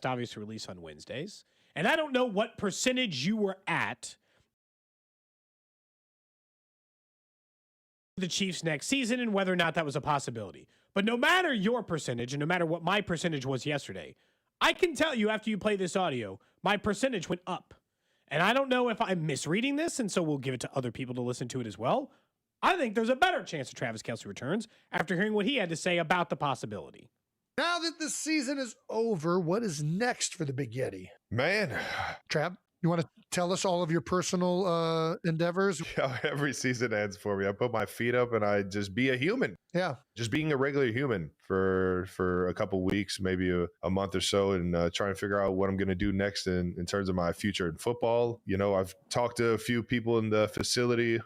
obviously release on Wednesdays. And I don't know what percentage you were at the Chiefs next season and whether or not that was a possibility. But no matter your percentage and no matter what my percentage was yesterday, I can tell you after you play this audio, my percentage went up. And I don't know if I'm misreading this, and so we'll give it to other people to listen to it as well. I think there's a better chance that Travis Kelce returns after hearing what he had to say about the possibility. Now that the season is over, what is next for the Big Yeti? Man. Trav, you want to tell us all of your personal endeavors? Yeah, every season ends for me. I put my feet up and I just be a human. Yeah. Just being a regular human for a couple weeks, maybe a month or so, and trying to figure out what I'm going to do next in terms of my future in football. You know, I've talked to a few people in the facility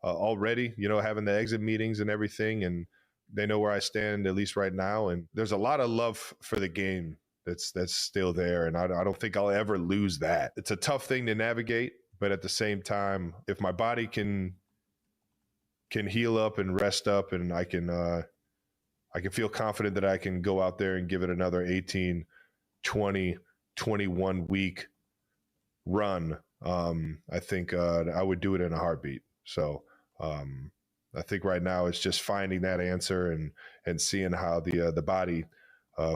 already, you know, having the exit meetings and everything, and they know where I stand, at least right now. And there's a lot of love for the game that's still there, and I don't think I'll ever lose that. It's a tough thing to navigate, but at the same time, if my body can heal up and rest up, and I can feel confident that I can go out there and give it another 18, 20, 21 week run, I think I would do it in a heartbeat. So I think right now it's just finding that answer and seeing how the body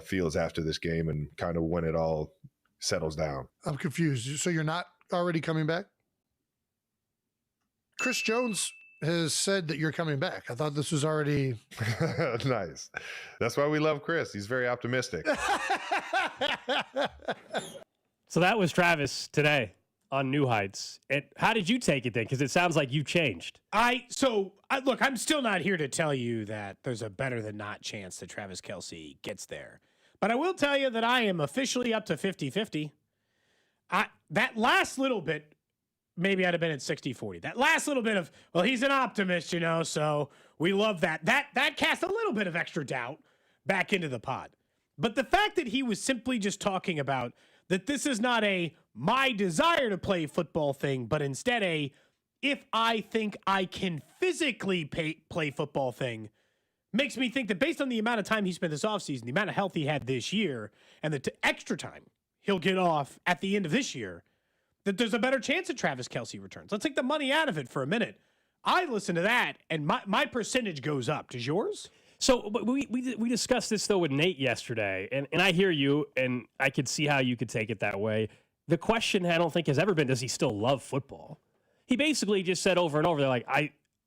feels after this game and kind of when it all settles down. I'm confused. So you're not already coming back? Chris Jones has said that you're coming back. I thought this was already... Nice. That's why we love Chris. He's very optimistic. So that was Travis today on New Heights. How did you take it then? Because it sounds like you've changed. Look, I'm still not here to tell you that there's a better than not chance that Travis Kelce gets there. But I will tell you that I am officially up to 50-50. That last little bit, maybe I'd have been at 60-40. That last little bit of, well, he's an optimist, you know, so we love that. That cast a little bit of extra doubt back into the pod. But the fact that he was simply just talking about that this is not a my desire to play football thing, but instead a if I think I can physically play football thing, makes me think that based on the amount of time he spent this offseason, the amount of health he had this year, and the extra time he'll get off at the end of this year, that there's a better chance that Travis Kelce returns. Let's take the money out of it for a minute. I listen to that, and my percentage goes up. Does yours? So we discussed this, though, with Nate yesterday, and I hear you, and I could see how you could take it that way. The question, I don't think, has ever been, does he still love football? He basically just said over and over, they're like,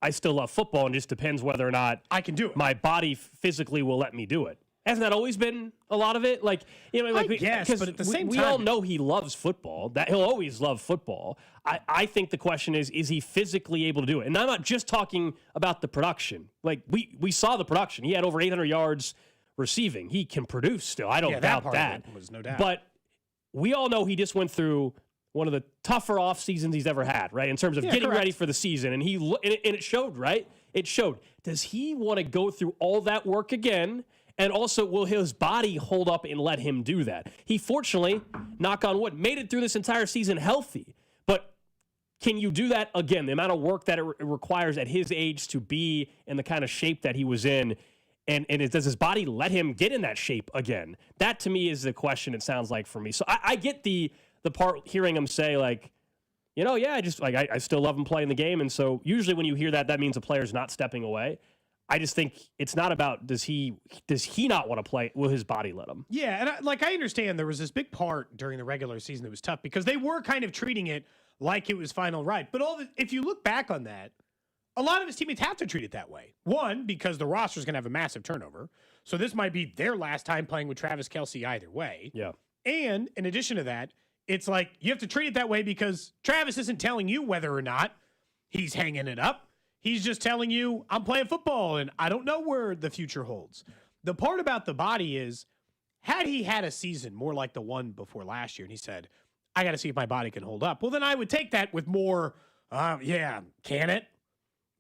I still love football, and it just depends whether or not I can do it. My body physically will let me do it. Hasn't that always been a lot of it? Like, you know, like yes, but at the same time, we all know he loves football. That he'll always love football. I think the question is he physically able to do it? And I'm not just talking about the production. Like we saw the production. He had over 800 yards receiving. He can produce still. I don't doubt that. Was no doubt. But we all know he just went through one of the tougher off seasons he's ever had, right? In terms of getting ready for the season, and it showed, right? It showed. Does he want to go through all that work again? And also, will his body hold up and let him do that? He fortunately, knock on wood, made it through this entire season healthy. But can you do that again? The amount of work that it requires at his age to be in the kind of shape that he was in, and does his body let him get in that shape again? That, to me, is the question, it sounds like, for me. So I get the part hearing him say, like, you know, yeah, I still love him playing the game. And so usually when you hear that, that means a player's not stepping away. I just think it's not about does he not want to play? Will his body let him? Yeah, and I understand there was this big part during the regular season that was tough because they were kind of treating it like it was final right. But if you look back on that, a lot of his teammates have to treat it that way. One, because the roster is going to have a massive turnover, so this might be their last time playing with Travis Kelce either way. Yeah. And in addition to that, it's like you have to treat it that way because Travis isn't telling you whether or not he's hanging it up. He's just telling you, I'm playing football, and I don't know where the future holds. The part about the body is, had he had a season more like the one before last year, and he said, I got to see if my body can hold up, well, then I would take that with more, can it?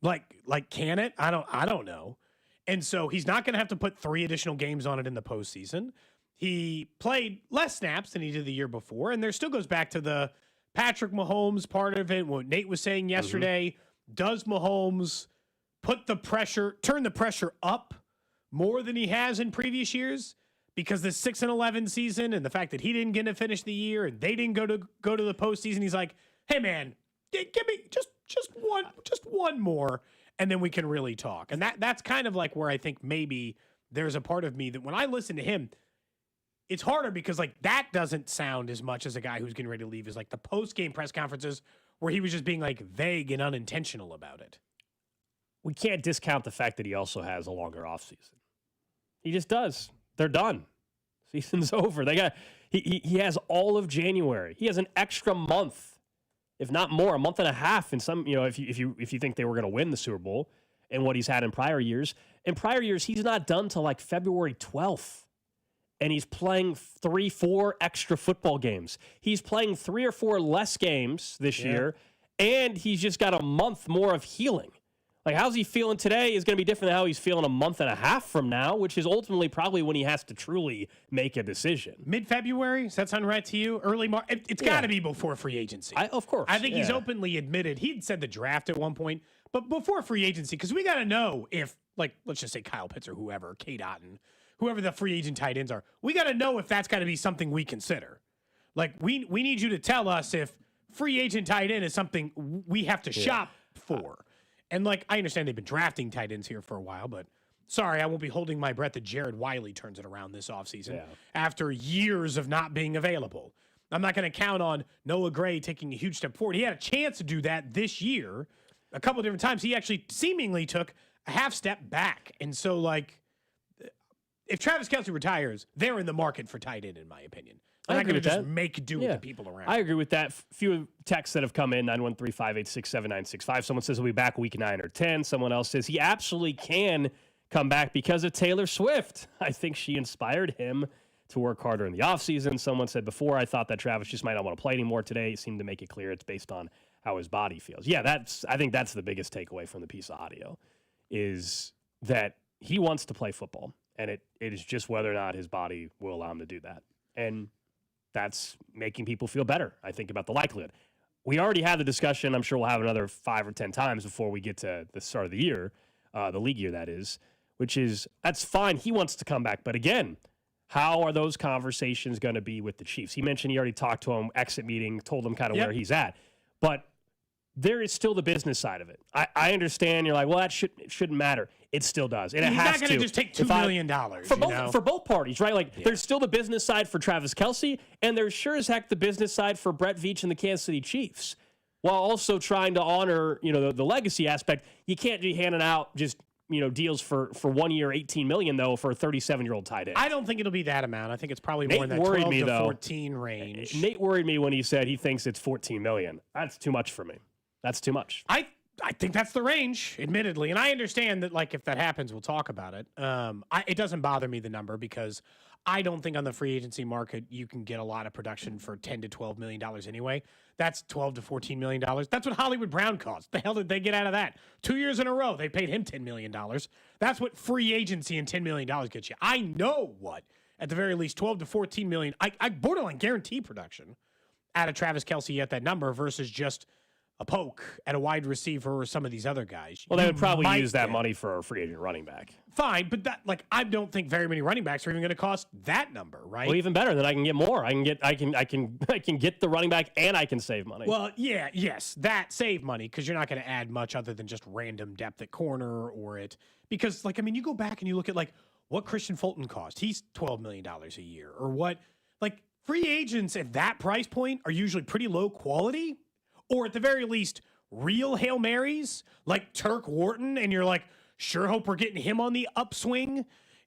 Like, can it? I don't know. And so he's not going to have to put 3 additional games on it in the postseason. He played less snaps than he did the year before, and there still goes back to the Patrick Mahomes part of it, what Nate was saying yesterday. Mm-hmm. Does Mahomes turn the pressure up more than he has in previous years? because this 6-11 season and the fact that he didn't get to finish the year and they didn't go to the postseason, he's like, hey man, give me just one more, and then we can really talk. And that's kind of like where I think maybe there's a part of me that when I listen to him, it's harder because like that doesn't sound as much as a guy who's getting ready to leave as like the post-game press conferences where he was just being like vague and unintentional about it. We can't discount the fact that he also has a longer offseason. He just does. They're done. Season's over. He has all of January. He has an extra month, if not more, a month and a half in some, if you think they were going to win the Super Bowl and what he's had in prior years. In prior years, he's not done till like February 12th. And he's playing 3-4 extra football games. He's playing 3 or 4 less games this year, and he's just got a month more of healing. Like, how's he feeling today is going to be different than how he's feeling a month and a half from now, which is ultimately probably when he has to truly make a decision. Mid-February? Does that sound right to you? Early March? It's got to be before free agency. Of course. I think he's openly admitted. He'd said the draft at one point, but before free agency, because we got to know if, like, let's just say Kyle Pitts or whoever, Kate Otten, whoever the free agent tight ends are, we got to know if that's got to be something we consider. Like, we need you to tell us if free agent tight end is something we have to shop for. And, like, I understand they've been drafting tight ends here for a while, but sorry, I won't be holding my breath that Jared Wiley turns it around this offseason after years of not being available. I'm not going to count on Noah Gray taking a huge step forward. He had a chance to do that this year a couple of different times. He actually seemingly took a half step back. And so, like, if Travis Kelce retires, they're in the market for tight end, in my opinion. They're not going to just make do with the people around. I agree with that. Few texts that have come in, 913-586-7965. Someone says he'll be back week 9 or 10. Someone else says he absolutely can come back because of Taylor Swift. I think she inspired him to work harder in the offseason. Someone said before, I thought that Travis just might not want to play anymore today. He seemed to make it clear it's based on how his body feels. Yeah, I think that's the biggest takeaway from the piece of audio is that he wants to play football. And it is just whether or not his body will allow him to do that. And that's making people feel better, I think, about the likelihood. We already had the discussion. I'm sure we'll have another 5 or 10 times before we get to the start of the year, the league year, that is, which is that's fine. He wants to come back. But again, how are those conversations going to be with the Chiefs? He mentioned he already talked to him, exit meeting, told him kind of where he's at. But there is still the business side of it. I understand. You're like, well, that shouldn't matter. It still does. And he's not going to just take $2 million. For both parties, right? Like, there's still the business side for Travis Kelce, and there's sure as heck the business side for Brett Veach and the Kansas City Chiefs, while also trying to honor, the legacy aspect. You can't be handing out just, deals for 1 year, $18 million, though, for a 37-year-old tight end. I don't think it'll be that amount. I think it's probably more in that 12 to 14 range. Nate worried me when he said he thinks it's $14 million. That's too much for me. That's too much. I think that's the range, admittedly. And I understand that, like, if that happens, we'll talk about it. It doesn't bother me, the number, because I don't think on the free agency market you can get a lot of production for $10 to $12 million anyway. That's $12 to $14 million. That's what Hollywood Brown cost. The hell did they get out of that? 2 years in a row, they paid him $10 million. That's what free agency and $10 million gets you. I know what, at the very least, $12 to $14 million. I borderline guarantee production out of Travis Kelce at that number versus just a poke at a wide receiver or some of these other guys. Well, they would probably use that money for a free agent running back. Fine, but I don't think very many running backs are even going to cost that number, right? Well, even better, then I can get more. I can get the running back and I can save money. Well, yes, that save money because you're not going to add much other than just random depth at corner because you go back and you look at what Christian Fulton cost. He's $12 million a year, or what free agents at that price point are usually pretty low quality. Or at the very least, real Hail Marys like Turk Wharton, and you're like, sure hope we're getting him on the upswing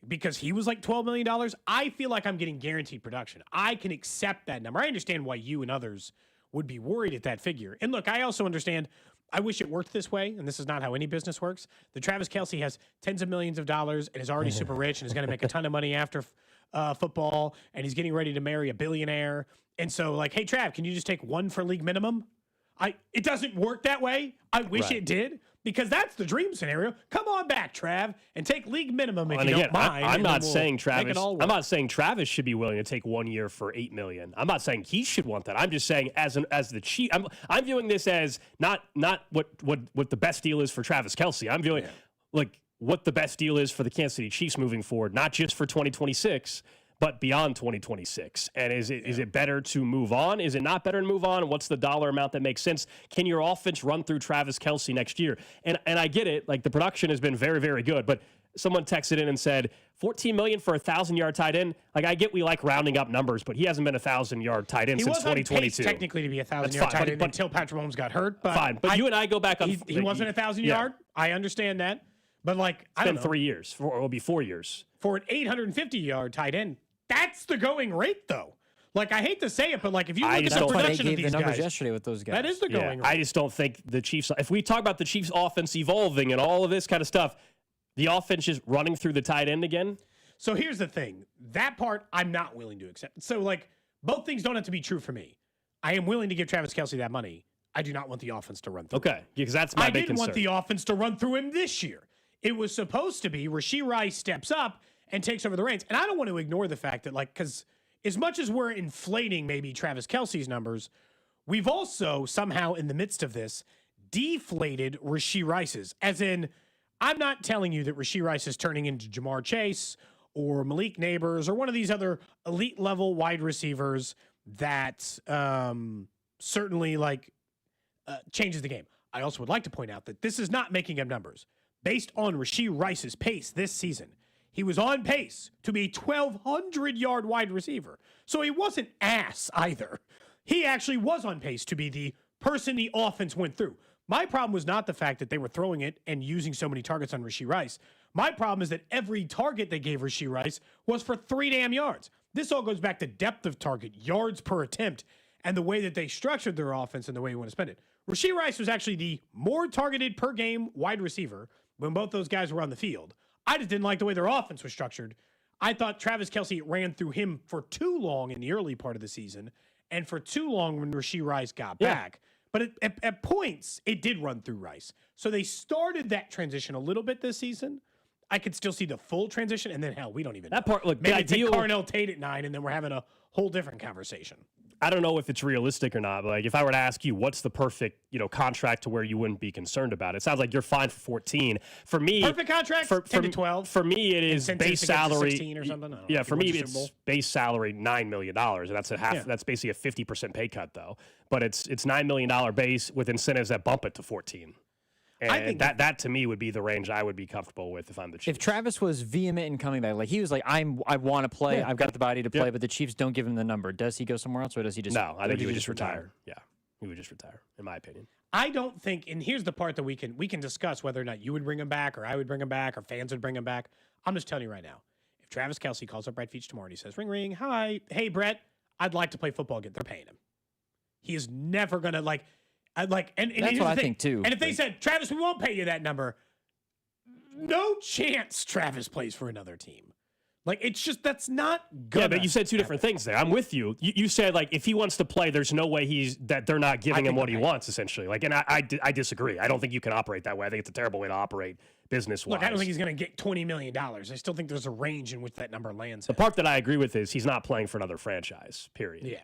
because he was like $12 million. I feel like I'm getting guaranteed production. I can accept that number. I understand why you and others would be worried at that figure. And look, I also understand, I wish it worked this way, and this is not how any business works. The Travis Kelce has tens of millions of dollars and is already super rich and is going to make a ton of money after football, and he's getting ready to marry a billionaire. And so, hey, Trav, can you just take one for league minimum? It doesn't work that way. I wish it did, because that's the dream scenario. Come on back, Trav, and take league minimum if you don't mind. I'm not saying Travis. I'm not saying Travis should be willing to take 1 year for $8 million. I'm not saying he should want that. I'm just saying as the Chief. I'm viewing this as not what the best deal is for Travis Kelce. I'm viewing what the best deal is for the Kansas City Chiefs moving forward, not just for 2026. but beyond 2026. And is it better to move on? Is it not better to move on? What's the dollar amount that makes sense? Can your offense run through Travis Kelce next year? And I get it. Like, the production has been very, very good, but someone texted in and said, $14 million for a 1,000-yard tight end. Like, I get we like rounding up numbers, but he hasn't been a 1,000-yard tight end since 2022. He was technically to be a 1,000-yard tight end until Patrick Mahomes got hurt. But fine, but you and I go back on. He wasn't a 1,000-yard. I understand that, but like, I don't know. 3 years, or it'll be 4 years for an 850-yard tight end. That's the going rate, though. Like, I hate to say it, but like, if you look at the production of these guys, yesterday with those guys, that is the going rate. I just don't think the Chiefs. If we talk about the Chiefs' offense evolving and all of this kind of stuff, the offense is running through the tight end again. So here's the thing. That part I'm not willing to accept. So, like, both things don't have to be true for me. I am willing to give Travis Kelce that money. I do not want the offense to run through him. Okay, because that's my big concern. I didn't want the offense to run through him this year. It was supposed to be Rashee Rice steps up and takes over the reins. And I don't want to ignore the fact that, like, because as much as we're inflating maybe Travis Kelce's numbers, we've also somehow in the midst of this deflated Rashee Rice's. As in, I'm not telling you that Rashee Rice is turning into Jamar Chase or Malik Neighbors or one of these other elite level wide receivers that certainly changes the game. I also would like to point out that this is not making up numbers. Based on Rashee Rice's pace this season, he was on pace to be a 1,200-yard wide receiver. So he wasn't ass either. He actually was on pace to be the person the offense went through. My problem was not the fact that they were throwing it and using so many targets on Rashee Rice. My problem is that every target they gave Rashee Rice was for 3 damn yards. This all goes back to depth of target, yards per attempt, and the way that they structured their offense and the way you want to spend it. Rashee Rice was actually the more targeted per game wide receiver when both those guys were on the field. I just didn't like the way their offense was structured. I thought Travis Kelce ran through him for too long in the early part of the season and for too long when Rashee Rice got back. But at points, it did run through Rice. So they started that transition a little bit this season. I could still see the full transition, and then, hell, we don't even that know. part. Look, maybe take Carnell Tate at 9, and then we're having a whole different conversation. I don't know if it's realistic or not, but like, if I were to ask you what's the perfect, contract to where you wouldn't be concerned about it, it sounds like you're fine for 14. For me, perfect contract, 10 to 12. For me, it is base salary 16 or something. Yeah, for me, it's base salary $9 million, and that's a half. Yeah. That's basically a 50% pay cut, though. But it's $9 million base with incentives that bump it to 14. And I think that to me would be the range I would be comfortable with if I'm the Chiefs. If Travis was vehement in coming back, like he was like, I want to play, I've got the body to play, but the Chiefs don't give him the number. Does he go somewhere else, or does he just? No, I think he would just retire. Yeah, he would just retire, in my opinion. I don't think, and here's the part that we can discuss whether or not you would bring him back, or I would bring him back, or fans would bring him back. I'm just telling you right now, if Travis Kelce calls up Brett Veach tomorrow and he says, "Ring, ring, hi, hey Brett, I'd like to play football again," they're paying him. He is never gonna and that's what I think too. And if they said, Travis, we won't pay you that number, no chance Travis plays for another team. Like, it's just, that's not good. Yeah, but you said two different things there. I'm with you. You said, like, if he wants to play, there's no way that they're not giving him what he wants, essentially. Like, and I disagree. I don't think you can operate that way. I think it's a terrible way to operate business-wise. Look, I don't think he's going to get $20 million. I still think there's a range in which that number lands. The part that I agree with is he's not playing for another franchise, period. Yeah.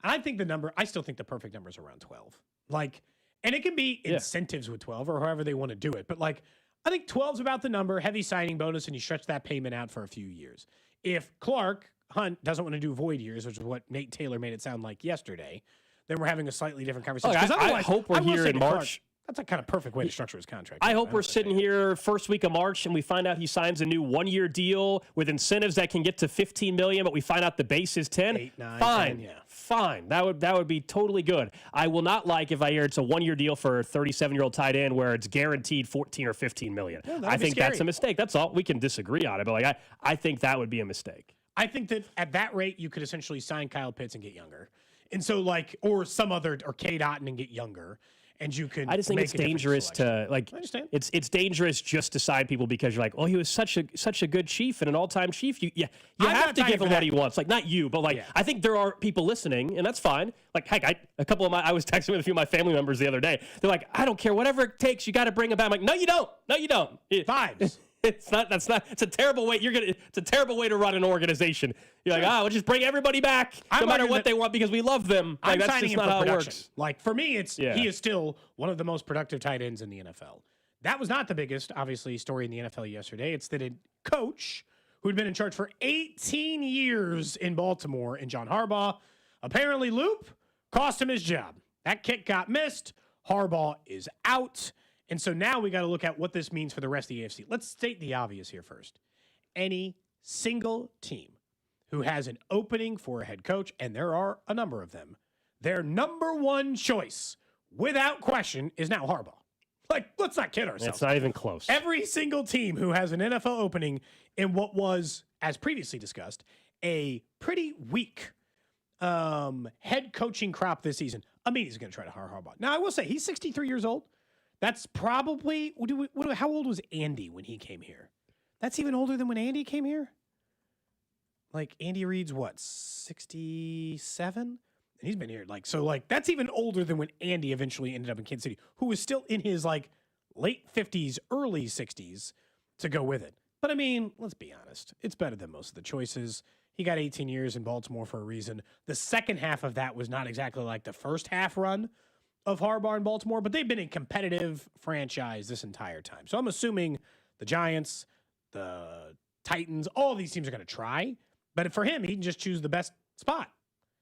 And I still think the perfect number is around 12. Like, and it can be incentives with 12 or however they want to do it. But, like, I think 12's about the number, heavy signing bonus, and you stretch that payment out for a few years. If Clark Hunt doesn't want to do void years, which is what Nate Taylor made it sound like yesterday, then we're having a slightly different conversation. I hope we're here in March. Clark, that's a kind of perfect way to structure his contract. I hope we're sitting here first week of March and we find out he signs a new 1-year deal with incentives that can get to $15 million, but we find out the base is 10. 8, 9, fine, 10, yeah. Fine. That would be totally good. I will not like if I hear it's a 1-year deal for a 37-year-old tight end where it's guaranteed 14 or 15 million. Yeah, I think that's a mistake. That's all. We can disagree on it, but like I think that would be a mistake. I think that at that rate you could essentially sign Kyle Pitts and get younger, and so or some other or Cade Otton and get younger. And you can. I just think it's dangerous to like. I understand. It's dangerous just to sign people because you're like, oh, he was such a good chief and an all-time chief. You have to give him what he wants. Like, not you, but like I think there are people listening, and that's fine. Like, heck, I was texting with a few of my family members the other day. They're like, I don't care, whatever it takes, you got to bring him back. I'm like, no, you don't. No, you don't. Vibes. It's a terrible way. It's a terrible way to run an organization. You're like, we'll just bring everybody back, no matter what they want, because we love them. Like, I'm that's signing just him not for how production. It works. Like, for me, he is still one of the most productive tight ends in the NFL. That was not the biggest, obviously, story in the NFL yesterday. It's that a coach who'd been in charge for 18 years in Baltimore, and John Harbaugh. Apparently, Loop cost him his job. That kick got missed. Harbaugh is out. And so now we got to look at what this means for the rest of the AFC. Let's state the obvious here first. Any single team who has an opening for a head coach, and there are a number of them, their number one choice, without question, is now Harbaugh. Like, let's not kid ourselves. It's not even close. Every single team who has an NFL opening in what was, as previously discussed, a pretty weak head coaching crop this season, immediately going to try to hire Harbaugh. Now, I will say, he's 63 years old. That's probably, how old was Andy when he came here? That's even older than when Andy came here? Like, Andy Reid's what, 67? And he's been here, that's even older than when Andy eventually ended up in Kansas City, who was still in his, late 50s, early 60s to go with it. But, I mean, let's be honest. It's better than most of the choices. He got 18 years in Baltimore for a reason. The second half of that was not exactly like the first half run of Harbaugh in Baltimore, but they've been a competitive franchise this entire time. So I'm assuming the Giants, the Titans, all these teams are going to try. But for him, he can just choose the best spot.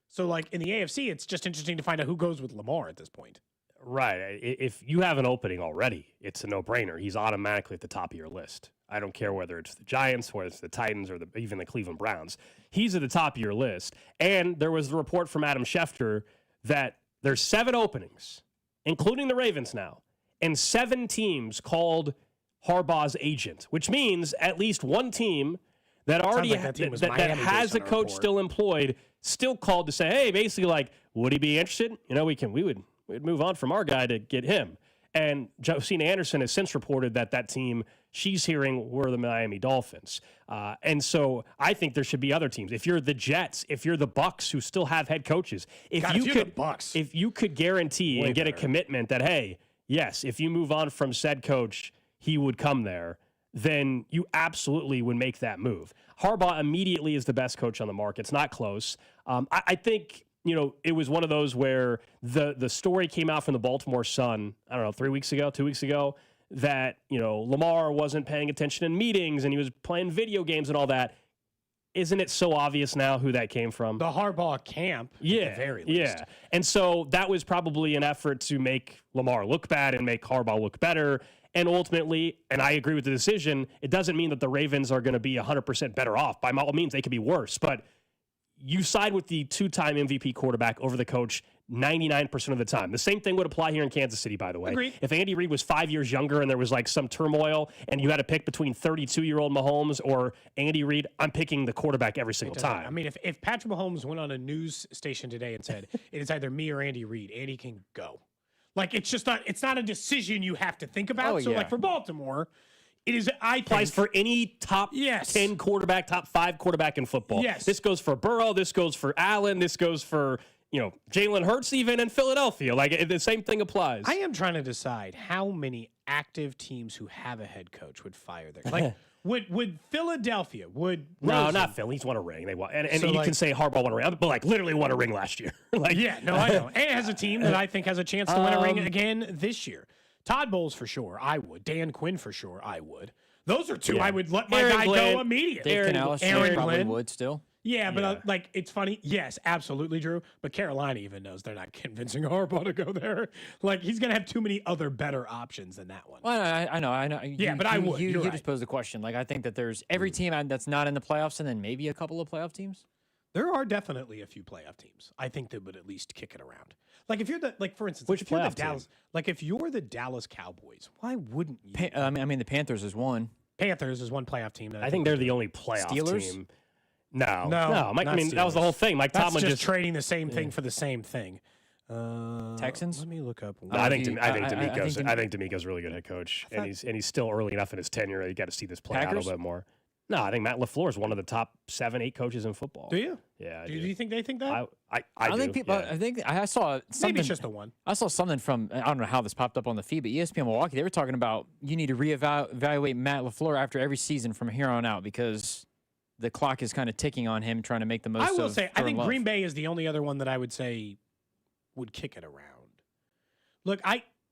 So, in the AFC, it's just interesting to find out who goes with Lamar at this point. Right. If you have an opening already, it's a no-brainer. He's automatically at the top of your list. I don't care whether it's the Giants, whether it's the Titans, or even the Cleveland Browns. He's at the top of your list. And there was the report from Adam Schefter that there's 7 openings, including the Ravens now, and 7 teams called Harbaugh's agent, which means at least one team that already that has a coach still employed, still called to say, hey, basically, would he be interested? We'd move on from our guy to get him. And Josina Anderson has since reported that team she's hearing were the Miami Dolphins. And so I think there should be other teams. If you're the Jets, if you're the Bucks who still have head coaches, if you could guarantee and get a commitment that, hey, yes, if you move on from said coach, he would come there, then you absolutely would make that move. Harbaugh immediately is the best coach on the market. It's not close. I think, it was one of those where the story came out from the Baltimore Sun, 2 weeks ago, that, Lamar wasn't paying attention in meetings and he was playing video games and all that. Isn't it so obvious now who that came from? The Harbaugh camp, at the very least. Yeah. And so that was probably an effort to make Lamar look bad and make Harbaugh look better. And ultimately, and I agree with the decision, it doesn't mean that the Ravens are going to be 100% better off. By all means, they could be worse. But you side with the 2-time MVP quarterback over the coach 99% of the time. The same thing would apply here in Kansas City, by the way. Agreed. If Andy Reid was 5 years younger and there was some turmoil and you had to pick between 32-year-old Mahomes or Andy Reid, I'm picking the quarterback every single time. I mean, if Patrick Mahomes went on a news station today and said, it is either me or Andy Reid, Andy can go. It's not a decision you have to think about. Oh, yeah. For Baltimore, it is, I think, applies for any top 10 quarterback, top 5 quarterback in football. Yes. This goes for Burrow. This goes for Allen. This goes for, Jalen Hurts even in Philadelphia. The same thing applies. I am trying to decide how many active teams who have a head coach would fire their Would Philadelphia, No, Rosen, not Philly. He's won a ring. They won, and so you can say Harbaugh won a ring, but literally won a ring last year. I know. And it has a team that I think has a chance to win a ring again this year. Todd Bowles for sure, I would. Dan Quinn for sure, I would. Those are two I would let my guy go immediately. Dave Canales probably would still. Yeah, but it's funny. Yes, absolutely, Drew. But Carolina even knows they're not convincing Harbaugh to go there. He's going to have too many other better options than that one. Well, I know. Yeah, but I would. You just posed the question. I think that there's every team that's not in the playoffs and then maybe a couple of playoff teams. There are definitely a few playoff teams. I think that would at least kick it around. If you're for instance, which if you're the playoff Dallas, if you're the Dallas Cowboys, why wouldn't you? The Panthers is one. Panthers is one playoff team. That I think they're the only playoff Steelers? team. No. Mike, that was the whole thing. Mike Tomlin just trading the same thing for the same thing. Texans? Let me look up. I think D'Amico's a really good head coach, and he's still early enough in his tenure. You got to see this play out a little bit more. No, I think Matt LaFleur is one of the top 7-8 coaches in football. Do you? Yeah. Do you think they think that? I think people. Yeah. I think I saw something. Maybe it's just the one. I saw something from, I don't know how this popped up on the feed, but ESPN Milwaukee, they were talking about you need to reevaluate Matt LaFleur after every season from here on out because the clock is kind of ticking on him trying to make the most of I will say, I think Love. Green Bay is the only other one that I would say would kick it around. Look,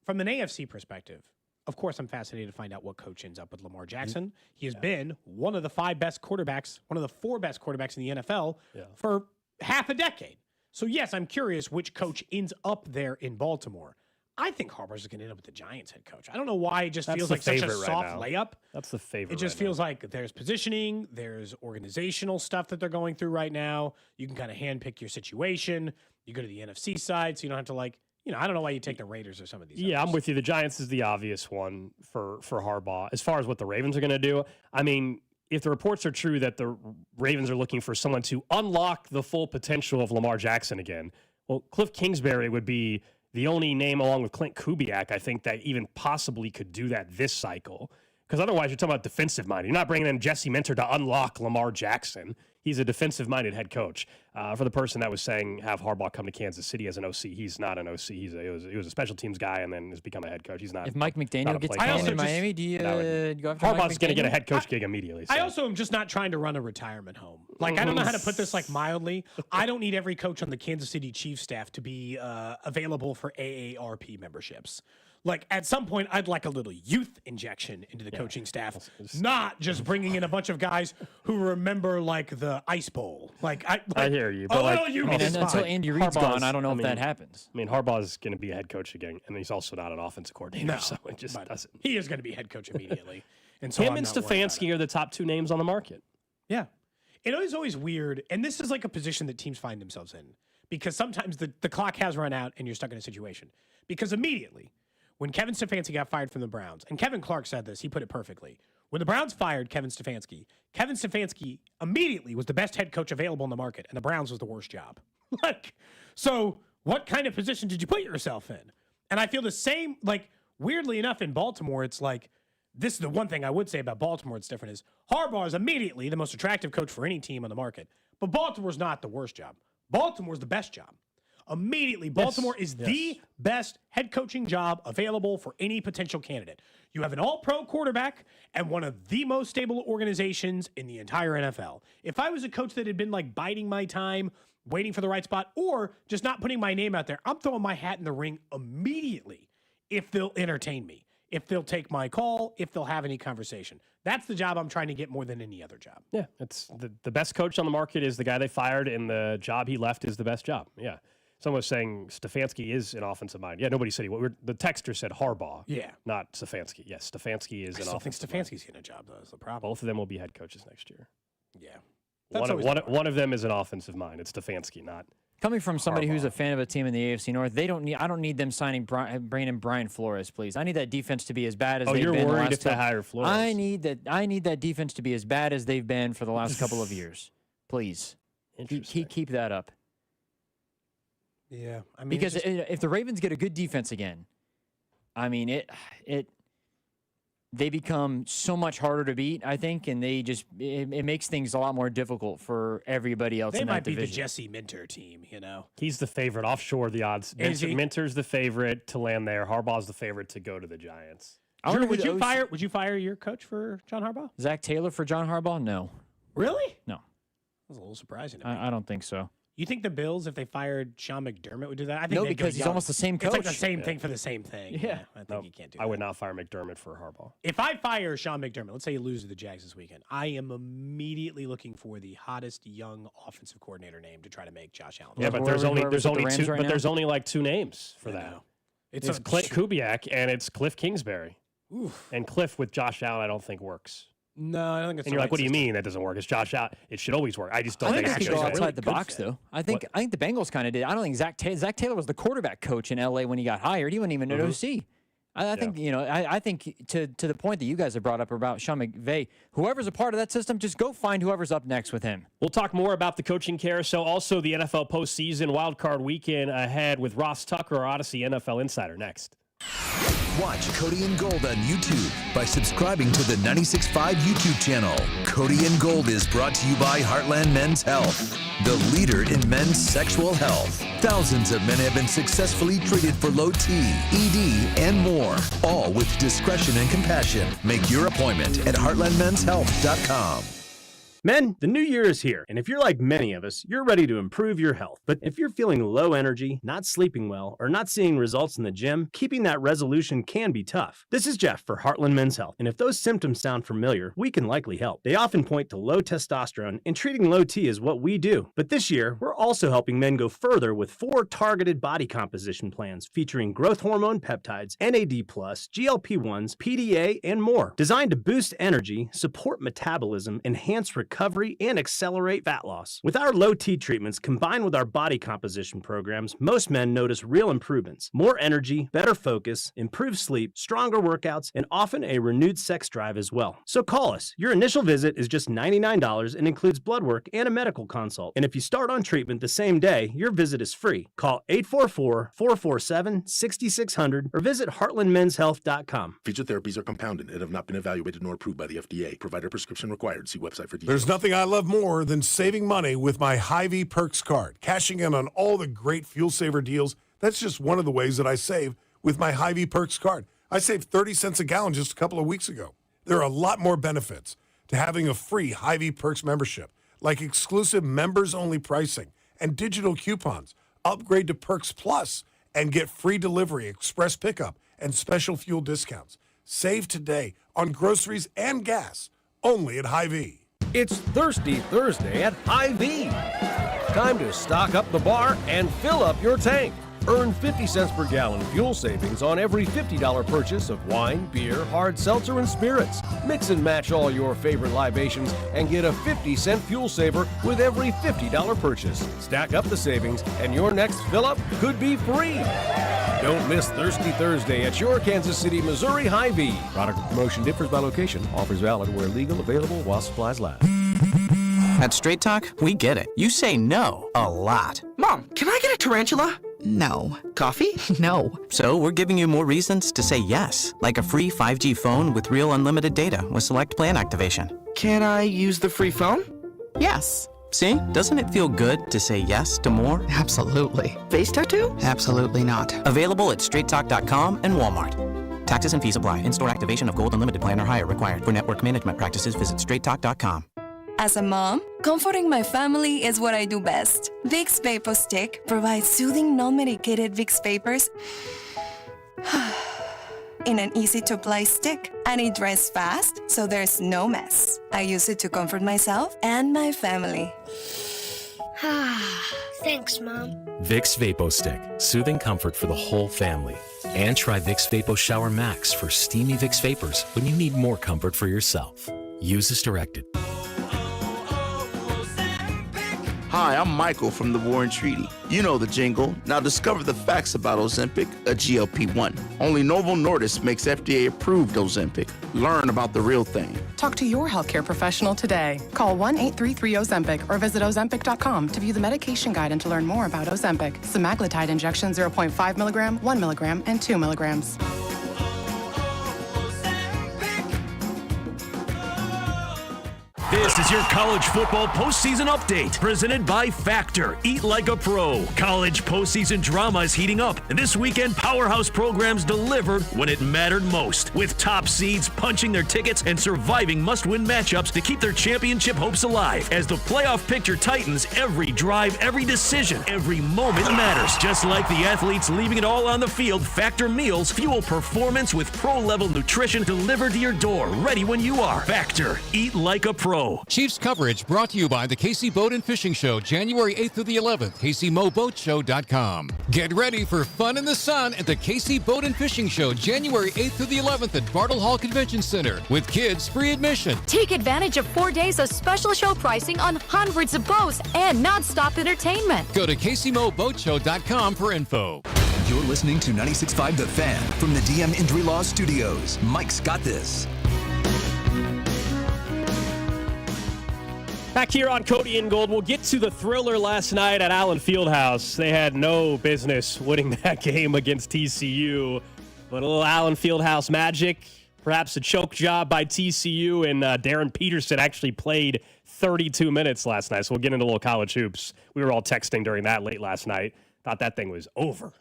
from an AFC perspective, of course, I'm fascinated to find out what coach ends up with Lamar Jackson. He has been one of the 5 best quarterbacks, one of the 4 best quarterbacks in the NFL for half a decade. So, yes, I'm curious which coach ends up there in Baltimore. I think Harbaugh's going to end up with the Giants head coach. I don't know why it just feels like such a soft layup. That's the favorite. It just feels like there's positioning, there's organizational stuff that they're going through right now. You can kind of handpick your situation. You go to the NFC side, so you don't have to I don't know why you take the Raiders or some of these. Yeah, others. I'm with you. The Giants is the obvious one for Harbaugh. As far as what the Ravens are going to do, I mean, if the reports are true that the Ravens are looking for someone to unlock the full potential of Lamar Jackson again, well, Cliff Kingsbury would be the only name along with Clint Kubiak, I think, that even possibly could do that this cycle. Because otherwise, you're talking about defensive minded. You're not bringing in Jesse Minter to unlock Lamar Jackson. He's a defensive-minded head coach. For the person that was saying have Harbaugh come to Kansas City as an OC, he's not an OC. He was a special teams guy and then has become a head coach. He's not. If Mike McDaniel gets canned in Miami, do you go after Harbaugh's going to get a McDaniel? head coach gig immediately. So. I also am just not trying to run a retirement home. Like, I don't know how to put this mildly. I don't need every coach on the Kansas City Chiefs staff to be available for AARP memberships. Like, at some point, I'd like a little youth injection into the coaching staff, not just bringing in a bunch of guys who remember, like, the Ice Bowl. I hear you, but until Andy Reid's gone, I don't know if that happens. I mean, Harbaugh's going to be a head coach again, and he's also not an offensive coordinator, No, so it just doesn't. He is going to be head coach immediately. And so Him I'm and not worried about Stefanski it. are the top 2 names on the market. Yeah. It is always weird, and this is like a position that teams find themselves in, because sometimes the clock has run out and you're stuck in a situation. Because immediately, when Kevin Stefanski got fired from the Browns, and Kevin Clark said this, he put it perfectly. When the Browns fired Kevin Stefanski immediately was the best head coach available in the market, and the Browns was the worst job. So what kind of position did you put yourself in? And I feel the same, weirdly enough, in Baltimore, it's like, this is the one thing I would say about Baltimore that's different is Harbaugh is immediately the most attractive coach for any team on the market. But Baltimore's not the worst job. Baltimore's the best job. Immediately, Baltimore is the best head coaching job available for any potential candidate. You have an all-pro quarterback and one of the most stable organizations in the entire NFL. If I was a coach that had been biding my time, waiting for the right spot, or just not putting my name out there, I'm throwing my hat in the ring immediately if they'll entertain me, if they'll take my call, if they'll have any conversation. That's the job I'm trying to get more than any other job. Yeah, it's the best coach on the market is the guy they fired, and the job he left is the best job. Yeah. Someone was saying Stefanski is an offensive mind. Yeah, nobody said the texter said Harbaugh. Yeah. Not Stefanski. Yes, Stefanski is I an still think offensive mind. Stefanski's getting a job, though, is the problem. Both of them will be head coaches next year. Yeah. One of them is an offensive mind. It's Stefanski, not Coming from somebody who's Harbaugh. a fan of a team in the AFC North, I don't need them bringing in Brian Flores, please. I need that defense to be as bad as they've you're been. worried if they hire Flores. I need that defense to be as bad as they've been for the last couple of years. Please. Keep that up. Yeah, I mean, Because if the Ravens get a good defense again, I mean they become so much harder to beat, I think, and it makes things a lot more difficult for everybody else they in that might be division. the Jesse Minter team, He's the favorite. Offshore, the odds. Is he? Minter's the favorite to land there. Harbaugh's the favorite to go to the Giants. Drew, would you fire your coach for John Harbaugh? Zach Taylor for John Harbaugh? No. Really? No. That was a little surprising to me. I don't think so. You think the Bills, if they fired Sean McDermott, would do that? I think No, they'd go because he's young. almost the same coach. It's like the same thing for the same thing. Yeah. I think you can't do that. I would not fire McDermott for Harbaugh. If I fire Sean McDermott, let's say you lose to the Jags this weekend, I am immediately looking for the hottest young offensive coordinator name to try to make Josh Allen. Yeah, but Whoever's there's with only the Rams two. right But now? there's only like 2 names for I that. know. It's Clint Kubiak and it's Cliff Kingsbury. Oof. And Cliff with Josh Allen, I don't think works. No, I don't think it's And you're like, what do you mean that doesn't work? It's Josh Allen. It should always work. I just don't I think think they it's could go Josh Allen. outside the box, though. I think the Bengals kind of did. I don't think Zach Taylor was the quarterback coach in LA when he got hired. He wasn't even an OC. I think I think to the point that you guys have brought up about Sean McVay, whoever's a part of that system, just go find whoever's up next with him. We'll talk more about the coaching carousel, also the NFL postseason wildcard weekend ahead with Ross Tucker, our Odyssey NFL Insider, next. Watch Cody and Gold on YouTube by subscribing to the 96.5 YouTube channel. Cody and Gold is brought to you by Heartland Men's Health, the leader in men's sexual health. Thousands of men have been successfully treated for low T, ED, and more, all with discretion and compassion. Make your appointment at heartlandmenshealth.com. Men, the new year is here, and if you're like many of us, you're ready to improve your health. But if you're feeling low energy, not sleeping well, or not seeing results in the gym, keeping that resolution can be tough. This is Jeff for Heartland Men's Health, and if those symptoms sound familiar, we can likely help. They often point to low testosterone, and treating low T is what we do. But this year, we're also helping men go further with 4 targeted body composition plans featuring growth hormone peptides, NAD+, GLP-1s, PDA, and more, designed to boost energy, support metabolism, enhance recovery, and accelerate fat loss. With our low T treatments combined with our body composition programs, most men notice real improvements, more energy, better focus, improved sleep, stronger workouts, and often a renewed sex drive as well. So call us. Your initial visit is just $99 and includes blood work and a medical consult. And if you start on treatment the same day, your visit is free. Call 844-447-6600 or visit heartlandmenshealth.com. Future therapies are compounded and have not been evaluated nor approved by the FDA. Provider prescription required. See website for details. There's nothing I love more than saving money with my Hy-Vee Perks card. Cashing in on all the great fuel saver deals, that's just one of the ways that I save with my Hy-Vee Perks card. I saved 30 cents a gallon just a couple of weeks ago. There are a lot more benefits to having a free Hy-Vee Perks membership, like exclusive members-only pricing and digital coupons. Upgrade to Perks Plus and get free delivery, express pickup, and special fuel discounts. Save today on groceries and gas, only at Hy-Vee. It's Thirsty Thursday at Hy-Vee. Time to stock up the bar and fill up your tank. Earn 50 cents per gallon fuel savings on every $50 purchase of wine, beer, hard seltzer, and spirits. Mix and match all your favorite libations and get a 50-cent fuel saver with every $50 purchase. Stack up the savings and your next fill-up could be free. Don't miss Thirsty Thursday at your Kansas City, Missouri Hy-Vee. Product promotion differs by location. Offers valid where legal, available while supplies last. At Straight Talk, we get it. You say no a lot. Mom, can I get a tarantula? No. Coffee? No. So we're giving you more reasons to say yes, like a free 5G phone with real unlimited data with select plan activation. Can I use the free phone? Yes. See? Doesn't it feel good to say yes to more? Absolutely. Face tattoo? Absolutely not. Available at straighttalk.com and Walmart. Taxes and fees apply. In-store activation of Gold Unlimited plan or higher required. For network management practices, visit straighttalk.com. As a mom, comforting my family is what I do best. Vicks Vapor Stick provides soothing, non-medicated Vicks Vapors in an easy-to-apply stick, and it dries fast, so there's no mess. I use it to comfort myself and my family. Thanks, Mom. Vicks Vapo Stick, soothing comfort for the whole family. And try Vicks Vapo Shower Max for steamy Vicks Vapors when you need more comfort for yourself. Use as directed. Hi, I'm Michael from the Warren Treaty. You know the jingle. Now discover the facts about Ozempic, a GLP-1. Only Novo Nordisk makes FDA-approved Ozempic. Learn about the real thing. Talk to your healthcare professional today. Call 1-833-OZEMPIC or visit Ozempic.com to view the medication guide and to learn more about Ozempic. Semaglutide injection 0.5 milligram, 1 milligram, and 2 milligrams. This is your college football postseason update, presented by Factor. Eat like a pro. College postseason drama is heating up, and this weekend powerhouse programs delivered when it mattered most, with top seeds punching their tickets and surviving must-win matchups to keep their championship hopes alive. As the playoff picture tightens, every drive, every decision, every moment matters. Just like the athletes leaving it all on the field, Factor meals fuel performance with pro-level nutrition delivered to your door, ready when you are. Factor. Eat like a pro. Chiefs coverage brought to you by the KC Boat and Fishing Show, January 8th through the 11th, KCMoBoatShow.com. Get ready for fun in the sun at the KC Boat and Fishing Show, January 8th through the 11th at Bartle Hall Convention Center, with kids free admission. Take advantage of 4 days of special show pricing on hundreds of boats and non-stop entertainment. Go to KCMoBoatShow.com for info. You're listening to 96.5 The Fan from the DM Injury Law Studios. Mike's got this. Back here on Cody and Gold, we'll get to the thriller last night at Allen Fieldhouse. They had no business winning that game against TCU, but a little Allen Fieldhouse magic, perhaps a choke job by TCU, and Darren Peterson actually played 32 minutes last night, so we'll get into a little college hoops. We were all texting during that late last night. Thought that thing was over.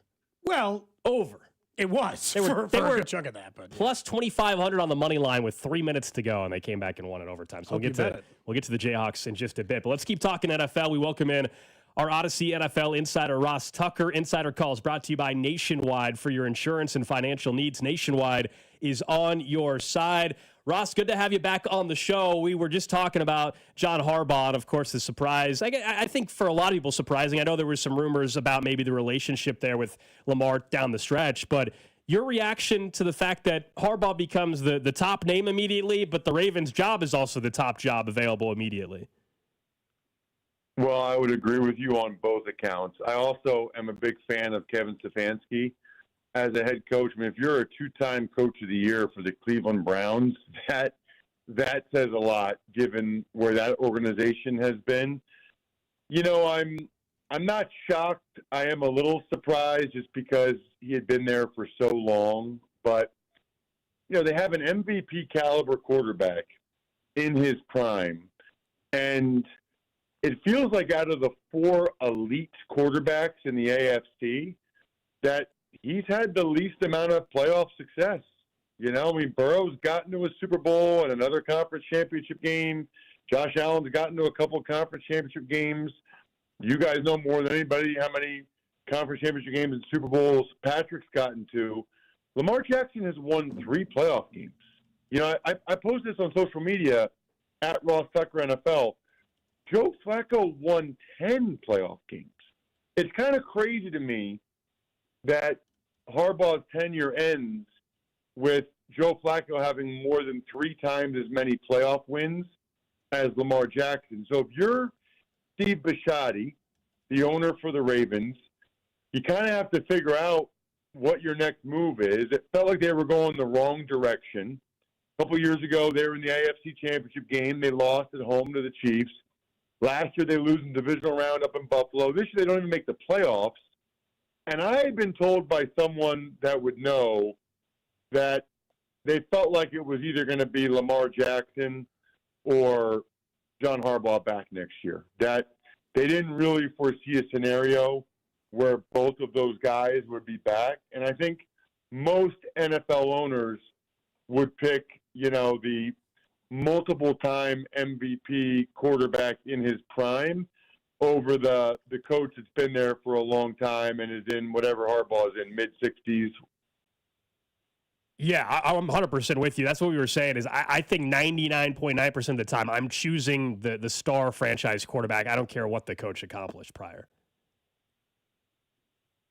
Well, over. It was They were for a good chunk of that, but plus 2,500 on the money line with 3 minutes to go, and they came back and won in overtime. So we'll get to the Jayhawks in just a bit. But let's keep talking NFL. We welcome in our Odyssey NFL insider, Ross Tucker. Insider Calls brought to you by Nationwide for your insurance and financial needs. Nationwide is on your side. Ross, good to have you back on the show. We were just talking about John Harbaugh, and of course, the surprise. I think for a lot of people, surprising. I know there were some rumors about maybe the relationship there with Lamar down the stretch, but your reaction to the fact that Harbaugh becomes the top name immediately, but the Ravens' job is also the top job available immediately? Well, I would agree with you on both accounts. I also am a big fan of Kevin Stefanski as a head coach. I mean, if you're a two-time coach of the year for the Cleveland Browns, that says a lot given where that organization has been. You know, I'm not shocked. I am a little surprised just because he had been there for so long. But, you know, they have an MVP caliber quarterback in his prime. And it feels like out of the 4 elite quarterbacks in the AFC that he's had the least amount of playoff success. You know, I mean, Burrow's gotten to a Super Bowl and another conference championship game. Josh Allen's gotten to a couple of conference championship games. You guys know more than anybody how many conference championship games and Super Bowls Patrick's gotten to. Lamar Jackson has won 3 playoff games. You know, I posted this on social media at Ross Tucker NFL. Joe Flacco won 10 playoff games. It's kind of crazy to me that Harbaugh's tenure ends with Joe Flacco having more than 3 times as many playoff wins as Lamar Jackson. So if you're Steve Bisciotti, the owner for the Ravens, you kind of have to figure out what your next move is. It felt like they were going the wrong direction. A couple years ago, they were in the AFC Championship game. They lost at home to the Chiefs. Last year, they lose in the divisional round up in Buffalo. This year, they don't even make the playoffs. And I had been told by someone that would know that they felt like it was either going to be Lamar Jackson or John Harbaugh back next year. That they didn't really foresee a scenario where both of those guys would be back. And I think most NFL owners would pick, you know, the multiple-time MVP quarterback in his prime over the coach that's been there for a long time and is in whatever Harbaugh is in, mid-60s. Yeah, I'm 100% with you. That's what we were saying is I think 99.9% of the time I'm choosing the star franchise quarterback. I don't care what the coach accomplished prior.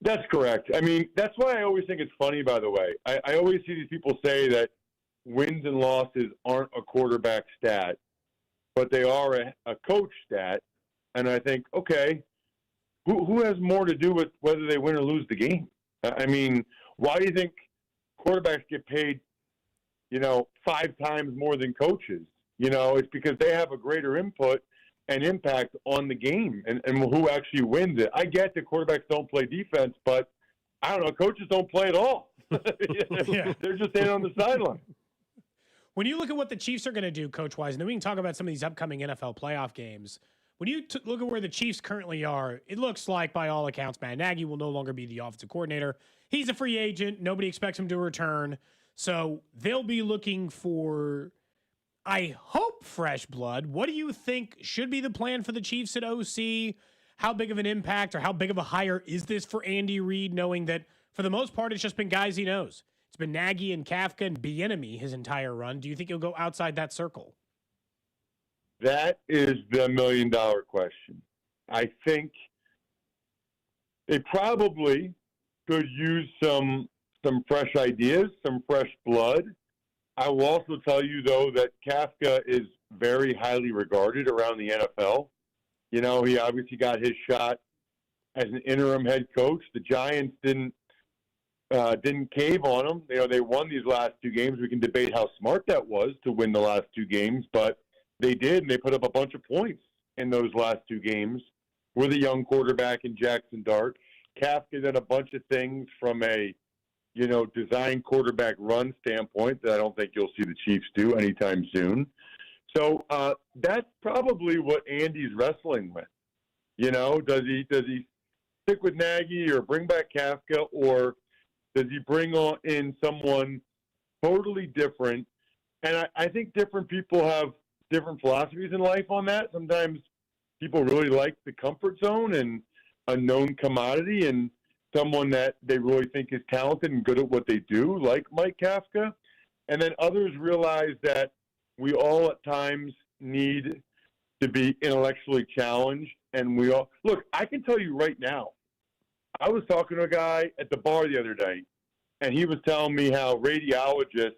That's correct. I mean, that's why I always think it's funny, by the way. I always see these people say that wins and losses aren't a quarterback stat, but they are a coach stat. And I think, okay, who has more to do with whether they win or lose the game? I mean, why do you think quarterbacks get paid, you know, 5 times more than coaches? You know, it's because they have a greater input and impact on the game and who actually wins it. I get that quarterbacks don't play defense, but I don't know, coaches don't play at all. Yeah. They're just standing on the sideline. When you look at what the Chiefs are going to do coach-wise, and then we can talk about some of these upcoming NFL playoff games, when you look at where the Chiefs currently are, it looks like, by all accounts, Matt Nagy will no longer be the offensive coordinator. He's a free agent. Nobody expects him to return. So they'll be looking for, I hope, fresh blood. What do you think should be the plan for the Chiefs at OC? How big of an impact or how big of a hire is this for Andy Reid, knowing that for the most part, it's just been guys he knows? It's been Nagy and Kafka and Bieniemy his entire run. Do you think he'll go outside that circle? That is the million-dollar question. I think they probably could use some fresh ideas, some fresh blood. I will also tell you, though, that Kafka is very highly regarded around the NFL. You know, he obviously got his shot as an interim head coach. The Giants didn't cave on him. You know, they won these last 2 games. We can debate how smart that was to win the last 2 games, but they did, and they put up a bunch of points in those last 2 games with a young quarterback in Jackson Dart. Kafka did a bunch of things from a, you know, design quarterback run standpoint that I don't think you'll see the Chiefs do anytime soon. So that's probably what Andy's wrestling with. You know, does he stick with Nagy or bring back Kafka, or Does he bring in someone totally different? And I think different people have different philosophies in life on that. Sometimes people really like the comfort zone and a known commodity and someone that they really think is talented and good at what they do, like Mike Kafka. And then others realize that we all at times need to be intellectually challenged. And we all – look, I can tell you right now, I was talking to a guy at the bar the other day, and he was telling me how radiologists,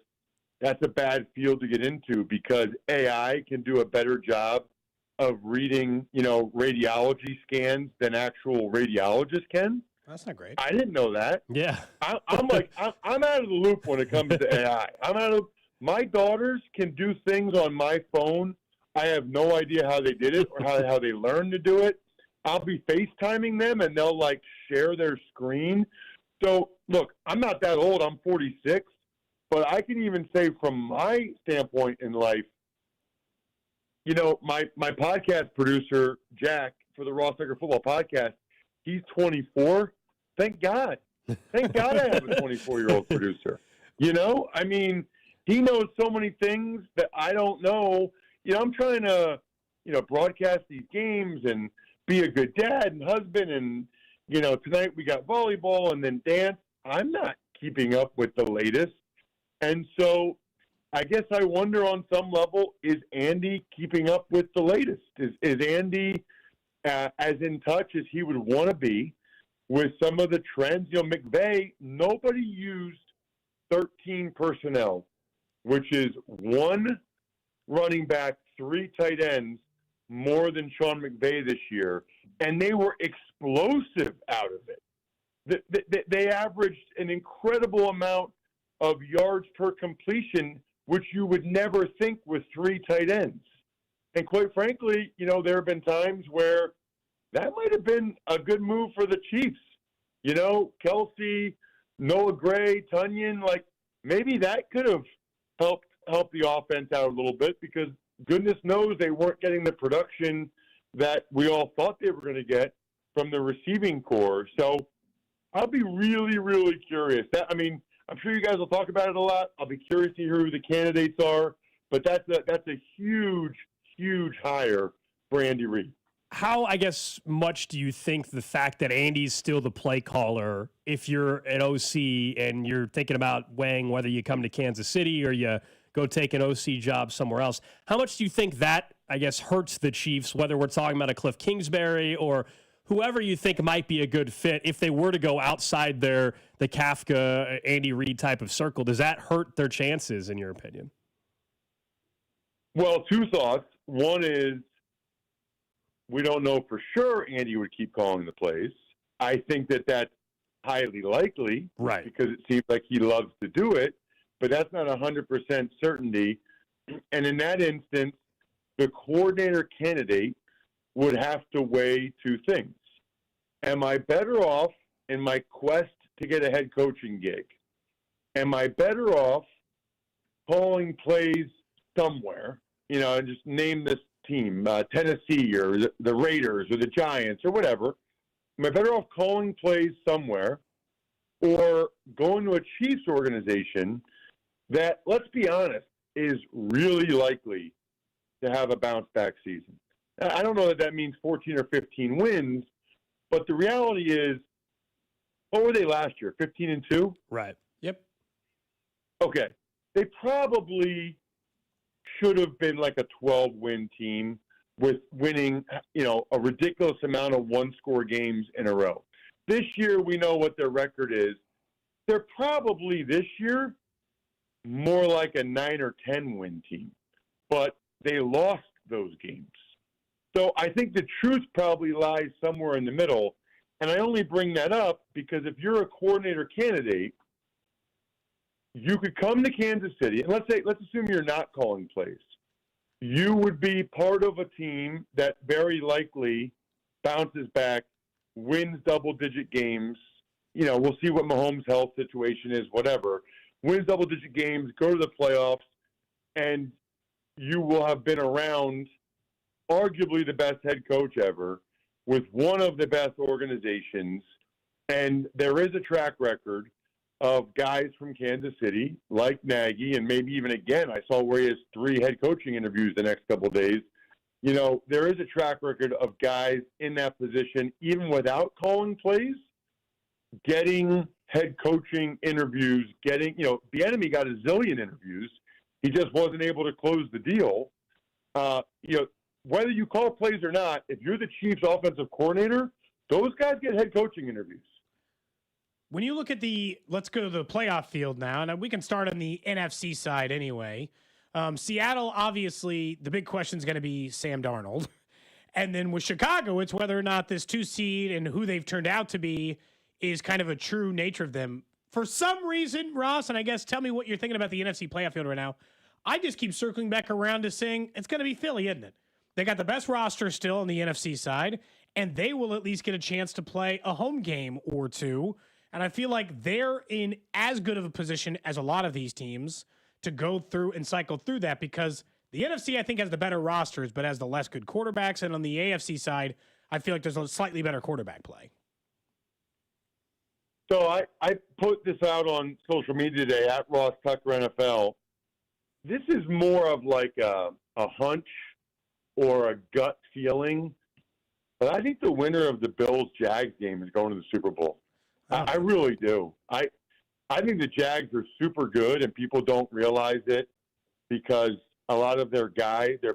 that's a bad field to get into because AI can do a better job of reading, radiology scans than actual radiologists can. That's not great. I didn't know that. Yeah. I'm like, I'm out of the loop when it comes to AI. My daughters can do things on my phone. I have no idea how they did it or how they learned to do it. I'll be FaceTiming them and they'll share their screen. So look, I'm not that old. I'm 46, but I can even say from my standpoint in life, my podcast producer, Jack, for the Raw Sucker Football podcast, he's 24. Thank God. Thank God I have a 24-year-old producer. He knows so many things that I don't know. I'm trying to, broadcast these games and be a good dad and husband. And, tonight we got volleyball and then dance. I'm not keeping up with the latest. And so I guess I wonder on some level, is Andy keeping up with the latest? Is Andy as in touch as he would want to be with some of the trends? McVay, nobody used 13 personnel, which is one running back, 3 tight ends, more than Sean McVay this year, and they were explosive out of it. They averaged an incredible amount of yards per completion, which you would never think with 3 tight ends. And quite frankly, there have been times where that might have been a good move for the Chiefs. Kelce, Noah Gray, Tunyon, maybe that could have helped the offense out a little bit because goodness knows they weren't getting the production that we all thought they were going to get from the receiving core. So I'll be really, really curious. I'm sure you guys will talk about it a lot. I'll be curious to hear who the candidates are, but that's a huge, huge hire for Andy Reid. How, I guess, much do you think the fact that Andy's still the play caller, if you're an OC and you're thinking about weighing whether you come to Kansas City or you go take an OC job somewhere else, how much do you think that, I guess, hurts the Chiefs, whether we're talking about a Cliff Kingsbury or whoever you think might be a good fit if they were to go outside the Kafka, Andy Reid type of circle? Does that hurt their chances, in your opinion? Well, 2 thoughts. One is we don't know for sure Andy would keep calling the plays. I think that's highly likely, right? Because it seems like he loves to do it, but that's not 100% certainty. And in that instance, the coordinator candidate would have to weigh 2 things. Am I better off in my quest to get a head coaching gig? Am I better off calling plays somewhere? Just name this team, Tennessee or the Raiders or the Giants or whatever. Am I better off calling plays somewhere or going to a Chiefs organization that, let's be honest, is really likely to have a bounce-back season? I don't know that means 14 or 15 wins, but the reality is, what were they last year, 15-2? Right. Yep. Okay. They probably should have been like a 12-win team with winning, a ridiculous amount of one-score games in a row. This year, we know what their record is. They're probably this year more like a 9 or 10-win team, but they lost those games. So I think the truth probably lies somewhere in the middle. And I only bring that up because if you're a coordinator candidate, you could come to Kansas City, and let's assume you're not calling plays. You would be part of a team that very likely bounces back, wins double-digit games. We'll see what Mahomes' health situation is, whatever. Wins double-digit games, go to the playoffs, and you will have been around arguably the best head coach ever with one of the best organizations, and there is a track record of guys from Kansas City, like Nagy, and maybe even again, I saw where he has 3 head coaching interviews the next couple of days. You know, there is a track record of guys in that position, even without calling plays, getting head coaching interviews, the enemy got a zillion interviews. He just wasn't able to close the deal. Whether you call plays or not, if you're the Chiefs offensive coordinator, those guys get head coaching interviews. When you look at let's go to the playoff field now, and we can start on the NFC side anyway. Seattle, obviously, the big question is going to be Sam Darnold. And then with Chicago, it's whether or not this 2 seed and who they've turned out to be is kind of a true nature of them. For some reason, Ross, and I guess tell me what you're thinking about the NFC playoff field right now, I just keep circling back around to saying it's going to be Philly, isn't it? They got the best roster still on the NFC side, and they will at least get a chance to play a home game or two. And I feel like they're in as good of a position as a lot of these teams to go through and cycle through that, because the NFC, I think, has the better rosters, but has the less good quarterbacks. And on the AFC side, I feel like there's a slightly better quarterback play. So I put this out on social media today at Ross Tucker NFL. This is more of like a hunch or a gut feeling. But I think the winner of the Bills-Jags game is going to the Super Bowl. I really do. I think the Jags are super good, and people don't realize it because a lot of their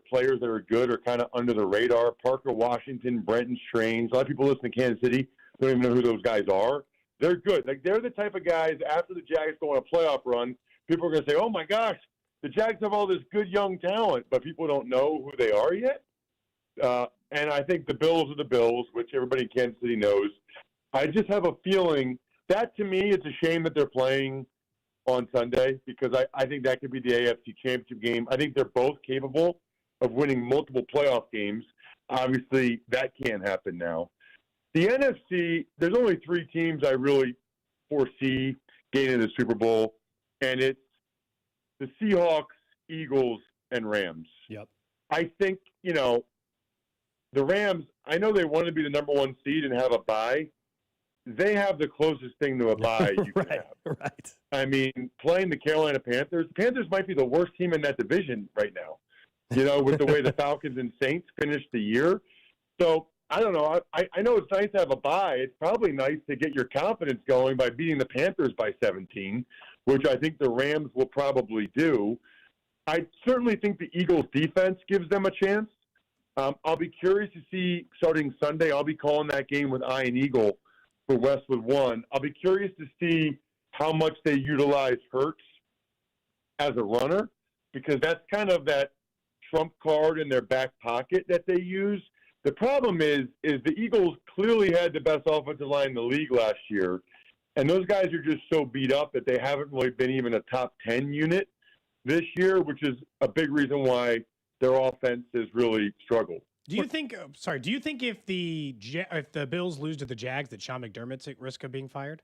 players that are good are kind of under the radar. Parker Washington, Brenton Strange. A lot of people listen to Kansas City don't even know who those guys are. They're good. Like, they're the type of guys, after the Jags go on a playoff run, people are going to say, oh, my gosh, the Jags have all this good young talent, but people don't know who they are yet. And I think the Bills are the Bills, which everybody in Kansas City knows. I just have a feeling that, to me, it's a shame that they're playing on Sunday because I think that could be the AFC Championship game. I think they're both capable of winning multiple playoff games. Obviously, that can't happen now. The NFC, there's only 3 teams I really foresee getting the Super Bowl, and it's the Seahawks, Eagles, and Rams. Yep. I think, the Rams, I know they want to be the number 1 seed and have a bye. They have the closest thing to a bye you can have. Right. I mean, playing the Carolina Panthers, the Panthers might be the worst team in that division right now, with the way the Falcons and Saints finished the year. So, I don't know. I know it's nice to have a bye. It's probably nice to get your confidence going by beating the Panthers by 17, which I think the Rams will probably do. I certainly think the Eagles' defense gives them a chance. I'll be curious to see, starting Sunday, I'll be calling that game with Ian Eagle for Westwood One. I'll be curious to see how much they utilize Hurts as a runner, because that's kind of that trump card in their back pocket that they use. The problem is the Eagles clearly had the best offensive line in the league last year, and those guys are just so beat up that they haven't really been even a top 10 unit this year, which is a big reason why their offense has really struggled. Do you think if the Bills lose to the Jags that Sean McDermott's at risk of being fired?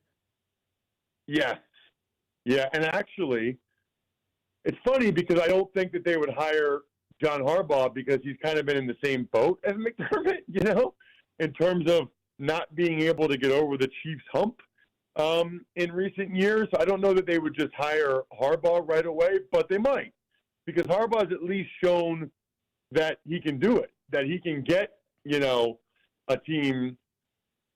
Yes. Yeah, and actually, it's funny because I don't think that they would hire John Harbaugh because he's kind of been in the same boat as McDermott, in terms of not being able to get over the Chiefs hump in recent years. I don't know that they would just hire Harbaugh right away, but they might, because Harbaugh's at least shown that he can do it, that he can get, a team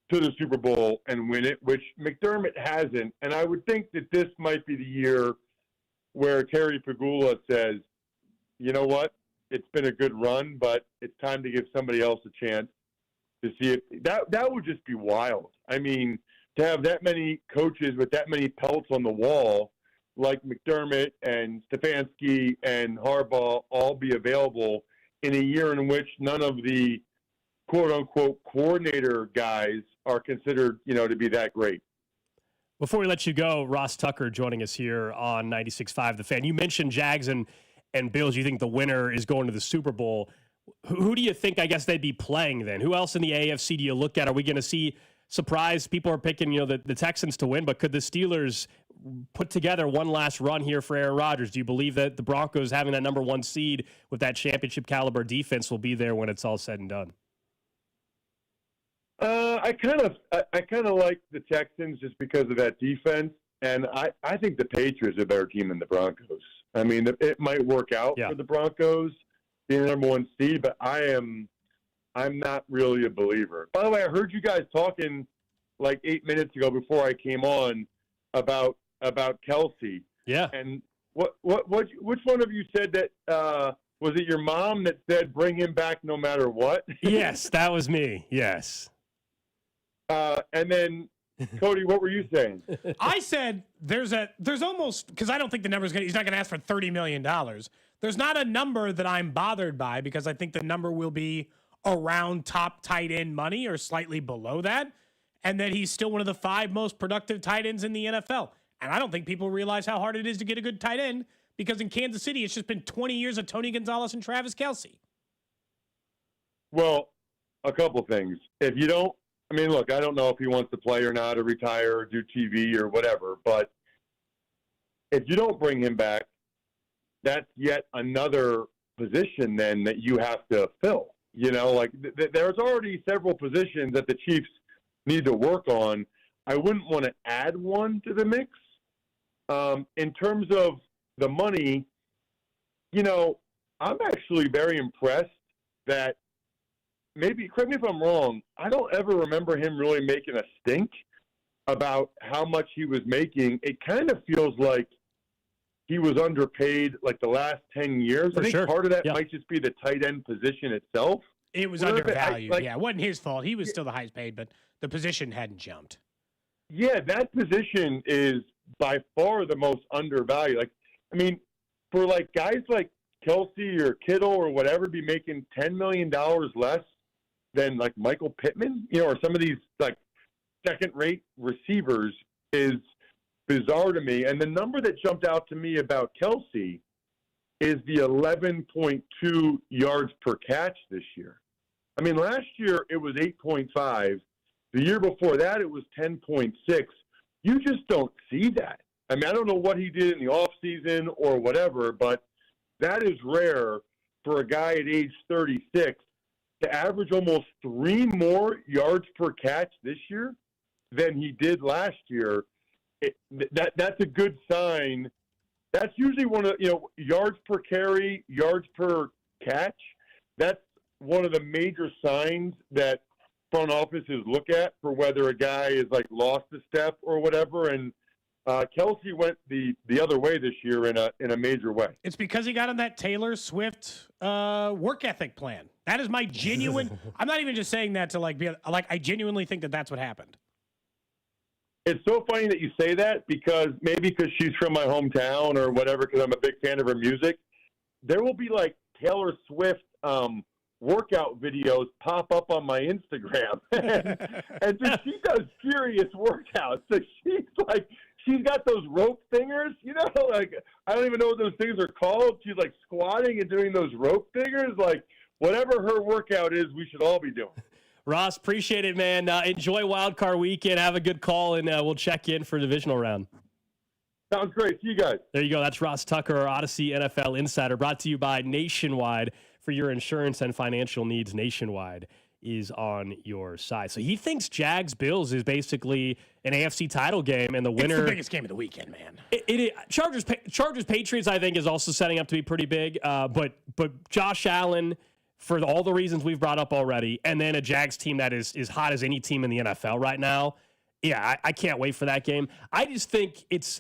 to the Super Bowl and win it, which McDermott hasn't. And I would think that this might be the year where Terry Pegula says, you know what? It's been a good run, but it's time to give somebody else a chance to see it. That would just be wild. I mean, to have that many coaches with that many pelts on the wall, like McDermott and Stefanski and Harbaugh, all be available in a year in which none of the quote-unquote coordinator guys are considered, to be that great. Before we let you go, Ross Tucker joining us here on 96.5 The Fan. You mentioned Jags and Bills. You think the winner is going to the Super Bowl. Who do you think, I guess, they'd be playing then? Who else in the AFC do you look at? Are we going to see surprise? People are picking, the Texans to win, but could the Steelers put together one last run here for Aaron Rodgers? Do you believe that the Broncos, having that number 1 seed with that championship caliber defense, will be there when it's all said and done? I kind of like the Texans just because of that defense. And I think the Patriots are a better team than the Broncos. I mean, it might work out for the Broncos being the number 1 seed, but I'm not really a believer. By the way, I heard you guys talking like 8 minutes ago before I came on about Kelce. Yeah. And which one of you said that? Was it your mom that said bring him back no matter what? Yes, that was me. Yes. And then, Cody, what were you saying? I said there's almost, because I don't think the number's he's not going to ask for $30 million. There's not a number that I'm bothered by because I think the number will be around top tight end money or slightly below that. And that he's still one of the 5 most productive tight ends in the NFL. And I don't think people realize how hard it is to get a good tight end because in Kansas City, it's just been 20 years of Tony Gonzalez and Travis Kelce. Well, a couple things. If you don't, I mean, look, I don't know if he wants to play or not, or retire, or do TV or whatever, but if you don't bring him back, that's yet another position then that you have to fill. You know, like there's already several positions that the Chiefs need to work on. I wouldn't want to add one to the mix. In terms of the money, you know, I'm actually very impressed that maybe, correct me if I'm wrong, I don't ever remember him really making a stink about how much he was making. It kind of feels like he was underpaid like the last 10 years. I think part of that might just be the tight end position itself. It was undervalued. It wasn't his fault. He was still the highest paid, but the position hadn't jumped. Yeah, that position is by far the most undervalued. Like, I mean, for like guys like Kelce or Kittle or whatever be making $10 million less than like Michael Pittman, you know, or some of these like second-rate receivers is bizarre to me. And the number that jumped out to me about Kelce is the 11.2 yards per catch this year. I mean, last year it was 8.5. The year before that it was 10.6. You just don't see that. I mean, I don't know what he did in the offseason or whatever, but that is rare for a guy at age 36 to average almost 3 more yards per catch this year than he did last year. That's a good sign. That's usually one of, you know, yards per carry, yards per catch. That's one of the major signs that front offices look at for whether a guy is like lost a step or whatever. And Kelce went the other way this year in a major way. It's because he got on that Taylor Swift work ethic plan. That is my genuine. I'm not even just saying that to like be like. I genuinely think that that's what happened. It's so funny that you say that because she's from my hometown or whatever. Because I'm a big fan of her music. There will be like Taylor Swift workout videos pop up on my Instagram, and so she does serious workouts. So she's got those rope thingers, you know, like I don't even know what those things are called. She's like squatting and doing those rope fingers. Like whatever her workout is, we should all be doing. Ross, appreciate it, man. Enjoy Wild Card Weekend. Have a good call, and we'll check in for divisional round. Sounds great. See you guys. There you go. That's Ross Tucker, our Odyssey NFL Insider, brought to you by Nationwide. For your insurance and financial needs, Nationwide is on your side. So he thinks Jags-Bills is basically an AFC title game, and the winner... It's the biggest game of the weekend, man. Chargers-Patriots, I think, is also setting up to be pretty big. But Josh Allen, for all the reasons we've brought up already, and then a Jags team that is as hot as any team in the NFL right now, yeah, I can't wait for that game. I just think it's...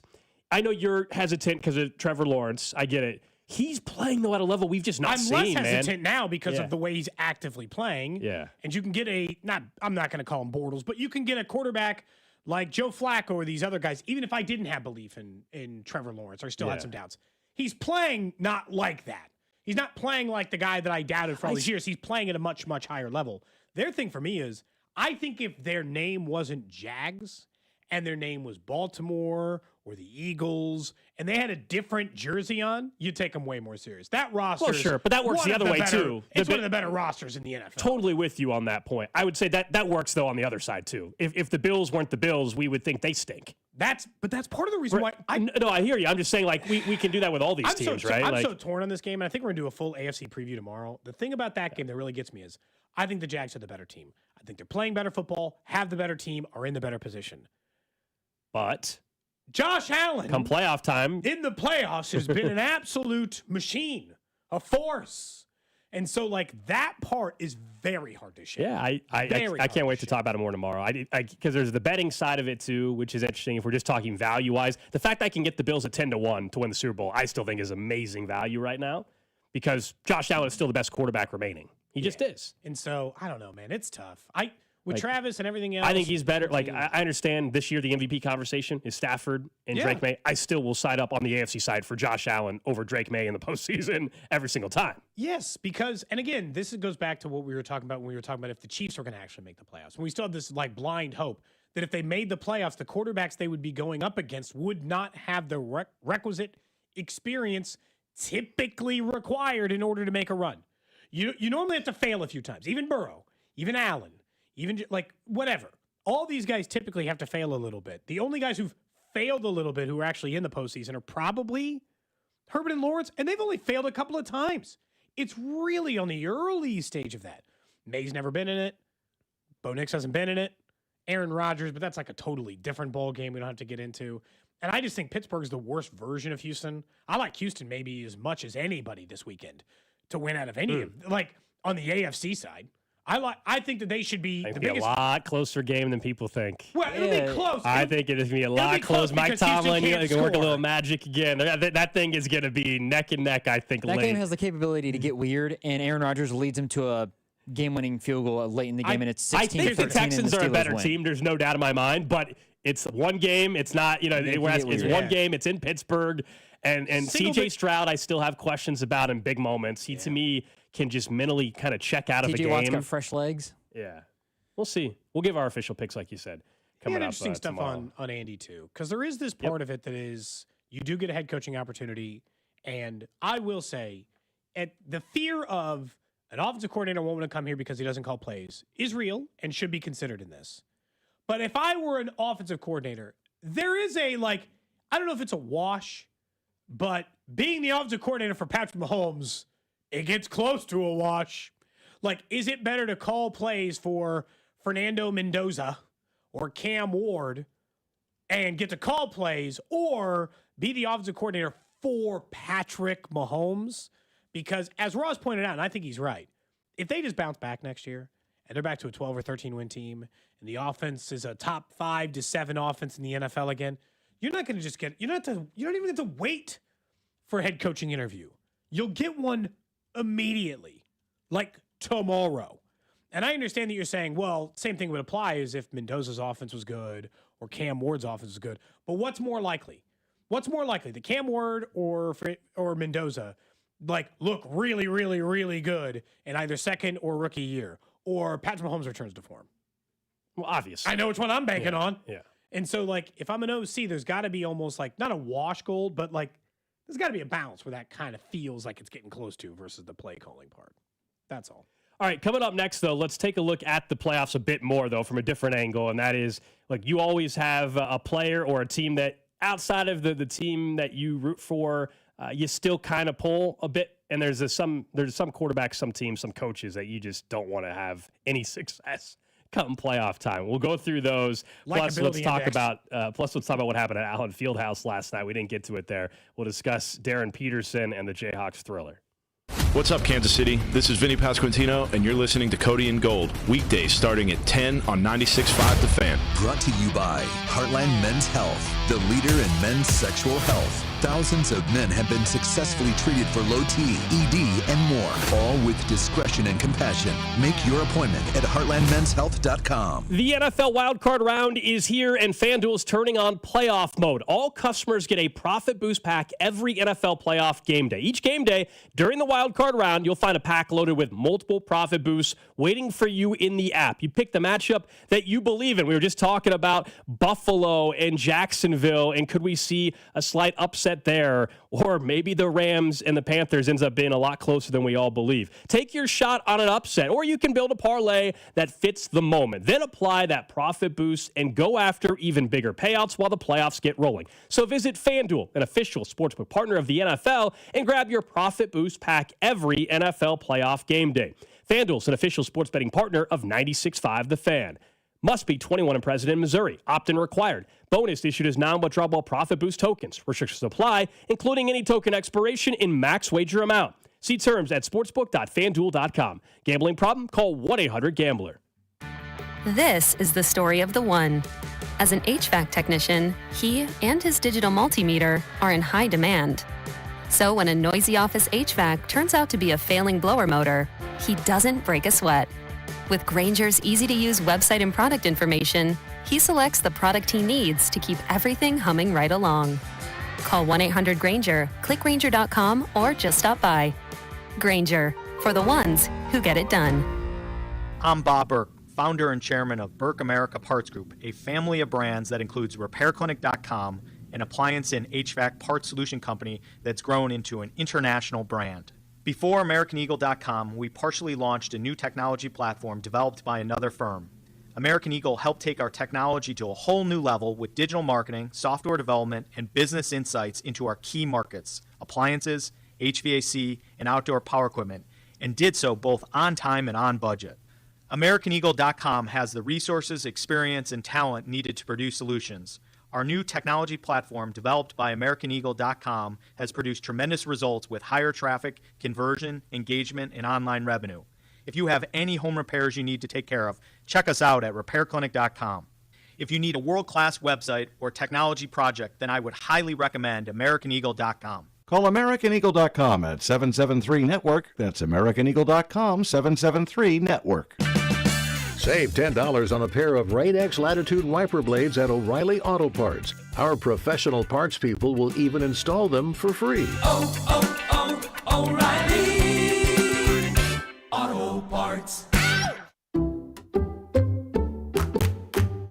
I know you're hesitant because of Trevor Lawrence. I get it. He's playing, though, at a level we've just not seen, I'm less hesitant now because of the way he's actively playing. Yeah. And you can get I'm not going to call him Bortles, but you can get a quarterback like Joe Flacco or these other guys, even if I didn't have belief in Trevor Lawrence or still had some doubts. He's playing not like that. He's not playing like the guy that I doubted for all these years. He's playing at a much, much higher level. Their thing for me is, I think if their name wasn't Jags and their name was Baltimore or the Eagles, and they had a different jersey on, you'd take them way more serious. That roster, well, sure, but that works the other way too. It's one of the better rosters in the NFL. Totally with you on that point. I would say that works though on the other side too. If the Bills weren't the Bills, we would think they stink. That's part of the reason why. No, I hear you. I'm just saying like we can do that with all these teams, right? I'm so torn on this game, and I think we're gonna do a full AFC preview tomorrow. The thing about that game that really gets me is I think the Jags are the better team. I think they're playing better football, have the better team, are in the better position. But Josh Allen, come playoff time, in the playoffs has been an absolute machine, a force. And so, like, that part is very hard to shake. Yeah, I can't wait to talk about it more tomorrow. Because there's the betting side of it, too, which is interesting. If we're just talking value-wise, the fact I can get the Bills at 10-1 to win the Super Bowl, I still think is amazing value right now because Josh Allen is still the best quarterback remaining. He just is. And so, I don't know, man. It's tough. With Travis and everything else. I think he's better. Like, I understand this year the MVP conversation is Stafford and Drake May. I still will side up on the AFC side for Josh Allen over Drake May in the postseason every single time. Yes, because, and again, this goes back to what we were talking about when we were talking about if the Chiefs were going to actually make the playoffs. And we still have this, like, blind hope that if they made the playoffs, the quarterbacks they would be going up against would not have the requisite experience typically required in order to make a run. You normally have to fail a few times. Even Burrow, even Allen. Even like whatever. All these guys typically have to fail a little bit. The only guys who've failed a little bit who are actually in the postseason are probably Herbert and Lawrence, and they've only failed a couple of times. It's really on the early stage of that. May's never been in it. Bo Nix hasn't been in it. Aaron Rodgers, but that's like a totally different ball game we don't have to get into. And I just think Pittsburgh's the worst version of Houston. I like Houston maybe as much as anybody this weekend to win out of any of, like on the AFC side. I think that they should be the biggest. A lot closer game than people think. Well, it'll be close. I think it is going to be a lot close. Mike Tomlin, you can work a little magic again. That thing is going to be neck and neck, I think, that late. game has the capability to get weird, and Aaron Rodgers leads him to a game-winning field goal late in the game, and it's 16-13. I think the Texans are a better team. There's no doubt in my mind, but it's one game. It's not, it's one game. It's in Pittsburgh. And C.J. Stroud, I still have questions about in big moments. He, to me, can just mentally kind of check out of a game. T.J. Watt's got fresh legs. Yeah. We'll see. We'll give our official picks, like you said, coming up interesting stuff tomorrow. on Andy, too, because there is this part of it that is you do get a head coaching opportunity, and I will say the fear of an offensive coordinator won't want to come here because he doesn't call plays is real and should be considered in this. But if I were an offensive coordinator, there is I don't know if it's a wash, but being the offensive coordinator for Patrick Mahomes, it gets close to a wash. Like, is it better to call plays for Fernando Mendoza or Cam Ward and get to call plays or be the offensive coordinator for Patrick Mahomes? Because as Ross pointed out, and I think he's right, if they just bounce back next year and they're back to a 12 or 13 win team and the offense is a top 5 to 7 offense in the NFL again, you're not going to just get, you don't even have to wait for a head coaching interview. You'll get one immediately, like tomorrow. And I understand that you're saying, well, same thing would apply as if Mendoza's offense was good or Cam Ward's offense was good. But what's more likely? What's more likely, the Cam Ward or Mendoza, look really, really, really good in either second or rookie year, or Patrick Mahomes returns to form? Well, obviously. I know which one I'm banking on. Yeah. And so, if I'm an OC, there's got to be almost not a wash gold, but there's got to be a balance where that kind of feels like it's getting close to versus the play calling part. That's all. All right, coming up next, though, let's take a look at the playoffs a bit more, though, from a different angle. And that is, you always have a player or a team that outside of the team that you root for, you still kind of pull a bit. And there's some quarterbacks, some teams, some coaches that you just don't want to have any success come playoff time. We'll go through those. Plus, let's talk about what happened at Allen Fieldhouse last night. We didn't get to it there. We'll discuss Darren Peterson and the Jayhawks thriller. What's up, Kansas City? This is Vinny Pasquantino, and you're listening to Cody and Gold, weekdays starting at 10 on 96.5 The Fan. Brought to you by Heartland Men's Health, the leader in men's sexual health. Thousands of men have been successfully treated for low T, ED, and more, all with discretion and compassion. Make your appointment at heartlandmenshealth.com. The NFL wildcard round is here, and FanDuel is turning on playoff mode. All customers get a profit boost pack every NFL playoff game day. Each game day, during the wildcard round, you'll find a pack loaded with multiple profit boosts waiting for you in the app. You pick the matchup that you believe in. We were just talking about Buffalo and Jacksonville, and could we see a slight upset there, or maybe the Rams and the Panthers ends up being a lot closer than we all believe. Take your shot on an upset, or you can build a parlay that fits the moment. Then apply that profit boost and go after even bigger payouts while the playoffs get rolling. So visit FanDuel, an official sportsbook partner of the NFL, and grab your profit boost pack every NFL playoff game day. FanDuel's an official sports betting partner of 96.5 The Fan. Must be 21 and present in Missouri. Opt-in required. Bonus issued as non-withdrawable profit boost tokens. Restrictions apply, including any token expiration in max wager amount. See terms at sportsbook.fanduel.com. Gambling problem? Call 1-800-GAMBLER. This is the story of the one. As an HVAC technician, he and his digital multimeter are in high demand. So when a noisy office HVAC turns out to be a failing blower motor, he doesn't break a sweat. With Grainger's easy-to-use website and product information, he selects the product he needs to keep everything humming right along. Call 1-800-GRAINGER, click Grainger.com, or just stop by. Grainger, for the ones who get it done. I'm Bob Burke, founder and chairman of Burke America Parts Group, a family of brands that includes RepairClinic.com, an appliance and HVAC parts solution company that's grown into an international brand. Before AmericanEagle.com, we partially launched a new technology platform developed by another firm. American Eagle helped take our technology to a whole new level with digital marketing, software development, and business insights into our key markets, appliances, HVAC, and outdoor power equipment, and did so both on time and on budget. AmericanEagle.com has the resources, experience, and talent needed to produce solutions. Our new technology platform, developed by AmericanEagle.com, has produced tremendous results with higher traffic, conversion, engagement, and online revenue. If you have any home repairs you need to take care of, check us out at RepairClinic.com. If you need a world-class website or technology project, then I would highly recommend AmericanEagle.com. Call AmericanEagle.com at 773-NETWORK. That's AmericanEagle.com, 773-NETWORK. Save $10 on a pair of Rain-X Latitude wiper blades at O'Reilly Auto Parts. Our professional parts people will even install them for free. O'Reilly Auto Parts.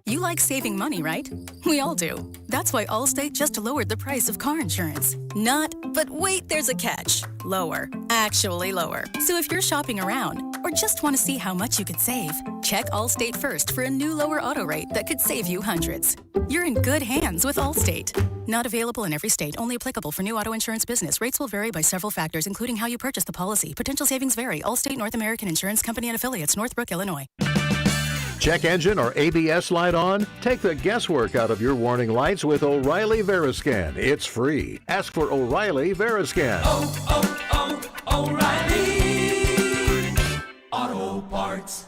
You like saving money, right? We all do. That's why Allstate just lowered the price of car insurance. Not, but wait, there's a catch. Lower. Actually lower. So if you're shopping around or just want to see how much you could save, check Allstate first for a new lower auto rate that could save you hundreds. You're in good hands with Allstate. Not available in every state. Only applicable for new auto insurance business. Rates will vary by several factors, including how you purchase the policy. Potential savings vary. Allstate North American Insurance Company and Affiliates, Northbrook, Illinois. Check engine or ABS light on? Take the guesswork out of your warning lights with O'Reilly Veriscan. It's free. Ask for O'Reilly Veriscan. O'Reilly Auto Parts.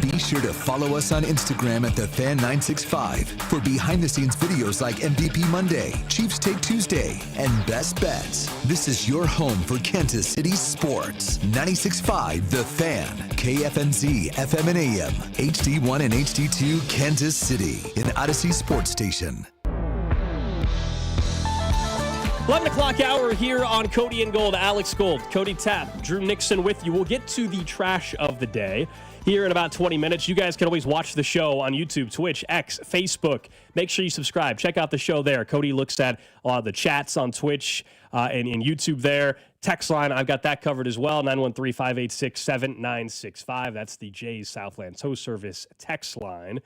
Be sure to follow us on Instagram at TheFan965 for behind-the-scenes videos like MVP Monday, Chiefs Take Tuesday, and Best Bets. This is your home for Kansas City sports. 96.5 The Fan, KFNZ, FM and AM, HD1 and HD2, Kansas City, an Odyssey sports station. 11 o'clock hour here on Cody and Gold. Alex Gold, Cody Tapp, Drew Nixon with you. We'll get to the trash of the day here in about 20 minutes. You guys can always watch the show on YouTube, Twitch, X, Facebook. Make sure you subscribe. Check out the show there. Cody looks at the chats on Twitch and YouTube there. Text line, I've got that covered as well, 913-586-7965. That's the Jay's Southland Tow Service text line.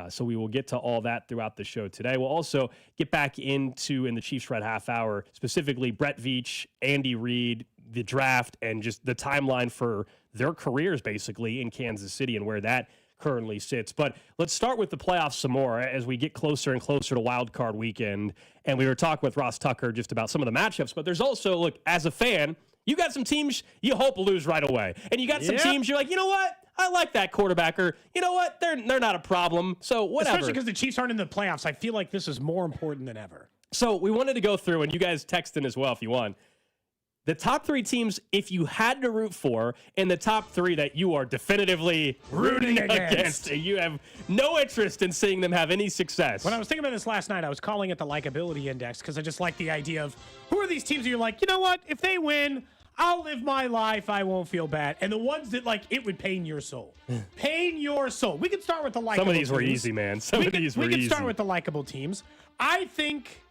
So we will get to all that throughout the show today. We'll also get back into, in the Chiefs Red Half Hour, specifically Brett Veach, Andy Reid, the draft, and just the timeline for their careers, basically, in Kansas City and where that currently sits. But let's start with the playoffs some more as we get closer and closer to Wild Card Weekend. And we were talking with Ross Tucker just about some of the matchups. But there's also, look, as a fan, you got some teams you hope lose right away. And you got some teams you're like, you know what? I like that quarterback, or you know what? They're not a problem. So whatever. Especially because the Chiefs aren't in the playoffs. I feel like this is more important than ever. So we wanted to go through, and you guys text in as well if you want. The top three teams, if you had to root for, and the top three that you are definitively rooting against. You have no interest in seeing them have any success. When I was thinking about this last night, I was calling it the likability index because I just like the idea of who are these teams that you're like, you know what? If they win, I'll live my life. I won't feel bad. And the ones that, like, it would pain your soul. Pain your soul. We could start with the likable teams. Some of these were easy, man. We could start with the likable teams. I think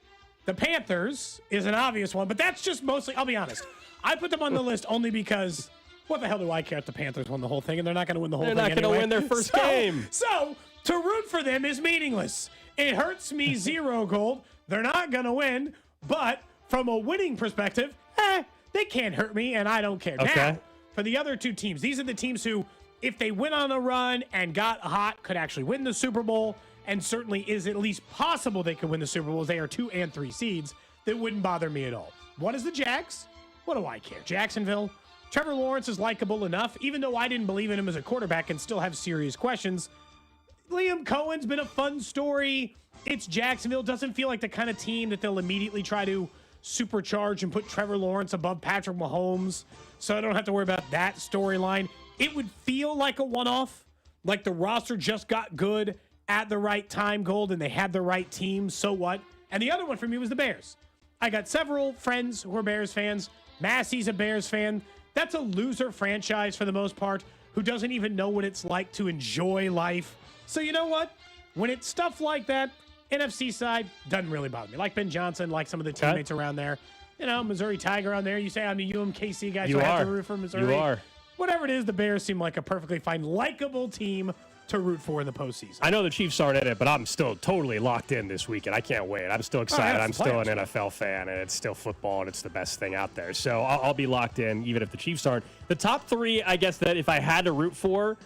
the Panthers is an obvious one, but that's just mostly, I'll be honest, I put them on the list only because what the hell do I care if the Panthers won the whole thing, and they're not going to win the whole thing anyway. They're not going to win their first game. So to root for them is meaningless. It hurts me zero, Gold. They're not going to win, but from a winning perspective, they can't hurt me, and I don't care. Okay. Now, for the other two teams, these are the teams who if they went on a run and got hot, could actually win the Super Bowl, and certainly is at least possible they could win the Super Bowl. They are 2 and 3 seeds. That wouldn't bother me at all. One is the Jags. What do I care? Jacksonville. Trevor Lawrence is likable enough, even though I didn't believe in him as a quarterback and still have serious questions. Liam Cohen's been a fun story. It's Jacksonville. Doesn't feel like the kind of team that they'll immediately try to supercharge and put Trevor Lawrence above Patrick Mahomes, so I don't have to worry about that storyline. It would feel like a one-off, like the roster just got good at the right time, Gold, and they had the right team, so what? And the other one for me was the Bears. I got several friends who are Bears fans. Massey's a Bears fan. That's a loser franchise for the most part who doesn't even know what it's like to enjoy life. So you know what? When it's stuff like that, NFC side doesn't really bother me. Like Ben Johnson, like some of the teammates around there. You know, Missouri Tiger on there. You say I'm a UMKC guy, so I have to root for Missouri. You are. Whatever it is, the Bears seem like a perfectly fine, likable team to root for in the postseason. I know the Chiefs aren't in it, but I'm still totally locked in this weekend. I can't wait. I'm still excited. I'm still an NFL fan, and it's still football, and it's the best thing out there. So I'll be locked in, even if the Chiefs aren't. The top 3, I guess, that if I had to root for,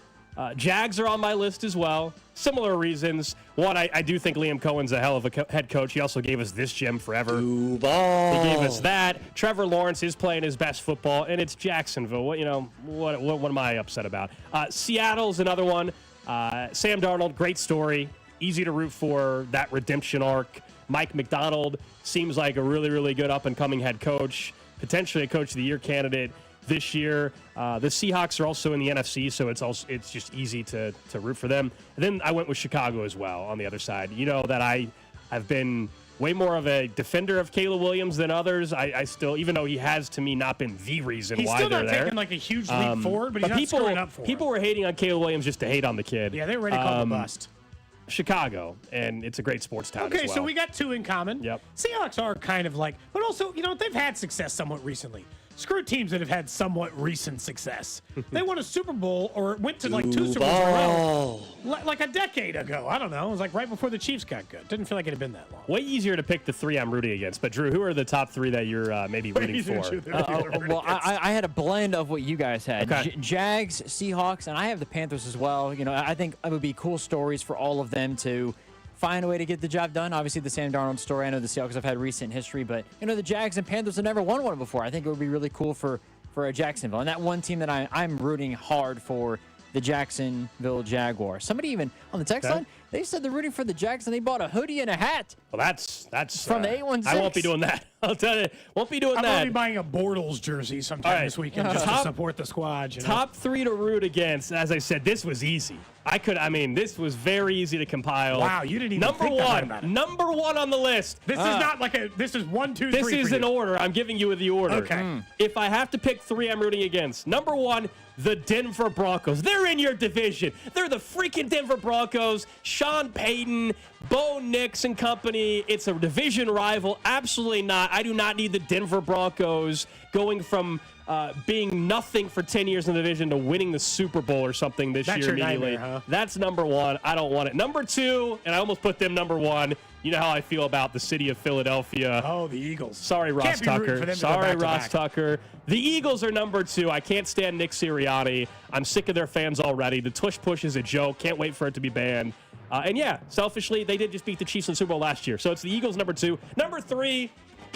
Jags are on my list as well. Similar reasons. One, I do think Liam Cohen's a hell of a head coach. He also gave us this gym forever. He gave us that. Trevor Lawrence is playing his best football, and it's Jacksonville. What am I upset about? Seattle's another one. Sam Darnold, great story. Easy to root for, that redemption arc. Mike McDonald seems like a really, really good up-and-coming head coach, potentially a Coach of the Year candidate this year. The Seahawks are also in the NFC, so it's just easy to root for them. And then I went with Chicago as well on the other side. You know that I've been way more of a defender of Caleb Williams than others. I still, even though he has to me not been the reason he's why still they're not there. taking like a huge leap forward, but he's not screwing up for people were hating on Caleb Williams just to hate on the kid. Yeah, they were ready to call him a bust. Chicago, and it's a great sports town as well. Okay, so we got 2 in common. Yep. Seahawks are kind of like, but also, you know, they've had success somewhat recently. Screw teams that have had somewhat recent success. They won a Super Bowl or went to like 2 Super Bowls in a row, like a decade ago. I don't know. It was like right before the Chiefs got good. Didn't feel like it had been that long. Way easier to pick the 3 I'm rooting against. But Drew, who are the top 3 that you're maybe rooting for? Well, I had a blend of what you guys had. Okay. Jags, Seahawks, and I have the Panthers as well. You know, I think it would be cool stories for all of them to find a way to get the job done. Obviously, the Sam Darnold story. I know the Seahawks have had recent history, but you know the Jags and Panthers have never won one before. I think it would be really cool for a Jacksonville. And that one team that I'm rooting hard for, the Jacksonville Jaguars. Somebody even on the text line, they said they're rooting for the Jags and they bought a hoodie and a hat. Well, that's from the 816. I won't be doing that. I'll tell you, won't be doing I'm that. going to be buying a Bortles jersey sometime this weekend just to support the squad. You know? Top 3 to root against. As I said, this was easy. This was very easy to compile. Wow, you didn't even think that hard about it. Number 1 on the list. This is not like this is 1, 2, 3. This is an order. I'm giving you the order. Okay. If I have to pick 3 I'm rooting against, number 1, the Denver Broncos. They're in your division. They're the freaking Denver Broncos. Sean Payton, Bo Nix and company. It's a division rival. Absolutely not. I do not need the Denver Broncos going from being nothing for 10 years in the division to winning the Super Bowl or something this year immediately. That's number 1. I don't want it. Number 2, and I almost put them number 1. You know how I feel about the city of Philadelphia. Oh, the Eagles. Sorry, Ross Tucker. Sorry, Ross Tucker. The Eagles are number 2. I can't stand Nick Sirianni. I'm sick of their fans already. The tush push is a joke. Can't wait for it to be banned. And yeah, selfishly, they did just beat the Chiefs in the Super Bowl last year. So it's the Eagles, number 2. Number 3,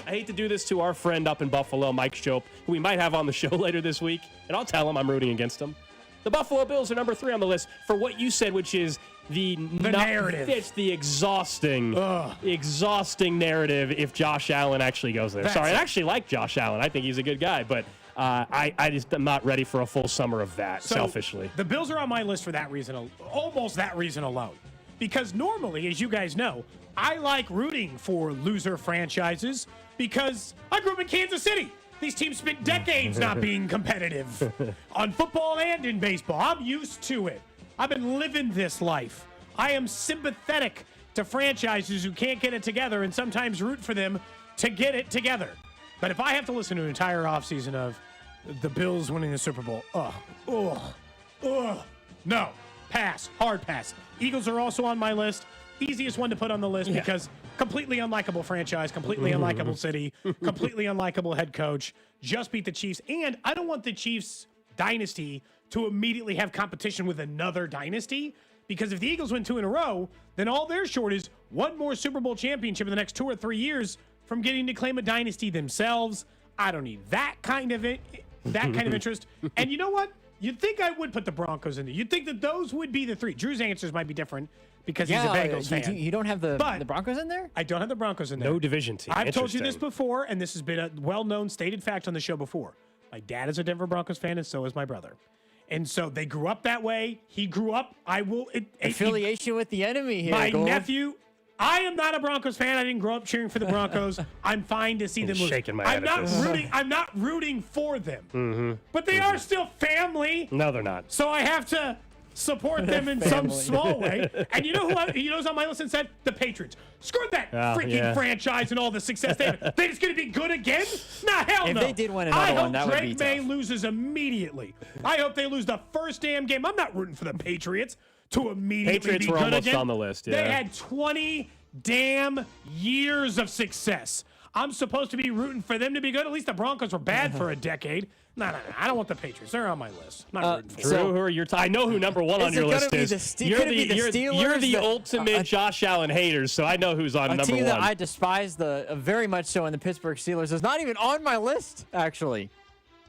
I hate to do this to our friend up in Buffalo, Mike Shope, who we might have on the show later this week, and I'll tell him I'm rooting against him. The Buffalo Bills are number 3 on the list for what you said, which is the narrative. It's the exhausting narrative if Josh Allen actually goes there. Sorry, I actually like Josh Allen. I think he's a good guy, but I just am not ready for a full summer of that, selfishly. The Bills are on my list for that reason, almost that reason alone. Because normally, as you guys know, I like rooting for loser franchises because I grew up in Kansas City. These teams spent decades not being competitive on football and in baseball. I'm used to it. I've been living this life. I am sympathetic to franchises who can't get it together and sometimes root for them to get it together. But if I have to listen to an entire offseason of the Bills winning the Super Bowl, no, pass, hard pass. Eagles are also on my list. Easiest one to put on the list because completely unlikable franchise, completely unlikable city, completely unlikable head coach, just beat the Chiefs. And I don't want the Chiefs dynasty to immediately have competition with another dynasty. Because if the Eagles win 2 in a row, then all they're short is one more Super Bowl championship in the next 2 or 3 years from getting to claim a dynasty themselves. I don't need that kind of interest. And you know what? You'd think I would put the Broncos in there. You'd think that those would be the 3. Drew's answers might be different because he's a Bengals fan. You don't have the Broncos in there? I don't have the Broncos in there. No division team. I've told you this before, and this has been a well-known stated fact on the show before. My dad is a Denver Broncos fan, and so is my brother. And so they grew up that way. He grew up. Affiliation with the enemy here. My Gold. nephew. I am not a Broncos fan. I didn't grow up cheering for the Broncos. I'm fine to see them lose. Shaking my head I'm not rooting for them. But they are still family. No, they're not. So I have to support them in some small way. And you know who's on my list and said? The Patriots. Screw that freaking franchise and all the success they have. They just going to be good again? Nah, hell no. If they did win another one, that would be tough. I hope Drake May loses immediately. I hope they lose the first damn game. I'm not rooting for the Patriots to immediately Patriots be were good almost again. on the list, They had 20 damn years of success. I'm supposed to be rooting for them to be good. At least the Broncos were bad for a decade. No. I don't want the Patriots. They're on my list. I'm not rooting for them. Drew, who are your I know who number one on your list is. You're the ultimate Josh Allen haters, so I know who's on number one. A team that I despise very much so in the Pittsburgh Steelers is not even on my list, actually.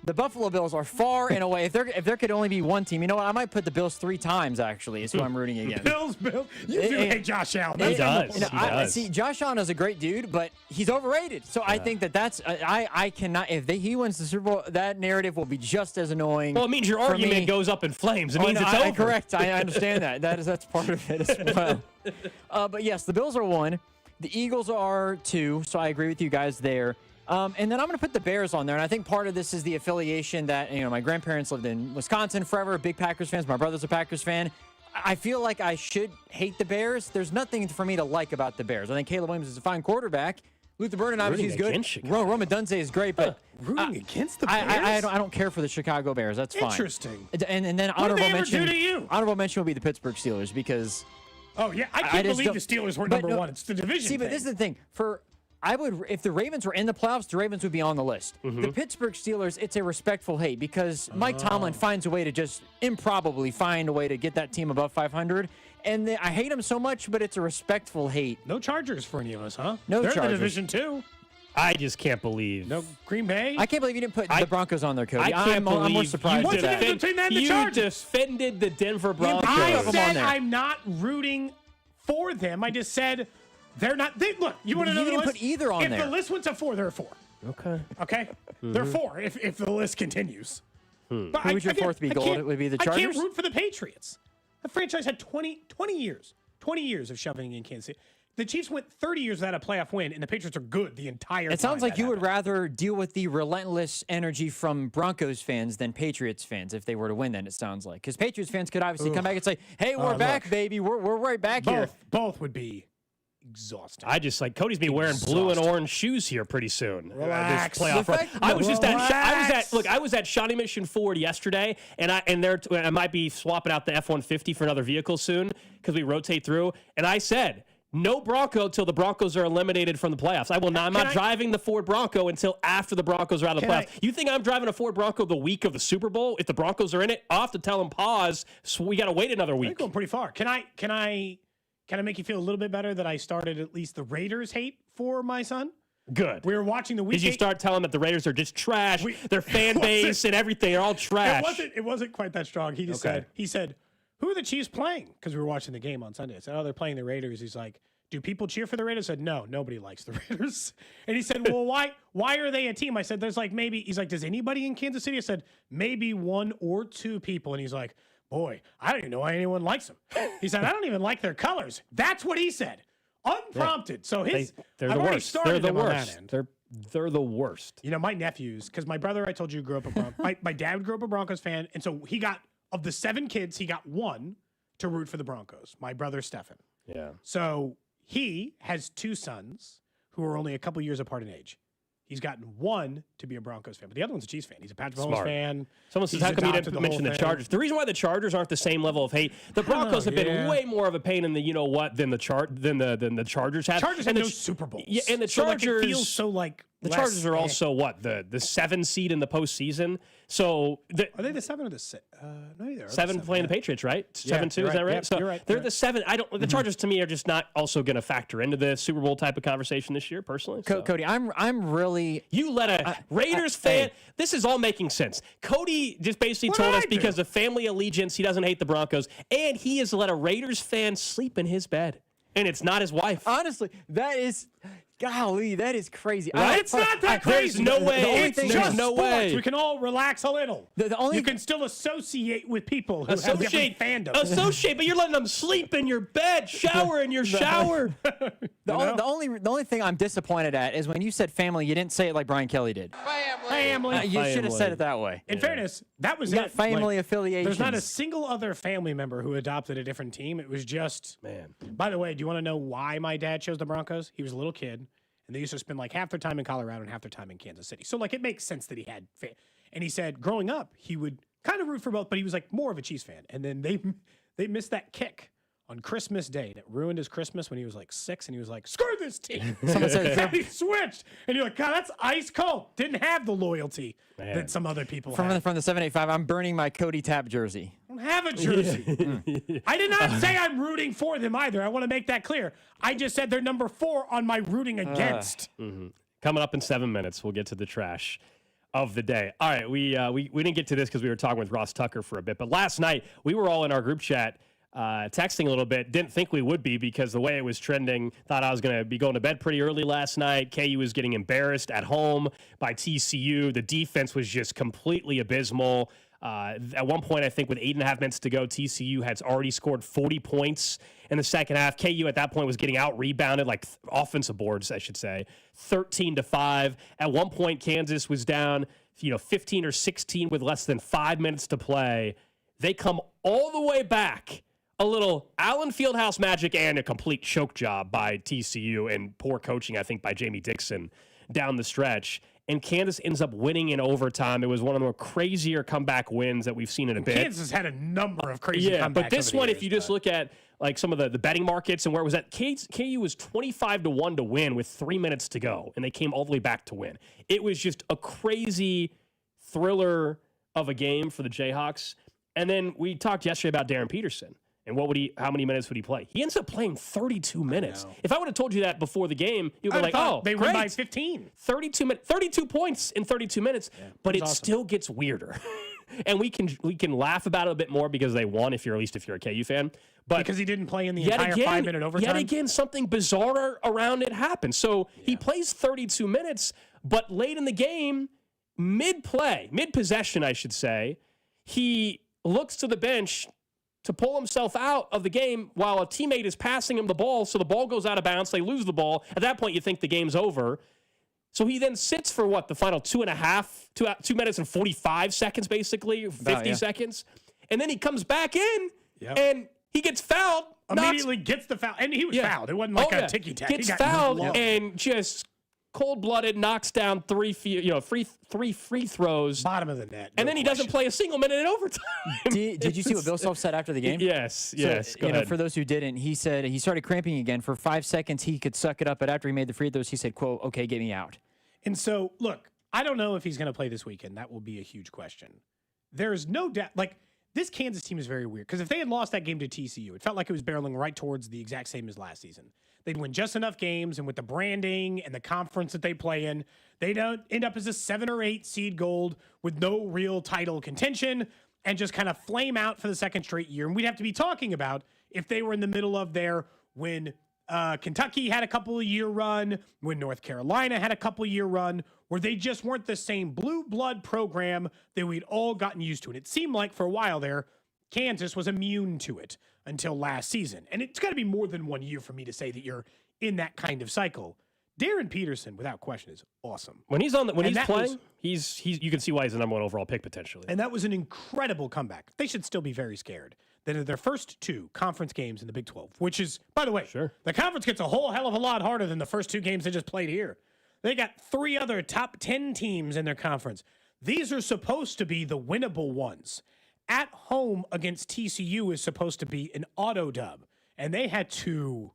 The Buffalo Bills are far and away. If there could only be one team, you know what? I might put the Bills 3 times, actually, is who I'm rooting against. Bills. You do hate Josh Allen. He does. See, Josh Allen is a great dude, but he's overrated. So I think that's I cannot. If he wins the Super Bowl, that narrative will be just as annoying. Well, it means your argument goes up in flames. It means it's over. Correct. I understand that. That's part of it as well. But yes, the Bills are 1. The Eagles are 2. So I agree with you guys there. And then I'm going to put the Bears on there. And I think part of this is the affiliation that, my grandparents lived in Wisconsin forever, big Packers fans. My brother's a Packers fan. I feel like I should hate the Bears. There's nothing for me to like about the Bears. I think Caleb Williams is a fine quarterback. Luther Burden, obviously, is good. Roma Dunze is great, but rooting against the Bears? I don't care for the Chicago Bears. That's fine. Interesting. And then what did they ever do to you? Honorable mention will be the Pittsburgh Steelers because... Oh, yeah. I can't believe the Steelers were number 1. It's the division thing. But this is the thing. If the Ravens were in the playoffs, the Ravens would be on the list. The Pittsburgh Steelers, it's a respectful hate because Mike Tomlin finds a way to just improbably find a way to get that team above 500. And I hate them so much, but it's a respectful hate. No Chargers for any of us, huh? No They're Chargers. in Division 2. I just can't believe. No Green Bay? I can't believe you didn't put the Broncos on there, Cody. I can't believe I'm more surprised. What's the difference between them and the Chargers? You defended the Denver Broncos. I said I'm not rooting for them. I just said... They're not. Look, you want to know the list? Put either on there. If the list went to 4, they're 4. Okay? They're 4 if the list continues. But Who would your fourth be, Gold? It would be the Chargers? I can't root for the Patriots. The franchise had 20 years of shoving in Kansas City. The Chiefs went 30 years without a playoff win, and the Patriots are good the entire time. It sounds like you would rather deal with the relentless energy from Broncos fans than Patriots fans if they were to win, then it sounds like. Because Patriots fans could obviously come back and say, hey, we're back, baby. We're right back here. Both would be exhausting. I just Cody's be wearing blue and orange shoes here pretty soon. Relax. This playoff run. I was at Shawnee Mission Ford yesterday, and I might be swapping out the F-150 for another vehicle soon because we rotate through. And I said, no Bronco till the Broncos are eliminated from the playoffs. I'm not driving the Ford Bronco until after the Broncos are out of the playoffs. You think I'm driving a Ford Bronco the week of the Super Bowl? If the Broncos are in it, I'll have to tell them pause. So we got to wait another week. They're going pretty far. Can I make you feel a little bit better that I started at least the Raiders hate for my son? Good. We were watching the week. Did you start telling them that the Raiders are just trash? Their fan base and everything are all trash. It wasn't quite that strong. He just said, who are the Chiefs playing? Because we were watching the game on Sunday. I said, oh, they're playing the Raiders. He's like, do people cheer for the Raiders? I said, no, nobody likes the Raiders. And he said, well, why are they a team? I said, there's he's like, does anybody in Kansas City? I said, maybe 1 or 2 people. And he's like, boy, I don't even know why anyone likes them. He said, I don't even like their colors. That's what he said. Unprompted. So they're I've the already worst. started They're the them worst. on that end. They're the worst. My nephews, because my brother, I told you, grew up a Broncos. my dad grew up a Broncos fan. And so of the 7 kids, he got 1 to root for the Broncos. My brother, Stefan. Yeah. So he has 2 sons who are only a couple years apart in age. He's gotten 1 to be a Broncos fan, but the other one's a Chiefs fan. He's a Patrick Mahomes fan. Someone says, how come you didn't mention the Chargers? The reason why the Chargers aren't the same level of hate, the Broncos have been way more of a pain in the than the Chargers have. Chargers have no Super Bowls. Yeah, and the Chargers it feels so The Chargers are also the 7 seed in the postseason. So are they the 7 or the 6? No, either. 7 playing the Patriots, right? 7-2, is that right? Yep, so you're right. They're the 7. The Chargers to me are just not also going to factor into the Super Bowl type of conversation this year, personally. So. Cody, I'm really. You let a Raiders fan. This is all making sense. Cody just basically told us because of family allegiance, he doesn't hate the Broncos, and he has let a Raiders fan sleep in his bed, and it's not his wife. Honestly, that is. Golly, that is crazy. Right? It's not that crazy. There's no way. It's just no sports. way. We can all relax a little. You can still associate with people who have different fandoms. Associate, but you're letting them sleep in your bed, shower in your shower. The only thing I'm disappointed at is when you said family, you didn't say it like Brian Kelly did. Family. You should have said it that way. In fairness, that was you got family affiliations. There's not a single other family member who adopted a different team. It was just man. By the way, do you want to know why my dad chose the Broncos? He was a little kid. And they used to spend like half their time in Colorado and half their time in Kansas City. So like it makes sense that he had and he said growing up he would kind of root for both, but he was like more of a Chiefs fan. And then they missed that kick on Christmas Day that ruined his Christmas when he was like 6 and he was like, screw this team. Someone said and he switched. And you're like, God, that's ice cold. Didn't have the loyalty that some other people had. From the 785, I'm burning my Cody Tapp jersey. I don't have a jersey. I did not say I'm rooting for them either. I want to make that clear. I just said they're number 4 on my rooting against. Coming up in 7 minutes, we'll get to the trash of the day. All right, we didn't get to this because we were talking with Ross Tucker for a bit, but last night we were all in our group chat texting a little bit. Didn't think we would be because the way it was trending, thought I was going to be going to bed pretty early last night. KU was getting embarrassed at home by TCU. The defense was just completely abysmal. At one point, I think with 8.5 minutes to go, TCU had already scored 40 points in the second half. KU at that point was getting out-rebounded, like offensive boards, I should say, 13-5. At one point, Kansas was down 15 or 16 with less than 5 minutes to play. They come all the way back. A little Allen Fieldhouse magic and a complete choke job by TCU and poor coaching, I think, by Jamie Dixon down the stretch. And Kansas ends up winning in overtime. It was one of the more crazier comeback wins that we've seen in a bit. Kansas had a number of crazy comebacks. But this one, years, if you just look at like some of the betting markets and where it was at, KU was 25-1 to win with 3 minutes to go, and they came all the way back to win. It was just a crazy thriller of a game for the Jayhawks. And then we talked yesterday about Darren Peterson. And how many minutes would he play? He ends up playing 32 minutes. If I would have told you that before the game, you'd be like, oh, they great. win by 15. 32 points in 32 minutes, but it still gets weirder. And we can laugh about it a bit more because they won, at least if you're a KU fan. But because he didn't play in the entire 5-minute overtime? Yet again, something bizarre around it happened. So he plays 32 minutes, but late in the game, mid-possession, I should say, he looks to the bench to pull himself out of the game while a teammate is passing him the ball. So the ball goes out of bounds. They lose the ball. At that point, you think the game's over. So he then sits for the final 2 minutes and 45 seconds, basically, 50 seconds. And then he comes back in and he gets fouled. Immediately gets the foul. And he was fouled. It wasn't like a ticky-tack. Gets fouled and just cold-blooded knocks down three free throws. Bottom of the net. And then he doesn't play a single minute in overtime. Did you see what Bill Self said after the game? Yes. Go ahead. For those who didn't, he said he started cramping again. For 5 seconds, he could suck it up, but after he made the free throws, he said, quote, okay, get me out. And so, look, I don't know if he's going to play this weekend. That will be a huge question. There's no doubt, this Kansas team is very weird because if they had lost that game to TCU, it felt like it was barreling right towards the exact same as last season. They'd win just enough games, and with the branding and the conference that they play in, they don't end up as a 7 or 8 seed gold with no real title contention and just kind of flame out for the second straight year. And we'd have to be talking about if they were in the middle of their when Kentucky had a couple-of-year run, when North Carolina had a couple-year run, where they just weren't the same blue blood program that we'd all gotten used to. And it seemed like for a while there, Kansas was immune to it until last season. And it's got to be more than 1 year for me to say that you're in that kind of cycle. Darren Peterson, without question, is awesome. When he's playing, he's you can see why he's the number 1 overall pick potentially. And that was an incredible comeback. They should still be very scared that in their first 2 conference games in the Big 12, which is, by the way, the conference gets a whole hell of a lot harder than the first 2 games they just played here. They got 3 other top 10 teams in their conference. These are supposed to be the winnable ones. At home against TCU is supposed to be an auto dub, and they had to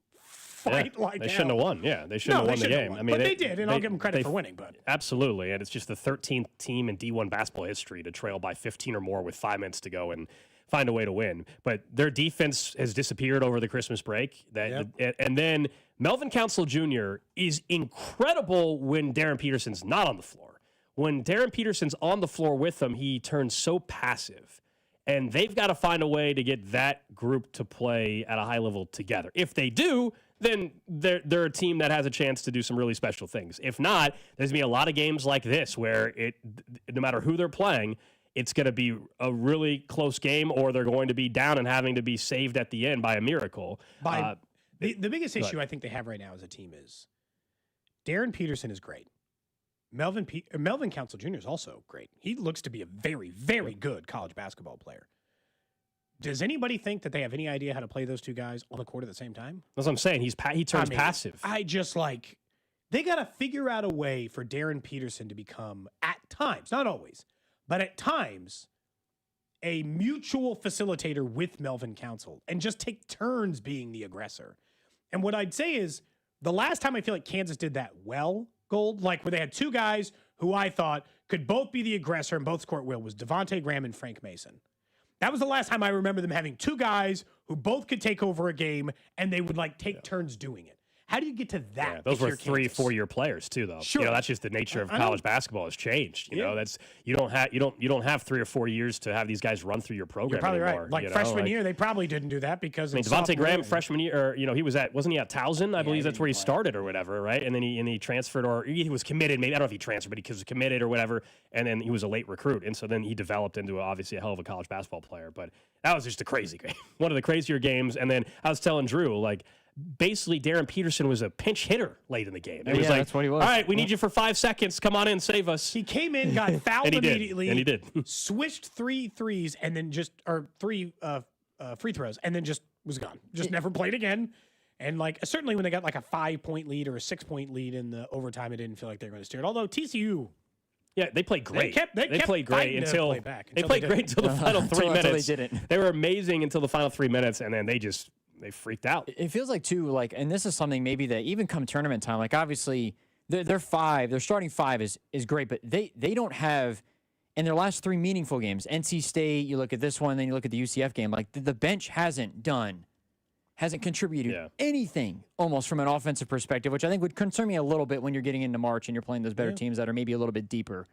fight like they hell. shouldn't have won. Yeah, they shouldn't have won the game. I mean, they did, and I'll give them credit for winning. But absolutely, and it's just the 13th team in D1 basketball history to trail by 15 or more with 5 minutes to go and find a way to win. But their defense has disappeared over the Christmas break. And then Melvin Council Jr. is incredible when Darren Peterson's not on the floor. When Darren Peterson's on the floor with them, he turns so passive. And they've got to find a way to get that group to play at a high level together. If they do, then they're a team that has a chance to do some really special things. If not, there's going to be a lot of games like this where no matter who they're playing, it's going to be a really close game, or they're going to be down and having to be saved at the end by a miracle. The biggest issue I think they have right now as a team is Darren Peterson is great. Melvin Council Jr. is also great. He looks to be a very, very good college basketball player. Does anybody think that they have any idea how to play those two guys on the court at the same time? That's what I'm saying. He turns passive. I just they got to figure out a way for Darren Peterson to become, at times, not always, but at times, a mutual facilitator with Melvin Council and just take turns being the aggressor. And what I'd say is the last time I feel like Kansas did that well, Gold, like where they had two guys who I thought could both be the aggressor and both score well, was Devontae Graham and Frank Mason. That was the last time I remember them having two guys who both could take over a game and they would take turns doing it. How do you get to that? Yeah, those were 3-4 year players too, though. Sure. That's just the nature of college basketball has changed. You know, that's you don't have 3 or 4 years to have these guys run through your program. You're probably anymore, right. Freshman year, they probably didn't do that because Devontae Graham freshman year, or he wasn't he at Towson? I believe that's where he started or whatever, right? And then he transferred, or he was committed. Maybe I don't know if he transferred, but he was committed or whatever. And then he was a late recruit, and so then he developed into obviously a hell of a college basketball player. But that was just a crazy game, one of the crazier games. And then I was telling Drew basically Darren Peterson was a pinch hitter late in the game. It was that's what he was. All right, we need you for 5 seconds. Come on in, save us. He came in, got fouled immediately. And he did. Switched 3 threes and then three free throws and then just was gone. Just never played again. And certainly when they got a 5-point lead or a 6-point lead in the overtime, it didn't feel like they were going to steer it. Although TCU, they played great. They played great until the final 3 minutes. They didn't. They were amazing until the final 3 minutes, and then they freaked out. It feels like too, and this is something maybe that even come tournament time, obviously their starting five is great, but they don't have in their last 3 meaningful games. NC State, you look at this one, then you look at the UCF game. The bench hasn't contributed anything almost from an offensive perspective, which I think would concern me a little bit when you're getting into March and you're playing those better teams that are maybe a little bit deeper.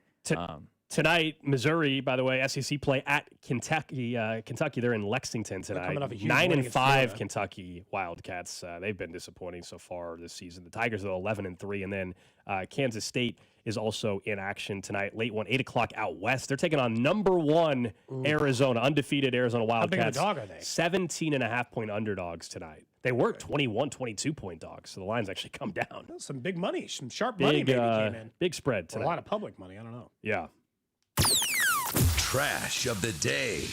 Tonight, Missouri, by the way, SEC play at Kentucky. Kentucky, they're in Lexington tonight. 9-5 Kentucky Wildcats. They've been disappointing so far this season. The Tigers are 11-3, and then Kansas State is also in action tonight. Late one, 8 o'clock out west. They're taking on number 1 Arizona, undefeated Arizona Wildcats. How big of a dog are they? 17.5-point underdogs tonight. They were 21, 22-point dogs, so the line's actually come down. Some big money, some sharp money maybe came in. Big spread tonight. A lot of public money. I don't know. Yeah. Trash of the day.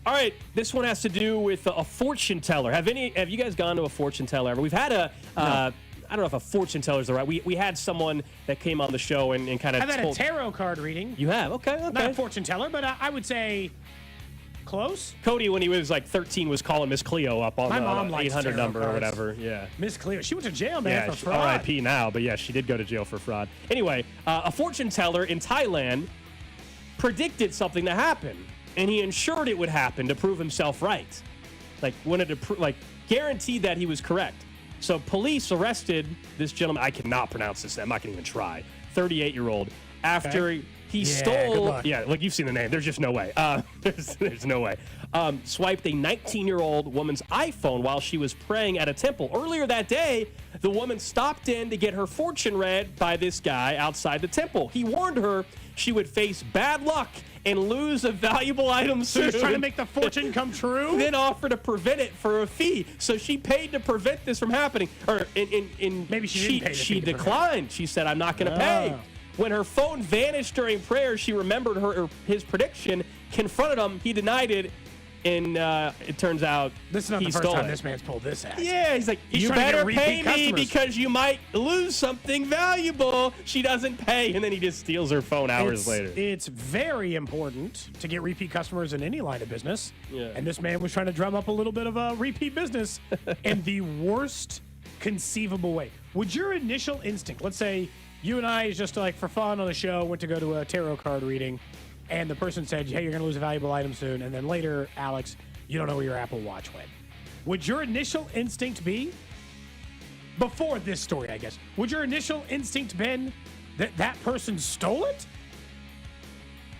All right, this one has to do with a fortune teller. Have you guys gone to a fortune teller ever? We've had I don't know if a fortune teller is the right. We had someone that came on the show and kind of. I've had a tarot card reading. You have? Okay. Not a fortune teller, but I would say close. Cody, when he was 13, was calling Miss Cleo up on the 800 number cards. Or whatever. Yeah. Miss Cleo. She went to jail, man, for fraud. R.I.P. now, but yeah, she did go to jail for fraud. Anyway, a fortune teller in Thailand predicted something to happen, and he ensured it would happen to prove himself right. Wanted to guaranteed that he was correct. So police arrested this gentleman. I cannot pronounce this. I'm not going to even try. 38-year-old. After he stole. Yeah, look, you've seen the name. There's just no way. There's no way. Swiped a 19-year-old woman's iPhone while she was praying at a temple. Earlier that day, the woman stopped in to get her fortune read by this guy outside the temple. He warned her she would face bad luck and lose a valuable item soon. She's trying to make the fortune come true? Then offer to prevent it for a fee. So she paid to prevent this from happening. Or maybe she didn't pay. She declined. She said, "I'm not going to pay." When her phone vanished during prayer, she remembered his prediction, confronted him. He denied it, And it turns out this is not the first time this man's pulled this act. Yeah, he's like, He's you trying to better get pay repeat me customers. because you might lose something valuable. She doesn't pay, and then he just steals her phone hours later. It's very important to get repeat customers in any line of business. Yeah. And this man was trying to drum up a little bit of a repeat business in the worst conceivable way. Would your initial instinct, let's say you and I, just like for fun on a show, went to go to a tarot card reading, and the person said, hey, you're going to lose a valuable item soon, and then later, Alex, you don't know where your Apple Watch went. Would your initial instinct be, before this story, I guess, would your initial instinct been that that person stole it?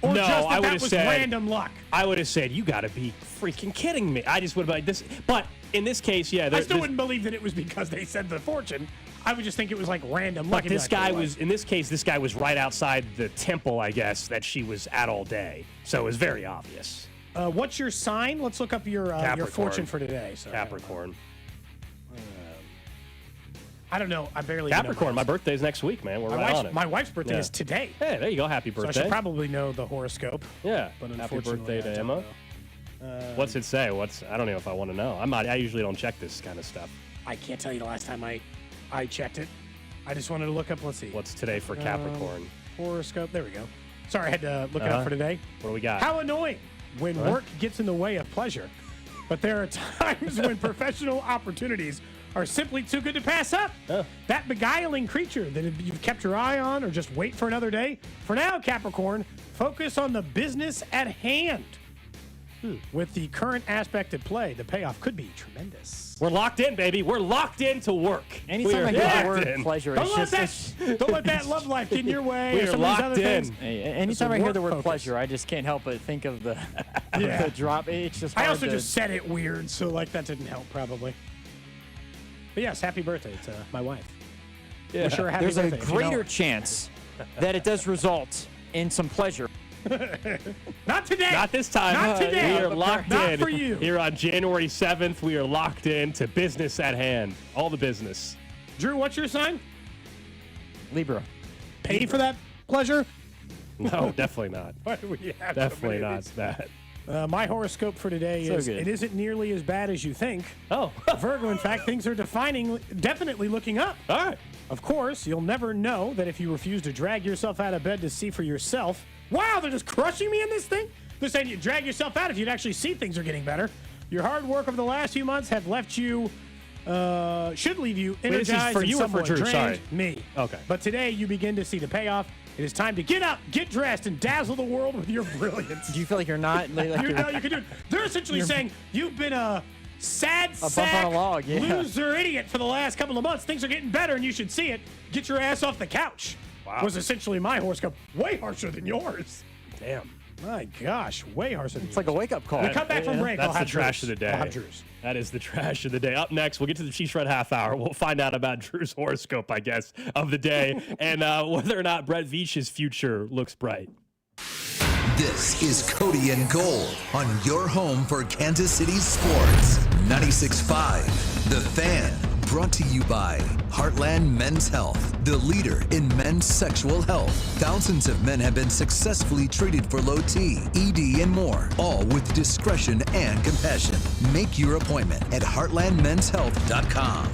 Or No, just I would that have was said random luck? I would have said, you got to be freaking kidding me. I just would have been like this. But in this case, yeah. I still wouldn't believe that it was because they said the fortune. I would just think it was like random luck. But this guy was, in this case, this guy was right outside the temple, I guess, that she was at all day. So it was very obvious. What's your sign? Let's look up your fortune for today. So Capricorn. I don't know. I barely Capricorn. know My birthday's next week, man. We're right on it. My wife's birthday is today. Hey, there you go. Happy So birthday. I should probably know the horoscope. Yeah. But Happy unfortunately, birthday to I don't Emma. know. What's it say? I don't know if I want to know. I usually don't check this kind of stuff. I can't tell you the last time I checked it. I just wanted to look up. Let's see. What's today for Capricorn? Horoscope. There we go. Sorry, I had to look it up for today. What do we got? How annoying when work gets in the way of pleasure. But there are times when professional opportunities are simply too good to pass up. That beguiling creature that you've kept your eye on, or just wait for another day. For now, Capricorn, focus on the business at hand. With the current aspect at play, the payoff could be tremendous. We're locked in, baby. We're locked in to work. Anytime I hear the word pleasure, Don't let that love life get in your way. We or are some of these locked other in. things. Anytime I hear the word focus. pleasure, I just can't help but think of the, Yeah. the drop. It's just I hard also to, just said it weird, so like that didn't help probably. But yes, happy birthday to my wife. Yeah. Wish her a happy There's a birthday, if you know greater her. chance that it does result in some pleasure. Not today. Not this time. Not today. We are locked Not in. for you. Here on January 7th, we are locked in to business at hand. All the business. Drew, what's your sign? Libra. Pay for that pleasure? No, definitely not. Why do we have Definitely so many not of these? that. My horoscope for today So is good. it isn't nearly as bad as you think. Oh. Virgo, in fact, things are definitely looking up. All right. Of course, you'll never know that if you refuse to drag yourself out of bed to see for yourself. Wow, they're just crushing me in this thing? They're saying you drag yourself out if you'd actually see things are getting better. Your hard work over the last few months have left you, should leave you Wait, this is energized for and you or for somewhat Drew? drained. Sorry. Me. Okay. But today you begin to see the payoff. It is time to get up, get dressed, and dazzle the world with your brilliance. Do you feel like you're not? Like You know you can do it. They're essentially saying you've been a sad bump sack on a log, yeah. loser idiot for the last couple of months. Things are getting better, and you should see it. Get your ass off the couch. Wow. Was essentially my horoscope. Way harsher than yours. Damn. My gosh, way harsher than It's like a wake-up call. When we come back from break, That's I'll the have trash Drew's. of the day. I'll have Drew's. That is the trash of the day. Up next, we'll get to the Chiefs Red Half Hour. We'll find out about Drew's horoscope, I guess, of the day, and whether or not Brett Veach's future looks bright. This is Cody and Gold on your home for Kansas City sports. 96.5, The Fan. Brought to you by Heartland Men's Health, the leader in men's sexual health. Thousands of men have been successfully treated for low T, ED, and more, all with discretion and compassion. Make your appointment at heartlandmenshealth.com.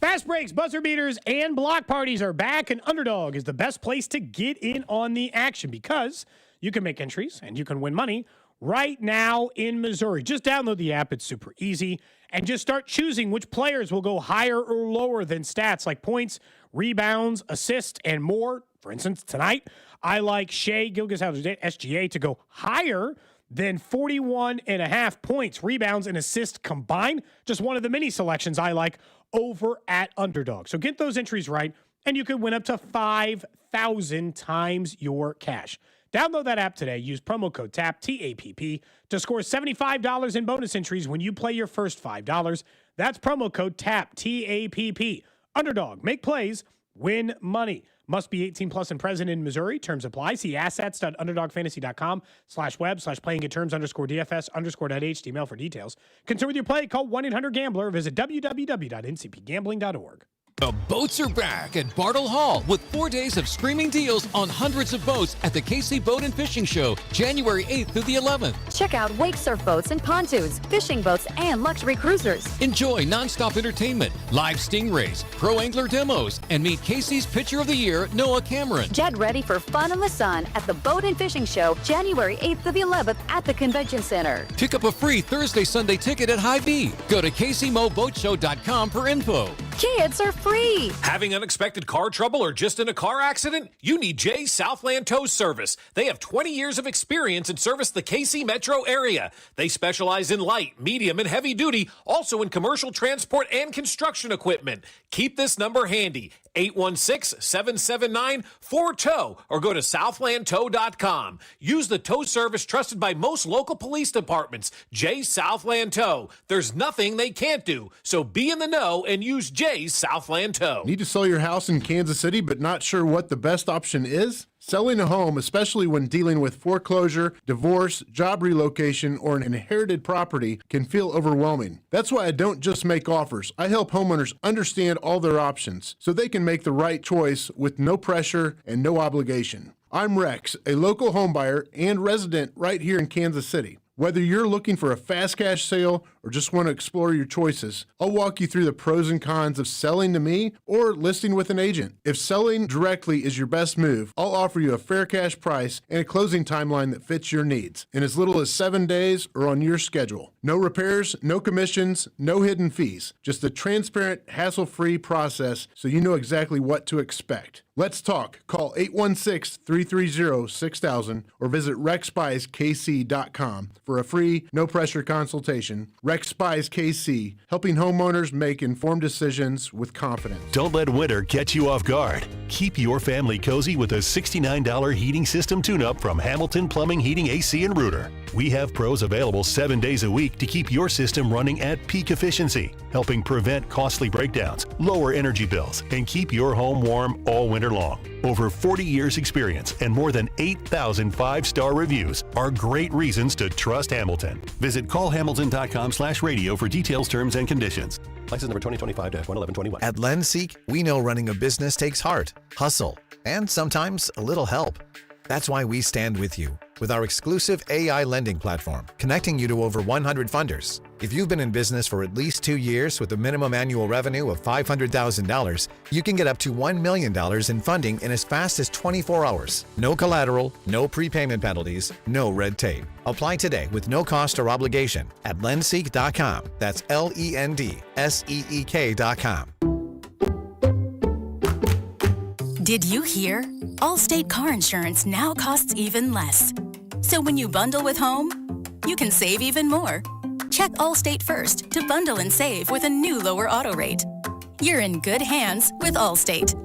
Fast breaks, buzzer beaters, and block parties are back, and Underdog is the best place to get in on the action because you can make entries and you can win money right now in Missouri. Just download the app. It's super easy. And just start choosing which players will go higher or lower than stats like points, rebounds, assists, and more. For instance, tonight, I like Shea Gilgeous-Alexander, SGA, to go higher than 41.5 points, rebounds, and assists combined. Just one of the many selections I like over at Underdog. So get those entries right, and you could win up to 5,000 times your cash. Download that app today. Use promo code TAP, T-A-P-P, to score $75 in bonus entries when you play your first $5. That's promo code TAP, T-A-P-P. Underdog. Make plays. Win money. Must be 18 plus and present in Missouri. Terms apply. See assets.underdogfantasy.com/web/playing at terms_DFS_.html for details. Concern with your play? Call 1-800-GAMBLER. Visit www.ncpgambling.org. The boats are back at Bartle Hall with 4 days of streaming deals on hundreds of boats at the KC Boat and Fishing Show, January 8th through the 11th. Check out wake surf boats and pontoons, fishing boats, and luxury cruisers. Enjoy nonstop entertainment, live stingrays, pro angler demos, and meet KC's Pitcher of the Year, Noah Cameron. Get ready for fun in the sun at the Boat and Fishing Show, January 8th to the 11th at the Convention Center. Pick up a free Thursday, Sunday ticket at Hy-Vee. Go to kcmoboatshow.com for info. Kids are free. Having unexpected car trouble or just in a car accident? You need Jay's Southland Tow Service. They have 20 years of experience and service the KC metro area. They specialize in light, medium, and heavy duty, also in commercial transport and construction equipment. Keep this number handy, 816-779-4TOW, or go to southlandtow.com. Use the tow service trusted by most local police departments, Jay's Southland Tow. There's nothing they can't do, so be in the know and use Jay's Southland Tow. Need to sell your house in Kansas City but not sure what the best option is? Selling a home, especially when dealing with foreclosure, divorce, job relocation, or an inherited property, can feel overwhelming. That's why I don't just make offers. I help homeowners understand all their options so they can make the right choice with no pressure and no obligation. I'm Rex, a local homebuyer and resident right here in Kansas City. Whether you're looking for a fast cash sale or just want to explore your choices, I'll walk you through the pros and cons of selling to me or listing with an agent. If selling directly is your best move, I'll offer you a fair cash price and a closing timeline that fits your needs in as little as 7 days or on your schedule. No repairs, no commissions, no hidden fees. Just a transparent, hassle-free process so you know exactly what to expect. Let's talk. Call 816-330-6000 or visit rexspicekc.com for a free, no-pressure consultation. Rex Spies KC, helping homeowners make informed decisions with confidence. Don't let winter catch you off guard. Keep your family cozy with a $69 heating system tune-up from Hamilton Plumbing, Heating, AC, and Rooter. We have pros available 7 days a week to keep your system running at peak efficiency, helping prevent costly breakdowns, lower energy bills, and keep your home warm all winter long. Over 40 years experience and more than 8,000 five-star reviews are great reasons to trust Hamilton. Visit callhamilton.com/radio for details, terms, and conditions. License number 2025-11121. At LendSeek, we know running a business takes heart, hustle, and sometimes a little help. That's why we stand with you with our exclusive AI lending platform, connecting you to over 100 funders. If you've been in business for at least 2 years with a minimum annual revenue of $500,000, you can get up to $1 million in funding in as fast as 24 hours. No collateral, no prepayment penalties, no red tape. Apply today with no cost or obligation at lendseek.com. That's LENDSEEK.com. Did you hear? Allstate car insurance now costs even less. So when you bundle with home, you can save even more. Check Allstate first to bundle and save with a new lower auto rate. You're in good hands with Allstate.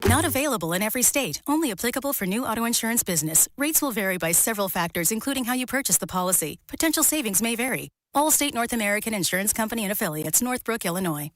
Not available in every state. Only applicable for new auto insurance business. Rates will vary by several factors, including how you purchase the policy. Potential savings may vary. Allstate North American Insurance Company and Affiliates, Northbrook, Illinois.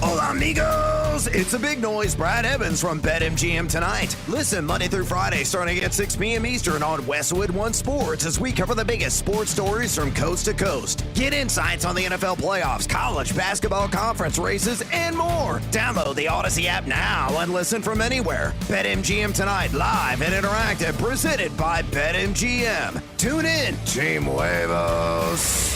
Hola, amigos! It's a big noise. Brad Evans from BetMGM tonight. Listen Monday through Friday starting at 6 p.m. Eastern on Westwood One Sports as we cover the biggest sports stories from coast to coast. Get insights on the NFL playoffs, college basketball conference races, and more. Download the Odyssey app now and listen from anywhere. BetMGM tonight, live and interactive, presented by BetMGM. Tune in, Team Huevos.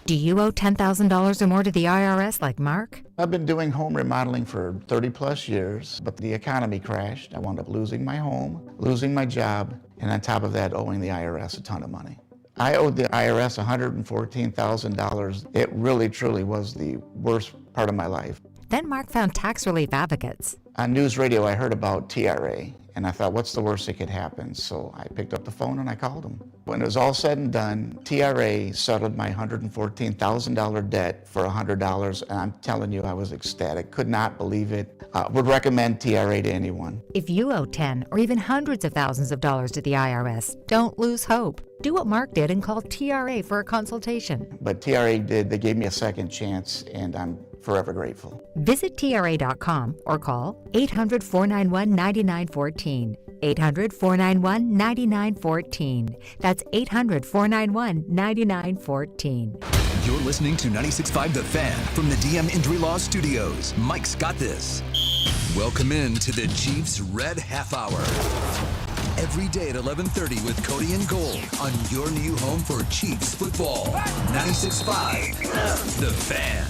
Do you owe $10,000 or more to the IRS like Mark? I've been doing home remodeling for 30 plus years, but the economy crashed. I wound up losing my home, losing my job, and on top of that, owing the IRS a ton of money. I owed the IRS $114,000. It really, truly was the worst part of my life. Then Mark found tax relief advocates. On news radio, I heard about TRA, and I thought, what's the worst that could happen? So I picked up the phone and I called them. When it was all said and done, TRA settled my $114,000 debt for $100, and I'm telling you, I was ecstatic. Could not believe it. Would recommend TRA to anyone. If you owe 10 or even hundreds of thousands of dollars to the IRS, don't lose hope. Do what Mark did and call TRA for a consultation. But TRA did. They gave me a second chance, and I'm forever grateful. Visit TRA.com or call 800-491-9914. 800-491-9914. That's 800-491-9914. You're listening to 96.5 The Fan from the DM Injury Law Studios. Mike's got this. Welcome in to the Chiefs Red Half Hour. Every day at 11:30 with Cody and Gold on your new home for Chiefs football. 96.5 The Fan.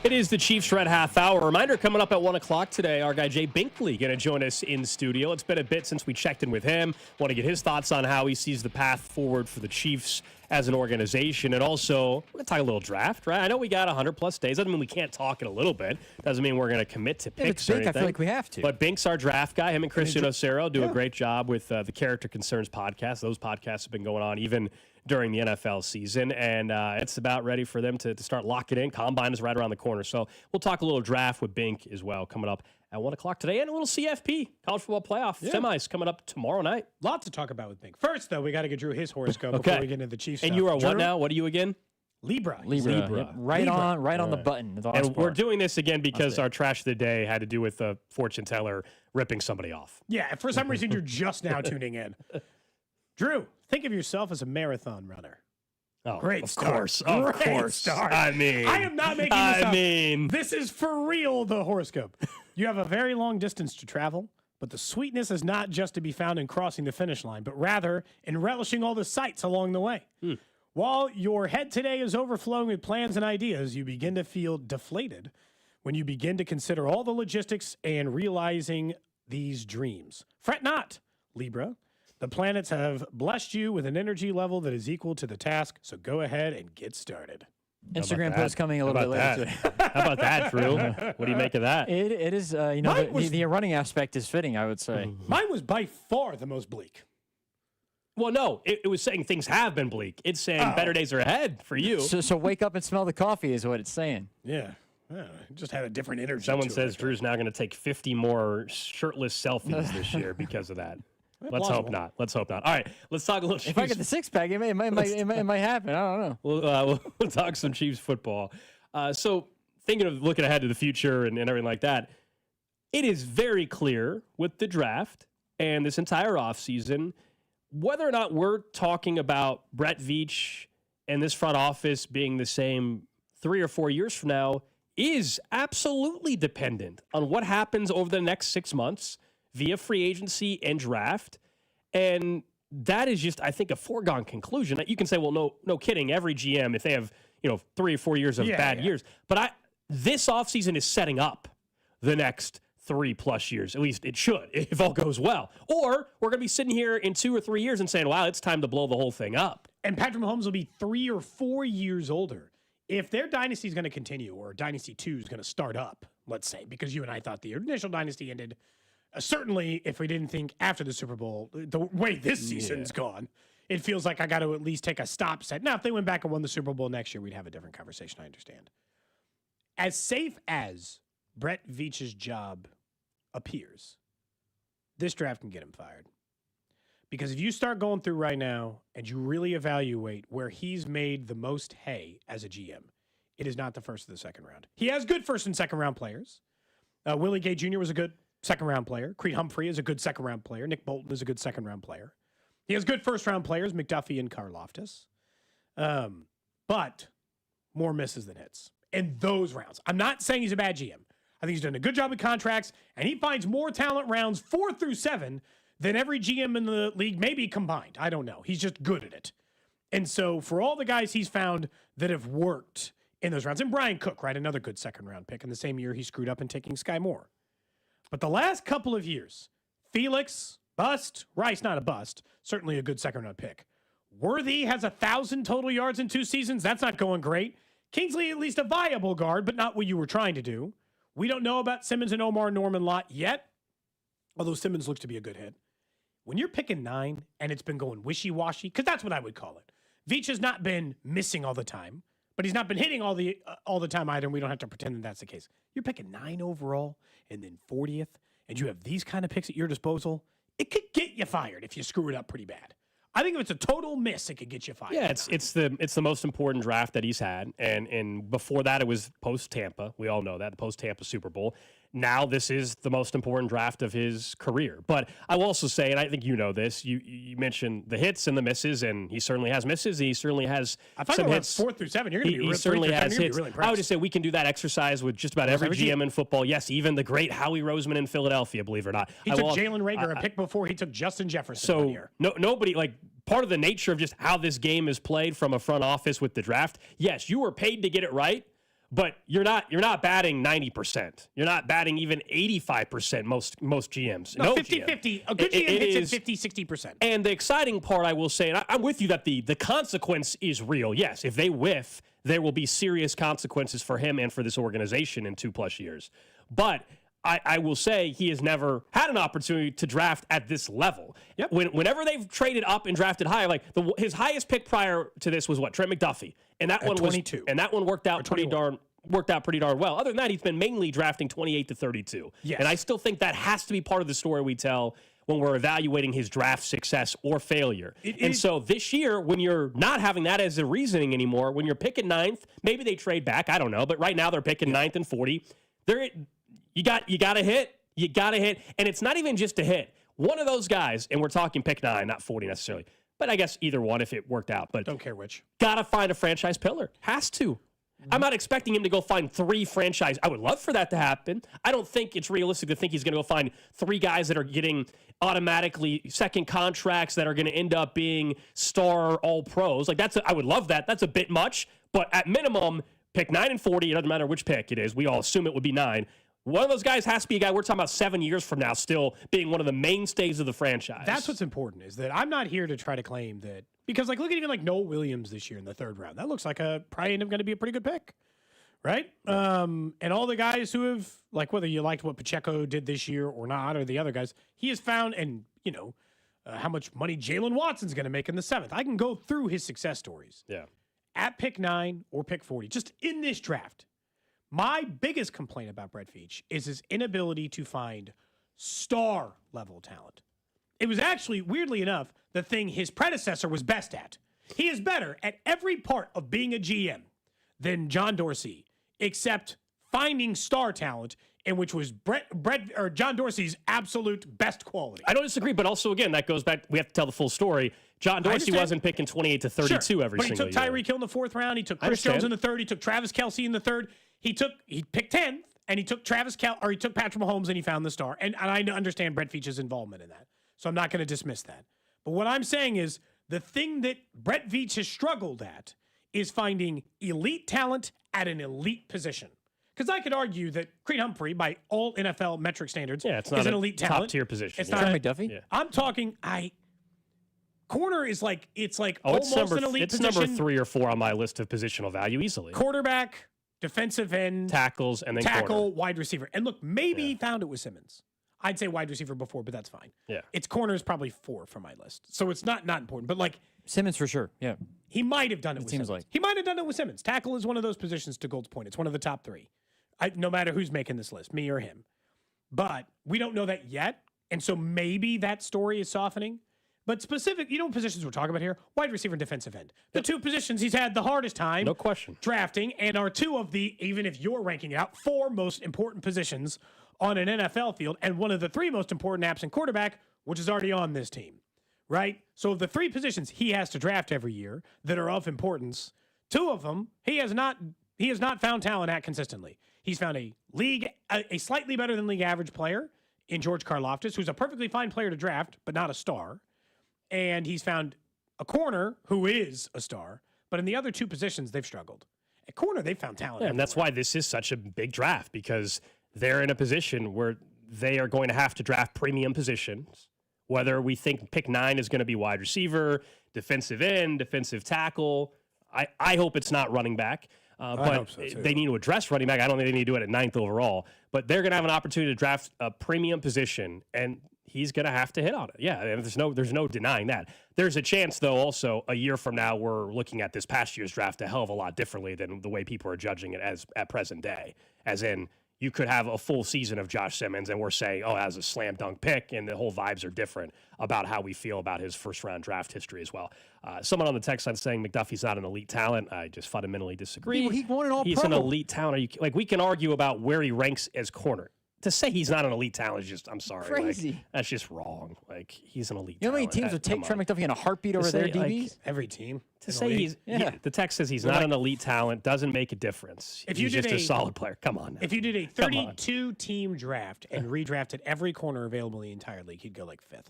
It is the Chiefs Red Half Hour. Reminder coming up at 1 o'clock today. Our guy Jay Binkley going to join us in studio. It's been a bit since we checked in with him. Want to get his thoughts on how he sees the path forward for the Chiefs as an organization. And also, we're going to talk a little draft, right? I know we got 100-plus days. Doesn't mean we can't talk in a little bit. Doesn't mean we're going to commit to picks or anything. I feel like we have to. But Bink's our draft guy. Him and Christian Ocero do a great job with the Character Concerns podcast. Those podcasts have been going on even during the NFL season, and it's about ready for them to start locking in. Combine is right around the corner. So we'll talk a little draft with Bink as well coming up at 1 o'clock today, and a little CFP, College Football Playoff semis coming up tomorrow night. Lots to talk about with Bink. First, though, we got to get Drew his horoscope before we get into the Chiefs And stuff. you are Drew? what now? What are you again? Libra. Yep. Right on the button. And we're doing this again because our trash of the day had to do with a fortune teller ripping somebody off. Yeah, for some reason, you're just now tuning in. Drew, think of yourself as a marathon runner. Oh, Great of start. course. Of Great course. start. I mean, I am not making this up. This is for real, the horoscope. You have a very long distance to travel, but the sweetness is not just to be found in crossing the finish line, but rather in relishing all the sights along the way. While your head today is overflowing with plans and ideas, you begin to feel deflated when you begin to consider all the logistics and realizing these dreams. Fret not, Libra. The planets have blessed you with an energy level that is equal to the task, so go ahead and get started. Instagram post coming a little bit later today. How about that, Drew? What do you make of that? It is, the running aspect is fitting, I would say. Mine was by far the most bleak. Well, no, it was saying things have been bleak. It's saying better days are ahead for you. So wake up and smell the coffee is what it's saying. Yeah. Just had a different energy. Someone says Drew's now going to take 50 more shirtless selfies this year because of that. Let's hope not. Let's hope not. All right, let's talk a little Chiefs. If I get the six-pack, it might happen. I don't know. We'll talk some Chiefs football. So thinking of looking ahead to the future and everything like that, it is very clear with the draft and this entire offseason, whether or not we're talking about Brett Veach and this front office being the same 3 or 4 years from now is absolutely dependent on what happens over the next 6 months via free agency and draft. And that is just, I think, a foregone conclusion. You can say, well, no kidding. Every GM, if they have, 3 or 4 years of bad years. But this offseason is setting up the next 3+ years. At least it should, if all goes well. Or we're going to be sitting here in 2 or 3 years and saying, wow, it's time to blow the whole thing up. And Patrick Mahomes will be 3 or 4 years older. If their dynasty is going to continue, or Dynasty 2 is going to start up, let's say, because you and I thought the initial dynasty ended. Certainly, if we didn't think after the Super Bowl, the way this season's gone, it feels like I got to at least take a stop set. Now, if they went back and won the Super Bowl next year, we'd have a different conversation, I understand. As safe as Brett Veach's job appears, this draft can get him fired. Because if you start going through right now and you really evaluate where he's made the most hay as a GM, it is not the first or the second round. He has good first and second round players. Willie Gay Jr. was a good second-round player. Creed Humphrey is a good second-round player. Nick Bolton is a good second-round player. He has good first-round players, McDuffie and Karlaftis. But more misses than hits in those rounds. I'm not saying he's a bad GM. I think he's done a good job with contracts, and he finds more talent rounds 4 through 7 than every GM in the league, maybe combined. I don't know. He's just good at it. And so for all the guys he's found that have worked in those rounds, and Brian Cook, right, another good second-round pick in the same year he screwed up in taking Sky Moore. But the last couple of years, Felix, bust. Rice, not a bust. Certainly a good second-round pick. Worthy has 1,000 total yards in 2 seasons. That's not going great. Kingsley, at least a viable guard, but not what you were trying to do. We don't know about Simmons and Omar Norman Lott yet, although Simmons looks to be a good hit. When you're picking 9 and it's been going wishy-washy, because that's what I would call it. Veach has not been missing all the time, but he's not been hitting all the time either, and we don't have to pretend that that's the case. You're picking 9 overall and then 40th, and you have these kind of picks at your disposal, it could get you fired if you screw it up pretty bad. I think if it's a total miss, it could get you fired. Yeah, it's the most important draft that he's had, and before that it was post Tampa. We all know that, the post Tampa Super Bowl. now this is the most important draft of his career. But I will also say, and I think you know this, you mentioned the hits and the misses, and he certainly has misses, and he certainly has some hits. 4 through 7, you're going to be he certainly has hits. Really I would just say we can do that exercise with just about every GM in football. Yes, even the great Howie Roseman in Philadelphia, believe it or not. He took Jalen Reagor a pick before he took Justin Jefferson. So one year. Nobody, like, part of the nature of just how this game is played from a front office with the draft, yes, you were paid to get it right, but you're not batting 90%. You're not batting even 85% most GMs. No, 50-50. A good GM hits at 50-60%. And the exciting part, I will say, and I'm with you that the consequence is real. Yes, if they whiff, there will be serious consequences for him and for this organization in 2+ years. But I will say he has never had an opportunity to draft at this level. Yep. Whenever they've traded up and drafted higher, like his highest pick prior to this was Trent McDuffie, and that at one 22. And that one worked out pretty darn well. Other than that, he's been mainly drafting 28 to 32. Yes. And I still think that has to be part of the story we tell when we're evaluating his draft success or failure. So this year, when you're not having that as a reasoning anymore, when you're picking 9th, maybe they trade back, I don't know, but right now they're picking 9th and 40. You got to hit. You got to hit. And it's not even just a hit. One of those guys, and we're talking pick 9, not 40 necessarily, but I guess either one if it worked out. But don't care which. Got to find a franchise pillar. Has to. I'm not expecting him to go find 3 franchise. I would love for that to happen. I don't think it's realistic to think he's going to go find 3 guys that are getting automatically second contracts that are going to end up being star all pros. Like I would love that. That's a bit much, but at minimum, pick 9 and 40. It doesn't matter which pick it is. We all assume it would be 9. One of those guys has to be a guy we're talking about 7 years from now still being one of the mainstays of the franchise. That's what's important, is that I'm not here to try to claim that, because look at even Noel Williams this year in the 3rd round. That looks like probably end up going to be a pretty good pick, right? And all the guys who have, whether you liked what Pacheco did this year or not, or the other guys, he has found, and how much money Jalen Watson's going to make in the 7th. I can go through his success stories. Yeah. At pick 9 or pick 40, just in this draft. My biggest complaint about Brett Veach is his inability to find star-level talent. It was actually, weirdly enough, the thing his predecessor was best at. He is better at every part of being a GM than John Dorsey, except finding star talent, in which was John Dorsey's absolute best quality. I don't disagree, but also, again, that goes back, we have to tell the full story. John Dorsey wasn't picking 28 to 32 every single year. But he took Tyreek Hill in the 4th round. He took Chris Jones in the 3rd. He took Travis Kelce in the 3rd. He picked 10th, and he took he took Patrick Mahomes, and he found the star. And I understand Brett Veach's involvement in that, so I'm not going to dismiss that. But what I'm saying is the thing that Brett Veach has struggled at is finding elite talent at an elite position. Because I could argue that Creed Humphrey, by all NFL metric standards, it's is an elite talent. Top-tier position. It's not McDuffie? Yeah. I'm talking corner is almost an elite it's position. Number 3 or 4 on my list of positional value easily. Quarterback, defensive end, tackles, and then tackle, corner. wide receiver. And look, maybe he found it with Simmons. I'd say wide receiver before, but that's fine. Yeah. It's corner is probably 4 from my list. So it's not important. But Simmons for sure. Yeah. He might have done it with seems Simmons. like. He might have done it with Simmons. Tackle is one of those positions, to Gold's point. It's one of the top 3. No matter who's making this list, me or him. But we don't know that yet. And so maybe that story is softening. But specific, what positions we're talking about here? Wide receiver and defensive end. The 2 positions he's had the hardest time no question drafting, and are 2 of the, even if you're ranking it out, 4 most important positions on an NFL field, and one of the 3 most important absent quarterback, which is already on this team, right? So of the 3 positions he has to draft every year that are of importance, 2 of them he has not found talent at consistently. He's found a slightly better than league average player in George Karlaftis, who's a perfectly fine player to draft, but not a star. And he's found a corner who is a star, but in the other 2 positions, they've struggled. At corner, they've found talent. Yeah, and that's why this is such a big draft, because they're in a position where they are going to have to draft premium positions, whether we think pick 9 is going to be wide receiver, defensive end, defensive tackle. I hope it's not running back. But so they need to address running back. I don't think they need to do it at 9th overall. But they're going to have an opportunity to draft a premium position, and he's going to have to hit on it. Yeah, and there's no denying that. There's a chance, though, also a year from now, we're looking at this past year's draft a hell of a lot differently than the way people are judging it as at present day. As in, you could have a full season of Josh Simmons, and we're saying, as a slam dunk pick, and the whole vibes are different about how we feel about his first-round draft history as well. Someone on the text line saying McDuffie's not an elite talent. I just fundamentally disagree. He won an all-pro. He's an elite talent. We can argue about where he ranks as corner. to say he's not an elite talent is just, I'm sorry. Crazy. Like, that's just wrong. Like, he's an elite You know how many talent. teams would take Trent McDuffie in a heartbeat over their DBs? Every team. To say the text says he's not an elite talent doesn't make a difference. He's just a solid player. Come on now. If you did a 32-team draft and redrafted every corner available in the entire league, he'd go like 5th.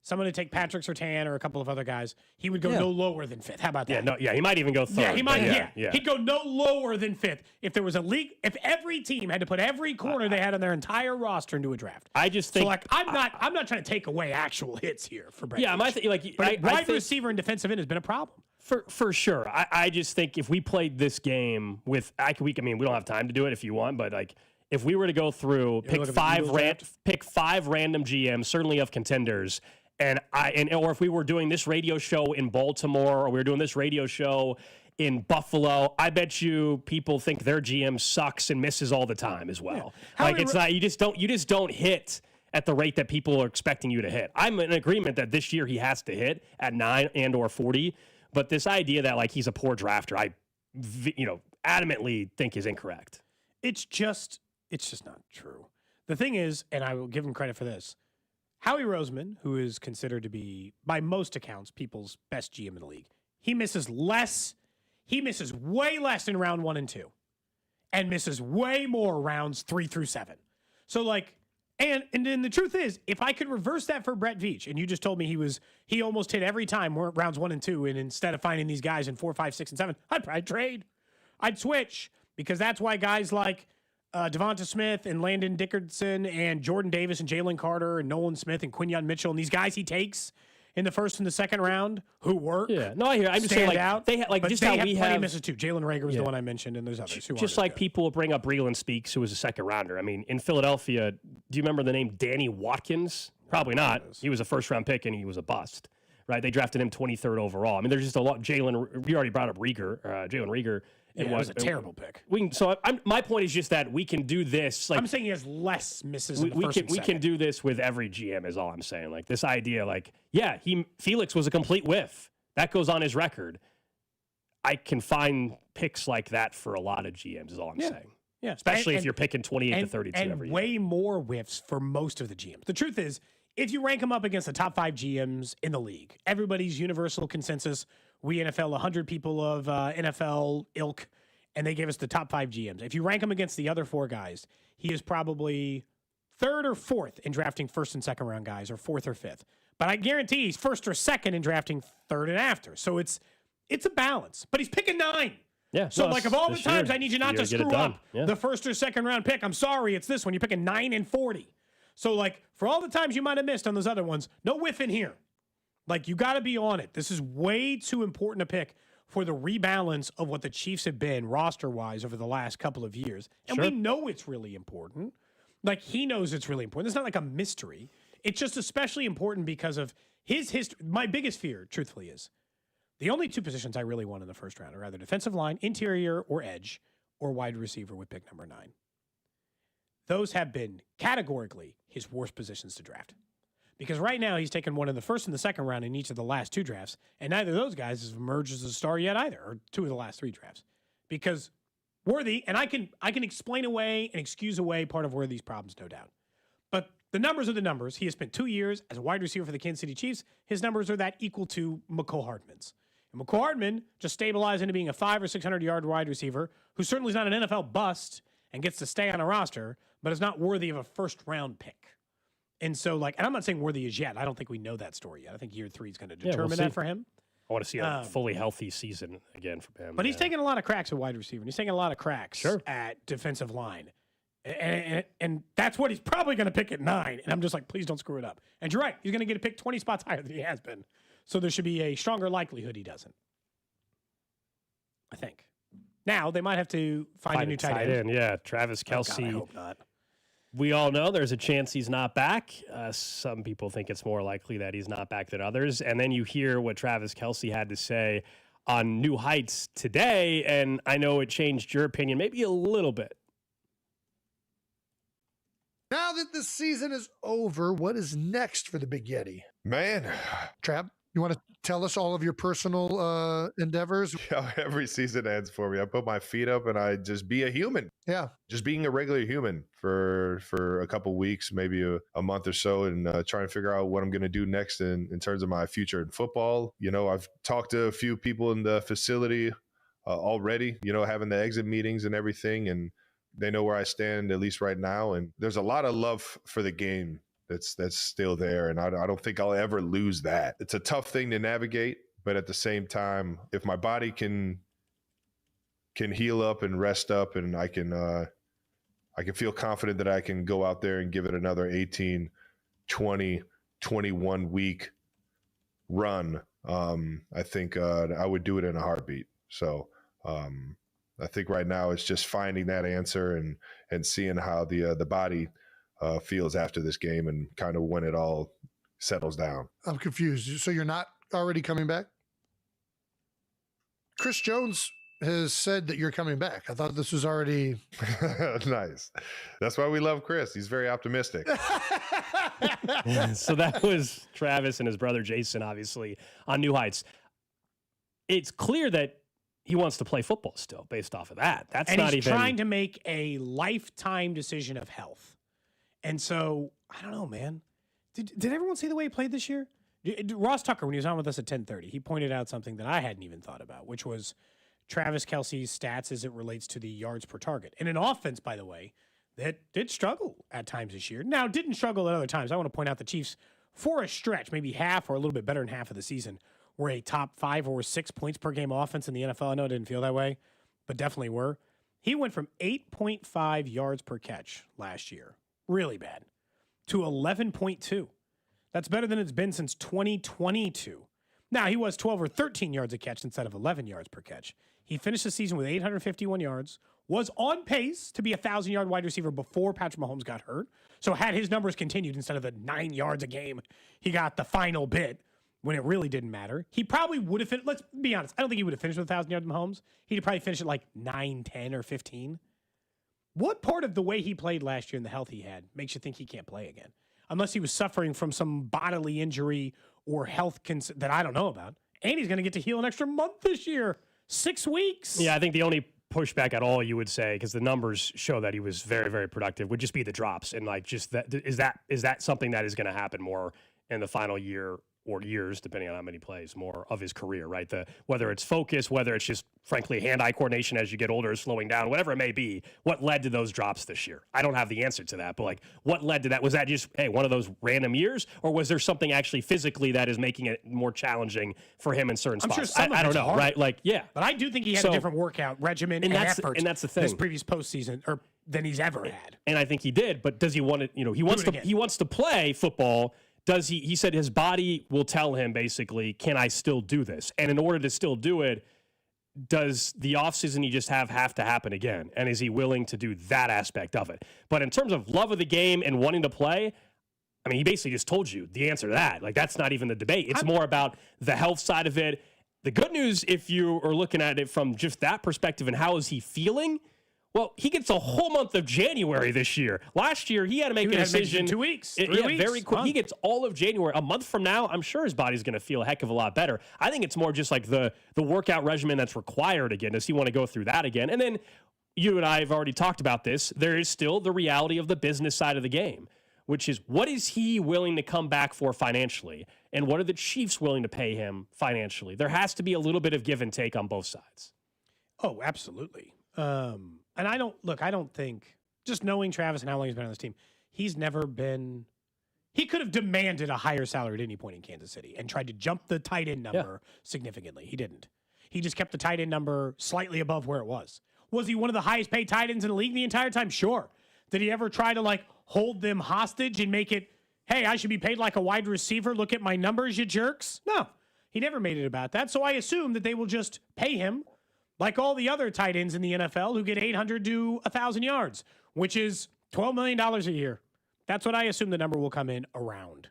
Someone to take Patrick Surtain or a couple of other guys, he would go no lower than 5th. How about that? He might even go 3rd. Yeah, he might. He'd go no lower than 5th if there was a league. If every team had to put every corner they had on their entire roster into a draft. I just think. So I'm not trying to take away actual hits here for Brett. Yeah, wide receiver and defensive end has been a problem. For sure. I just think if we played this game with, we don't have time to do it if you want, but like if we were to go through, pick 5 random GMs, certainly of contenders. Or if we were doing this radio show in Baltimore, or we were doing this radio show in Buffalo, I bet you people think their GM sucks and misses all the time as well. Yeah. Like it's not you just don't hit at the rate that people are expecting you to hit. I'm in agreement that this year he has to hit at 9 and or 40, but this idea that like he's a poor drafter, I adamantly think is incorrect. It's just not true. The thing is, and I will give him credit for this. Howie Roseman, who is considered to be, by most accounts, people's best GM in the league, he misses less. He misses way less in round 1 and 2, and misses way more rounds 3 through 7. So, and then the truth is, if I could reverse that for Brett Veach, and you just told me he almost hit every time rounds 1 and 2, and instead of finding these guys in 4, 5, 6, and 7, I'd probably trade. I'd switch, because that's why guys like Devonta Smith and Landon Dickerson and Jordan Davis and Jalen Carter and Nolan Smith and Quinyon Mitchell and these guys he takes in the first and the second round who work. Yeah, no, I hear. I'm just saying, out. They have just how we have misses too. Jalen Reagor was the one I mentioned, and there's others who just like people will bring up Breeland Speaks, who was a second rounder. I mean, in Philadelphia, do you remember the name Danny Watkins? Probably not. He was a first round pick and he was a bust. Right? They drafted him 23rd overall. I mean, there's just a lot. Jalen, we already brought up Jalen Reagor. It was a terrible pick. My point is just that we can do this. Like, I'm saying he has less misses. We can do this with every GM. Is all I'm saying. Like this idea. Felix was a complete whiff. That goes on his record. I can find picks like that for a lot of GMs. Is all I'm saying. Yeah, especially if you're picking 28 to 32 and every year. Way more whiffs for most of the GMs. The truth is, if you rank them up against the top 5 GMs in the league, everybody's universal consensus. We NFL 100 people of NFL ilk, and they gave us the top 5 GMs. If you rank him against the other 4 guys, he is probably 3rd or 4th in drafting first and second round guys, or 4th or 5th. But I guarantee he's 1st or 2nd in drafting 3rd and after. So it's a balance. But he's picking 9. Yeah. So of all the times I need you not to screw up the 1st or 2nd round pick, I'm sorry, it's this one. You're picking 9 and 40. So for all the times you might have missed on those other ones, no whiff in here. You got to be on it. This is way too important a pick for the rebalance of what the Chiefs have been roster-wise over the last couple of years. And we know it's really important. He knows it's really important. It's not like a mystery. It's just especially important because of his history. My biggest fear, truthfully, is the only 2 positions I really want in the first round are either defensive line, interior, or edge, or wide receiver with pick number 9. Those have been categorically his worst positions to draft. Because right now he's taken one in the first and the second round in each of the last 2 drafts, and neither of those guys has emerged as a star yet either, or 2 of the last 3 drafts. Because Worthy, and I can explain away and excuse away part of Worthy's problems, no doubt. But the numbers are the numbers. He has spent 2 years as a wide receiver for the Kansas City Chiefs. His numbers are that equal to McCole Hardman's. And McCole Hardman just stabilized into being a 500 or 600 yard wide receiver, who certainly is not an NFL bust and gets to stay on a roster, but is not worthy of a first round pick. And so, and I'm not saying Worthy is yet. I don't think we know that story yet. I think year 3 is going to determine that for him. I want to see a fully healthy season again from him. But he's taking a lot of cracks at wide receiver, and he's taking a lot of cracks at defensive line. And that's what he's probably going to pick at 9. And I'm just like, please don't screw it up. And you're right. He's going to get a pick 20 spots higher than he has been. So there should be a stronger likelihood he doesn't. I think. Now, they might have to find a new tight end. Yeah, Travis Kelce. God, I hope not. We all know there's a chance he's not back. Some people think it's more likely that he's not back than others. And then you hear what Travis Kelce had to say on New Heights today, and I know it changed your opinion maybe a little bit. Now that the season is over, what is next for the Big Yeti? Man. Trav? You want to tell us all of your personal endeavors? Yeah, every season ends for me. I put my feet up and I just be a human. Yeah. Just being a regular human for a couple weeks, maybe a month or so, and trying to figure out what I'm going to do next in terms of my future in football. You know, I've talked to a few people in the facility already, you know, having the exit meetings and everything, and they know where I stand, at least right now. And there's a lot of love for the game that's still there, and I don't think I'll ever lose that. It's a tough thing to navigate, but at the same time, if my body can heal up and rest up, and I can feel confident that I can go out there and give it another 18, 20, 21 week run, I think I would do it in a heartbeat. So I think right now it's just finding that answer and seeing how the body feels after this game and kind of when it all settles down. I'm confused. So you're not already coming back? Chris Jones has said that you're coming back. I thought this was already nice. That's why we love Chris. He's very optimistic. So that was Travis and his brother Jason, obviously, on New Heights. It's clear that he wants to play football still based off of that. That's and not he's even trying to make a lifetime decision of health. And so, I don't know, man. Did everyone see the way he played this year? Ross Tucker, when he was on with us at 10:30, he pointed out something that I hadn't even thought about, which was Travis Kelce's stats as it relates to the yards per target. And an offense, by the way, that did struggle at times this year. Now, didn't struggle at other times. I want to point out the Chiefs, for a stretch, maybe half or a little bit better than half of the season, were a top 5 or 6 points per game offense in the NFL. I know it didn't feel that way, but definitely were. He went from 8.5 yards per catch last year, really bad, to 11.2. That's better than it's been since 2022. Now, he was 12 or 13 yards a catch instead of 11 yards per catch. He finished the season with 851 yards, was on pace to be a 1,000-yard wide receiver before Patrick Mahomes got hurt. So had his numbers continued instead of the 9 yards a game, he got the final bit when it really didn't matter. He probably would have finished, let's be honest, I don't think he would have finished with 1,000 yards of Mahomes. He'd probably finished at like 9, 10, or 15. What part of the way he played last year and the health he had makes you think he can't play again? Unless he was suffering from some bodily injury or health that I don't know about. And he's going to get to heal an extra month this year. 6 weeks. Yeah, I think the only pushback at all you would say, because the numbers show that he was very, very productive, would just be the drops. And like, just that is that something that is going to happen more in the final year or years, depending on how many plays, more of his career, right? Whether it's focus, whether it's just, frankly, hand-eye coordination as you get older, slowing down, whatever it may be, what led to those drops this year? I don't have the answer to that, but like, what led to that? Was that just, hey, one of those random years? Or was there something actually physically that is making it more challenging for him in certain spots? Sure some I don't know, hard. right? Like, yeah. But I do think he had a different workout regimen and effort and that's the thing. this previous postseason, or than he's ever had. And I think he did, but does he want to, he wants to play football. Does he said his body will tell him basically, can I still do this? And in order to still do it, does the offseason he just have to happen again? And is he willing to do that aspect of it? But in terms of love of the game and wanting to play, I mean, he basically just told you the answer to that. Like, that's not even the debate. It's more about the health side of it. The good news, if you are looking at it from just that perspective and how is he feeling, well, he gets a whole month of January this year. Last year, he had to make a decision. In 2 weeks. 3 weeks. Very quick. He gets all of January. A month from now, I'm sure his body's going to feel a heck of a lot better. I think it's more just like the workout regimen that's required again. Does he want to go through that again? And then you and I have already talked about this. There is still the reality of the business side of the game, which is what is he willing to come back for financially? And what are the Chiefs willing to pay him financially? There has to be a little bit of give and take on both sides. Oh, absolutely. And I don't think, just knowing Travis and how long he's been on this team, he could have demanded a higher salary at any point in Kansas City and tried to jump the tight end number significantly. He didn't. He just kept the tight end number slightly above where it was. Was he one of the highest paid tight ends in the league the entire time? Sure. Did he ever try to hold them hostage and make it, hey, I should be paid like a wide receiver? Look at my numbers, you jerks. No, he never made it about that. So I assume that they will just pay him like all the other tight ends in the NFL who get 800 to 1,000 yards, which is $12 million a year. That's what I assume the number will come in around.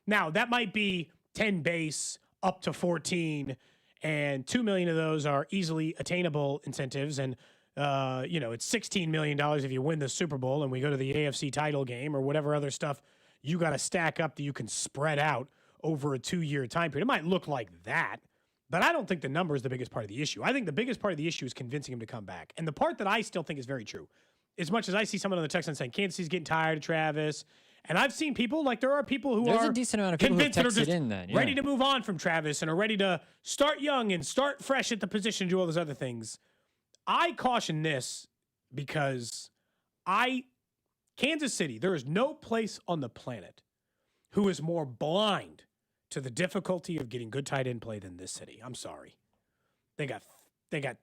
Now, that might be 10 base up to 14, and $2 million of those are easily attainable incentives. And, it's $16 million if you win the Super Bowl and we go to the AFC title game or whatever other stuff you got to stack up that you can spread out over a 2-year time period. It might look like that, but I don't think the number is the biggest part of the issue. I think the biggest part of the issue is convincing him to come back. And the part that I still think is very true, as much as I see someone on the text line saying Kansas City's getting tired of Travis, and I've seen people, like there are people who There's are a decent amount of people who have convinced that are texted just in then, ready to move on from Travis and are ready to start young and start fresh at the position, do all those other things. I caution this because Kansas City, there is no place on the planet who is more blind to the difficulty of getting good tight end play than this city. I'm sorry. They got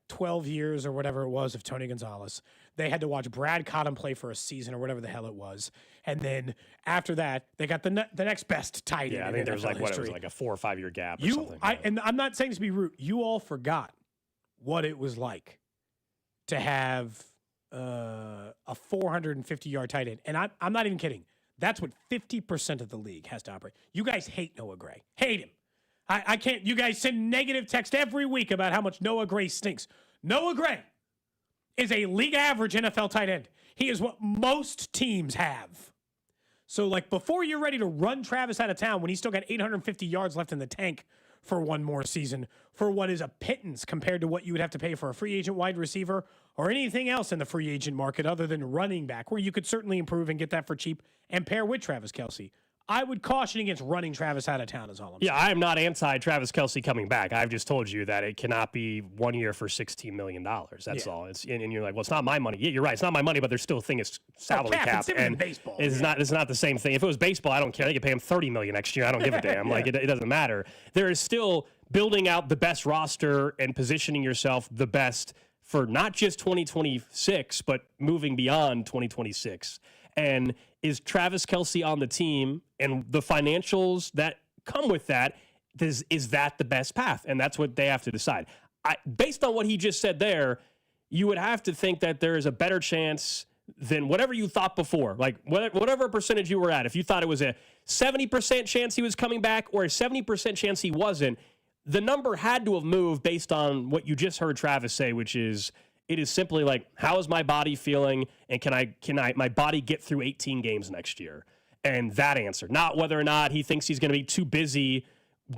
12 years or whatever it was of Tony Gonzalez. They had to watch Brad Cotton play for a season or whatever the hell it was. And then after that, they got the next best tight end. Yeah, I think there was like a 4 or 5 year gap or something. And I'm not saying this to be rude. You all forgot what it was like to have a 450-yard tight end. And I'm not even kidding. That's what 50% of the league has to operate. You guys hate Noah Gray. Hate him. I can't. You guys send negative text every week about how much Noah Gray stinks. Noah Gray is a league average NFL tight end. He is what most teams have. So, like, before you're ready to run Travis out of town when he's still got 850 yards left in the tank for one more season, for what is a pittance compared to what you would have to pay for a free agent wide receiver or anything else in the free agent market other than running back, where you could certainly improve and get that for cheap and pair with Travis Kelce. I would caution against running Travis out of town is all I'm saying. Yeah, I am not anti-Travis Kelce coming back. I've just told you that it cannot be 1 year for $16 million. That's all. And you're like, well, it's not my money. Yeah, you're right. It's not my money, but there's still a thing is salary cap. It's different than baseball. It's not the same thing. If it was baseball, I don't care. They could pay him $30 million next year. I don't give a damn. Like, it doesn't matter. There is still building out the best roster and positioning yourself the best for not just 2026, but moving beyond 2026. And is Travis Kelce on the team and the financials that come with that, is that the best path? And that's what they have to decide. Based on what he just said there, you would have to think that there is a better chance than whatever you thought before. Like whatever percentage you were at, if you thought it was a 70% chance he was coming back or a 70% chance he wasn't, the number had to have moved based on what you just heard Travis say, which is, it is simply like, how is my body feeling, and can my body get through 18 games next year? And that answer, not whether or not he thinks he's going to be too busy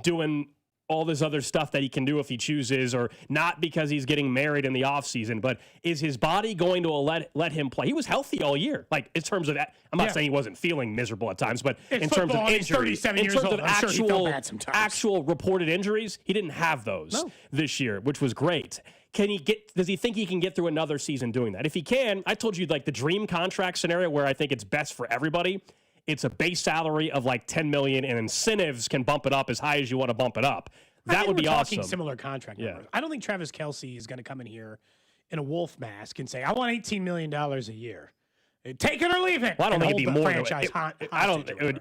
doing all this other stuff that he can do if he chooses, or not because he's getting married in the offseason, but is his body going to let him play? He was healthy all year. Like, in terms of that, I'm not saying he wasn't feeling miserable at times, but in terms of injuries, in terms of actual reported injuries, he didn't have those this year, which was great. Does he think he can get through another season doing that? If he can, I told you, like, the dream contract scenario where I think it's best for everybody, it's a base salary of like $10 million, and incentives can bump it up as high as you want to bump it up. That would be awesome. Similar contract numbers. I don't think Travis Kelce is going to come in here in a wolf mask and say, I want $18 million a year. Take it or leave it. Well, I don't think it'd be more.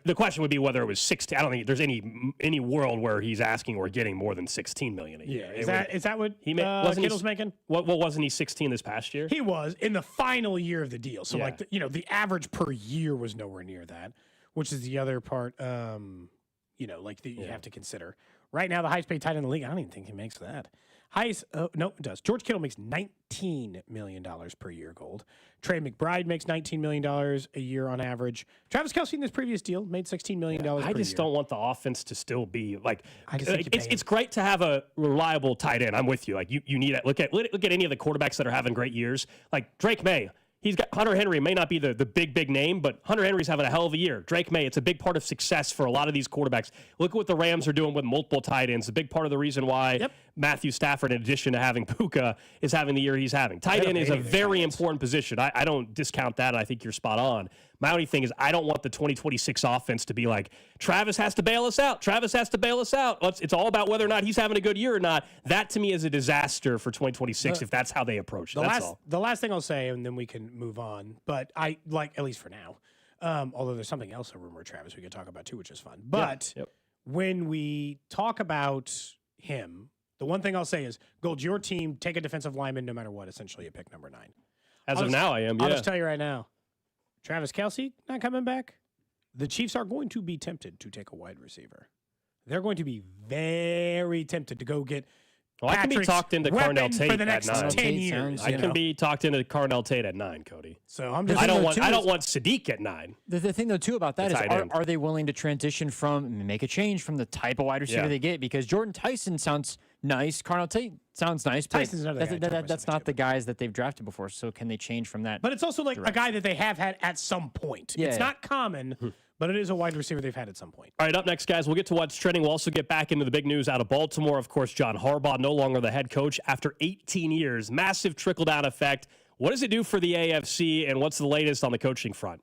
The question would be whether it was 16. I don't think there's any world where he's asking or getting more than $16 million a year. Is that what Kittle's making? What wasn't he 16 this past year? He was in the final year of the deal. So the average per year was nowhere near that, which is the other part. You have to consider. Right now, the highest paid tight end in the league, I don't even think he makes that. Highest, no, it does. George Kittle makes $19 million per year, Gold. Trey McBride makes $19 million a year on average. Travis Kelce in this previous deal made $16 million per year. I just don't want the offense to still be like, it's great to have a reliable tight end. I'm with you. Like, you need it. Look at any of the quarterbacks that are having great years. Like Drake May. He's got Hunter Henry, may not be the big name, but Hunter Henry's having a hell of a year. Drake May, it's a big part of success for a lot of these quarterbacks. Look at what the Rams are doing with multiple tight ends. A big part of the reason why Matthew Stafford, in addition to having Puka, is having the year he's having. Tight end is a very important position. I don't discount that. I think you're spot on. My only thing is I don't want the 2026 offense to be like, Travis has to bail us out. Travis has to bail us out. It's all about whether or not he's having a good year or not. That, to me, is a disaster for 2026 if that's how they approach it. The last thing I'll say, and then we can move on, but I like, at least for now, although there's something else, a rumor, Travis, we could talk about too, which is fun. But when we talk about him, the one thing I'll say is, Gold, your team, take a defensive lineman no matter what, essentially a pick number 9. As of now, I am, I'll just tell you right now, Travis Kelce not coming back. The Chiefs are going to be tempted to take a wide receiver. They're going to be very tempted to go get Well, I can be Patrick's talked into weapon Carnell Tate for the next at 9. 10 years. I can be talked into Carnell Tate at 9, Cody. So I'm just I don't want Sadiq at 9. The thing though too about that is are they willing to transition from make a change from the type of wide receiver they get? Because Jordan Tyson sounds nice, Carnell Tate sounds nice, but that's not the guys that they've drafted before. So can they change from that? But it's also like a guy that they have had at some point. Yeah. It's not common, but it is a wide receiver they've had at some point. All right, up next, guys, we'll get to what's trending. We'll also get back into the big news out of Baltimore. Of course, John Harbaugh no longer the head coach after 18 years. Massive trickle-down effect. What does it do for the AFC, and what's the latest on the coaching front?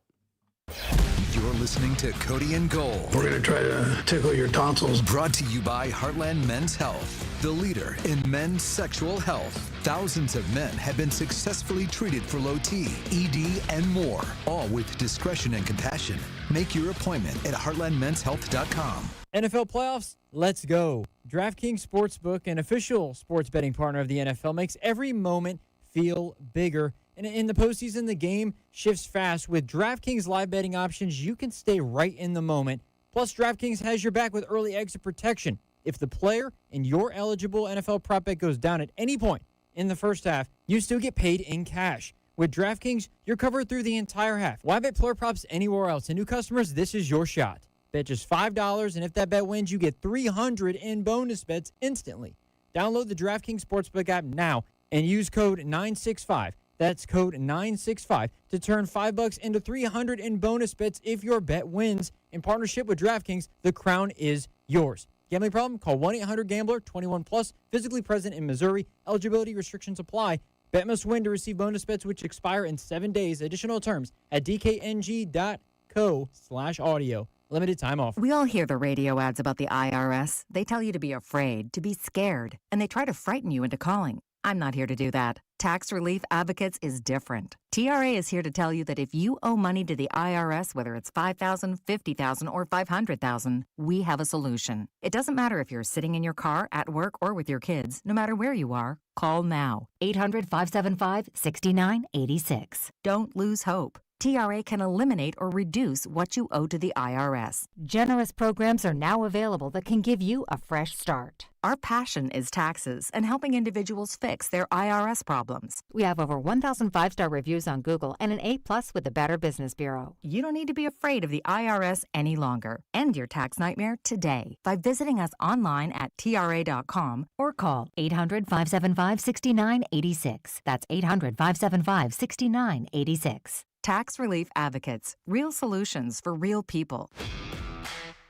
You're listening to Cody and Gold. We're going to try to tickle your tonsils. Brought to you by Heartland Men's Health, the leader in men's sexual health. Thousands of men have been successfully treated for low T, ED, and more, all with discretion and compassion. Make your appointment at heartlandmenshealth.com. NFL playoffs, let's go. DraftKings Sportsbook, an official sports betting partner of the NFL, makes every moment feel bigger. And in the postseason, the game shifts fast. With DraftKings live betting options, you can stay right in the moment. Plus, DraftKings has your back with early exit protection. If the player in your eligible NFL prop bet goes down at any point in the first half, you still get paid in cash. With DraftKings, you're covered through the entire half. Why bet player props anywhere else? And new customers, this is your shot. Bet just $5, and if that bet wins, you get $300 in bonus bets instantly. Download the DraftKings Sportsbook app now and use code 965. That's code 965 to turn $5 into $300 in bonus bets if your bet wins. In partnership with DraftKings, the crown is yours. Gambling problem? Call 1-800-GAMBLER, 21 plus, physically present in Missouri. Eligibility restrictions apply. Bet must win to receive bonus bets which expire in 7 days. Additional terms at dkng.co/audio. Limited time offer. We all hear the radio ads about the IRS. They tell you to be afraid, to be scared, and they try to frighten you into calling. I'm not here to do that. Tax Relief Advocates is different. TRA is here to tell you that if you owe money to the IRS, whether it's $5,000, $50,000, or $500,000, we have a solution. It doesn't matter if you're sitting in your car, at work, or with your kids. No matter where you are, call now. 800-575-6986. Don't lose hope. TRA can eliminate or reduce what you owe to the IRS. Generous programs are now available that can give you a fresh start. Our passion is taxes and helping individuals fix their IRS problems. We have over 1,000 5-star reviews on Google and an A+ with the Better Business Bureau. You don't need to be afraid of the IRS any longer. End your tax nightmare today by visiting us online at TRA.com or call 800-575-6986. That's 800-575-6986. Tax Relief Advocates. Real solutions for real people.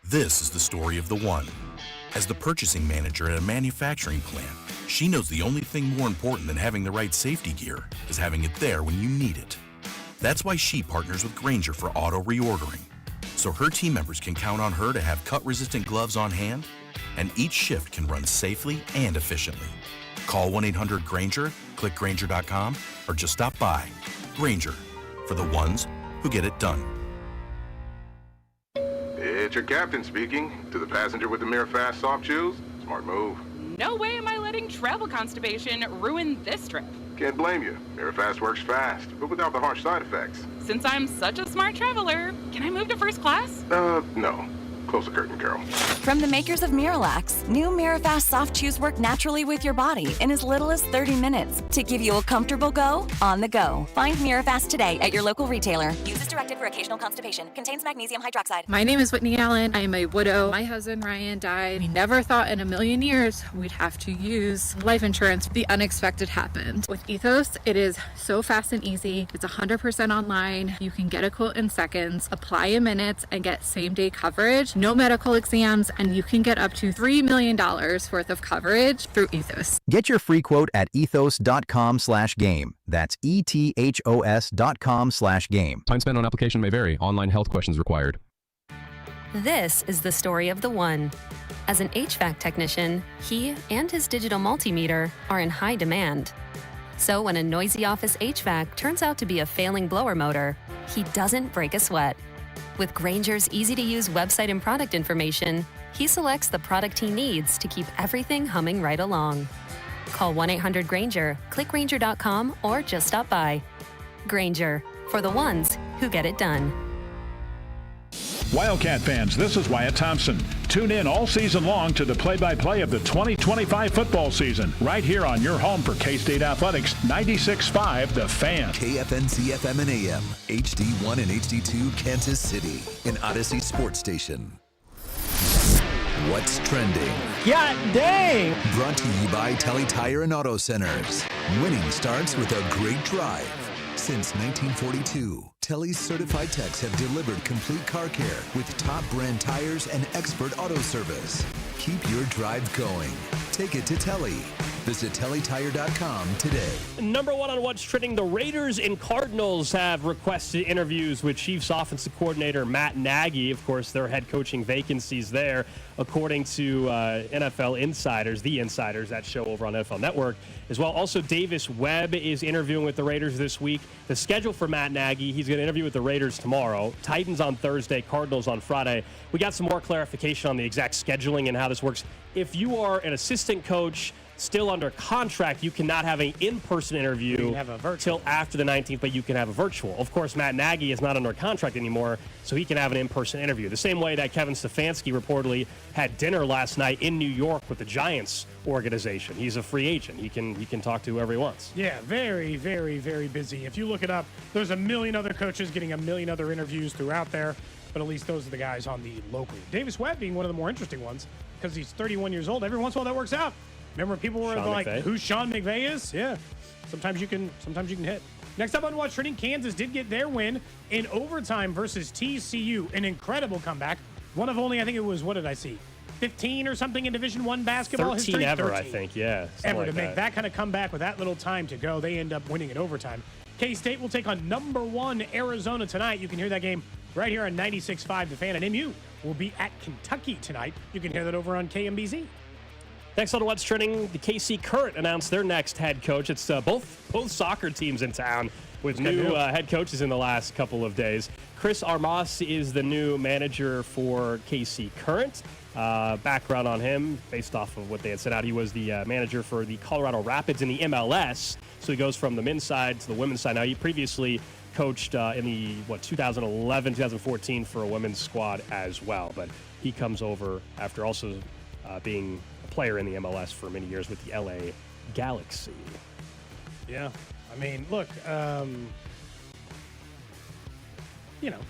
This is the story of the one. As the purchasing manager at a manufacturing plant, she knows the only thing more important than having the right safety gear is having it there when you need it. That's why she partners with Grainger for auto reordering, so her team members can count on her to have cut-resistant gloves on hand, and each shift can run safely and efficiently. Call 1-800-GRAINGER, click Grainger.com, or just stop by. Grainger, for the ones who get it done. It's your captain speaking. To the passenger with the Mirror Fast soft shoes, smart move. No way am I letting travel constipation ruin this trip. Can't blame you. Mirror Fast works fast, but without the harsh side effects. Since I'm such a smart traveler, can I move to first class? No. Close the curtain, Carol. From the makers of Miralax, new Mirafast soft chews work naturally with your body in as little as 30 minutes to give you a comfortable go on the go. Find Mirafast today at your local retailer. Use as directed for occasional constipation. Contains magnesium hydroxide. My name is Whitney Allen. I am a widow. My husband Ryan died. We never thought in a million years we'd have to use life insurance. The unexpected happened. With Ethos, it is so fast and easy. It's 100% online. You can get a quote in seconds, apply in minutes, and get same-day coverage. No medical exams, and you can get up to $3 million worth of coverage through Ethos. Get your free quote at ethos.com/game. That's ethos.com/game. Time spent on application may vary. Online health questions required. This is the story of the one. As an HVAC technician, he and his digital multimeter are in high demand. So when a noisy office HVAC turns out to be a failing blower motor, he doesn't break a sweat. With Grainger's easy-to-use website and product information, he selects the product he needs to keep everything humming right along. Call 1-800-GRAINGER, click Grainger.com, or just stop by. Grainger, for the ones who get it done. Wildcat fans, this is Wyatt Thompson. Tune in all season long to the play-by-play of the 2025 football season, right here on your home for K-State Athletics, 96.5 The Fan. KFNC FM and AM, HD1 and HD2 Kansas City, an Odyssey sports station. What's trending? God dang! Brought to you by Telly Tire and Auto Centers. Winning starts with a great drive. Since 1942, Telly's certified techs have delivered complete car care with top brand tires and expert auto service. Keep your drive going. Take it to Telly. Visit TellyTire.com today. Number one on What's Trending, the Raiders and Cardinals have requested interviews with Chiefs offensive coordinator Matt Nagy. Of course, their head coaching vacancies there, according to NFL Insiders, the Insiders, that show over on NFL Network as well. Also, Davis Webb is interviewing with the Raiders this week. The schedule for Matt Nagy, he's going to interview with the Raiders tomorrow, Titans on Thursday, Cardinals on Friday. We got some more clarification on the exact scheduling and how this works. If you are an assistant coach still under contract, you cannot have an in-person interview till after the 19th, but you can have a virtual. Of course, Matt Nagy is not under contract anymore, so he can have an in-person interview. The same way that Kevin Stefanski reportedly had dinner last night in New York with the Giants organization. He's a free agent. He can talk to whoever he wants. Yeah, very, very, very busy. If you look it up, there's a million other coaches getting a million other interviews throughout there, but at least those are the guys on the local. Davis Webb being one of the more interesting ones because he's 31 years old. Every once in a while that works out. Remember, people were like, who Sean McVay is? Yeah. Sometimes you can hit. Next up on What's Trending, Kansas did get their win in overtime versus TCU. An incredible comeback. One of only, I think it was, what did I see? 15 or something in Division I basketball 13 history? ever, 13. I think, yeah. Ever to make that kind of comeback with that little time to go. They end up winning in overtime. K-State will take on number 1 Arizona tonight. You can hear that game right here on 96.5 The Fan. And MU will be at Kentucky tonight. You can hear that over on KMBZ. Next on What's Trending, the KC Current announced their next head coach. It's both soccer teams in town with new head coaches in the last couple of days. Chris Armas is the new manager for KC Current. Background on him, based off of what they had set out, he was the manager for the Colorado Rapids in the MLS. So he goes from the men's side to the women's side. Now, he previously coached in the 2011, 2014 for a women's squad as well. But he comes over after also being player in the MLS for many years with the LA Galaxy. Yeah. I mean, look,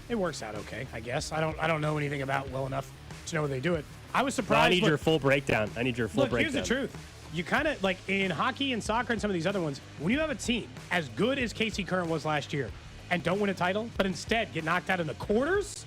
it works out okay, I guess. I don't know anything about well enough to know they do it. I was surprised. I need your full breakdown. Look, here's the truth. You kind of, like in hockey and soccer and some of these other ones, when you have a team as good as KC Current was last year and don't win a title, but instead get knocked out in the quarters,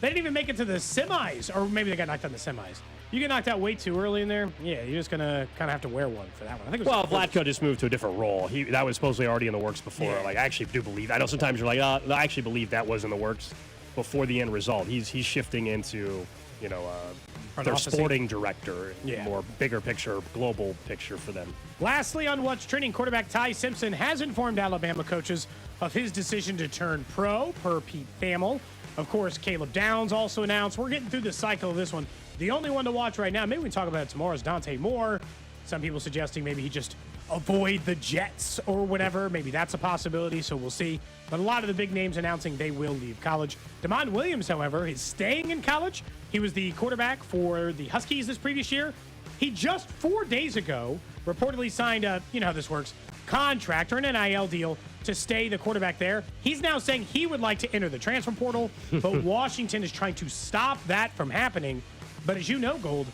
they didn't even make it to the semis, or maybe they got knocked out in the semis. You get knocked out way too early in there, yeah, you're just going to kind of have to wear one for that one. I think Vlatko just moved to a different role. That was supposedly already in the works before. Yeah. Like, I actually do believe. I know sometimes you're like, I actually believe that was in the works before the end result. He's shifting into, their sporting director, more bigger picture, global picture for them. Lastly, on What's Trending, quarterback Ty Simpson has informed Alabama coaches of his decision to turn pro, per Pete Thamel. Of course, Caleb Downs also announced. We're getting through the cycle of this one. The only one to watch right now, maybe we can talk about it tomorrow, is Dante Moore. Some people suggesting maybe he just avoid the Jets or whatever. Maybe that's a possibility, so we'll see. But a lot of the big names announcing they will leave college. Damon Williams, however, is staying in college. He was the quarterback for the Huskies this previous year. He just 4 days ago reportedly signed a, you know how this works, contract or an NIL deal to stay the quarterback there. He's now saying he would like to enter the transfer portal, but Washington is trying to stop that from happening. But as you know, Gold,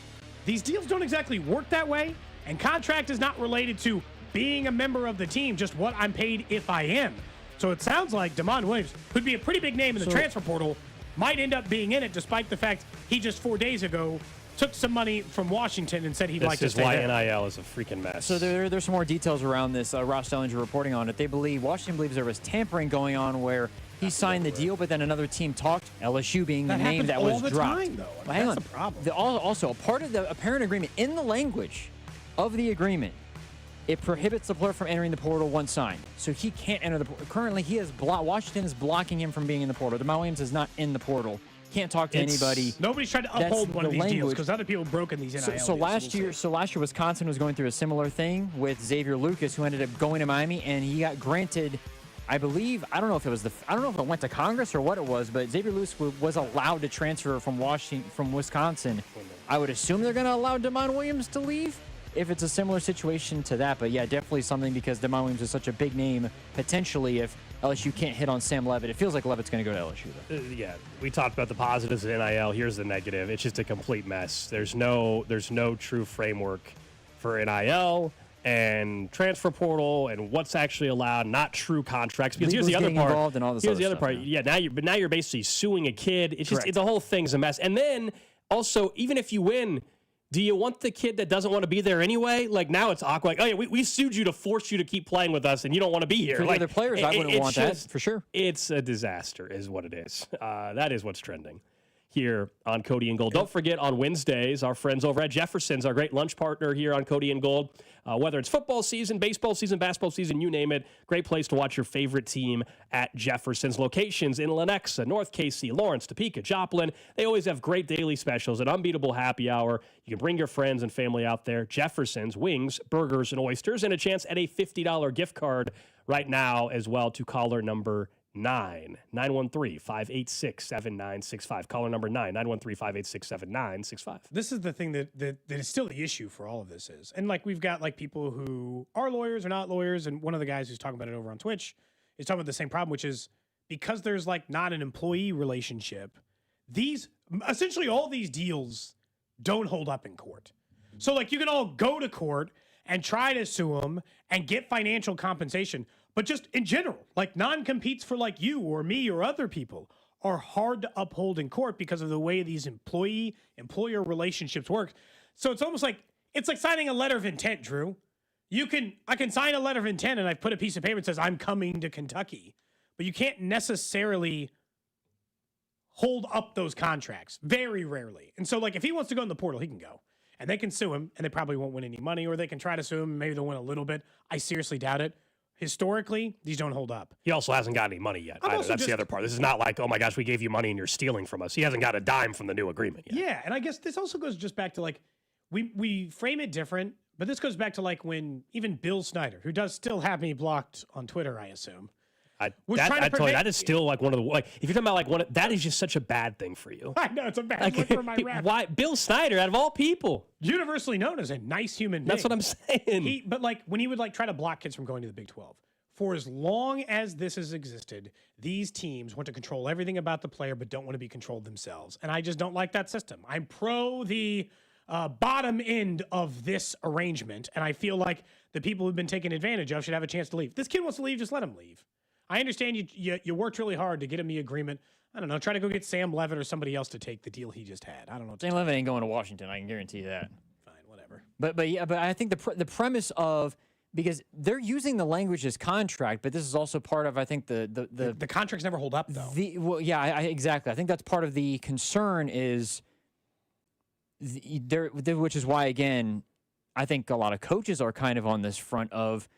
these deals don't exactly work that way, and contract is not related to being a member of the team, just what I'm paid if I am. So it sounds like Damon Williams, who'd be a pretty big name in the transfer portal, might end up being in it, despite the fact he just 4 days ago took some money from Washington and said he'd like to stay there. This is why NIL is a freaking mess. So there's some more details around this. Ross Stellinger reporting on it. Washington believes there was tampering going on where he signed the deal, but then another team talked, LSU being the name that was dropped. Time, though. Well, hang on. The problem. Also, a part of the apparent agreement, in the language of the agreement, it prohibits the player from entering the portal once signed. So he can't enter the portal. Currently, Washington is blocking him from being in the portal. Damon Williams is not in the portal. Can't talk to anybody. Nobody's tried to uphold one of these deals because other people broken these NIL deals. So last year, Wisconsin was going through a similar thing with Xavier Lucas, who ended up going to Miami, and he got granted I believe, I don't know if it went to Congress or what it was, but Xavier Lewis was allowed to transfer from Wisconsin. I would assume they're going to allow Damon Williams to leave if it's a similar situation to that. But yeah, definitely something, because Damon Williams is such a big name, potentially, if LSU can't hit on Sam Levitt. It feels like Levitt's going to go to LSU, though. Yeah, we talked about the positives of NIL. Here's the negative. It's just a complete mess. There's no true framework for NIL and transfer portal and what's actually allowed, not true contracts. Because here's the other part. And all this here's the other stuff, part. Yeah, now you're basically suing a kid. It's just the whole thing's a mess. And then also, even if you win, do you want the kid that doesn't want to be there anyway? Like, now it's awkward. Like, oh yeah, we sued you to force you to keep playing with us, and you don't want to be here. For the like, other players, I wouldn't want that for sure. It's a disaster, is what it is. That is what's trending here on Cody and Gold. Don't forget, on Wednesdays, our friends over at Jefferson's, our great lunch partner here on Cody and Gold. Whether it's football season, baseball season, basketball season, you name it, great place to watch your favorite team at Jefferson's. Locations in Lenexa, North KC, Lawrence, Topeka, Joplin. They always have great daily specials, an unbeatable happy hour. You can bring your friends and family out there. Jefferson's, wings, burgers, and oysters, and a chance at a $50 gift card right now as well to caller number 913-586-7965. Caller number 913-586-7965. This is the thing that is still the issue for all of this is. And like, we've got like people who are lawyers or not lawyers. And one of the guys who's talking about it over on Twitch is talking about the same problem, which is because there's like not an employee relationship, essentially all these deals don't hold up in court. So like, you can all go to court and try to sue them and get financial compensation. But just in general, like non-competes for like you or me or other people are hard to uphold in court because of the way these employee-employer relationships work. So it's almost like, it's like signing a letter of intent, Drew. I can sign a letter of intent and I put a piece of paper that says I'm coming to Kentucky, but you can't necessarily hold up those contracts, very rarely. And so like, if he wants to go in the portal, he can go. And they can sue him, and they probably won't win any money, or they can try to sue him, and maybe they'll win a little bit. I seriously doubt it. Historically, these don't hold up. He also hasn't got any money yet. That's the other part. This is not like, oh my gosh, we gave you money and you're stealing from us. He hasn't got a dime from the new agreement yet. Yeah, and I guess this also goes just back to like, we frame it different, but this goes back to like when even Bill Snyder, who does still have me blocked on Twitter, I assume. I tell you, that is still like one of the, like, if you're talking about like that is just such a bad thing for you. I know, it's a bad look for my rap. Why Bill Snyder, out of all people, universally known as a nice human being. That's what I'm saying. But like when he would like try to block kids from going to the Big 12, for as long as this has existed, these teams want to control everything about the player, but don't want to be controlled themselves. And I just don't like that system. I'm pro the bottom end of this arrangement, and I feel like the people who've been taken advantage of should have a chance to leave. If this kid wants to leave, just let him leave. I understand you worked really hard to get him the agreement. I don't know. Try to go get Sam Levitt or somebody else to take the deal he just had. I don't know. Sam Levitt ain't going to Washington. I can guarantee you that. Fine, whatever. But I think the premise of, because they're using the language as contract, but this is also part of, I think, the contracts never hold up though. Exactly. I think that's part of the concern is which is why, again, I think a lot of coaches are kind of on this front of,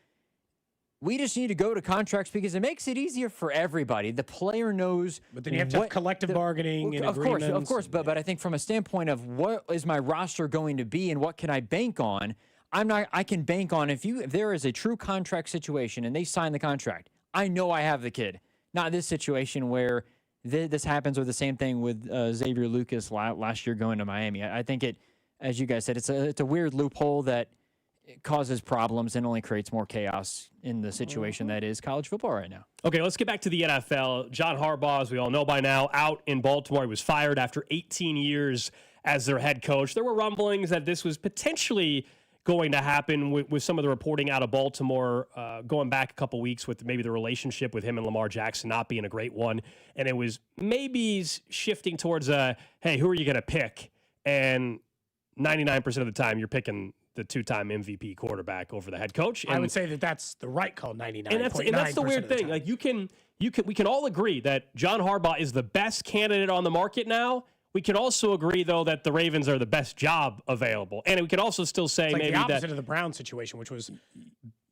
we just need to go to contracts because it makes it easier for everybody. The player knows. But then you have to have collective bargaining and agreements. Of course. But I think from a standpoint of what is my roster going to be and what can I bank on, I can bank on if there is a true contract situation and they sign the contract, I know I have the kid. Not this situation where this happens, or the same thing with Xavier Lucas last year going to Miami. I think it, as you guys said, it's a weird loophole that it causes problems and only creates more chaos in the situation that is college football right now. Okay, let's get back to the NFL. John Harbaugh, as we all know by now, out in Baltimore. He was fired after 18 years as their head coach. There were rumblings that this was potentially going to happen with some of the reporting out of Baltimore going back a couple weeks with maybe the relationship with him and Lamar Jackson not being a great one. And it was maybe shifting towards hey, who are you going to pick? And 99% of the time you're picking the two-time MVP quarterback over the head coach. And I would say that that's the right call, 99.9%. And that's the weird thing. Like we can all agree that John Harbaugh is the best candidate on the market now. We can also agree, though, that the Ravens are the best job available. And we can also still say like maybe the opposite of the Brown situation, which was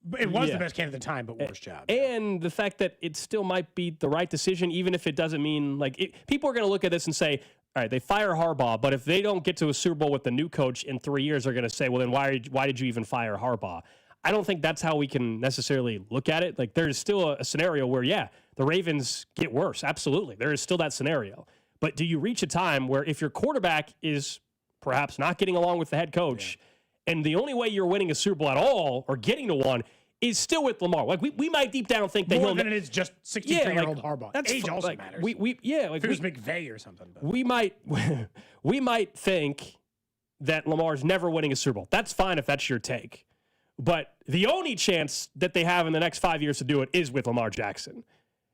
the best candidate at the time, but worst job. And the fact that it still might be the right decision, even if it doesn't mean people are going to look at this and say, all right, they fire Harbaugh, but if they don't get to a Super Bowl with the new coach in 3 years, they're going to say, well, then why did you even fire Harbaugh? I don't think that's how we can necessarily look at it. Like, there's still a scenario where, yeah, the Ravens get worse. Absolutely. There is still that scenario. But do you reach a time where if your quarterback is perhaps not getting along with the head coach, and the only way you're winning a Super Bowl at all or getting to one is still with Lamar? Like, we might deep down think that more than it is just 63-year-old Harbaugh. Age also matters. Like if it was McVay or something. But. We might think that Lamar's never winning a Super Bowl. That's fine if that's your take. But the only chance that they have in the next 5 years to do it is with Lamar Jackson.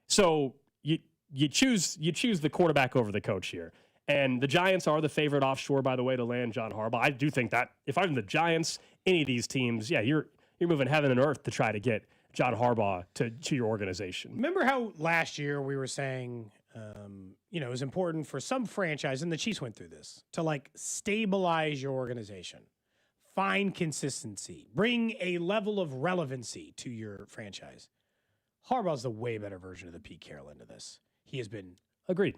So you choose the quarterback over the coach here. And the Giants are the favorite offshore, by the way, to land John Harbaugh. I do think that if I'm the Giants, any of these teams, you're moving heaven and earth to try to get John Harbaugh to your organization. Remember how last year we were saying, it was important for some franchise, and the Chiefs went through this, to like stabilize your organization, find consistency, bring a level of relevancy to your franchise. Harbaugh's the way better version of the Pete Carroll into this. He has been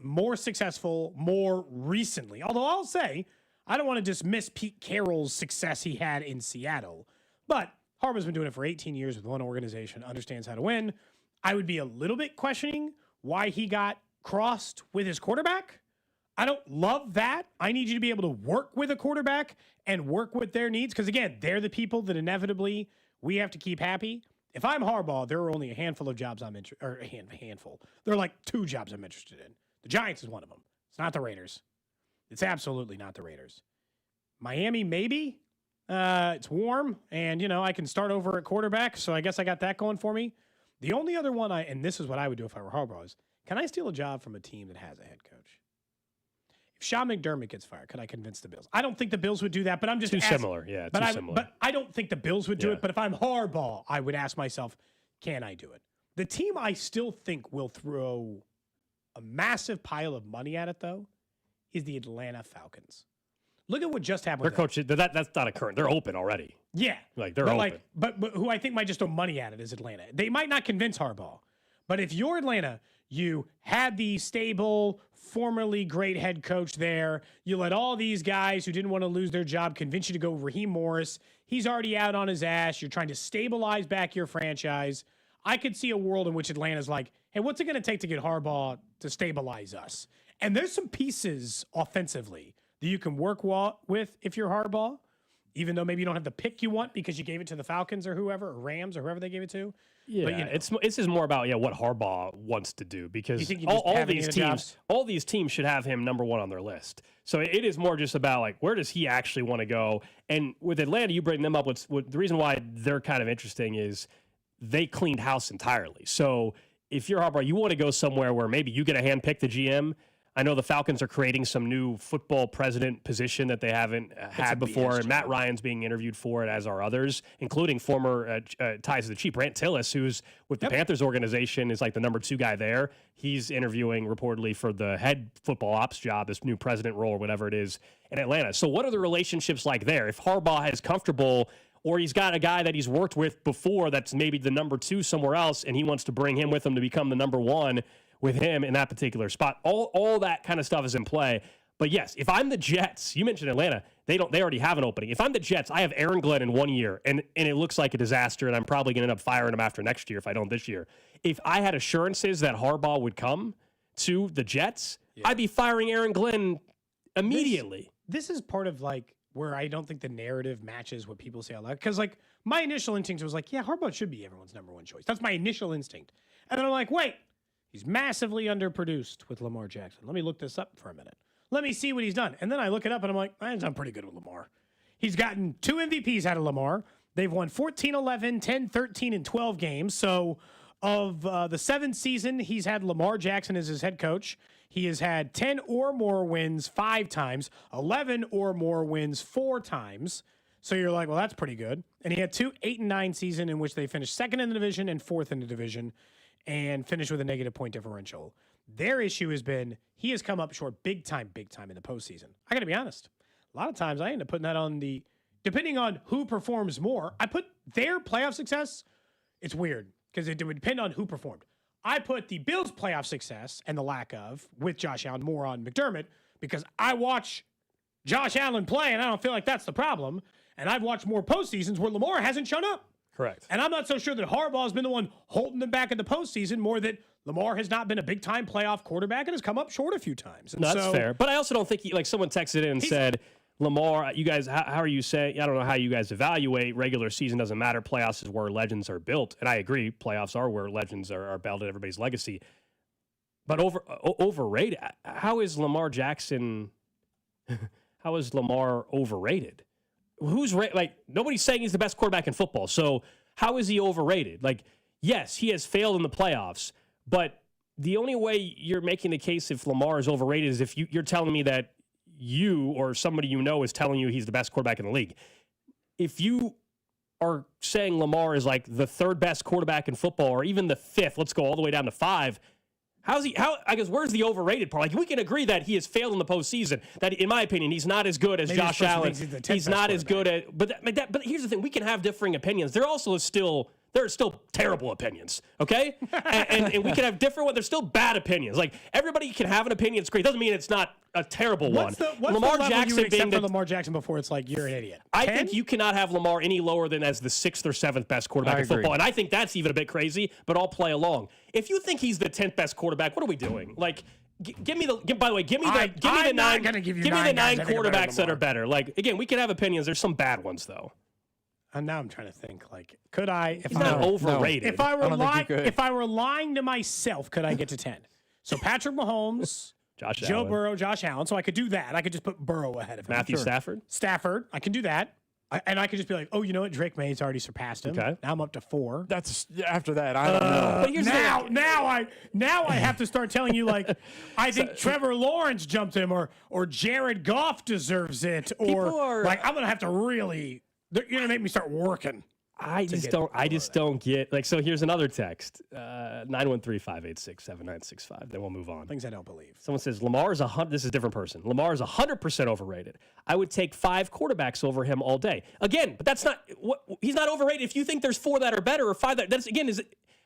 more successful more recently. Although I'll say, I don't want to dismiss Pete Carroll's success he had in Seattle, but Harbaugh's been doing it for 18 years with one organization, understands how to win. I would be a little bit questioning why he got crossed with his quarterback. I don't love that. I need you to be able to work with a quarterback and work with their needs because, again, they're the people that inevitably we have to keep happy. If I'm Harbaugh, there are only a handful of jobs I'm interested or a handful. There are like 2 jobs I'm interested in. The Giants is one of them. It's not the Raiders. It's absolutely not the Raiders. Miami, maybe. It's warm, and, I can start over at quarterback, so I guess I got that going for me. The only other one and this is what I would do if I were Harbaugh, is can I steal a job from a team that has a head coach? If Sean McDermott gets fired, could I convince the Bills? I don't think the Bills would do that, but I'm just asking. Similar. Yeah, similar. But I don't think the Bills would do it. But if I'm Harbaugh, I would ask myself, can I do it? The team I still think will throw a massive pile of money at it, though, is the Atlanta Falcons. Look at what just happened. Their coach, that's not a current. They're open already. Yeah. They're open. But who I think might just throw money at it is Atlanta. They might not convince Harbaugh. But if you're Atlanta, you had the stable, formerly great head coach there. You let all these guys who didn't want to lose their job convince you to go Raheem Morris. He's already out on his ass. You're trying to stabilize back your franchise. I could see a world in which Atlanta's like, hey, what's it going to take to get Harbaugh to stabilize us? And there's some pieces offensively that you can work with if you're Harbaugh, even though maybe you don't have the pick you want because you gave it to the Falcons or whoever, or Rams or whoever they gave it to. Yeah, but, it's just more about what Harbaugh wants to do because all these teams should have him number one on their list. So it is more just about where does he actually want to go? And with Atlanta, you bring them up. The reason why they're kind of interesting is they cleaned house entirely. So if you're Harbaugh, you want to go somewhere where maybe you get to handpick the GM. I know the Falcons are creating some new football president position that they haven't had before, and Matt Ryan's being interviewed for it, as are others, including former ties to the Chief, Brant Tillis, who's with the Panthers organization, is like the number 2 guy there. He's interviewing reportedly for the head football ops job, this new president role or whatever it is in Atlanta. So what are the relationships like there? If Harbaugh is comfortable or he's got a guy that he's worked with before that's maybe the number 2 somewhere else, and he wants to bring him with him to become the number 1 with him in that particular spot. All that kind of stuff is in play. But yes, if I'm the Jets, you mentioned Atlanta, they already have an opening. If I'm the Jets, I have Aaron Glenn in 1 year, and it looks like a disaster, and I'm probably going to end up firing him after next year if I don't this year. If I had assurances that Harbaugh would come to the Jets, I'd be firing Aaron Glenn immediately. This is part of where I don't think the narrative matches what people say out loud. Because my initial instinct was Harbaugh should be everyone's number 1 choice. That's my initial instinct. And then I'm like, wait. He's massively underproduced with Lamar Jackson. Let me look this up for a minute. Let me see what he's done. And then I look it up, and I'm like, he's done pretty good with Lamar. He's gotten 2 MVPs out of Lamar. They've won 14, 11, 10, 13, and 12 games. So of the 7th season, he's had Lamar Jackson as his head coach. He has had 10 or more wins 5 times, 11 or more wins 4 times. So you're like, well, that's pretty good. And he had 2 8-9 season in which they finished 2nd in the division and 4th in the division, and finished with a negative point differential. Their issue has been he has come up short big time in the postseason. I got to be honest. A lot of times I end up putting that on depending on who performs more, I put their playoff success. It's weird because it would depend on who performed. I put the Bills' playoff success and the lack of with Josh Allen more on McDermott because I watch Josh Allen play and I don't feel like that's the problem. And I've watched more postseasons where Lamar hasn't shown up. Correct. And I'm not so sure that Harbaugh has been the one holding them back in the postseason, more that Lamar has not been a big-time playoff quarterback and has come up short a few times. And No, that's fair. But I also don't think someone texted in and said, Lamar, you guys, how are you saying? I don't know how you guys evaluate. Regular season doesn't matter. Playoffs is where legends are built. And I agree. Playoffs are where legends are built in everybody's legacy. But overrated. How is Lamar Jackson? How is Lamar overrated? Nobody's saying he's the best quarterback in football. So how is he overrated? Yes, he has failed in the playoffs, but the only way you're making the case if Lamar is overrated is if you're telling me that you or somebody you know is telling you he's the best quarterback in the league. If you are saying Lamar is the third best quarterback in football, or even the fifth, let's go all the way down to 5. Where's the overrated part? We can agree that he has failed in the postseason. That, in my opinion, he's not as good as Josh Allen. He's not as good at. But here's the thing: we can have differing opinions. There are still terrible opinions. Okay, and we can have different ones. There's still bad opinions. Everybody can have an opinion. It's great. Doesn't mean it's not a terrible one. What's Lamar Jackson being for Lamar Jackson before it's you're an idiot? I think you cannot have Lamar any lower than as the 6th or 7th best quarterback in football, and I think that's even a bit crazy. But I'll play along. If you think he's the 10th best quarterback, what are we doing? Give me the 9 quarterbacks that are better. Again, we can have opinions. There's some bad ones though. And now I'm trying to think. Could I? He's not overrated. If I were lying to myself, could I get to 10? So Patrick Mahomes, Joe Allen. Burrow, Josh Allen. So I could do that. I could just put Burrow ahead of him. Matthew Stafford. I can do that. And I could just be like, oh, you know what? Drake May's already surpassed him. Okay. Now I'm up to 4. That's after that. I don't know. But here's now I have to start telling you I think Trevor Lawrence jumped him, or Jared Goff deserves it, or I'm gonna have to really. You're gonna make me start working. I just don't get so here's another text 913-586-7965. Then we'll move on. Things I don't believe. Someone says Lamar is this is a different person. Lamar is 100% overrated. I would take 5 quarterbacks over him all day. Again, but that's not he's not overrated. If you think there's 4 that are better or 5 that's again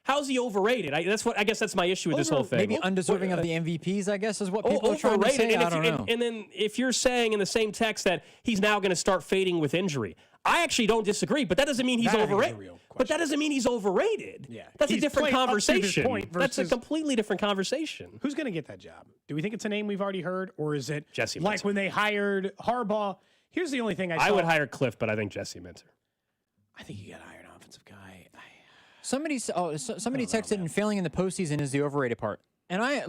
how's he overrated? I guess that's my issue with this whole thing. Maybe undeserving of the MVPs, I guess, is what people are trying to say. I don't know. And then if you're saying in the same text that he's now going to start fading with injury, I actually don't disagree, but that doesn't mean he's overrated. But that doesn't mean he's overrated. Yeah. That's a different conversation. That's a versus completely different conversation. Who's going to get that job? Do we think it's a name we've already heard, or is it Jesse like Minter. when they hired Harbaugh? Here's the only thing I would hire Cliff, but I think Jesse Minter. I think you got to hire an offensive guy. Somebody texted and failing in the postseason is the overrated part. And I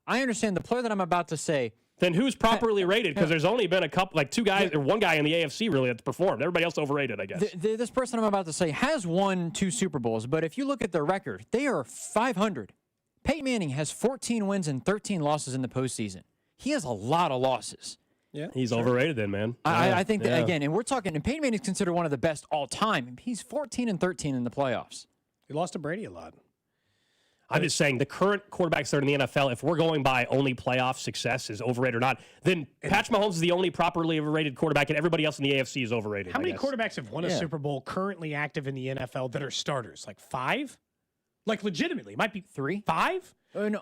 understand the player that I'm about to say. Then who's properly rated? Because there's only been a couple, 2 guys, or 1 guy in the AFC really that's performed. Everybody else overrated, I guess. This person I'm about to say has won 2 Super Bowls, but if you look at their record, they are 500. Peyton Manning has 14 wins and 13 losses in the postseason. He has a lot of losses. Yeah, he's overrated then, man. I think that, again, and we're talking, and Peyton Manning is considered one of the best all time. He's 14 and 13 in the playoffs. He lost to Brady a lot. I'm just saying the current quarterbacks that are in the NFL, if we're going by only playoff success is overrated or not, then Patrick Mahomes is the only properly overrated quarterback, and everybody else in the AFC is overrated. How many quarterbacks have won a Super Bowl currently active in the NFL that are starters? 5? Legitimately, it might be 3, 5. No,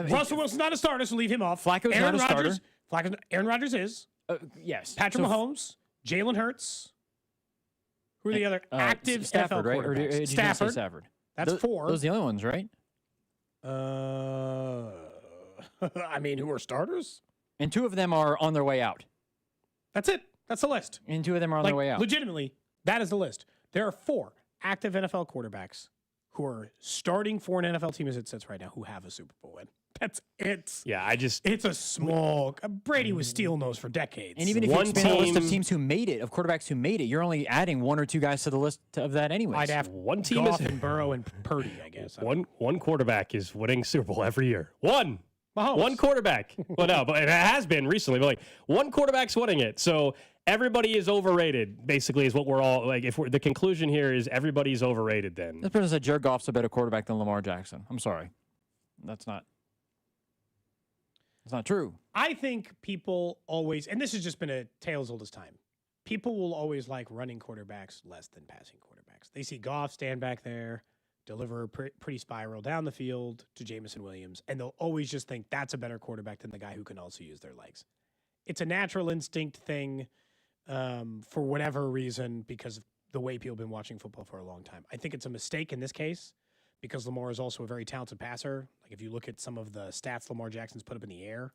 Russell Wilson's not a starter, so leave him off. Flacco's not a starter. Aaron Rodgers is. Yes. Patrick Mahomes, Jalen Hurts. Who are the other active Stafford, NFL right? quarterbacks? Or did you say Stafford. That's 4. Those are the only ones, right? Who are starters? And 2 of them are on their way out. That's it. That's the list. And 2 of them are on their way out. Legitimately, that is the list. There are 4 active NFL quarterbacks who are starting for an NFL team as it sits right now who have a Super Bowl win. That's it. Yeah, it's a small. Brady was stealing those for decades. And even if you expand the list of teams who made it, of quarterbacks who made it, you're only adding 1 or 2 guys to the list of that anyways. I'd have one team Goff and Burrow and Purdy, I guess. One quarterback is winning Super Bowl every year. One quarterback. Well, no, but it has been recently. But one quarterback's winning it. So everybody is overrated. Basically, is what we're all the conclusion here is everybody's overrated. Then this person said Jared Goff's a better quarterback than Lamar Jackson. I'm sorry, that's not true. I think people always, and this has just been a tale as old as time, people will always like running quarterbacks less than passing quarterbacks. They see Goff stand back there, deliver a pretty spiral down the field to Jameson Williams, and they'll always just think that's a better quarterback than the guy who can also use their legs. It's a natural instinct thing for whatever reason, because of the way people have been watching football for a long time. I think it's a mistake in this case because Lamar is also a very talented passer. Like if you look at some of the stats Lamar Jackson's put up in the air,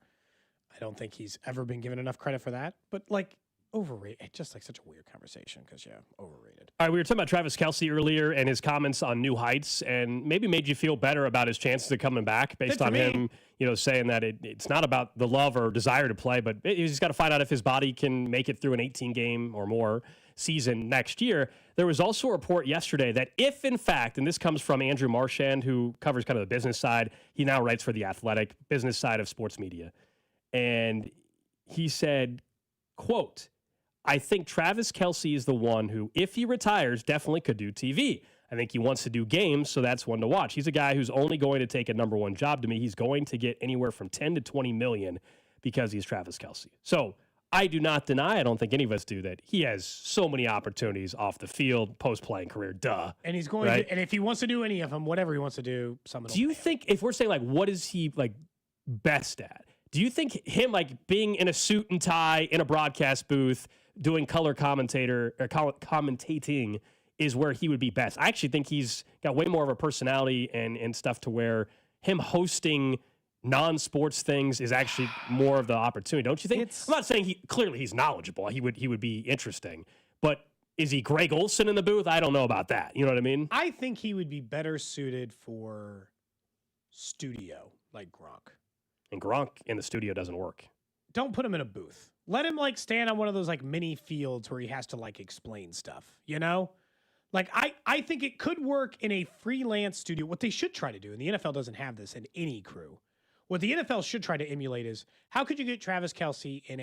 I don't think he's ever been given enough credit for that. But like overrated, it's just like such a weird conversation because overrated. All right, we were talking about Travis Kelce earlier and his comments on New Heights, and maybe made you feel better about his chances of coming back based on him, saying that it's not about the love or desire to play, but he's got to find out if his body can make it through an 18-game or more season next year. There was also a report yesterday that if, in fact, and this comes from Andrew Marchand, who covers kind of the business side, he now writes for The Athletic, business side of sports media, and he said, quote, I think Travis Kelce is the one who, if he retires, definitely could do TV. I think he wants to do games, so that's one to watch. He's a guy who's only going to take a number one job to me. He's going to get anywhere from 10 to 20 million because he's Travis Kelce. So I do not deny, I don't think any of us do, that he has so many opportunities off the field, post-playing career, duh. And he's going to, and if he wants to do any of them, whatever he wants to do, someone do you think, if we're saying, like, what is he, like, best at? Do you think him, like, being in a suit and tie in a broadcast booth, doing color commentating is where he would be best? I actually think he's got way more of a personality and stuff to where him hosting non-sports things is actually more of the opportunity. Don't you think? I'm not saying he's knowledgeable. He would be interesting, but is he Greg Olson in the booth? I don't know about that. You know what I mean? I think he would be better suited for studio, like Gronk. And Gronk in the studio doesn't work. Don't put him in a booth. Let him like stand on one of those like mini fields where he has to like explain stuff, Like I think it could work in a freelance studio. What they should try to do, and the NFL doesn't have this in any crew. What the NFL should try to emulate is how could you get Travis Kelce in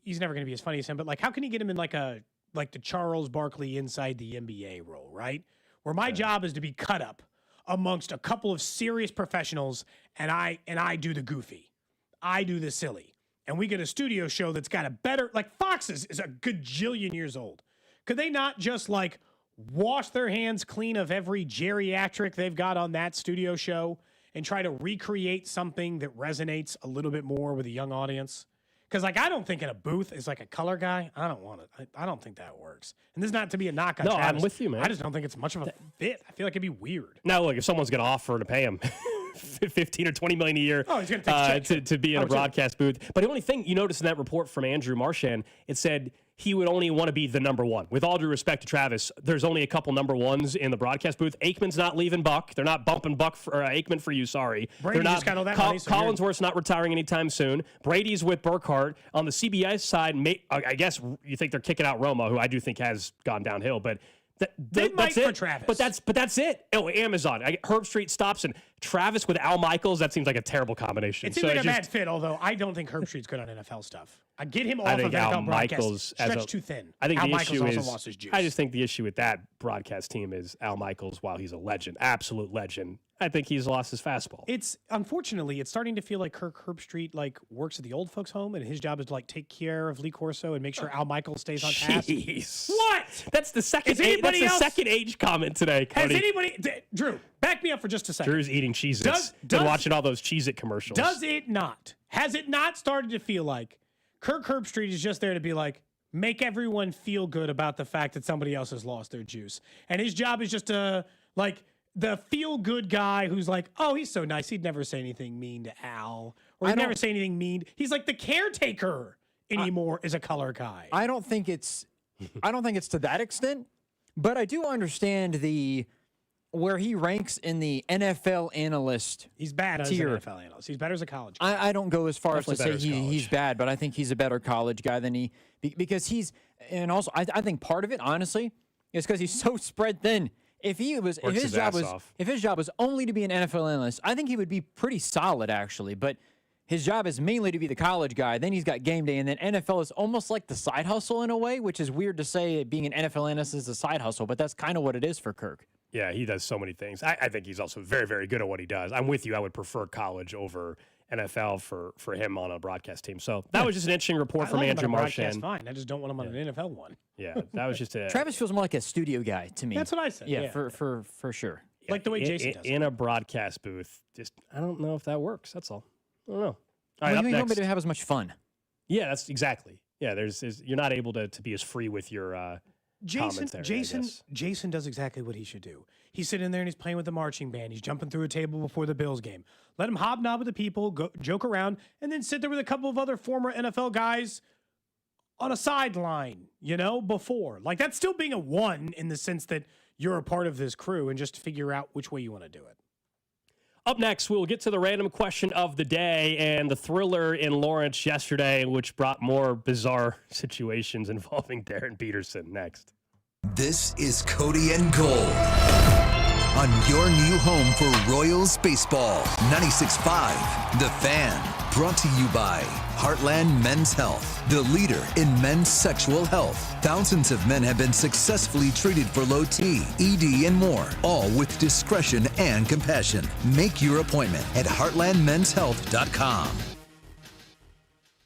he's never going to be as funny as him, but like how can you get him in like the Charles Barkley inside the NBA role, right? Where my job is to be cut up amongst a couple of serious professionals and I do the goofy. I do the silly. And we get a studio show that's got a better, like Fox's is a gajillion years old. Could they not just like wash their hands clean of every geriatric they've got on that studio show and try to recreate something that resonates a little bit more with a young audience? Because like I don't think in a booth is like a color guy. I don't want it. I don't think that works. And this is not to be a knock on Travis. I'm with you, man. I just don't think it's much of a fit. I feel like it'd be weird. Now, look, if someone's going to offer to pay him 15 or 20 million a year he's gonna take to be in a broadcast booth. But the only thing you notice in that report from Andrew Marchand, it said he would only want to be the number one. With all due respect to Travis, there's only a couple number ones in the broadcast booth. Aikman's not leaving Buck. They're not bumping Buck for Aikman for you. Sorry. Brady They're not, just got all that money, so Collinsworth's not retiring anytime soon. Brady's with Burkhardt. On the CBS side, I guess you think they're kicking out Roma, who I do think has gone downhill, but that's it for Travis. But that's it. Oh, Amazon. Herb Street stops and Travis with Al Michaels. That seems like a terrible combination. It seems like a bad fit, although I don't think Herb Street's good on NFL stuff. I get him off of NFL broadcast. Stretched too thin. I think Al the Michaels issue also is, lost his juice. I just think the issue with that broadcast team is Al Michaels, while he's a legend, absolute legend, I think he's lost his fastball. It's unfortunately, it's starting to feel like Herb Street like works at the old folks' home, and his job is to like take care of Lee Corso and make sure Al Michaels stays on task. Jeez. What? That's the second. Second age comment today, Cody. Has anybody? Drew, back me up for just a second. Drew's eating Cheez-Its. Been watching all those Cheez-It commercials. Does it not? Has it not started to feel like Herb Street is just there to be like, make everyone feel good about the fact that somebody else has lost their juice, and his job is just to like the feel-good guy who's like, oh, he's so nice. He'd never say anything mean to Al, or he'd never say anything mean. He's like the caretaker anymore as a color guy. I don't think it's to that extent, but I do understand where he ranks in the NFL analyst. He's bad as an NFL analyst. He's better as a college guy. I don't go as far Definitely as to say he's bad, but I think he's a better college guy than because and also I think part of it, honestly, is because he's so spread thin. If his job was only to be an NFL analyst, I think he would be pretty solid actually. But his job is mainly to be the college guy. Then he's got game day, and then NFL is almost like the side hustle in a way, which is weird to say being an NFL analyst is a side hustle, but that's kind of what it is for Kirk. Yeah, he does so many things. I think he's also very, very good at what he does. I'm with you. I would prefer college over NFL for him on a broadcast team. So that was just an interesting report from Andrew Marchand. Fine. I just don't want him on an NFL one. Yeah, that was just Travis feels more like a studio guy to me. That's what I said. Yeah, for sure. Like the way Jason does. In a broadcast booth, just I don't know if that works. That's all. I don't know. All right, up you next. want to have as much fun. Yeah, that's exactly. Yeah, you're not able to be as free with your Jason does exactly what he should do. He's sitting there and he's playing with the marching band. He's jumping through a table before the Bills game. Let him hobnob with the people, go, joke around, and then sit there with a couple of other former NFL guys on a sideline, before. Like, that's still being a one in the sense that you're a part of this crew and just figure out which way you want to do it. Up next, we'll get to the random question of the day and the thriller in Lawrence yesterday, which brought more bizarre situations involving Darren Peterson. Next. This is Cody and Gold on your new home for Royals baseball. 96.5, The Fan. Brought to you by Heartland Men's Health, the leader in men's sexual health. Thousands of men have been successfully treated for low T, ED, and more, all with discretion and compassion. Make your appointment at heartlandmenshealth.com.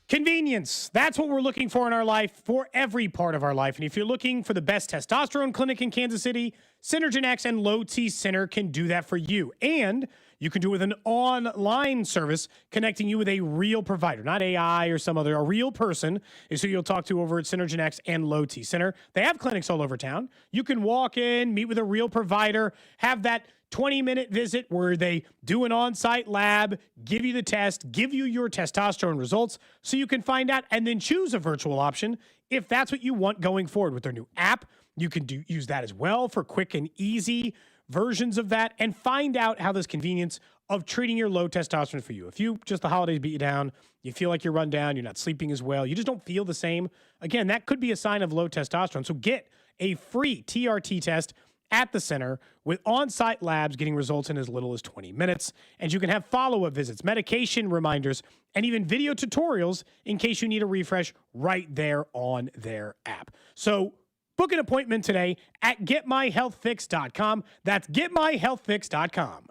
Convenience. That's what we're looking for in our life, for every part of our life. And if you're looking for the best testosterone clinic in Kansas City, Synergen X and Low T Center can do that for you. And you can do it with an online service connecting you with a real provider, not AI or some other. A real person is who you'll talk to over at Synergen X and Low T Center. They have clinics all over town. You can walk in, meet with a real provider, have that 20-minute visit where they do an on-site lab, give you the test, give you your testosterone results so you can find out and then choose a virtual option if that's what you want going forward. With their new app, you can use that as well for quick and easy versions of that and find out how this convenience of treating your low testosterone for you. If the holidays beat you down, you feel like you're run down, you're not sleeping as well, you just don't feel the same. Again, that could be a sign of low testosterone. So get a free TRT test at the center with on-site labs getting results in as little as 20 minutes. And you can have follow-up visits, medication reminders, and even video tutorials in case you need a refresh right there on their app. So book an appointment today at getmyhealthfix.com. That's getmyhealthfix.com.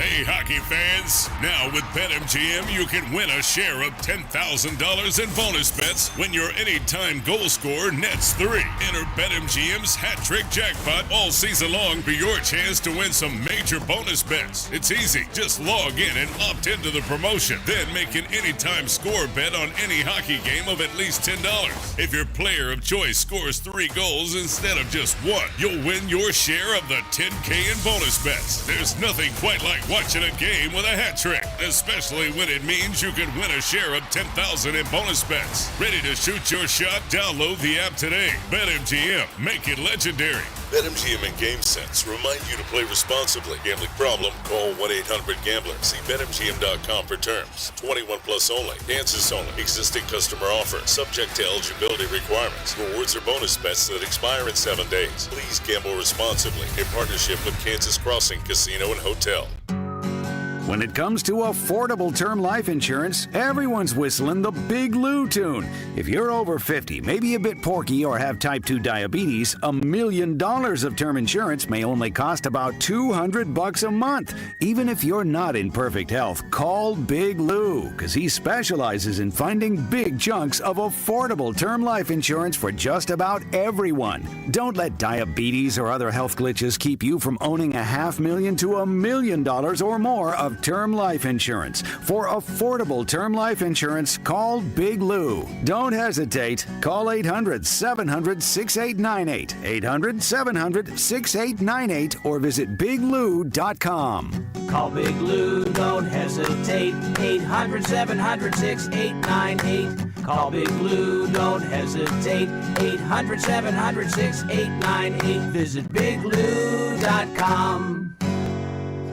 Hey, hockey fans. Now with BetMGM, you can win a share of $10,000 in bonus bets when your anytime goal scorer nets 3. Enter BetMGM's Hat Trick Jackpot all season long for your chance to win some major bonus bets. It's easy. Just log in and opt into the promotion. Then make an anytime score bet on any hockey game of at least $10. If your player of choice scores 3 goals instead of just 1, you'll win your share of the $10K in bonus bets. There's nothing quite like watching a game with a hat trick, especially when it means you can win a share of $10,000 in bonus bets. Ready to shoot your shot? Download the app today. BetMGM. Make it legendary. BetMGM and GameSense remind you to play responsibly. Gambling problem? Call 1-800-GAMBLER. See BetMGM.com for terms. 21 plus only. Kansas only. Existing customer offer. Subject to eligibility requirements. Rewards or bonus bets that expire in 7 days. Please gamble responsibly. In partnership with Kansas Crossing Casino and Hotel. When it comes to affordable term life insurance, everyone's whistling the Big Lou tune. If you're over 50, maybe a bit porky, or have type 2 diabetes, $1 million of term insurance may only cost about $200 a month. Even if you're not in perfect health, call Big Lou, because he specializes in finding big chunks of affordable term life insurance for just about everyone. Don't let diabetes or other health glitches keep you from owning $500,000 to $1 million or more of term life insurance. For affordable term life insurance, call Big Lou. Don't hesitate. Call 800-700-6898, 800-700-6898, or visit biglou.com. Call Big Lou, don't hesitate. 800-700-6898. Call Big Lou, don't hesitate. 800-700-6898. Visit biglou.com.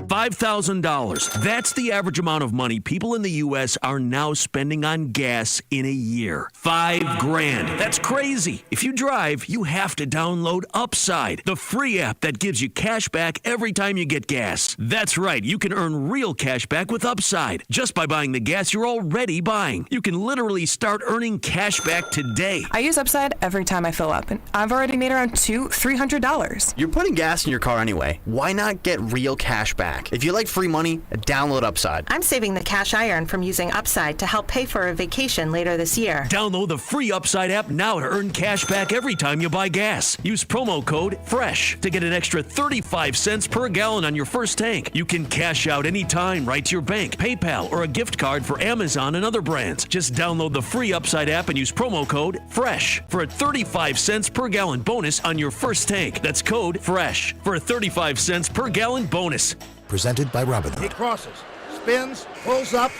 $5,000. That's the average amount of money people in the U.S. are now spending on gas in a year. $5,000. That's crazy. If you drive, you have to download Upside, the free app that gives you cash back every time you get gas. That's right. You can earn real cash back with Upside just by buying the gas you're already buying. You can literally start earning cash back today. I use Upside every time I fill up, and I've already made around $300. You're putting gas in your car anyway. Why not get real cash back? back. If you like free money, download Upside. I'm saving the cash I earn from using Upside to help pay for a vacation later this year. Download the free Upside app now to earn cash back every time you buy gas. Use promo code FRESH to get an extra 35 cents per gallon on your first tank. You can cash out anytime right to your bank, PayPal, or a gift card for Amazon and other brands. Just download the free Upside app and use promo code FRESH for a 35 cents per gallon bonus on your first tank. That's code FRESH for a 35 cents per gallon bonus. Presented by Robinhood. He crosses, spins, pulls up.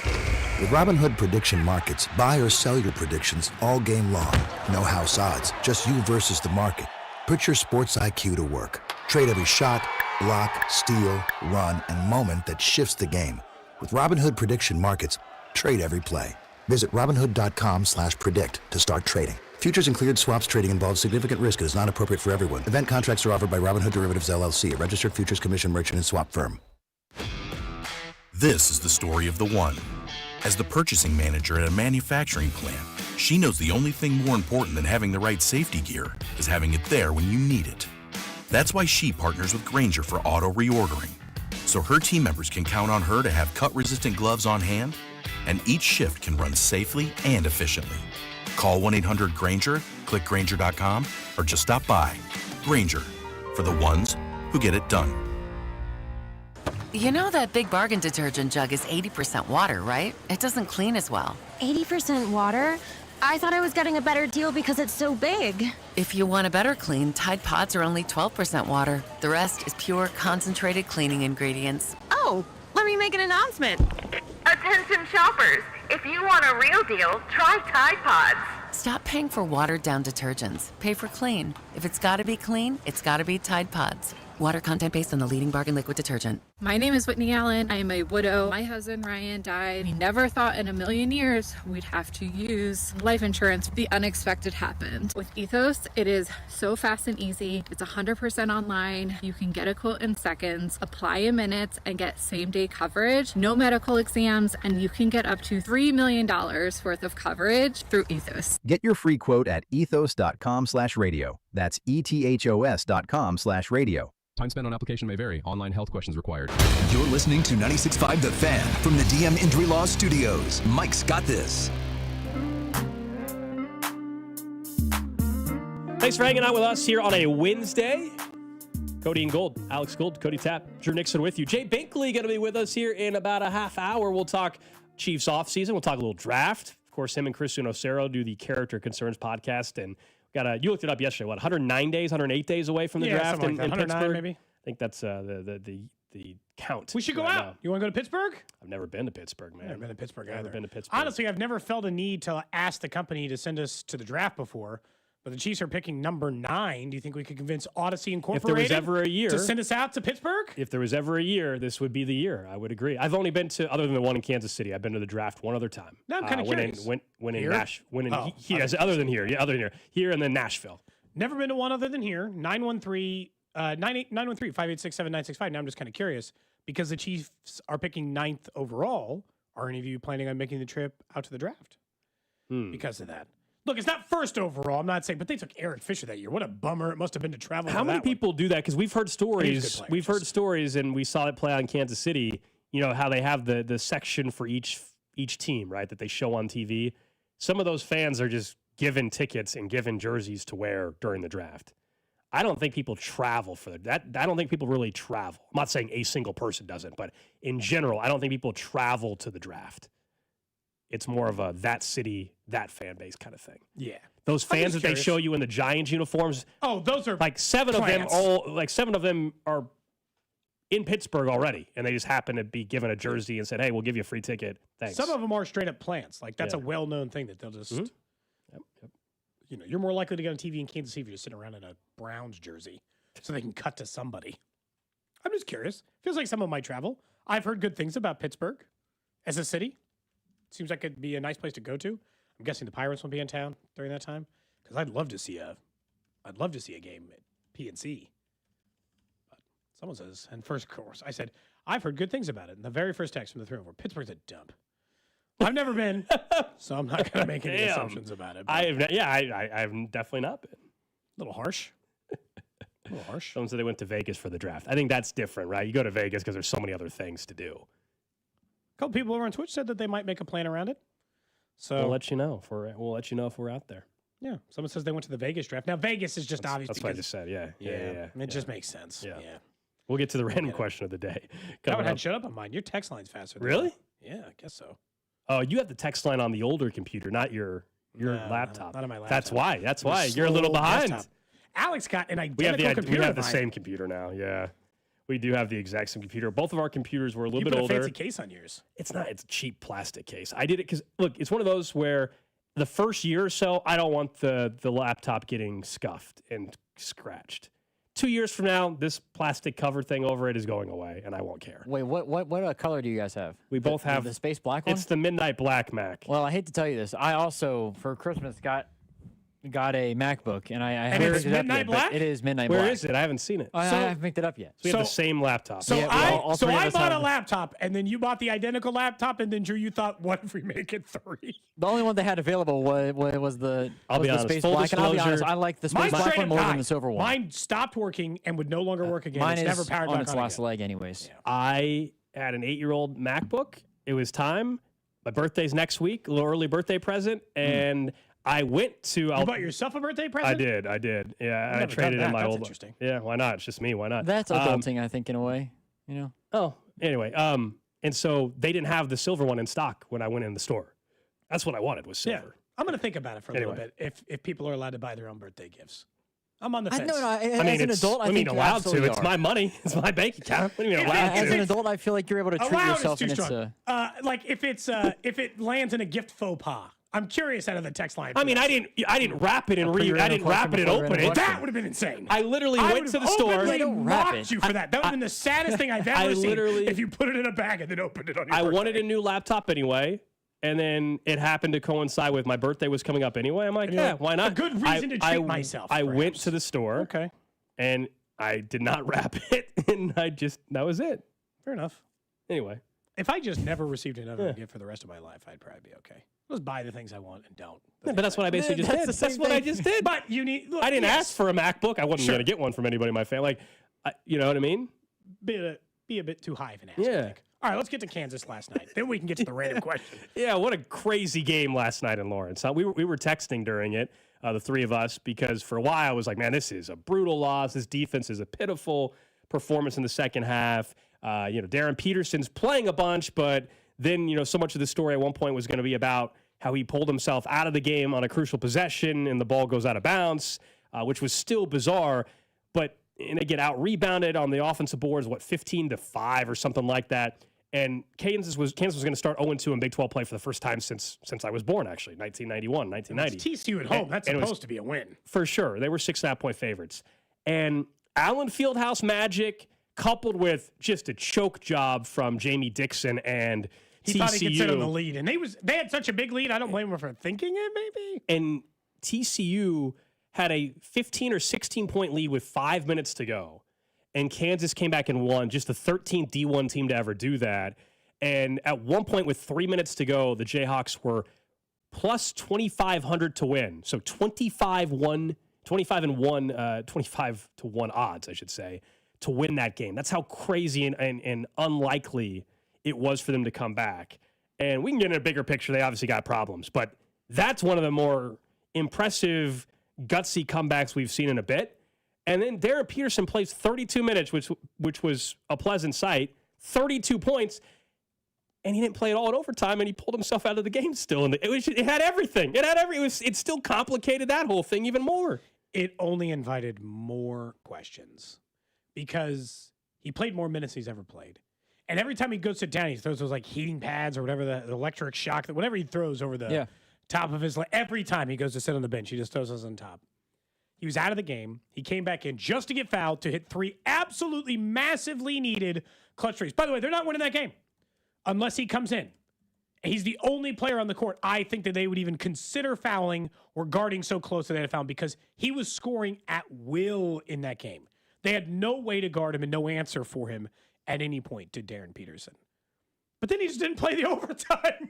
With Robinhood Prediction Markets, buy or sell your predictions all game long. No house odds, just you versus the market. Put your sports IQ to work. Trade every shot, block, steal, run, and moment that shifts the game. With Robinhood Prediction Markets, trade every play. Visit Robinhood.com/predict to start trading. Futures and cleared swaps trading involves significant risk and is not appropriate for everyone. Event contracts are offered by Robinhood Derivatives LLC, a registered futures commission merchant and swap firm. This is the story of the one. As the purchasing manager at a manufacturing plant, she knows the only thing more important than having the right safety gear is having it there when you need it. That's why she partners with Grainger for auto reordering, so her team members can count on her to have cut-resistant gloves on hand, and each shift can run safely and efficiently. Call 1-800-GRAINGER, click Grainger.com, or just stop by. Grainger, for the ones who get it done. You know that Big Bargain detergent jug is 80% water, right? It doesn't clean as well. 80% water? I thought I was getting a better deal because it's so big. If you want a better clean, Tide Pods are only 12% water. The rest is pure, concentrated cleaning ingredients. Oh, let me make an announcement. Attention shoppers, if you want a real deal, try Tide Pods. Stop paying for watered-down detergents. Pay for clean. If it's gotta be clean, it's gotta be Tide Pods. Water content based on the leading bargain liquid detergent. My name is Whitney Allen. I am a widow. My husband Ryan died. We never thought in a million years we'd have to use life insurance. The unexpected happened. With Ethos, it is so fast and easy. It's 100% online. You can get a quote in seconds, apply in minutes, and get same-day coverage. No medical exams, and you can get up to $3 million worth of coverage through Ethos. Get your free quote at ethos.com/radio. That's ethos.com/radio. Time spent on application may vary. Online health questions required. You're listening to 96.5 The Fan from the DM Injury Law Studios. Mike's got this. Thanks for hanging out with us here on a Wednesday. Cody and Gold, Alex Gold, Cody Tapp, Drew Nixon with you. Jay Binkley going to be with us here in about a half hour. We'll talk Chiefs offseason. We'll talk a little draft. Of course, him and Christian Ocero do the Character Concerns podcast, and you looked it up yesterday. 109 days, 108 days away from the draft in Pittsburgh. Maybe. I think that's the count. We should go out. You want to go to Pittsburgh? I've never been to Pittsburgh, man. I've never been to Pittsburgh either. Never been to Pittsburgh. Honestly, I've never felt a need to ask the company to send us to the draft before. But the Chiefs are picking number 9. Do you think we could convince Odyssey Incorporated if there was ever a year, to send us out to Pittsburgh? If there was ever a year, this would be the year. I would agree. I've only been to, other than the one in Kansas City, I've been to the draft one other time. No, I'm kind of curious. When in Nashville. Other than here. Yeah, other than here. Here and then Nashville. Never been to one other than here. 913-586-7965. Now I'm just kind of curious because the Chiefs are picking 9th overall. Are any of you planning on making the trip out to the draft? Because of that. Look, it's not first overall. I'm not saying, but they took Eric Fisher that year. What a bummer it must have been to travel. How many people do that? Because we've heard stories. We've heard stories, and we saw it play out in Kansas City. You know how they have the section for each team, right? That they show on TV. Some of those fans are just given tickets and given jerseys to wear during the draft. I don't think people travel for that. I don't think people really travel. I'm not saying a single person doesn't, but in general, I don't think people travel to the draft. It's more of a that city, that fan base kind of thing. Yeah. Those fans that they show you in the Giants uniforms. Oh, those are like seven of them are in Pittsburgh already, and they just happen to be given a jersey and said, "Hey, we'll give you a free ticket." Thanks. Some of them are straight up plants. Like that's a well-known thing that they'll just Yep. You know, you're more likely to get on TV in Kansas City if you're sitting around in a Browns jersey so they can cut to somebody. I'm just curious. Feels like someone might travel. I've heard good things about Pittsburgh as a city. Seems like it'd be a nice place to go to. I'm guessing the Pirates will be in town during that time because I'd love to see a game at PNC. But someone says, and first course, I said, I've heard good things about it. And the very first text from the 304, Pittsburgh's a dump. I've never been, so I'm not going to make any assumptions about it. I have definitely not been. A little harsh. little harsh. Someone said they went to Vegas for the draft. I think that's different, right? You go to Vegas because there's so many other things to do. A couple people over on Twitch said that they might make a plan around it. So we'll let you know if we're out there. Yeah. Someone says they went to the Vegas draft. Now Vegas is just obvious. That's what I just said. Yeah. It just makes sense. Yeah. We'll get to the random question of the day. That one had shut up on mine. Your text line's faster. Really? Yeah, I guess so. Oh, you have the text line on the older computer, not your laptop. Not on my laptop. That's why. You're a little behind. Desktop. Alex got an identical computer. We have the same computer now. Yeah. We do have the exact same computer. Both of our computers were a little bit older. You put a fancy case on yours. It's not. It's a cheap plastic case. I did it because, look, it's one of those where the first year or so, I don't want the laptop getting scuffed and scratched. 2 years from now, this plastic cover thing over it is going away, and I won't care. Wait, what color do you guys have? We both have the space black one? It's the Midnight Black Mac. Well, I hate to tell you this. I also, for Christmas, got a MacBook, and I haven't picked it up yet. Black? It is Midnight Black. Where is it? I haven't seen it. I haven't picked it up yet. So we have the same laptop. So I bought a laptop, and then you bought the identical laptop, and then Drew, you thought, what if we make it 3? The only one they had available was the space full black. disclosure, And I'll be honest, I like the space black one more than the silver one. Mine stopped working and would no longer work again. Mine it's is never powered on back its on last again. leg, anyways. Yeah. I had an 8-year-old MacBook. It was time. My birthday's next week, a little early birthday present, and I went to. You bought yourself a birthday present? I did. Yeah, I traded in my old. Interesting. Yeah, why not? It's just me. Why not? That's adulting, I think, in a way. You know. Oh, anyway. And so they didn't have the silver one in stock when I went in the store. That's what I wanted was silver. Yeah. I'm going to think about it for a little bit. If people are allowed to buy their own birthday gifts, I'm on the fence. As an adult, I think you allowed absolutely to. It's are. my money. It's my bank account. What do you mean allowed to? As an adult, I feel like you're able to treat yourself, and it's like if it lands in a gift faux pas. I'm curious out of the text line. I mean, I didn't wrap it and I didn't wrap it and open it. That would have been insane. I literally went to the store. I mocked you for that. That would have been the saddest thing I've ever seen. If you put it in a bag and then opened it on your birthday. I wanted a new laptop anyway, and then it happened to coincide with my birthday was coming up anyway. I'm like, yeah, why not? A good reason to treat myself. I went to the store. Okay. And I did not wrap it, and that was it. Fair enough. Anyway. If I just never received another gift for the rest of my life, I'd probably be okay. Just buy the things I want and don't. Yeah, but that's what I basically just did. That's what I just did. But you need. Look, I didn't ask for a MacBook. I wasn't going to get one from anybody in my family. You know what I mean? Be a bit too high of an ask. I think. All right, let's get to Kansas last night. Then we can get to the random question. Yeah, what a crazy game last night in Lawrence. We were texting during it, the three of us, because for a while I was like, man, this is a brutal loss. This defense is a pitiful performance in the second half. Darren Peterson's playing a bunch, but then, so much of the story at one point was going to be about how he pulled himself out of the game on a crucial possession and the ball goes out of bounds, which was still bizarre. But and they get out rebounded on the offensive boards, 15-5 or something like that. And Kansas was going to start 0-2 in Big 12 play for the first time since I was born, actually, 1991, 1990. It's TCU at home. That's supposed to be a win. For sure. They were 6.5-point favorites. And Allen Fieldhouse magic coupled with just a choke job from Jamie Dixon and he TCU. Thought he could sit on the lead. And they had such a big lead, I don't blame him for thinking it, maybe. And TCU had a 15 or 16-point lead with 5 minutes to go. And Kansas came back and won, just the 13th D1 team to ever do that. And at one point with 3 minutes to go, the Jayhawks were plus 2,500 to win. So 25-1 odds, I should say, to win that game. That's how crazy and unlikely it was for them to come back. And we can get in a bigger picture. They obviously got problems. But that's one of the more impressive, gutsy comebacks we've seen in a bit. And then Darren Peterson plays 32 minutes, which was a pleasant sight, 32 points, and he didn't play at all in overtime, and he pulled himself out of the game still. And it had everything. It still complicated that whole thing even more. It only invited more questions because he played more minutes than he's ever played. And every time he goes sit down, he throws those like heating pads or whatever, the electric shock, whatever he throws over the top of his leg. Every time he goes to sit on the bench, he just throws those on top. He was out of the game. He came back in just to get fouled to hit 3 absolutely massively needed clutch threes. By the way, they're not winning that game unless he comes in. And he's the only player on the court I think that they would even consider fouling or guarding so close that they had found because he was scoring at will in that game. They had no way to guard him and no answer for him at any point to Darren Peterson. But then he just didn't play the overtime.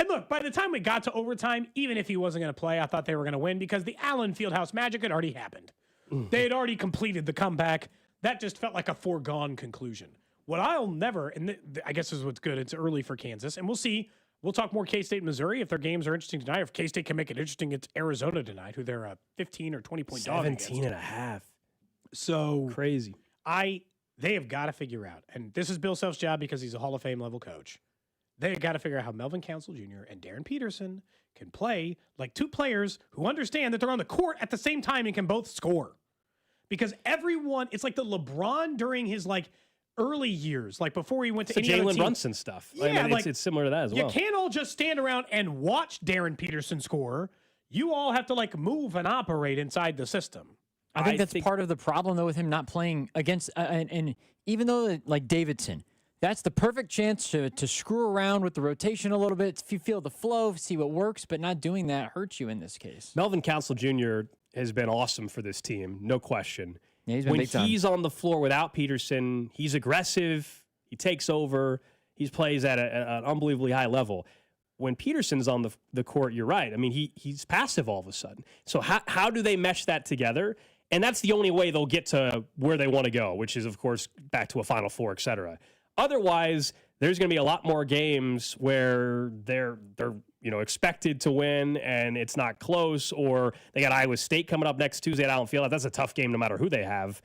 And look, by the time we got to overtime, even if he wasn't going to play, I thought they were going to win because the Allen Fieldhouse magic had already happened. They had already completed the comeback. That just felt like a foregone conclusion. What I'll never, and I guess this is what's good, it's early for Kansas, and we'll see. We'll talk more K-State and Missouri if their games are interesting tonight. If K-State can make it interesting, it's Arizona tonight, who they're a 15 or 20-point dog against. 17 and a half. So crazy. They have got to figure out, and this is Bill Self's job because he's a Hall of Fame level coach. They have got to figure out how Melvin Council Jr. and Darren Peterson can play like two players who understand that they're on the court at the same time and can both score. Because everyone, it's like the LeBron during his early years, like before he went to any other team. Jalen Brunson stuff. Yeah, I mean, it's similar to that as well. You can't all just stand around and watch Darren Peterson score. You all have to move and operate inside the system. I think that's part of the problem, though, with him not playing against, and even though Davidson, that's the perfect chance to screw around with the rotation a little bit, if you feel the flow, see what works, but not doing that hurts you in this case. Melvin Council Jr. has been awesome for this team, no question. Yeah, he's been when big time. he's on the floor without Peterson, he's aggressive, he takes over, he plays at an unbelievably high level. When Peterson's on the court, you're right. I mean, he's passive all of a sudden. So how do they mesh that together? And that's the only way they'll get to where they want to go, which is, of course, back to a Final Four, et cetera. Otherwise, there's going to be a lot more games where they're expected to win and it's not close, or they got Iowa State coming up next Tuesday at Allen Field. That's a tough game no matter who they have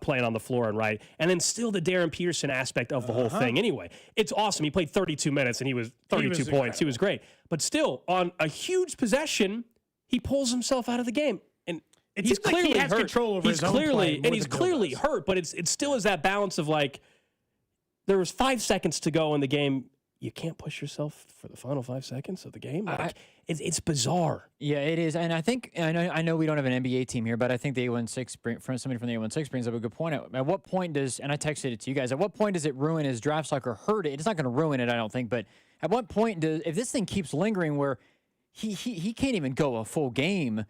playing on the floor and right. And then still the Darren Peterson aspect of the whole thing. Anyway, it's awesome. He played 32 minutes and he was 32 points. Incredible. He was great. But still, on a huge possession, he pulls himself out of the game. And he's clearly he has hurt. Control over his own play and he's clearly hurt, but it still is that balance of there was 5 seconds to go in the game. You can't push yourself for the final 5 seconds of the game. It's bizarre. Yeah, it is. And I know we don't have an NBA team here, but I think the A16 somebody from the A16 brings up a good point. At what point does, and I texted it to you guys, at what point does it ruin his draft stock or hurt it? It's not going to ruin it, I don't think, but at what point if this thing keeps lingering where he can't even go a full game,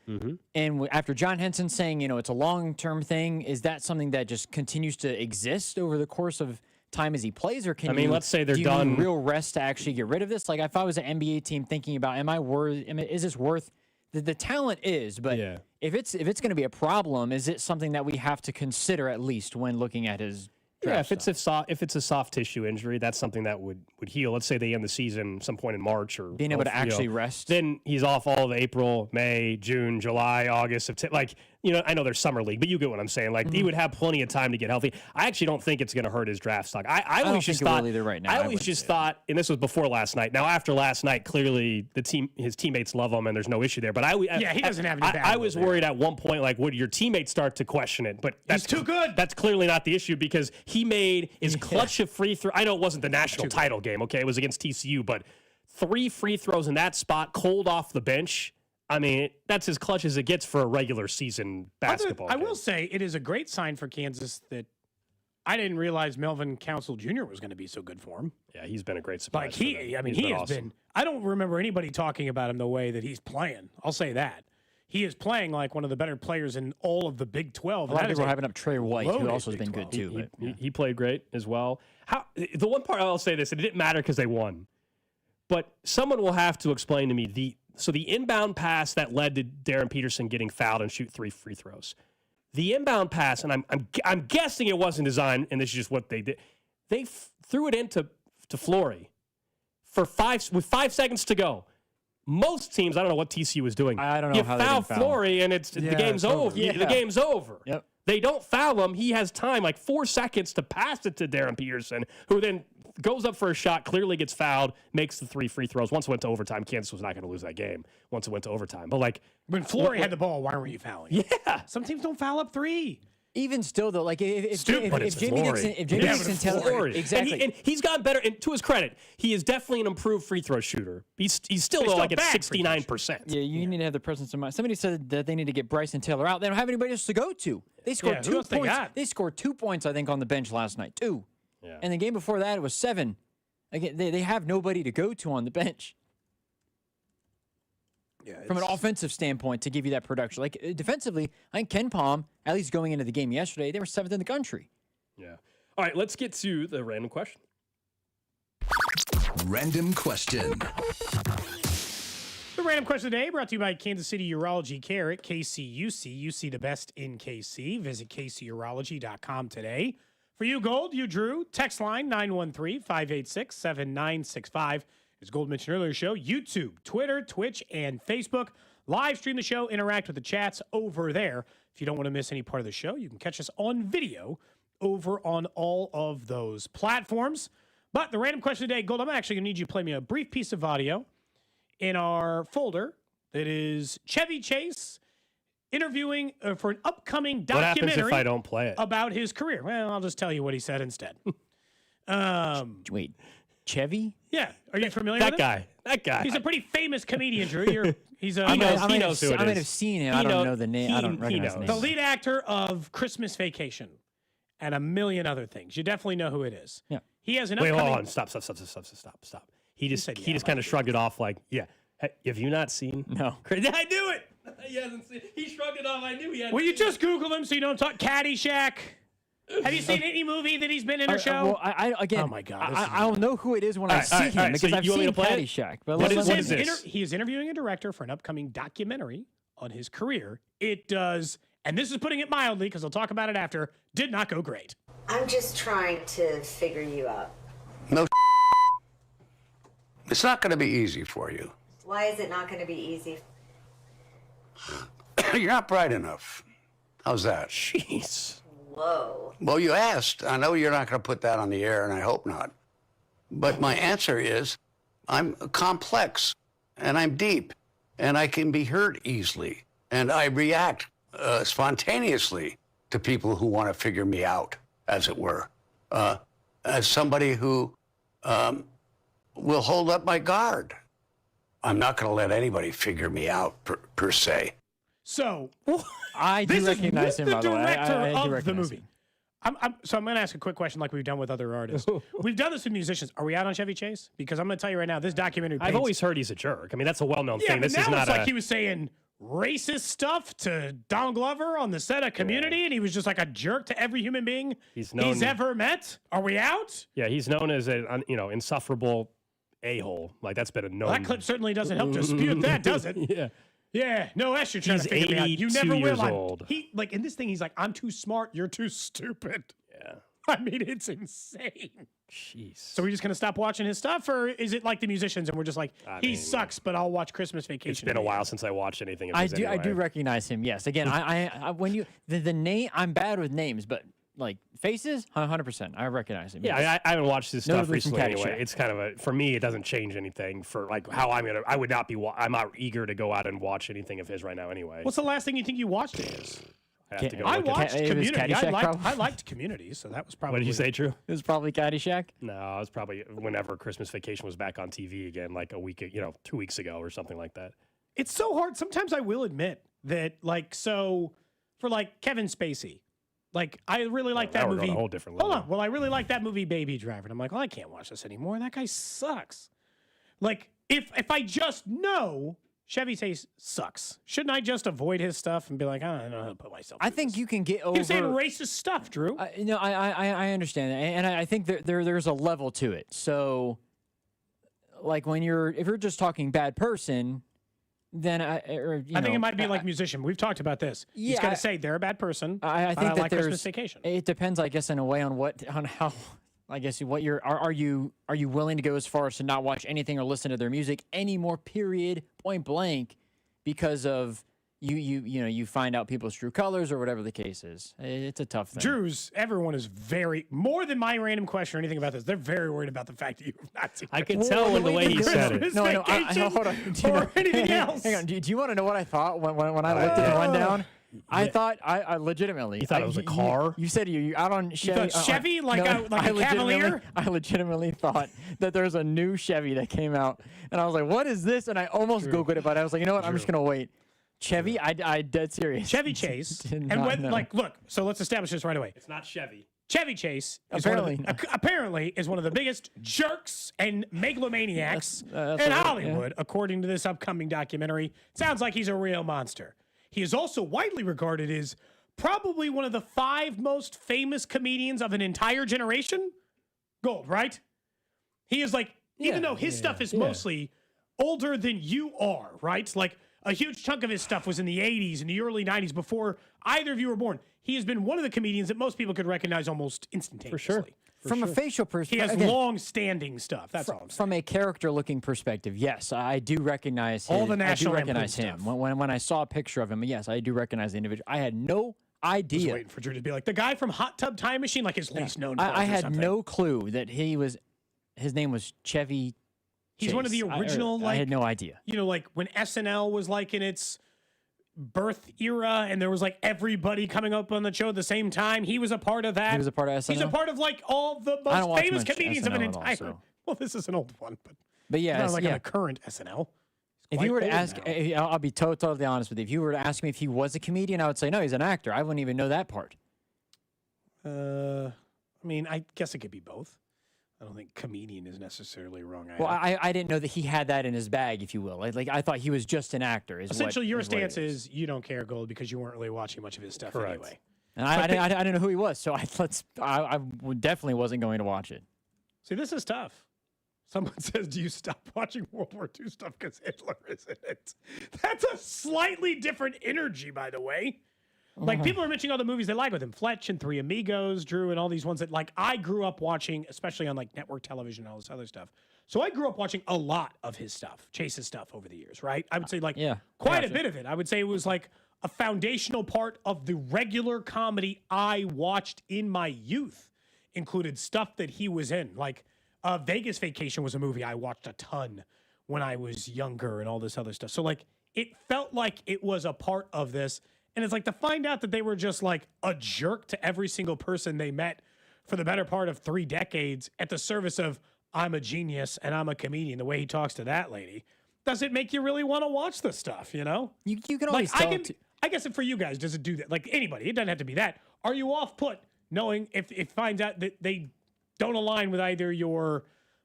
and after John Henson saying, it's a long-term thing, is that something that just continues to exist over the course of time as he plays, or let's say they're do you done. Need real rest to actually get rid of this? If I was an NBA team thinking about, is this worth? The talent is, but if it's going to be a problem, is it something that we have to consider at least when looking at his? Yeah, if it's a soft tissue injury, that's something that would heal. Let's say they end the season some point in March, or being able to actually rest. Then he's off all of April, May, June, July, August, September. I know there's summer league, but you get what I'm saying. He would have plenty of time to get healthy. I actually don't think it's going to hurt his draft stock. I always just thought either right now. I always just thought, and this was before last night. Now after last night, clearly his teammates love him, and there's no issue there. But he doesn't have any bad. I was worried at one point, would your teammates start to question it? But that's too good. That's clearly not the issue because he made his clutch of free throw. I know it wasn't the national title game. Okay, it was against TCU, but 3 free throws in that spot, cold off the bench. I mean, that's as clutch as it gets for a regular season basketball game. I will say it is a great sign for Kansas that I didn't realize Melvin Council Jr. was going to be so good for him. Yeah, he's been a great surprise. He has been. I don't remember anybody talking about him the way that he's playing. I'll say that. He is playing like one of the better players in all of the Big 12. A lot of people are hyping up Trey White, who also has been good too. He played great as well. The one part I'll say this, it didn't matter because they won. But someone will have to explain to me the inbound pass that led to Darren Peterson getting fouled and shoot 3 free throws. The inbound pass, and I'm guessing it wasn't designed, and this is just what they did. They threw it into Flory with 5 seconds to go. Most teams, I don't know what TCU was doing. I don't know how they didn't foul Flory, and the game's over. Yeah. The game's over. Yep. They don't foul him. He has time, 4 seconds to pass it to Darren Peterson, who then goes up for a shot, clearly gets fouled, makes the 3 free throws. Once it went to overtime, Kansas was not going to lose that game once it went to overtime. But when Flory had the ball, why weren't you fouling? Yeah. Some teams don't foul up 3. Even still, though, if Jamie Flory. Dixon Taylor, exactly, and he's gotten better. And to his credit, he is definitely an improved free throw shooter. He's still at 69%. Yeah, you need to have the presence of mind. Somebody said that they need to get Bryson Taylor out. They don't have anybody else to go to. They scored 2 points. They scored 2 points, I think, on the bench last night. 2. Yeah. And the game before that, it was 7. Again, they have nobody to go to on the bench. Yeah, from an offensive standpoint to give you that production. Defensively, I think Ken Palm, at least going into the game yesterday, they were 7th in the country. Yeah. All right, let's get to the random question. Random question. The random question of the day brought to you by Kansas City Urology Care at KCUC. You see the best in KC. Visit kcurology.com today. For you, Gold, you Drew, text line 913-586-7965. As Gold mentioned earlier, show YouTube, Twitter, Twitch, and Facebook. Live stream the show, interact with the chats over there. If you don't want to miss any part of the show, you can catch us on video over on all of those platforms. But the random question today, Gold, I'm actually going to need you to play me a brief piece of audio in our folder that is Chevy Chase interviewing for an upcoming documentary. What happens if I don't play it? About his career. Well, I'll just tell you what he said instead. Wait, Chevy? Yeah. Are you familiar with him? That guy. He's a pretty famous comedian, Drew. He's a, I might have seen him. I don't know the name. I don't recognize the name. The lead actor of Christmas Vacation and a million other things. You definitely know who it is. Yeah. He has an Wait, upcoming... hold on. Stop. He just kind of shrugged it off like, yeah. Have you not seen? No. I knew it. He hasn't seen. He shrugged it off. I knew he hadn't. Well, you just Google him so you don't talk Caddyshack. Have you seen any movie that he's been in or show? Well, again, oh my God, I'll know who it is when I see him because I've seen Caddyshack. But what is this? He is interviewing a director for an upcoming documentary on his career. It does, and this is putting it mildly because I'll talk about it after, did not go great. I'm just trying to figure you out. No, it's not going to be easy for you. Why is it not going to be easy? You're not bright enough. How's that? Jeez. Whoa. Well, you asked. I know you're not going to put that on the air, and I hope not. But my answer is I'm complex, and I'm deep, and I can be hurt easily, and I react spontaneously to people who want to figure me out, as it were. As somebody who will hold up my guard. I'm not going to let anybody figure me out, per se. So, I do recognize him, by the way. Director I do of the recognize movie. him. So I'm going to ask a quick question like we've done with other artists. We've done this with musicians. Are we out on Chevy Chase? Because I'm going to tell you right now, this documentary I've always heard he's a jerk. I mean, that's a well-known thing. But This now is not it's like he was saying racist stuff to Donald Glover on the set of Community, and he was just like a jerk to every human being he's ever met. Are we out? Yeah, he's known as an insufferable a-hole. Like, that's been a known... Well, that clip certainly doesn't help dispute that, does it? Yeah. Yeah, no, you're trying to figure me out. You 82 never years will. old. In this thing, he's like, I'm too smart, you're too stupid. Yeah. I mean, it's insane. Jeez. So we're just going to stop watching his stuff, or is it like the musicians and we're just like, he sucks, but I'll watch Christmas Vacation? It's been a while since I watched anything of his I do recognize him, yes. Again, I when you, the name, I'm bad with names, but like faces, 100%. I recognize him. Yeah, yes. I haven't watched his stuff Notably recently from anyway. Caddyshack. It's kind of for me, it doesn't change anything for like how I would not be, I'm not eager to go out and watch anything of his right now anyway. What's the last thing you think you watched of his? I have to go I look at watched it. Community. Caddyshack, I liked Community, so that was probably... What did you say, Drew? It was probably Caddyshack? No, it was probably whenever Christmas Vacation was back on TV again, like 2 weeks ago or something like that. It's so hard. Sometimes I will admit that, for Kevin Spacey, I really like that movie. We're going a whole different Hold level. on. Well, I really like that movie Baby Driver. And I'm like, well, I can't watch this anymore. That guy sucks. If I just know Chevy Chase sucks, shouldn't I just avoid his stuff and be like, I don't know how to put myself I think you can get over... You're saying racist stuff, Drew. No, I understand that. And I think there's a level to it. So, if you're just talking bad person... Then I think it might be like musician. We've talked about this. Yeah, He's got to say they're a bad person. I think that like Christmas Vacation. It depends, I guess, in a way on how. I guess what are you willing to go as far as to not watch anything or listen to their music anymore? Period. Point blank, because of you find out people's true colors or whatever the case is. It's a tough thing. Drew's, everyone is more than my random question or anything about this. They're very worried about the fact that you've not seen I can tell in the way he said it. No, hold on. Or anything else. Hang on. Do you want to know what I thought when I looked at the rundown? I thought I legitimately. You thought it was a car? You said you're out on Chevy. Chevy, like a Cavalier? I legitimately thought that there's a new Chevy that came out, and I was like, "What is this?" And I almost Googled it, but I was like, "You know what? I'm just gonna wait." Chevy, I dead serious. Chevy Chase, look. So let's establish this right away. It's not Chevy. Chevy Chase is apparently is one of the biggest jerks and megalomaniacs in Hollywood, according to this upcoming documentary. Sounds like he's a real monster. He is also widely regarded as probably one of the 5 most famous comedians of an entire generation. Gold, right? He is even though his stuff is mostly older than you are, right? Like a huge chunk of his stuff was in the 80s and the early 90s before either of you were born. He has been one of the comedians that most people could recognize almost instantaneously. For sure. From a facial perspective, he has long-standing stuff. That's all I'm saying. From a character-looking perspective, yes, I do recognize all the national I do recognize him. When I saw a picture of him, yes, I do recognize the individual. I had no idea. I was waiting for Drew to be like the guy from Hot Tub Time Machine, like his least known. I had no clue that his name was Chevy. He's Chase. one of the original. I had no idea. You know, like when SNL was like in its birth era, and there was like everybody coming up on the show at the same time. He was a part of that. He was a part of SNL. He's a part of like all the most famous comedians of an entire. So. Well, this is an old one, but yeah, not like a current SNL. If you were to ask, I'll be totally honest with you. If you were to ask me if he was a comedian, I would say no, he's an actor. I wouldn't even know that part. I mean, I guess it could be both. I don't think comedian is necessarily wrong. Well, I didn't know that he had that in his bag, if you will. Like I thought he was just an actor. Essentially, your stance is you don't care, Gold, because you weren't really watching much of his stuff anyway. And I didn't know who he was, so I definitely wasn't going to watch it. See, this is tough. Someone says, do you stop watching World War II stuff because Hitler is in it? That's a slightly different energy, by the way. Like, people are mentioning all the movies they like with him. Fletch and Three Amigos, Drew, and all these ones that, like, I grew up watching, especially on, like, network television and all this other stuff. So I grew up watching a lot of his stuff, Chase's stuff over the years, right? I would say, like, quite a bit of it. I would say it was, like, a foundational part of the regular comedy I watched in my youth. Included stuff that he was in. Like, Vegas Vacation was a movie I watched a ton when I was younger and all this other stuff. So, like, it felt like it was a part of this. And it's like to find out that they were just like a jerk to every single person they met for the better part of 3 decades at the service of I'm a genius and I'm a comedian. The way he talks to that lady, does it make you really want to watch this stuff? You know, you can always tell. I guess for you guys, does it do that? Like anybody, it doesn't have to be that. Are you off put knowing if it finds out that they don't align with either your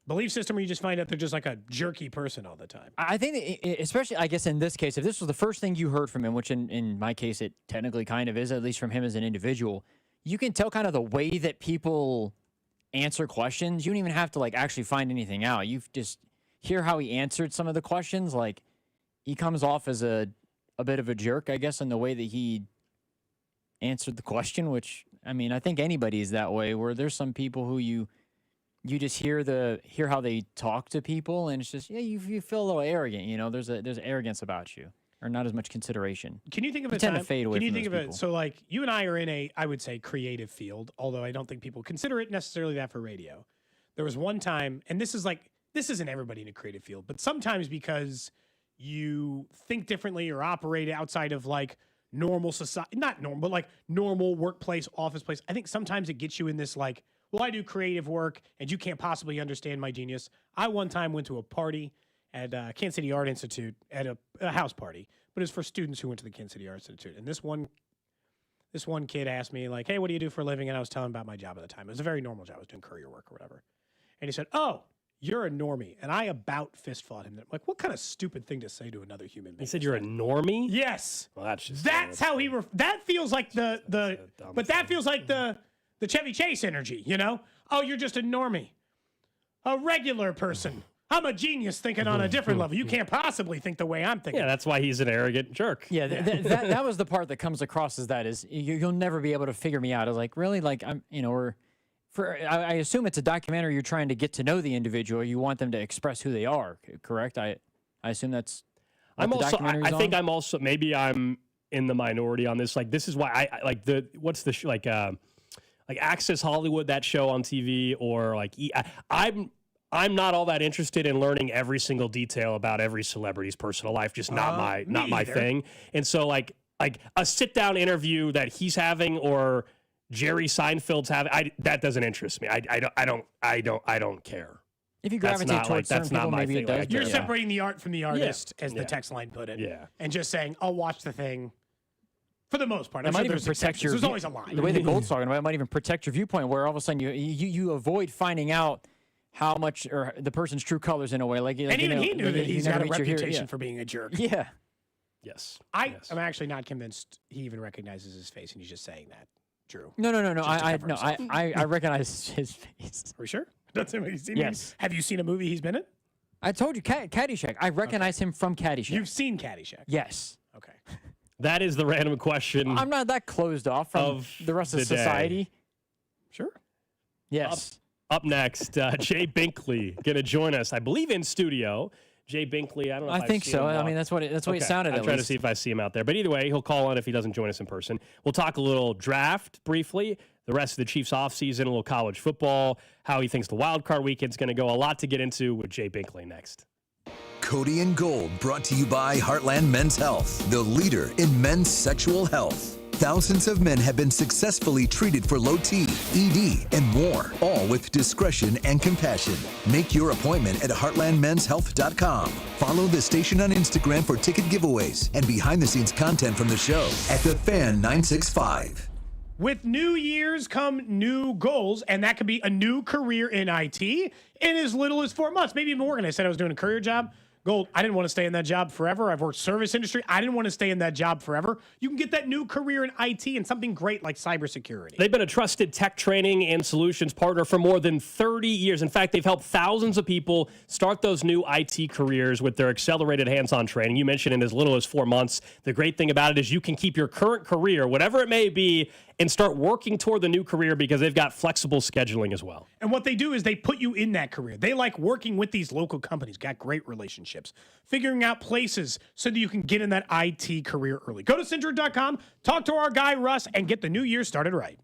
belief system, or you just find out they're just like a jerky person all the time? I think, especially, I guess in this case, if this was the first thing you heard from him, which in my case it technically kind of is, at least from him as an individual, you can tell kind of the way that people answer questions. You don't even have to like actually find anything out. You just hear how he answered some of the questions. Like he comes off as a bit of a jerk, I guess, in the way that he answered the question, which, I mean, I think anybody is that way, where there's some people who you just hear how they talk to people, and it's just you feel a little arrogant. You know, there's arrogance about you, or not as much consideration. Can you think of you a tend time? To fade away can you from think those of people. it? So like you and I are in a, I would say, creative field, although I don't think people consider it necessarily that for radio. There was one time, and this isn't everybody in a creative field, but sometimes because you think differently or operate outside of like normal society, not normal, but like normal workplace, office place. I think sometimes it gets you in this like, well, I do creative work and you can't possibly understand my genius. I one time went to a party at Kansas City Art Institute at a house party, but it's for students who went to the Kansas City Art Institute. And this one kid asked me like, hey, what do you do for a living? And I was telling him about my job at the time. It was a very normal job. I was doing courier work or whatever. And he said, oh, you're a normie. And I about fist fought him. Like, what kind of stupid thing to say to another human being? He said you're a normie? Yes. Well, that's how he, that feels like but that feels like the Chevy Chase energy, you know? Oh, you're just a normie. A regular person. I'm a genius thinking on a different level. You can't possibly think the way I'm thinking. Yeah, that's why he's an arrogant jerk. Yeah, that was the part that comes across as that is you'll never be able to figure me out. I was like, really? Like, I'm, you know, or I assume it's a documentary. You're trying to get to know the individual. You want them to express who they are, correct? I assume that's what I think I'm also, maybe I'm in the minority on this. Like, this is why I like like Access Hollywood, that show on TV, or like I'm not all that interested in learning every single detail about every celebrity's personal life. Just not my thing. And so like a sit down interview that he's having or Jerry Seinfeld's having, that doesn't interest me. I don't care. If you gravitate towards certain people, maybe it does. You're separating the art from the artist, as the text line put it. Yeah. And just saying, I'll watch the thing. For the most part, it might even protect your. There's always a line. The way the Gold's talking about it might even protect your viewpoint, where all of a sudden you avoid finding out how much or the person's true colors in a way. Like, and even he knew that he's got a reputation yeah. for being a jerk. Yeah. Yes. I'm actually not convinced he even recognizes his face, and he's just saying that. Drew. No. I recognize his face. Are we sure? That's him. Have you seen Yes. Have you seen a movie he's been in? I told you, Caddyshack. I recognize him from Caddyshack. You've seen Caddyshack? Yes. Okay. That is the random question. I'm not that closed off from the rest of society. Day. Sure. Yes. Up next, Jay Binkley going to join us, I believe, in studio. Jay Binkley, I don't know if I think so. I mean, that's what it sounded like. I'm trying to see if I see him out there. But either way, he'll call on if he doesn't join us in person. We'll talk a little draft briefly, the rest of the Chiefs offseason, a little college football, how he thinks the wild card weekend's going to go. A lot to get into with Jay Binkley next. Cody and Gold, brought to you by Heartland Men's Health, the leader in men's sexual health. Thousands of men have been successfully treated for low T, ED, and more, all with discretion and compassion. Make your appointment at heartlandmenshealth.com. Follow the station on Instagram for ticket giveaways and behind-the-scenes content from the show at The Fan 965. With new years come new goals, and that could be a new career in IT in as little as 4 months, maybe even more. And I said I was doing a career job. Gold, I didn't want to stay in that job forever. I've worked service industry. I didn't want to stay in that job forever. You can get that new career in IT and something great like cybersecurity. They've been a trusted tech training and solutions partner for more than 30 years. In fact, they've helped thousands of people start those new IT careers with their accelerated hands-on training. You mentioned in as little as 4 months. The great thing about it is you can keep your current career, whatever it may be, and start working toward the new career because they've got flexible scheduling as well. And what they do is they put you in that career. They like working with these local companies, got great relationships, figuring out places so that you can get in that IT career early. Go to Syndra.com, talk to our guy Russ, and get the new year started right.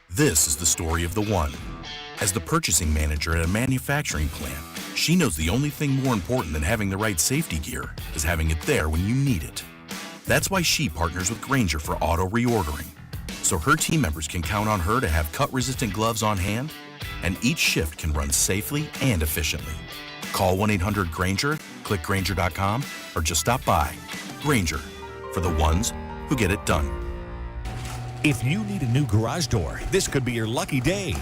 This is the story of the one. As the purchasing manager at a manufacturing plant, she knows the only thing more important than having the right safety gear is having it there when you need it. That's why she partners with Grainger for auto reordering, so her team members can count on her to have cut-resistant gloves on hand, and each shift can run safely and efficiently. Call 1-800-GRAINGER, click Grainger.com, or just stop by. Grainger, for the ones who get it done. If you need a new garage door, this could be your lucky day.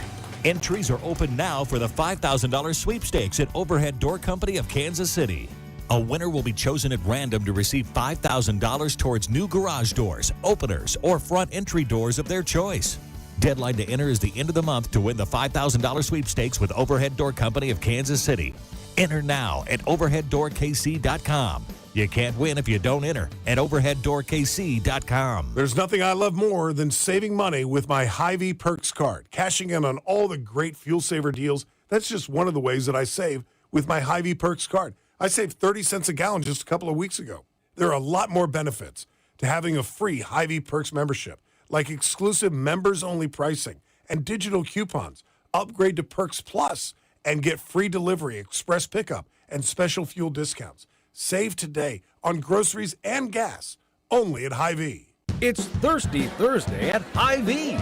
Entries are open now for the $5,000 sweepstakes at Overhead Door Company of Kansas City. A winner will be chosen at random to receive $5,000 towards new garage doors, openers, or front entry doors of their choice. Deadline to enter is the end of the month to win the $5,000 sweepstakes with Overhead Door Company of Kansas City. Enter now at overheaddoorkc.com. You can't win if you don't enter at overheaddoorkc.com. There's nothing I love more than saving money with my Hy-Vee Perks card. Cashing in on all the great fuel saver deals, that's just one of the ways that I save with my Hy-Vee Perks card. I saved 30 cents a gallon just a couple of weeks ago. There are a lot more benefits to having a free Hy-Vee Perks membership, like exclusive members-only pricing and digital coupons. Upgrade to Perks Plus and get free delivery, express pickup, and special fuel discounts. Save today on groceries and gas, only at Hy-Vee. It's Thirsty Thursday at Hy-Vee.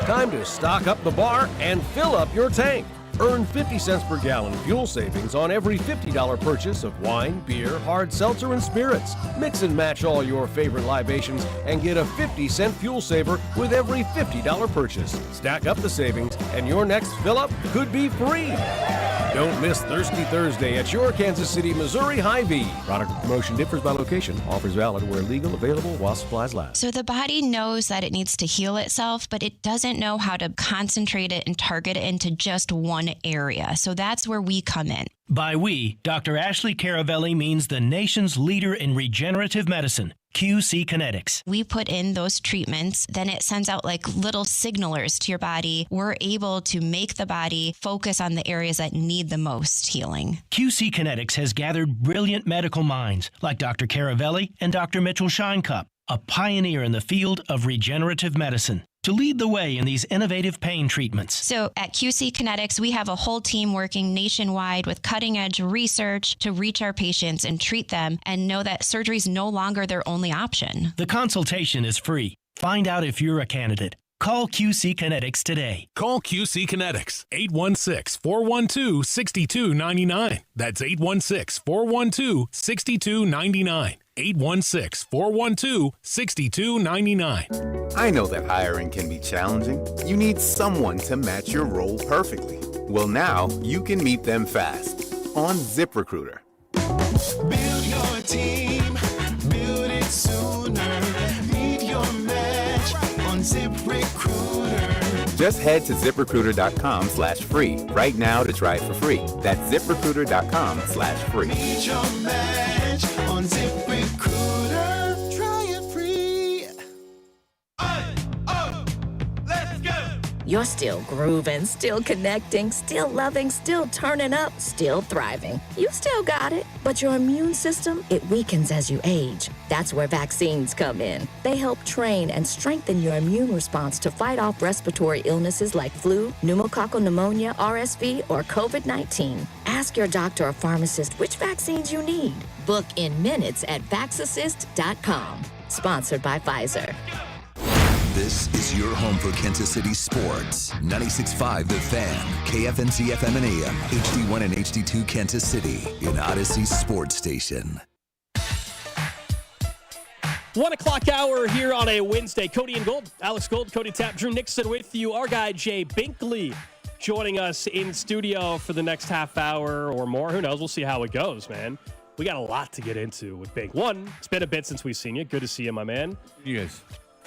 Time to stock up the bar and fill up your tank. Earn 50 cents per gallon fuel savings on every $50 purchase of wine, beer, hard seltzer, and spirits. Mix and match all your favorite libations and get a 50-cent fuel saver with every $50 purchase. Stack up the savings and your next fill-up could be free. Don't miss Thirsty Thursday at your Kansas City, Missouri Hy-Vee. Product and promotion differs by location. Offers valid where legal, available while supplies last. So the body knows that it needs to heal itself, but it doesn't know how to concentrate it and target it into just one area. So that's where we come in. By we, Dr. Ashley Caravelli means the nation's leader in regenerative medicine, QC Kinetics. We put in those treatments, then it sends out like little signalers to your body. We're able to make the body focus on the areas that need the most healing. QC Kinetics has gathered brilliant medical minds like Dr. Caravelli and Dr. Mitchell Scheinkup, a pioneer in the field of regenerative medicine, to lead the way in these innovative pain treatments. So at QC Kinetics, we have a whole team working nationwide with cutting-edge research to reach our patients and treat them and know that surgery is no longer their only option. The consultation is free. Find out if you're a candidate. Call QC Kinetics today. Call QC Kinetics, 816-412-6299. That's 816-412-6299. 816-412-6299. I know that hiring can be challenging. You need someone to match your role perfectly. Well, now you can meet them fast on ZipRecruiter. Build your team, build it sooner. Meet your match on ZipRecruiter. Just head to ZipRecruiter.com/free right now to try it for free. That's ZipRecruiter.com/free. Meet your match on ZipRecruiter. Try it free. Let's go! You're still grooving, still connecting, still loving, still turning up, still thriving. You still got it, but your immune system, it weakens as you age. That's where vaccines come in. They help train and strengthen your immune response to fight off respiratory illnesses like flu, pneumococcal pneumonia, RSV, or COVID-19. Ask your doctor or pharmacist which vaccines you need. Book in minutes at vaxassist.com. Sponsored by Pfizer. This is your home for Kansas City sports. 96.5 The Fan, KFNC FM and AM, HD1 and HD2 Kansas City, an Odyssey sports station. 1 o'clock hour here on a Wednesday. Cody and Gold, Alex Gold, Cody Tapp, Drew Nixon with you. Our guy Jay Binkley joining us in studio for the next half hour or more. Who knows? We'll see how it goes, man. We got a lot to get into with Bink. One, it's been a bit since we've seen you. Good to see you, my man. Yes.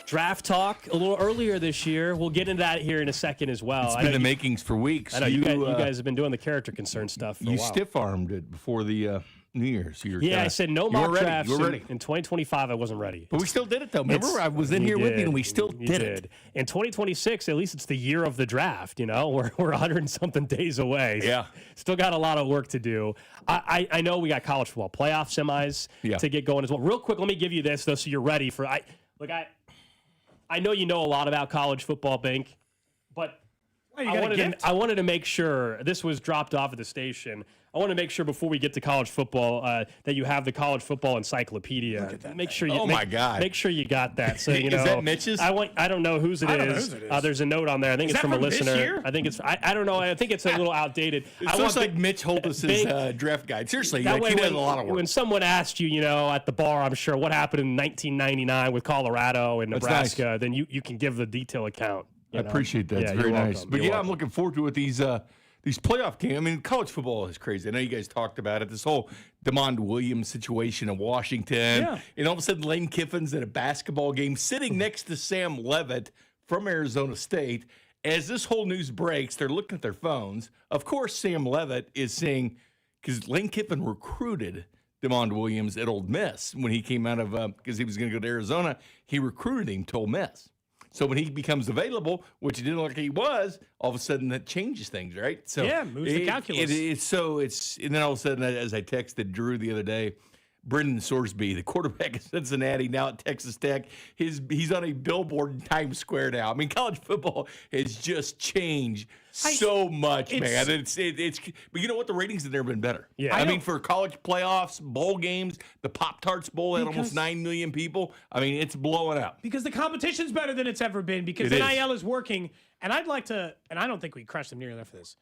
Draft talk a little earlier this year. We'll get into that here in a second as well. It's been the makings for weeks. I know you guys have been doing the character concern stuff for a while. You stiff-armed it before the New Year's. So I said no mock drafts. You were ready. In 2025, I wasn't ready. But we still did it, though. Remember, I was in here with you, and we still did it. In 2026, at least it's the year of the draft. You know, we're 100 and something days away. Yeah. Still got a lot of work to do. I know we got college football playoff semis to get going as well. Real quick, let me give you this, though, so you're ready for I know you know a lot about college football, Bink, but I wanted to make sure this was dropped off at the station. I want to make sure before we get to college football that you have the college football encyclopedia. Look at that. Make sure you. My God! Make sure you got that. So you know. Is that Mitch's? I don't know whose it is. There's a note on there. I think it's from a listener. This year? I think it's. I don't know. I think it's a little outdated. It looks like Mitch Holtis's draft guide. Seriously, that way he does a lot of work. When someone asked you, at the bar, I'm sure what happened in 1999 with Colorado and Nebraska, nice. then you can give the detail account. I appreciate that. It's very nice. But I'm looking forward to it. These playoff games. I mean, college football is crazy. I know you guys talked about it. This whole DeMond Williams situation in Washington. Yeah. And all of a sudden, Lane Kiffin's at a basketball game sitting next to Sam Levitt from Arizona State. As this whole news breaks, they're looking at their phones. Of course, Sam Levitt is saying, because Lane Kiffin recruited DeMond Williams at Ole Miss when he came out of, because he was going to go to Arizona, he recruited him to Ole Miss. So when he becomes available, which he didn't look like he was, all of a sudden that changes things, right? So moves the calculus. And then all of a sudden, as I texted Drew the other day, Brendan Sorsby, the quarterback of Cincinnati, now at Texas Tech, he's on a billboard in Times Square now. I mean, college football has just changed so much, man. It's but you know what? The ratings have never been better. Yeah, I mean, for college playoffs, bowl games, the Pop-Tarts Bowl had almost 9 million people. I mean, it's blowing up. Because the competition's better than it's ever been. Because NIL is working, and I'd like to, and I don't think we crushed them near enough for this.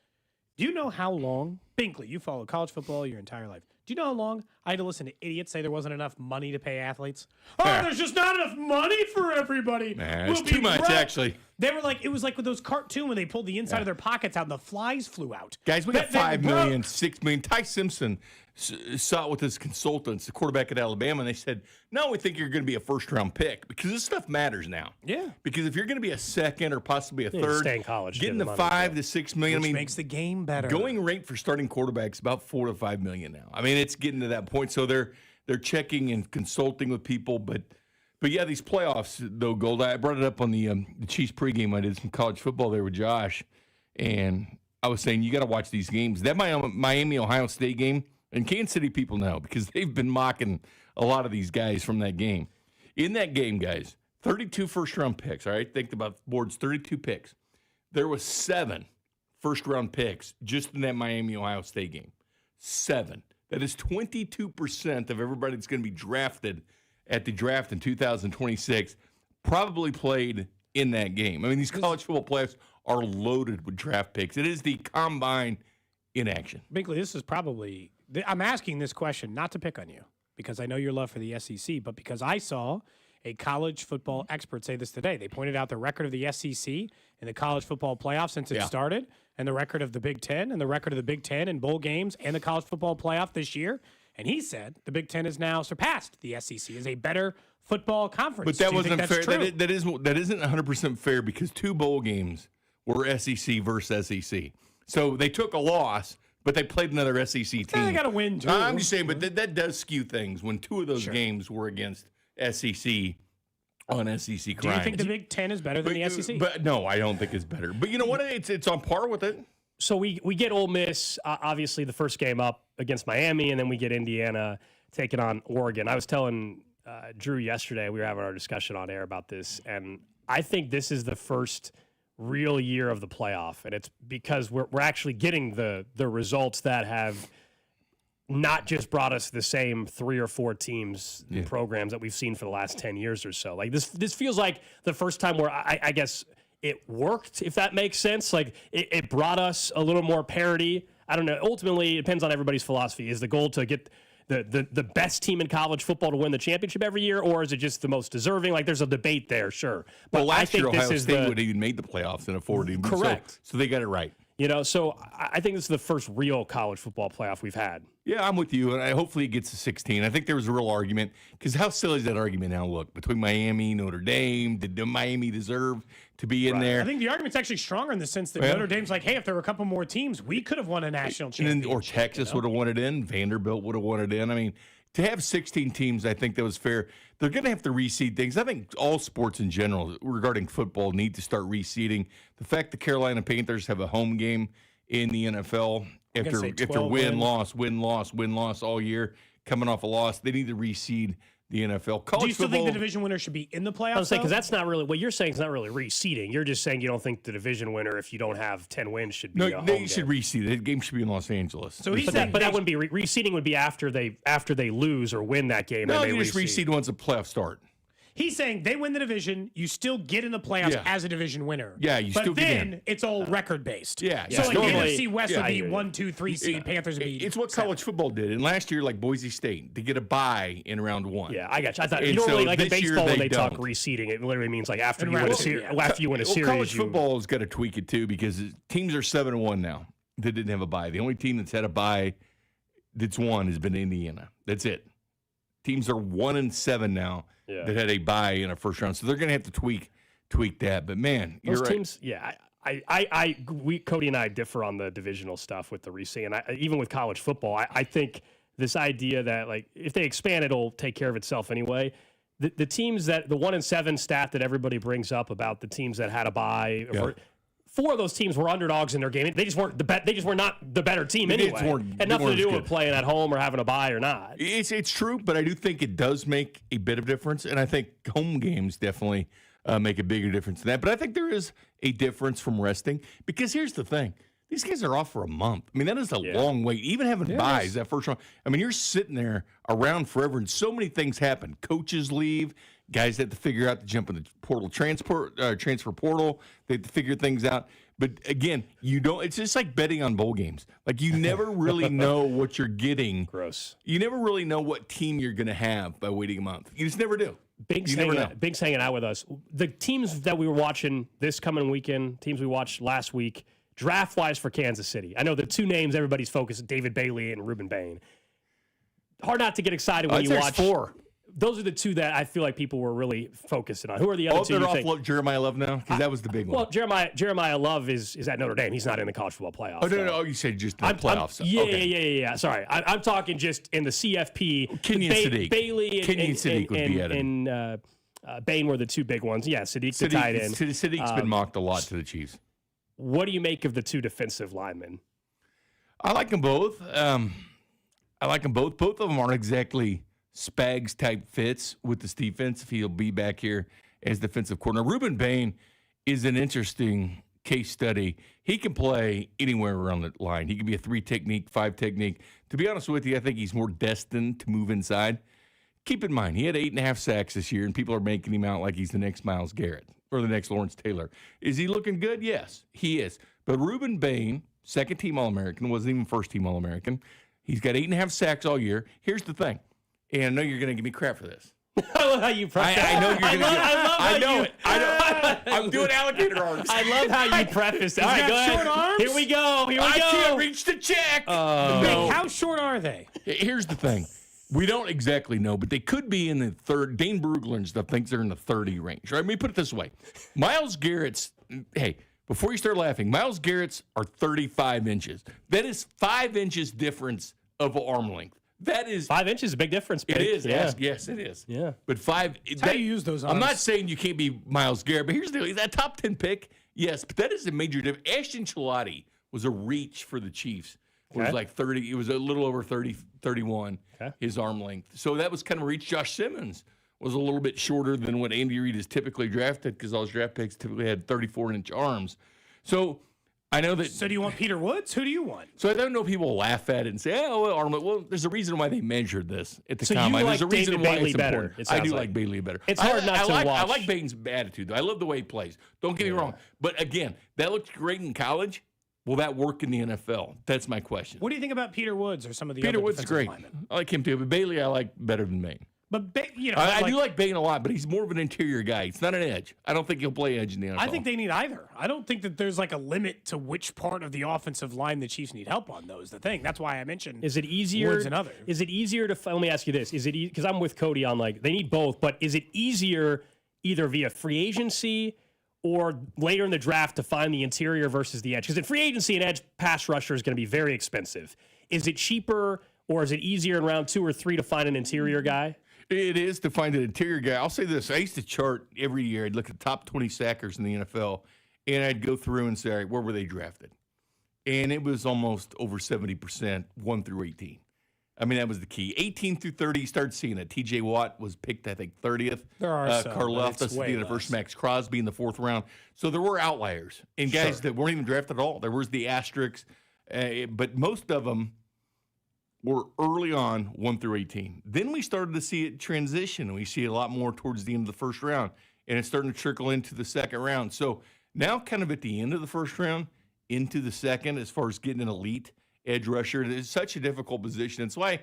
Do you know how long, Binkley, you followed college football your entire life. Do you know how long I had to listen to idiots say there wasn't enough money to pay athletes? There's just not enough money for everybody. It's too much, actually. They were like, it was like with those cartoons when they pulled the inside of their pockets out and the flies flew out. Guys, we got 5 million, 6 million. Ty Simpson saw it with his consultants, the quarterback at Alabama, and they said, no, we think you're going to be a first-round pick because this stuff matters now. Yeah. Because if you're going to be a second or possibly a third, stay in college, getting the 5 to 6 million, Which makes the game better. Going rate for starting quarterbacks about 4 to 5 million now. I mean, it's getting to that point. So they're checking and consulting with people, but yeah, these playoffs though, Gold. I brought it up on the Chiefs pregame. I did some college football there with Josh, and I was saying you got to watch these games. That Miami Ohio State game, and Kansas City people know because they've been mocking a lot of these guys from that game. In that game, guys, 32 first-round picks. All right, think about boards. 32 picks. There was 7 first-round picks just in that Miami Ohio State game. 7. That is 22% of everybody that's going to be drafted at the draft in 2026 probably played in that game. I mean, these college football playoffs are loaded with draft picks. It is the combine in action. Binkley, this is probably – I'm asking this question not to pick on you because I know your love for the SEC, but because I saw a college football expert say this today. They pointed out the record of the SEC in the college football playoff since it started and the record of the Big Ten and the record of the Big Ten in bowl games and the college football playoff this year. And he said the Big Ten has now surpassed the SEC as a better football conference. But that wasn't fair. That isn't 100% fair because 2 bowl games were SEC versus SEC. So they took a loss, but they played another SEC team. They got to win, too. I'm just saying, but that does skew things when two of those games were against SEC on SEC Do crime. you think the Big Ten is better than the SEC? But no, I don't think it's better. But you know what? It's on par with it. So we get Ole Miss, obviously the first game up against Miami, and then we get Indiana taking on Oregon. I was telling Drew yesterday, we were having our discussion on air about this, and I think this is the first real year of the playoff, and it's because we're actually getting the results that have not just brought us the same 3 or 4 teams and programs that we've seen for the last 10 years or so. Like this feels like the first time where I guess it worked, if that makes sense. Like it brought us a little more parity. I don't know. Ultimately, it depends on everybody's philosophy. Is the goal to get the best team in college football to win the championship every year, or is it just the most deserving? Like there's a debate there, sure. But Well, last year Ohio this is State would have even made the playoffs in a 4-team. Correct. So they got it right. You know, so I think this is the first real college football playoff we've had. Yeah, I'm with you, and hopefully it gets to 16. I think there was a real argument, because how silly does that argument now look? Between Miami, Notre Dame, did Miami deserve to be in there? I think the argument's actually stronger in the sense that Notre Dame's like, hey, if there were a couple more teams, we could have won a national championship. Or Texas would have won it in. Vanderbilt would have won it in. I mean, to have 16 teams, I think that was fair. They're going to have to reseed things. I think all sports in general regarding football need to start reseeding. The fact the Carolina Panthers have a home game in the NFL after win, loss all year, coming off a loss, they need to reseed the NFL. Do you still think the division winner should be in the playoffs? I was saying, because that's not really what you're saying. Is not really reseeding. You're just saying you don't think the division winner, if you don't have 10 wins, should be. No, they should reseed. The game should be in Los Angeles. So he's but that wouldn't be reseeding. Would be after they lose or win that game. No, and you they just reseed once the playoffs start. He's saying they win the division, you still get in the playoffs as a division winner. Yeah, you still get in. But then it's all record based. Yeah. So like normally, NFC West would be 1, 2, 3 seed. Panthers would be. It's what college football did. And last year, like Boise State, to get a bye in round 1. Yeah, I got you. I thought And normally, so like in this year baseball, when they don't. talk reseeding, it literally means like after you win a series. After you win a series, college football has got to tweak it too, because teams are 7-1 now that didn't have a bye. The only team that's had a bye that's won has been Indiana. That's it. Teams are 1-7 now that had a bye in a first round, so they're going to have to tweak that. But man, those you're teams, Cody and I differ on the divisional stuff with the reseeding, and even with college football, I think this idea that like if they expand, it'll take care of itself anyway. The teams that the 1-7 stat that everybody brings up about the teams that had a bye. 4 of those teams were underdogs in their game. They just weren't they just were not the better team anyway. Had nothing to do with playing at home or having a bye or not. It's true, but I do think it does make a bit of difference, and I think home games definitely make a bigger difference than that. But I think there is a difference from resting, because here's the thing. These guys are off for a month. I mean, that is a long wait. Even having buys that first round. I mean, you're sitting there around forever, and so many things happen. Coaches leave. Guys have to figure out to jump in the portal transfer portal. They have to figure things out. But again, you don't. It's just like betting on bowl games. Like you never really know what you're getting. Gross. You never really know what team you're going to have by waiting a month. You just never do. Big's hanging out with us. The teams that we were watching this coming weekend, teams we watched last week, draft-wise for Kansas City. I know the 2 names everybody's focused: David Bailey and Reuben Bain. Hard not to get excited when you watch 4. Those are the 2 that I feel like people were really focusing on. Who are the other 2? They're off Jeremiah Love now, because that was the big one. Well, Jeremiah Love is at Notre Dame. He's not in the college football playoffs. Oh no, you said just the playoffs. Yeah. Sorry, I'm talking just in the CFP. Kenyon Sadiq. Bailey and Sadiq would be at it. And Bain were the 2 big ones. Yeah, Sadiq the tight end. Sadiq's been mocked a lot to the Chiefs. What do you make of the 2 defensive linemen? I like them both. Both of them aren't exactly Spags type fits with this defense if he'll be back here as defensive coordinator. Reuben Bain is an interesting case study. He can play anywhere around the line. He can be a 3 technique, 5 technique. To be honest with you, I think he's more destined to move inside. Keep in mind, he had 8.5 sacks this year, and people are making him out like he's the next Myles Garrett or the next Lawrence Taylor. Is he looking good? Yes, he is. But Reuben Bain, second-team All-American, wasn't even first-team All-American. He's got 8.5 sacks all year. Here's the thing. And I know you're going to give me crap for this. I love how you preface I know you're going to I know. I'm doing alligator arms. I love how you preface it. All right, go ahead. Short arms? Here we go. I can't reach the check. How short are they? Here's the thing. We don't exactly know, but they could be in the third. Dane Brugler and stuff thinks they're in the 30 range. Right? Let me put it this way. Myles Garrett's, before you start laughing, Myles Garrett's are 35 inches. That is 5 inches difference of arm length. That is 5 inches is a big difference. It is. Yeah. Yes, it is. Yeah. But how you use those I'm arms. not saying you can't be Myles Garrett, but here's the deal. He's that top 10 pick. Yes, but that is a major difference. Ashton Chilati was a reach for the Chiefs. It was like 30. It was a little over 30, 31, his arm length. So that was kind of a reach. Josh Simmons was a little bit shorter than what Andy Reid has typically drafted because all his draft picks typically had 34-inch arms. So I know that. So do you want Peter Woods? Who do you want? So I don't know if people laugh at it and say, "Oh, well, arm length." Well, there's a reason why they measured this at the So you combine. like There's a reason David why Bailey it's better, important. it I sounds do like. like Bailey better. It's hard not to I watch. like Bain's attitude. I love the way he plays. Don't get me wrong. But again, that looked great in college. Will that work in the NFL? That's my question. What do you think about Peter Woods or some of the Peter other Woods is defensive great. linemen? I like him too. But Bailey, I like better than Bain. But I do like Bain a lot, but he's more of an interior guy. He's not an edge. I don't think he'll play edge in the NFL. I think they need either. I don't think that there's like a limit to which part of the offensive line the Chiefs need help on, though, is the thing. That's why I mentioned Is it easier? Woods and others. Is it easier to? Let me ask you this: Is it because I'm with Cody on like they need both, but is it easier either via free agency or later in the draft to find the interior versus the edge? Because in free agency, an edge pass rusher is going to be very expensive. Is it cheaper or is it easier in round 2 or 3 to find an interior guy? It is to find an interior guy. I'll say this. I used to chart every year. I'd look at the top 20 sackers in the NFL, and I'd go through and say, all right, where were they drafted? And it was almost over 70%, 1 through 18. I mean, that was the key. 18 through 30, you start seeing it. T.J. Watt was picked, I think, 30th. There are some, but Karlaftis it's way being the first, less. Max Crosby in the 4th round. So there were outliers and guys that weren't even drafted at all. There was the asterisks, but most of them were early on 1 through 18. Then we started to see it transition. We see it a lot more towards the end of the first round, and it's starting to trickle into the second round. So now kind of at the end of the first round, into the second, as far as getting an elite edge rusher, it's such a difficult position. It's why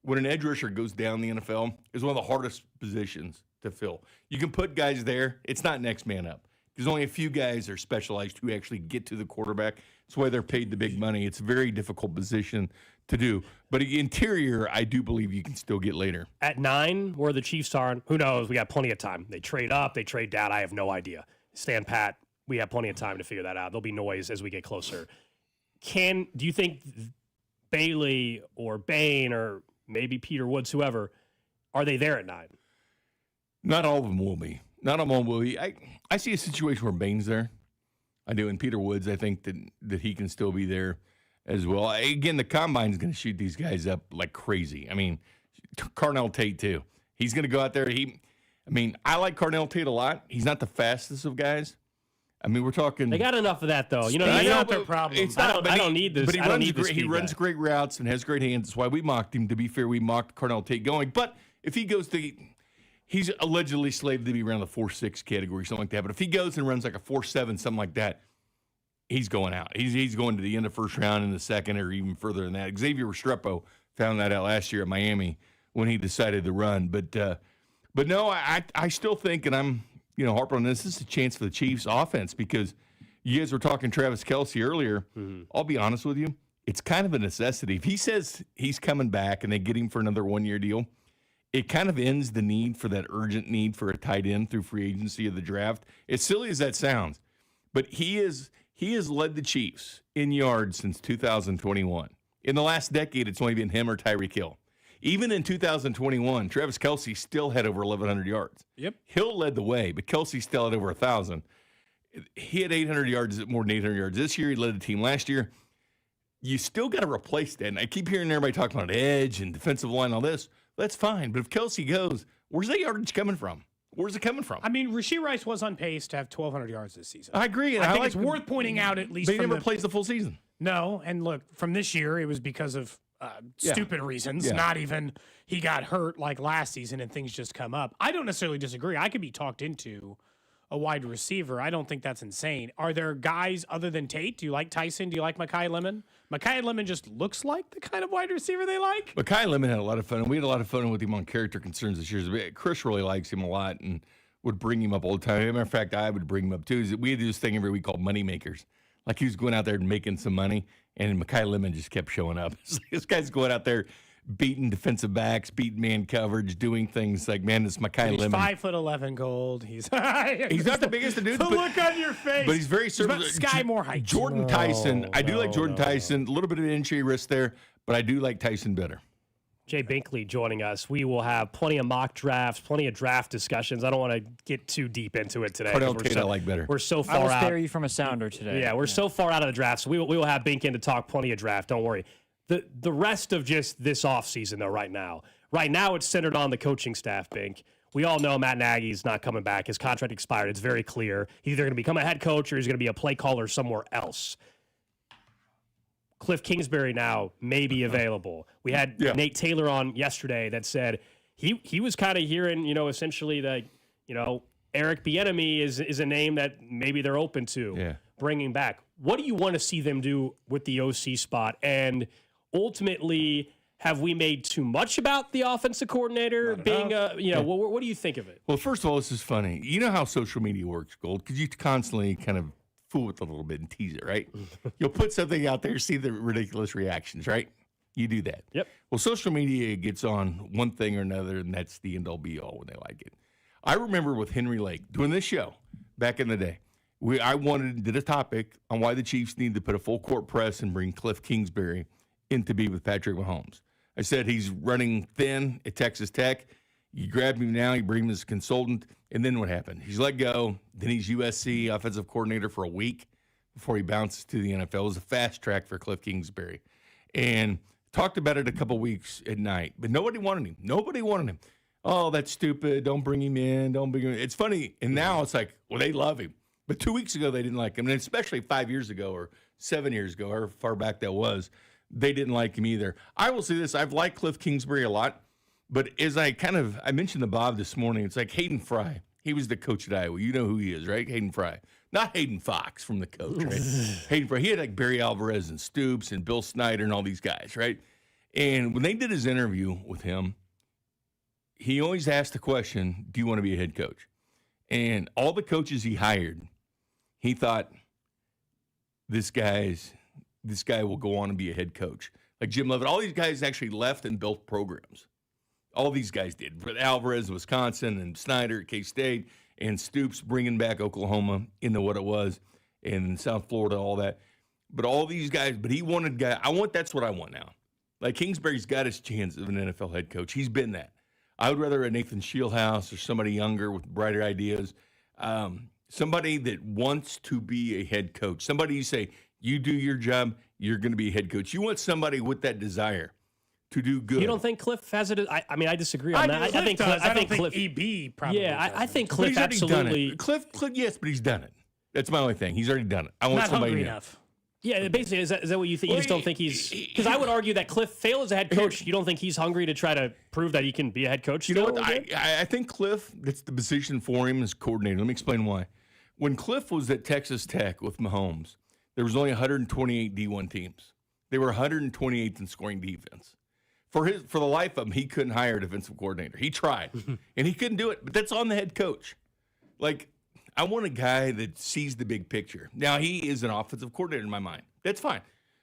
when an edge rusher goes down in the NFL, it's one of the hardest positions to fill. You can put guys there. It's not next man up. There's only a few guys that are specialized who actually get to the quarterback. That's why they're paid the big money. It's a very difficult position to do. But the interior, I do believe you can still get later. At 9, where the Chiefs are, who knows? We got plenty of time. They trade up, they trade down. I have no idea. Stand pat. We have plenty of time to figure that out. There'll be noise as we get closer. Do you think Bailey or Bain or maybe Peter Woods, whoever, are they there at 9? Not all of them will be. Not all of them will be. I see a situation where Bain's there. I do. And Peter Woods, I think that he can still be there as well. Again, the combine's going to shoot these guys up like crazy. I mean, Carnell Tate, too. He's going to go out there. I like Carnell Tate a lot. He's not the fastest of guys. I mean, we're talking. They got enough of that, though. You know, I that's know, not their but problem. it's I not- don't need this. But he I don't runs need this great. He speed runs guy. great routes and has great hands. That's why we mocked him. To be fair, we mocked Carnell Tate going. But if he goes to, he's allegedly slated to be around the 4.6 category, something like that. But if he goes and runs like a 4.7, something like that, he's going out. He's going to the end of first round in the second or even further than that. Xavier Restrepo found that out last year at Miami when he decided to run. But no, I still think, and I'm harping on this is a chance for the Chiefs offense because you guys were talking Travis Kelce earlier. I'll be honest with you. It's kind of a necessity. If he says he's coming back and they get him for another 1-year deal, it kind of ends the need for that urgent need for a tight end through free agency of the draft. As silly as that sounds, but he has led the Chiefs in yards since 2021. In the last decade, it's only been him or Tyreek Hill. Even in 2021, Travis Kelce still had over 1,100 yards. Yep. Hill led the way, but Kelce still had over 1,000. He had 800 yards, more than 800 yards this year. He led the team last year. You still got to replace that. And I keep hearing everybody talking about edge and defensive line and all this. That's fine. But if Kelce goes, where's that yardage coming from? Where's it coming from? I mean, Rashee Rice was on pace to have 1,200 yards this season. I agree. And I think like it's worth pointing out at least. But he from never plays the full season. No, and look, from this year, it was because of stupid reasons. Yeah. Not even he got hurt like last season and things just come up. I don't necessarily disagree. I could be talked into a wide receiver. I don't think that's insane. Are there guys other than Tate? Do you like Tyson? Do you like Mekhi Lemon? Mekhi Lemon just looks like the kind of wide receiver they like. Mekhi Lemon had a lot of fun, and we had a lot of fun with him on character concerns this year. Chris really likes him a lot and would bring him up all the time. As a matter of fact, I would bring him up too. We had this thing every week called Money Makers. Like he was going out there and making some money, and Mekhi Lemon just kept showing up. This guy's going out there beating defensive backs, beating man coverage, doing things like, man, it's my kind of He's lemon. 5'11" Gold. He's not the biggest of dudes. The look on your face. But he's very about Sky Moore height. Jordan Tyson. I do like Jordan Tyson. A little bit of an injury risk there, but I do like Tyson better. Jay Binkley joining us. We will have plenty of mock drafts, plenty of draft discussions. I don't want to get too deep into it today. Cardell Tate I like better. We're so I far will out. spare you from a sounder today. Yeah, we're so far out of the draft, so we will have Bink in to talk plenty of draft. Don't worry. The rest of just this offseason, though, right now it's centered on the coaching staff, Bink. We all know Matt Nagy's not coming back. His contract expired. It's very clear. He's either going to become a head coach or he's going to be a play caller somewhere else. Cliff Kingsbury now may be available. We had Nate Taylor on yesterday that said he was kind of hearing, essentially that, Eric Bieniemy is a name that maybe they're open to bringing back. What do you want to see them do with the OC spot? And ultimately, have we made too much about the offensive coordinator being what do you think of it? Well, first of all, this is funny. You know how social media works, Gold, because you constantly kind of fool with it a little bit and tease it, right? You'll put something out there, see the ridiculous reactions, right? You do that. Yep. Well, social media gets on one thing or another, and that's the end all be all when they like it. I remember with Henry Lake doing this show back in the day. I did a topic on why the Chiefs need to put a full court press and bring Cliff Kingsbury in to be with Patrick Mahomes. I said he's running thin at Texas Tech. You grab him now, you bring him as a consultant, and then what happened? He's let go. Then he's USC offensive coordinator for a week before he bounces to the NFL. It was a fast track for Cliff Kingsbury. And talked about it a couple weeks at night, but nobody wanted him. Nobody wanted him. Oh, that's stupid. Don't bring him in. Don't bring him in. It's funny. And now it's like, well, they love him. But 2 weeks ago, they didn't like him. And especially 5 years ago or 7 years ago, however far back that was, they didn't like him either. I will say this. I've liked Cliff Kingsbury a lot. But as I mentioned to Bob this morning, it's like Hayden Fry. He was the coach at Iowa. You know who he is, right? Hayden Fry. Not Hayden Fox from the coach, right? Hayden Fry. He had like Barry Alvarez and Stoops and Bill Snyder and all these guys, right? And when they did his interview with him, he always asked the question, do you want to be a head coach? And all the coaches he hired, he thought, this guy will go on and be a head coach. Like Jim Leavitt, all these guys actually left and built programs. All these guys did. Alvarez, Wisconsin, and Snyder at K-State, and Stoops bringing back Oklahoma into what it was, and South Florida, all that. But all these guys, but he wanted guys. That's what I want now. Like Kingsbury's got his chance of an NFL head coach. He's been that. I would rather a Nathan Shieldhouse or somebody younger with brighter ideas. Somebody that wants to be a head coach. Somebody you say, you do your job, you're going to be a head coach. You want somebody with that desire to do good. You don't think Cliff has it? I disagree on that. I think Cliff. EB probably. Yeah, I think Cliff absolutely. Cliff, yes, but he's done it. That's my only thing. He's already done it. I want Not somebody hungry new. enough. Yeah, basically, is that what you think? You just don't think he's... Because I would argue that Cliff failed as a head coach. You don't think he's hungry to try to prove that he can be a head coach? You know what? I think Cliff, that's the position for him as coordinator. Let me explain why. When Cliff was at Texas Tech with Mahomes, there was only 128 D1 teams. They were 128th in scoring defense. For the life of him, he couldn't hire a defensive coordinator. He tried, and he couldn't do it. But that's on the head coach. Like, I want a guy that sees the big picture. Now, he is an offensive coordinator in my mind. That's fine.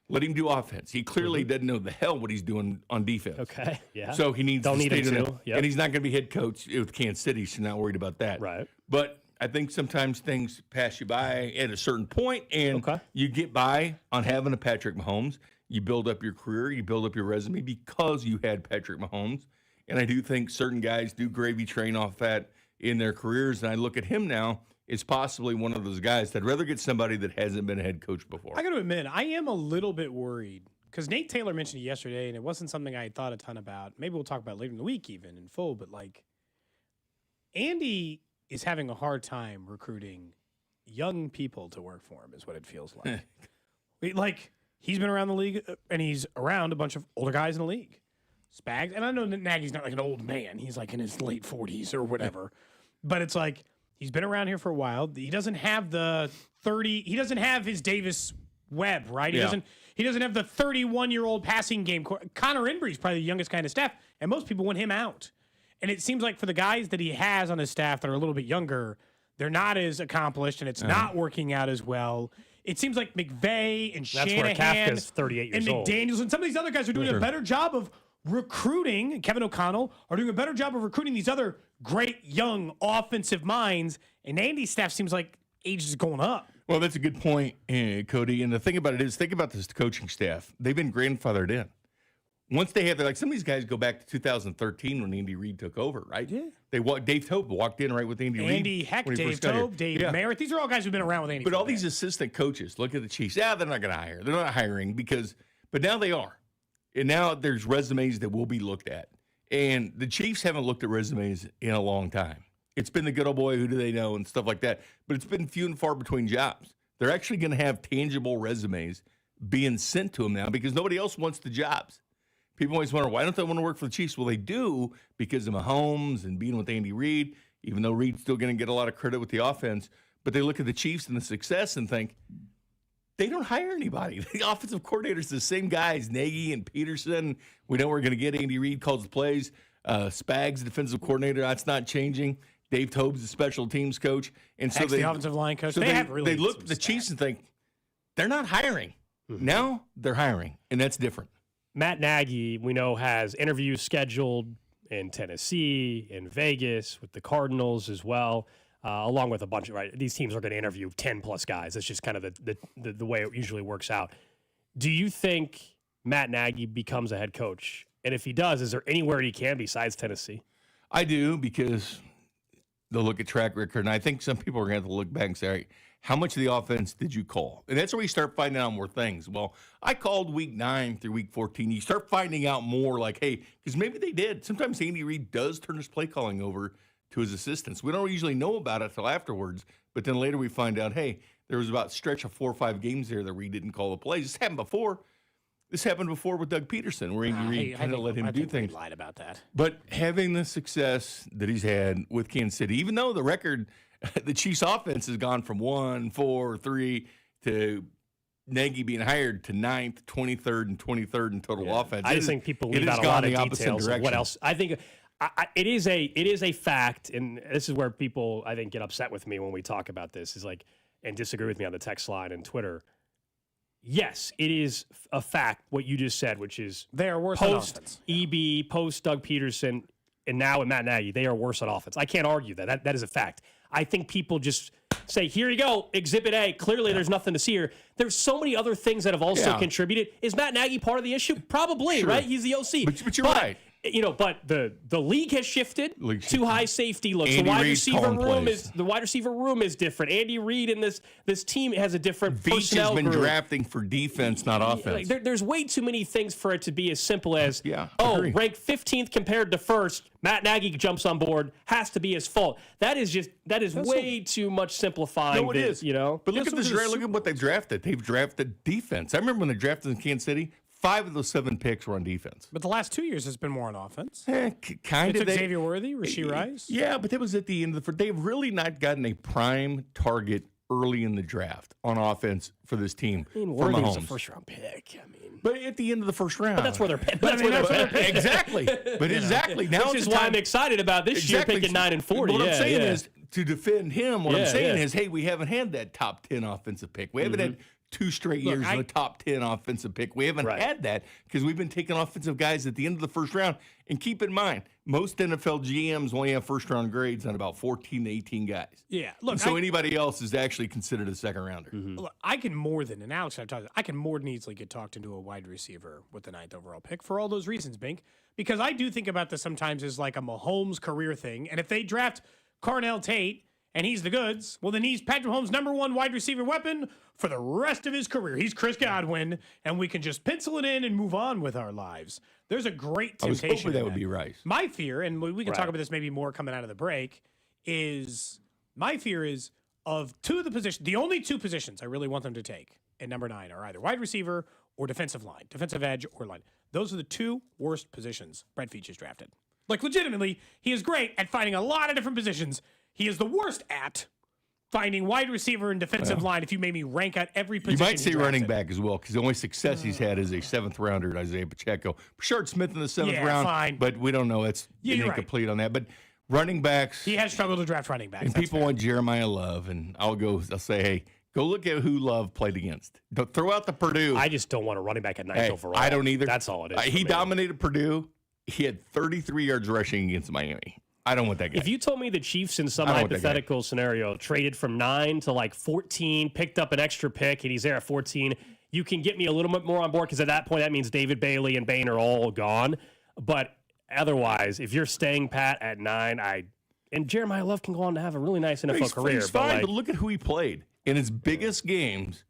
Let him do offense. He clearly doesn't know the hell what he's doing on defense. Okay, yeah. So he needs Don't to need stay him to to. that. Yep. And he's not going to be head coach with Kansas City, so not worried about that. Right. But I think sometimes things pass you by at a certain point, and you get by on having a Patrick Mahomes. You build up your career, you build up your resume because you had Patrick Mahomes. And I do think certain guys do gravy train off that in their careers. And I look at him now as possibly one of those guys that'd rather get somebody that hasn't been a head coach before. I got to admit, I am a little bit worried because Nate Taylor mentioned it yesterday, and it wasn't something I had thought a ton about. Maybe we'll talk about it later in the week even in full, but like Andy is having a hard time recruiting young people to work for him is what it feels like. He's been around the league, and he's around a bunch of older guys in the league. Spags, and I know that Nagy's not like an old man. He's like in his late 40s or whatever. But it's like he's been around here for a while. He doesn't have the 30. He doesn't have his Davis Webb, right? He doesn't have the 31-year-old passing game. Connor Inbree's probably the youngest guy in his staff, and most people want him out. And it seems like for the guys that he has on his staff that are a little bit younger, they're not as accomplished, and it's not working out as well. It seems like McVay and That's where Shanahan Kafka's 38 years and old. McDaniels and some of these other guys are doing a better job of recruiting, Kevin O'Connell, are doing a better job of recruiting these other great young offensive minds. And Andy's staff seems like age is going up. Well, that's a good point, Cody. And the thing about it is, think about this coaching staff. They've been grandfathered in. Once they have, like some of these guys go back to 2013 when Andy Reid took over, right? Yeah. Dave Tobe walked in right with Andy Reid. Andy Heck, Dave Tobe, Dave Merritt. These are all guys who've been around with Andy. But all these assistant coaches, look at the Chiefs. Yeah, they're not going to hire. They're not hiring but now they are. And now there's resumes that will be looked at. And the Chiefs haven't looked at resumes in a long time. It's been the good old boy, who do they know, and stuff like that. But it's been few and far between jobs. They're actually going to have tangible resumes being sent to them now because nobody else wants the jobs. People always wonder, why don't they want to work for the Chiefs? Well, they do because of Mahomes and being with Andy Reid, even though Reid's still going to get a lot of credit with the offense. But they look at the Chiefs and the success and think, they don't hire anybody. The offensive coordinators, the same guys, Nagy and Peterson. We know we're going to get. Andy Reid calls the plays. Spags, defensive coordinator, that's not changing. Dave Tobe's the special teams coach. And so the offensive line coach. So they look at the Chiefs and think, they're not hiring. Mm-hmm. Now they're hiring, and that's different. Matt Nagy, we know, has interviews scheduled in Tennessee, in Vegas, with the Cardinals as well, along with a bunch of, right, these teams are going to interview 10-plus guys. That's just kind of the way it usually works out. Do you think Matt Nagy becomes a head coach? And if he does, is there anywhere he can besides Tennessee? I do, because they'll look at track record, and I think some people are going to have to look back and say, all right, how much of the offense did you call? And that's where you start finding out more things. Well, I called week 9 through week 14. You start finding out more like, hey, because maybe they did. Sometimes Andy Reid does turn his play calling over to his assistants. We don't usually know about it until afterwards, but then later we find out, hey, there was about a stretch of 4 or 5 games there that Reid didn't call the plays. This happened before. This happened before with Doug Peterson, where Andy Reid kind of let him do things. Lied about that. But having the success that he's had with Kansas City, even though the record, the Chiefs' offense has gone from 1-4-3 to Nagy being hired to 9th, 23rd, and 23rd in total offense. I just think people leave out a lot of details of what else. I think it is a fact, and this is where people, I think, get upset with me when we talk about this, is like, and disagree with me on the text line and Twitter. Yes, it is a fact what you just said, which is they are worse on offense. EB, post Doug Peterson, and now with Matt Nagy, they are worse on offense. I can't argue that. That is a fact. I think people just say, here you go, Exhibit A. Clearly, there's nothing to see here. There's so many other things that have also contributed. Is Matt Nagy part of the issue? Probably, right? He's the OC. But you're right. You know, but the league has shifted to high safety looks. Andy The wide Reid's receiver room is different. Andy Reid and this team has a different Veach personnel has been group. drafting for defense, not offense. Like, there's way too many things for it to be as simple as, agree. ranked 15th compared to first. Matt Nagy jumps on board, has to be his fault. That is way too much simplifying. No, it is. You know, but look at this. Look at what they've drafted. They've drafted defense. I remember when they drafted in Kansas City. 5 of those 7 picks were on defense. But the last 2 years has been more on offense. Kind of. Xavier Worthy, Rashee Rice. Yeah, but that was at the end of they've really not gotten a prime target early in the draft on offense for this team. I mean, for Worthy was a Mahomes. first-round pick. I mean, but at the end of the first round. But that's where they're picking. Exactly. But exactly. Now Which is why I'm excited about this year picking 9 and 40. What I'm saying is, to defend him, I'm saying is, hey, we haven't had that top 10 offensive pick. We haven't had 2 straight years in the top 10 offensive pick. We haven't had that because we've been taking offensive guys at the end of the first round. And keep in mind, most NFL GMs only have first-round grades on about 14 to 18 guys. Yeah. Look, so anybody else is actually considered a second-rounder. Look, I can more than, and Alex, I can more than easily get talked into a wide receiver with the 9th overall pick for all those reasons, Bink. Because I do think about this sometimes as like a Mahomes career thing. And if they draft Carnell Tate, and he's the goods, well, then he's Patrick Mahomes' #1 wide receiver weapon for the rest of his career. He's Chris Godwin, and we can just pencil it in and move on with our lives. There's a great temptation. I was hoping that would be Rice. My fear, and we can talk about this maybe more coming out of the break, is of 2 of the positions, the only 2 positions I really want them to take at number 9 are either wide receiver or defensive line, defensive edge or line. Those are the 2 worst positions Brett Veach has drafted. Like, legitimately, he is great at finding a lot of different positions. He is the worst at finding wide receiver and defensive line if you made me rank out every position. You might say running back as well, because the only success he's had is a 7th-rounder, Isaiah Pacheco. Short Smith in the 7th round, fine. but we don't know. It's incomplete on that. But running backs. He has struggled to draft running backs. And people want Jeremiah Love, and I'll say, hey, Go look at who Love played against. Don't throw out the Purdue. I just don't want a running back at 9th overall. I don't either. That's all it is. He dominated Purdue. He had 33 yards rushing against Miami. I don't want that guy. If you told me the Chiefs in some hypothetical scenario traded from 9 to like 14, picked up an extra pick, and he's there at 14, you can get me a little bit more on board because at that point that means David Bailey and Bain are all gone. But otherwise, if you're staying pat at 9, and Jeremiah Love can go on to have a really nice NFL career. He's fine, but look at who he played. In his biggest games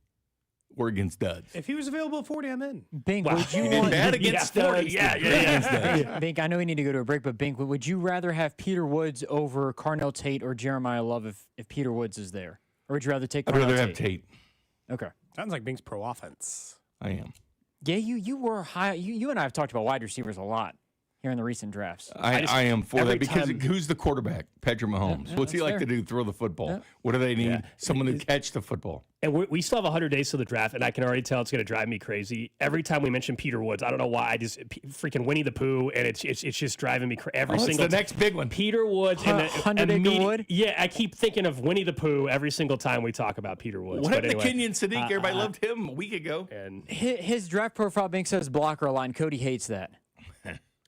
were against duds. If he was available at 40, I'm in. Bink, Wow. would you He did want bad against 40. Yeah. Bink, I know we need to go to a break, but Bink, would you rather have Peter Woods over Carnell Tate or Jeremiah Love if Peter Woods is there? Or would you rather take I'd Carnell rather Tate? have Tate. Okay. Sounds like Bink's pro offense. I am. Yeah, you were high. You and I have talked about wide receivers a lot here in the recent drafts. I am for that because who's the quarterback? Patrick Mahomes. Yeah, What's he that's like fair. to do? Throw the football. Yeah. What do they need? Someone to catch the football. And we still have 100 days to the draft, and I can already tell it's going to drive me crazy. Every time we mention Peter Woods, I don't know why, I just freaking Winnie the Pooh, and it's just driving me crazy. Every single the next big one. Peter Woods. and 100 Acre Wood? Yeah, I keep thinking of Winnie the Pooh every single time we talk about Peter Woods. What But happened anyway, to Kenyon Sadiq? Everybody loved him a week ago. And His draft profile, Bink says blocker line. Cody hates that.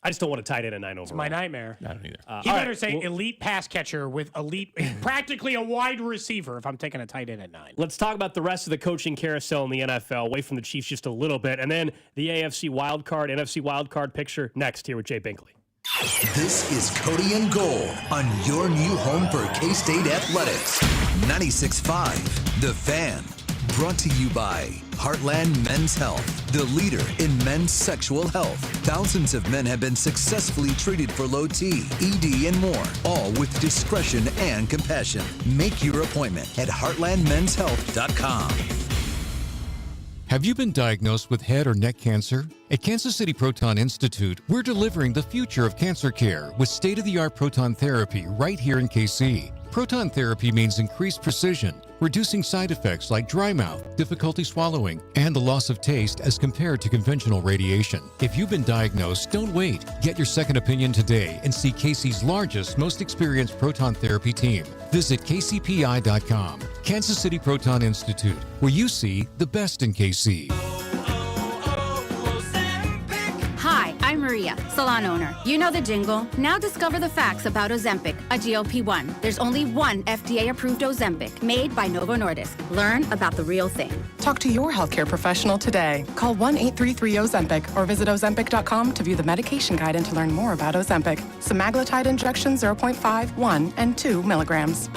I just don't want to tight end at 9 overall. It's my nightmare. I don't either. He better say elite pass catcher with elite, practically a wide receiver if I'm taking a tight end at 9. Let's talk about the rest of the coaching carousel in the NFL, away from the Chiefs just a little bit, and then the AFC wildcard, NFC wildcard picture next here with Jay Binkley. This is Cody and Gold on your new home for K-State Athletics. 96.5, The Fan. Brought to you by Heartland Men's Health, the leader in men's sexual health. Thousands of men have been successfully treated for low T, ED, and more, all with discretion and compassion. Make your appointment at heartlandmenshealth.com. Have you been diagnosed with head or neck cancer? At Kansas City Proton Institute, we're delivering the future of cancer care with state-of-the-art proton therapy right here in KC. Proton therapy means increased precision, reducing side effects like dry mouth, difficulty swallowing, and the loss of taste as compared to conventional radiation. If you've been diagnosed, don't wait. Get your second opinion today and see KC's largest, most experienced proton therapy team. Visit kcpi.com. Kansas City Proton Institute, where you see the best in KC. Hi, I'm Maria, salon owner. You know the jingle. Now discover the facts about Ozempic, a GLP-1. There's only one FDA-approved Ozempic, made by Novo Nordisk. Learn about the real thing. Talk to your healthcare professional today. Call 1-833-OZEMPIC or visit Ozempic.com to view the medication guide and to learn more about Ozempic. Semaglutide injection 0.5, 1, and 2 milligrams.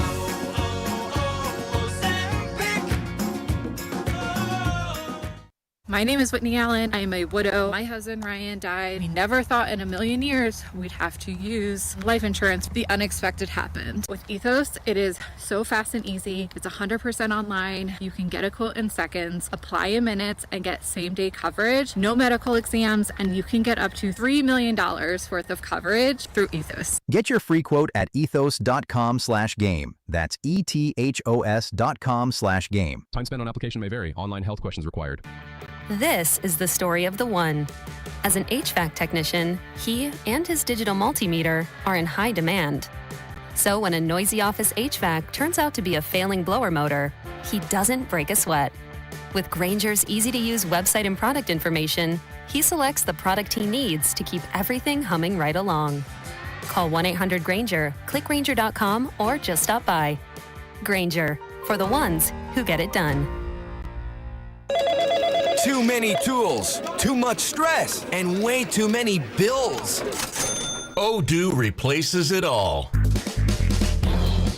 My name is Whitney Allen. I am a widow. My husband, Ryan, died. We never thought in a million years we'd have to use life insurance. The unexpected happened. With Ethos, it is so fast and easy. It's 100% online. You can get a quote in seconds, apply in minutes, and get same-day coverage. No medical exams, and you can get up to $3 million worth of coverage through Ethos. Get your free quote at ethos.com/game. That's ethos.com/game. Time spent on application may vary. Online health questions required. This is the story of the one. As an HVAC technician, he and his digital multimeter are in high demand. So when a noisy office HVAC turns out to be a failing blower motor, he doesn't break a sweat. With Grainger's easy-to-use website and product information, he selects the product he needs to keep everything humming right along. Call 1-800-GRAINGER, click Grainger.com, or just stop by. Grainger, for the ones who get it done. Too many tools, too much stress, and way too many bills. Odoo replaces it all.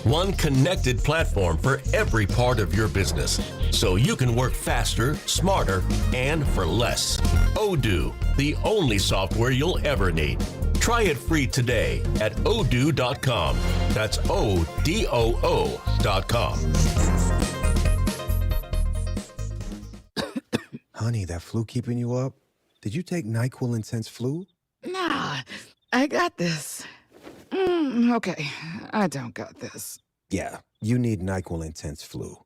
One connected platform for every part of your business, so you can work faster, smarter, and for less. Odoo, the only software you'll ever need. Try it free today at odoo.com. That's ODOO.com. Honey, that flu keeping you up? Did you take NyQuil Intense Flu? Nah, I got this. Okay, I don't got this. Yeah, you need NyQuil Intense Flu.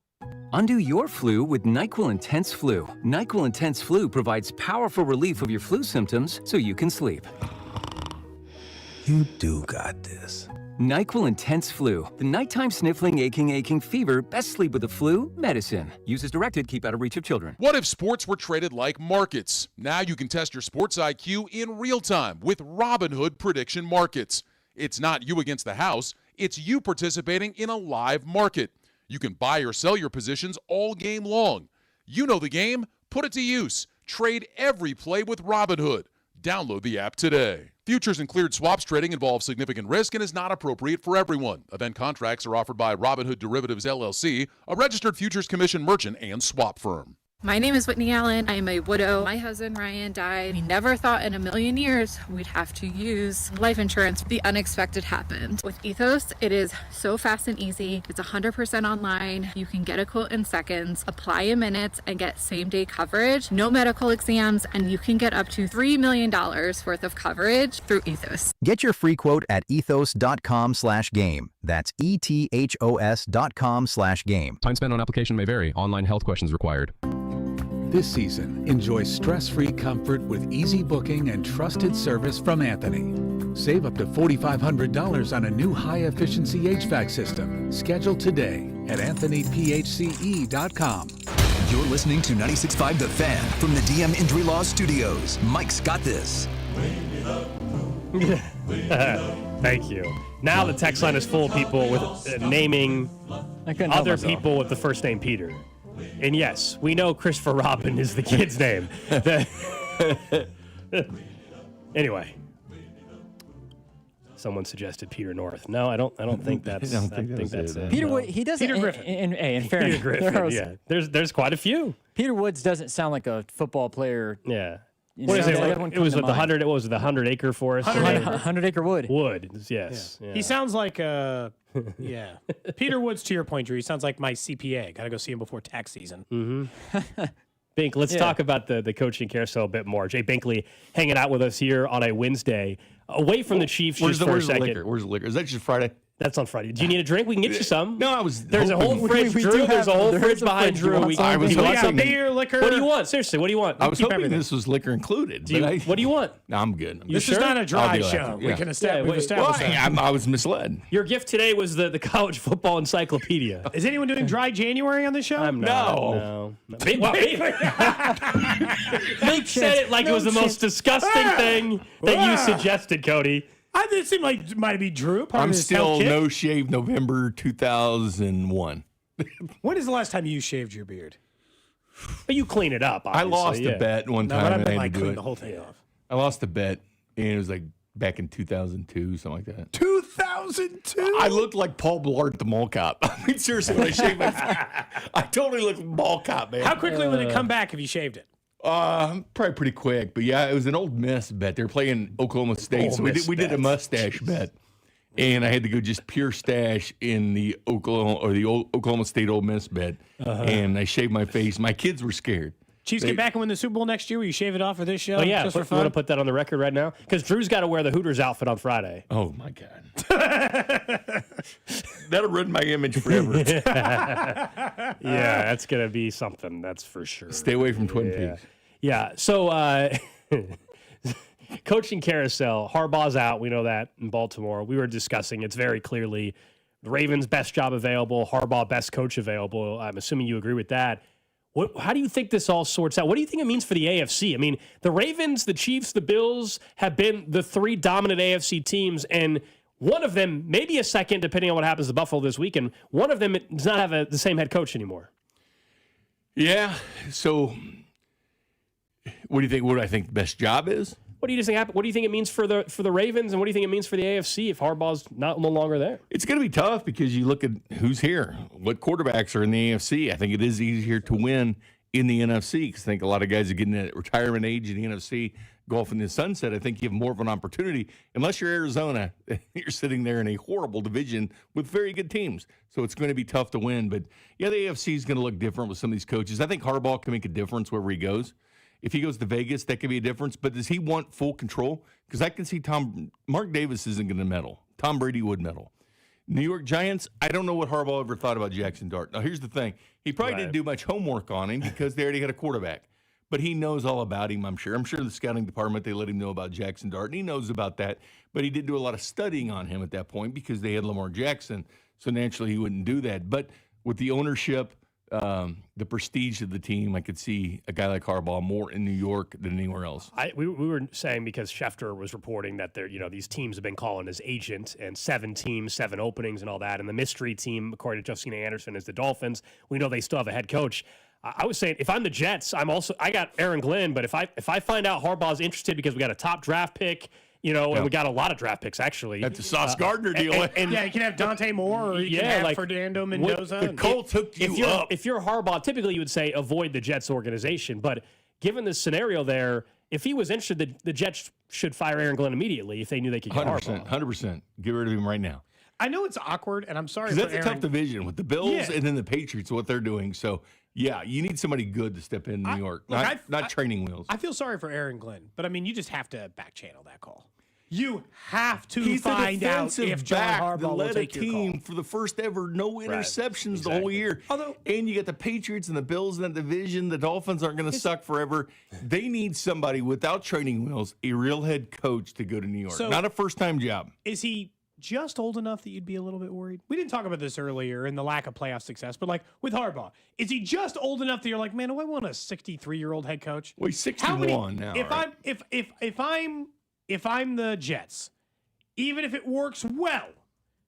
Undo your flu with NyQuil Intense Flu. NyQuil Intense Flu provides powerful relief of your flu symptoms so you can sleep. NyQuil Intense Flu. NyQuil Intense Flu provides powerful relief of your flu symptoms so you can sleep. NyQuil Intense Flu. NyQuil Intense Flu provides powerful relief of your flu symptoms so you can sleep. NyQuil Intense Flu. NyQuil Intense Flu provides powerful relief of your flu symptoms so you can sleep. You do got this. NyQuil Intense Flu. The nighttime sniffling, aching fever. Best sleep with the flu medicine. Use as directed. Keep out of reach of children. What if sports were traded like markets? Now you can test your sports IQ in real time with Robinhood Prediction Markets. It's not you against the house. It's you participating in a live market. You can buy or sell your positions all game long. You know the game. Put it to use. Trade every play with Robinhood. Download the app today. Futures and cleared swaps trading involves significant risk and is not appropriate for everyone. Event contracts are offered by Robinhood Derivatives LLC, a registered futures commission merchant and swap firm. My name is Whitney Allen. I am a widow. My husband Ryan died. We never thought in a million years we'd have to use life insurance. The unexpected happened. With Ethos, it is so fast and easy. It's 100% online. You can get a quote in seconds, apply in minutes, and get same-day coverage. No medical exams, and you can get up to $3 million worth of coverage through Ethos. Get your free quote at ethos.com/game. That's ETHOS.com/game. Time spent on application may vary. Online health questions required. This season, enjoy stress-free comfort with easy booking and trusted service from Anthony. Save up to $4,500 on a new high-efficiency HVAC system. Schedule today at anthonyphce.com. You're listening to 96.5 The Fan from the DM Injury Law Studios. Mike's got this. Thank you. Now the text line is full of people with naming other people with the first name Peter. And yes, we know Christopher Robin is the kid's name. Anyway, someone suggested Peter North. No, I don't think that's. I think that's it. Peter Wood. He doesn't. Peter Griffin. In fairness, Peter Griffin. Yeah, there's quite a few. Peter Woods doesn't sound like a football player. Yeah. What is it? It was with the 100. It was the 100-acre forest. 100-acre wood. Wood. Yes. Yeah. He sounds like yeah. Peter Woods, to your point, Drew, he sounds like my CPA. Got to go see him before tax season. Mm-hmm. Bink, let's talk about the coaching carousel a bit more. Jay Binkley hanging out with us here on a Wednesday, away from the Chiefs Where's just for a the second. liquor? Where's the liquor? Is that just Friday? That's on Friday. Do you need a drink? We can get you some. No, I was. There's a whole hoping- fridge, Drew. There's a whole fridge behind Drew. I was hoping- beer, liquor. What do you want? Seriously, what do you want? I was Keep hoping everything. this was liquor included. What do you want? No, I'm good. This is not a dry show. We can establish. We've established that. I was misled. Your gift today was the college football encyclopedia. Is anyone doing dry January on the show? I'm not. No. Bink said it like it was the most disgusting thing that you suggested, Cody. It seemed like it might be Drew. I'm still no shave November 2001. When is the last time you shaved your beard? But you clean it up. I lost a bet one time. But I and meant had like to do clean it. the whole thing off. I lost a bet, and it was like back in 2002, something like that. 2002? I looked like Paul Blart, the mall cop. I mean, seriously, when I shaved my face, I totally looked like mall cop, man. How quickly would it come back if you shaved it? Probably pretty quick, but yeah, it was an Old Miss bet. They were playing Oklahoma State, so we did a mustache bet, and I had to go just pure stash in the Oklahoma State Old Miss bet, and I shaved my face. My kids were scared. Chiefs get back and win the Super Bowl next year. Will you shave it off for this show? Oh yeah, just for you fun? want to put that on the record right now? Because Drew's got to wear the Hooters outfit on Friday. Oh my God, that'll ruin my image forever. Yeah, that's gonna be something. That's for sure. Stay away from Twin Peaks. Yeah. So, coaching carousel. Harbaugh's out. We know that in Baltimore. We were discussing. It's very clearly the Ravens' best job available. Harbaugh, best coach available. I'm assuming you agree with that. How do you think this all sorts out? What do you think it means for the AFC? I mean, the Ravens, the Chiefs, the Bills have been the three dominant AFC teams, and one of them, maybe a second, depending on what happens to Buffalo this weekend, one of them does not have the same head coach anymore. Yeah. So, what do you think? What do I think the best job is? What do you think happen? What do you think it means for the Ravens, and what do you think it means for the AFC if Harbaugh's no longer there? It's going to be tough because you look at who's here, what quarterbacks are in the AFC. I think it is easier to win in the NFC because I think a lot of guys are getting at retirement age in the NFC, golf in the sunset. I think you have more of an opportunity unless you're Arizona. You're sitting there in a horrible division with very good teams, so it's going to be tough to win. But yeah, the AFC is going to look different with some of these coaches. I think Harbaugh can make a difference wherever he goes. If he goes to Vegas, that could be a difference. But does he want full control? Because I can see Mark Davis isn't going to meddle. Tom Brady would meddle. New York Giants, I don't know what Harbaugh ever thought about Jackson Dart. Now, here's the thing. He probably didn't do much homework on him because they already had a quarterback. but he knows all about him, I'm sure. I'm sure the scouting department, they let him know about Jackson Dart, and he knows about that. But he did do a lot of studying on him at that point because they had Lamar Jackson, so naturally he wouldn't do that. But with the ownership, the prestige of the team, I could see a guy like Harbaugh more in New York than anywhere else. We were saying because Schefter was reporting that these teams have been calling his agent, and 7 teams, 7 openings, and all that. And the mystery team, according to Josina Anderson, is the Dolphins. We know they still have a head coach. I was saying, if I'm the Jets, I got Aaron Glenn, but if I find out Harbaugh's interested because we got a top draft pick, and we got a lot of draft picks, actually. That's a Sauce Gardner deal. And you can have Dante Moore, or you can have Fernando Mendoza. The Colts hooked you up. If you're Harbaugh, typically you would say avoid the Jets organization. But given this scenario there, if he was interested, the Jets should fire Aaron Glenn immediately if they knew they could get 100%, Harbaugh. 100%. Get rid of him right now. I know it's awkward, and I'm sorry for Because that's Aaron. a tough division with the Bills and then the Patriots, what they're doing. So, yeah, you need somebody good to step in New York, not training wheels. I feel sorry for Aaron Glenn, but, I mean, you just have to back channel that call. You have to He's find out if John Harbaugh that will led a take your team call. for the first ever no interceptions Exactly. the whole year. And you got the Patriots and the Bills in that division. The Dolphins aren't going to suck forever. They need somebody without training wheels, a real head coach to go to New York. So- Not a first-time job. Is he just old enough that you'd be a little bit worried? We didn't talk about this earlier in the lack of playoff success, but like with Harbaugh, is he just old enough that you're like, man, do I want a 63-year-old head coach? Well, he's 61 now. Right? If I'm the Jets, even if it works well,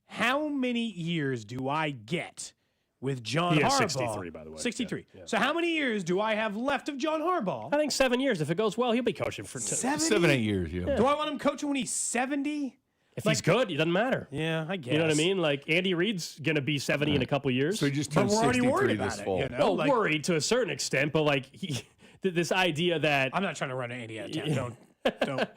how many years do I get with John Harbaugh? 63, by the way. 63. Yeah. So how many years do I have left of John Harbaugh? I think 7 years. If it goes well, he'll be coaching for 7, 8 years, yeah. Do I want him coaching when he's 70? If he's good, it doesn't matter. Yeah, I guess. You know what I mean? Like Andy Reid's going to be 70 in a couple years. So he just But turned we're already 63 worried this about it, fall. you know? No, Like- worried to a certain extent, but like this idea that I'm not trying to run Andy out of town.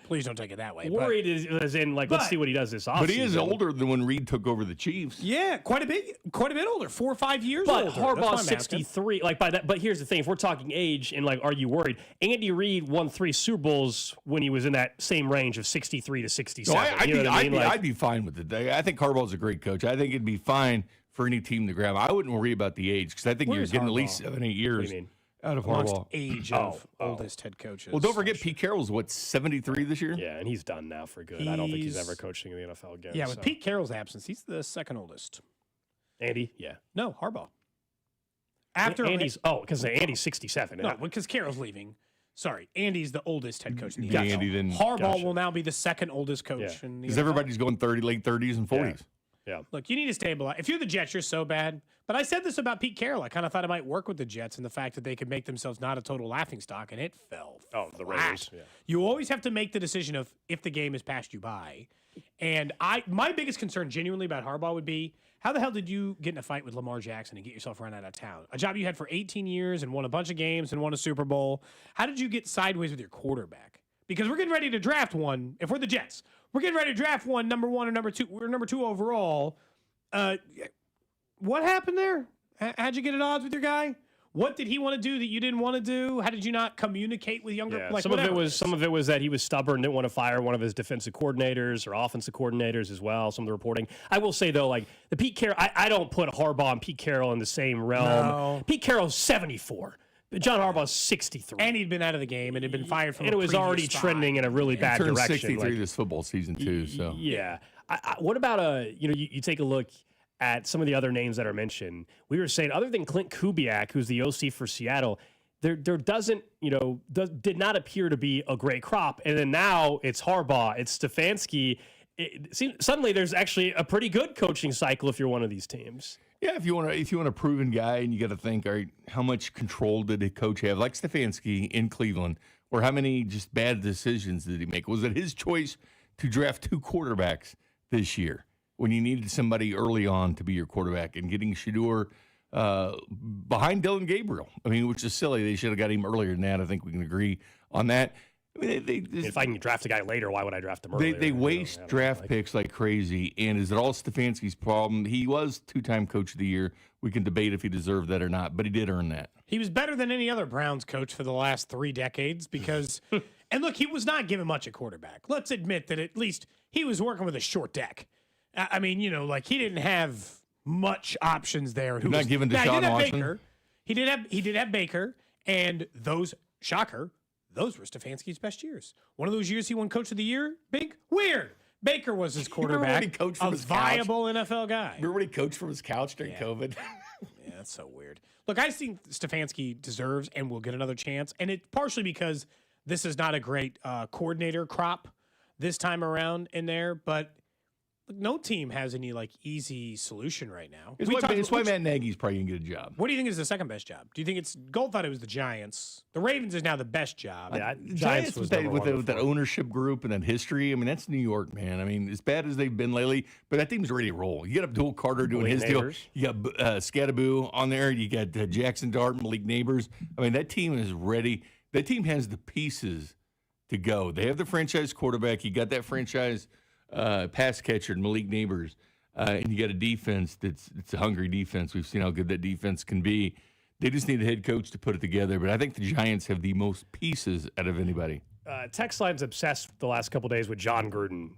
Please don't take it that way. worried is as in like let's but- see what he does this offseason. But he is older than when Reid took over the Chiefs. Yeah, quite a bit older, 4 or 5 years But older. That's why Harbaugh's I'm asking. 63. Like by that, but here's the thing: if we're talking age and like, are you worried? Andy Reid won 3 Super Bowls when he was in that same range of 63 to 67. No, you know what I mean? Like, I'd be fine with it. I think Harbaugh's a great coach. I think it'd be fine for any team to grab him. I wouldn't worry about the age because I think Where's you're getting Harbaugh? at least 7, 8 years what do you mean? out of Amongst Harbaugh. age of oldest head coaches. Well, don't forget Pete Carroll's 73 this year. Yeah, and he's done now for good. I don't think he's ever coaching in the NFL again. Yeah, with so. Pete Carroll's absence, he's the second oldest. Andy, yeah. No, Harbaugh. After Andy's because Andy's 67. no, because Carroll's leaving. Sorry, Andy's the oldest head coach in the Yeah, NFL. Andy then- Harbaugh Gotcha. will now be the second oldest coach Yeah. in the Because NFL. everybody's going late 30s and 40s. Yeah. Look, you need to stabilize. If you're the Jets, you're so bad. But I said this about Pete Carroll. I kind of thought it might work with the Jets and the fact that they could make themselves not a total laughingstock, and it fell. Oh, the flat. Raiders. Yeah. You always have to make the decision of if the game has passed you by. And my biggest concern genuinely about Harbaugh would be, how the hell did you get in a fight with Lamar Jackson and get yourself run out of town? A job you had for 18 years and won a bunch of games and won a Super Bowl. How did you get sideways with your quarterback? Because we're getting ready to draft one. If we're the Jets, we're getting ready to draft one, number 1 or number 2. We're number 2 overall. What happened there? How'd you get at odds with your guy? What did he want to do that you didn't want to do? How did you not communicate with younger? Yeah, Like some of it was that he was stubborn, didn't want to fire one of his defensive coordinators or offensive coordinators as well. Some of the reporting. I will say though, like the Pete Carroll, I don't put Harbaugh and Pete Carroll in the same realm. No. Pete Carroll's 74. But John Harbaugh's 63. And he'd been out of the game and had been fired from. And it was previous already spot. trending in a really bad Turned direction. 63 Like, this football season too. So yeah. What about you take a look at some of the other names that are mentioned. We were saying, other than Clint Kubiak, who's the OC for Seattle, there doesn't, did not appear to be a great crop. And then now it's Harbaugh, it's Stefanski. Suddenly there's actually a pretty good coaching cycle if you're one of these teams. Yeah, if you want a proven guy, and you got to think, all right, how much control did a coach have, like Stefanski in Cleveland, or how many just bad decisions did he make? Was it his choice to draft 2 quarterbacks this year when you needed somebody early on to be your quarterback, and getting Shedeur behind Dylan Gabriel? I mean, which is silly. They should have got him earlier than that. I think we can agree on that. I mean, if I can draft a guy later, why would I draft him earlier? They waste draft picks like crazy. And is it all Stefanski's problem? He was 2-time coach of the year. We can debate if he deserved that or not, but he did earn that. He was better than any other Browns coach for the last 3 decades because, and look, he was not given much at quarterback. Let's admit that at least he was working with a short deck. I mean, he didn't have much options there. Not given Deshaun Watson? Baker. He did have Baker, and those shocker, those were Stefanski's best years. One of those years he won Coach of the Year, big, weird. Baker was his quarterback, a viable NFL guy. Remember when he coached from his couch during COVID? Yeah, that's so weird. Look, I think Stefanski deserves and will get another chance, and it's partially because this is not a great coordinator crop this time around in there, but no team has any easy solution right now. It's why Matt Nagy's probably gonna get a job. What do you think is the second best job? Do you think it's Gold thought it was the Giants? The Ravens is now the best job. Yeah, Giants with that ownership group and that history. I mean, that's New York, man. I mean, as bad as they've been lately, but that team's ready to roll. You got Abdul Carter doing his deal. You got Scadaboo on there. You got Jackson Dart, Malik Neighbors. I mean, that team is ready. That team has the pieces to go. They have the franchise quarterback. You got that franchise pass catcher, Malik Neighbors, and you got a defense it's a hungry defense. We've seen how good that defense can be. They just need a head coach to put it together. But I think the Giants have the most pieces out of anybody. Text line's obsessed the last couple of days with John Gruden.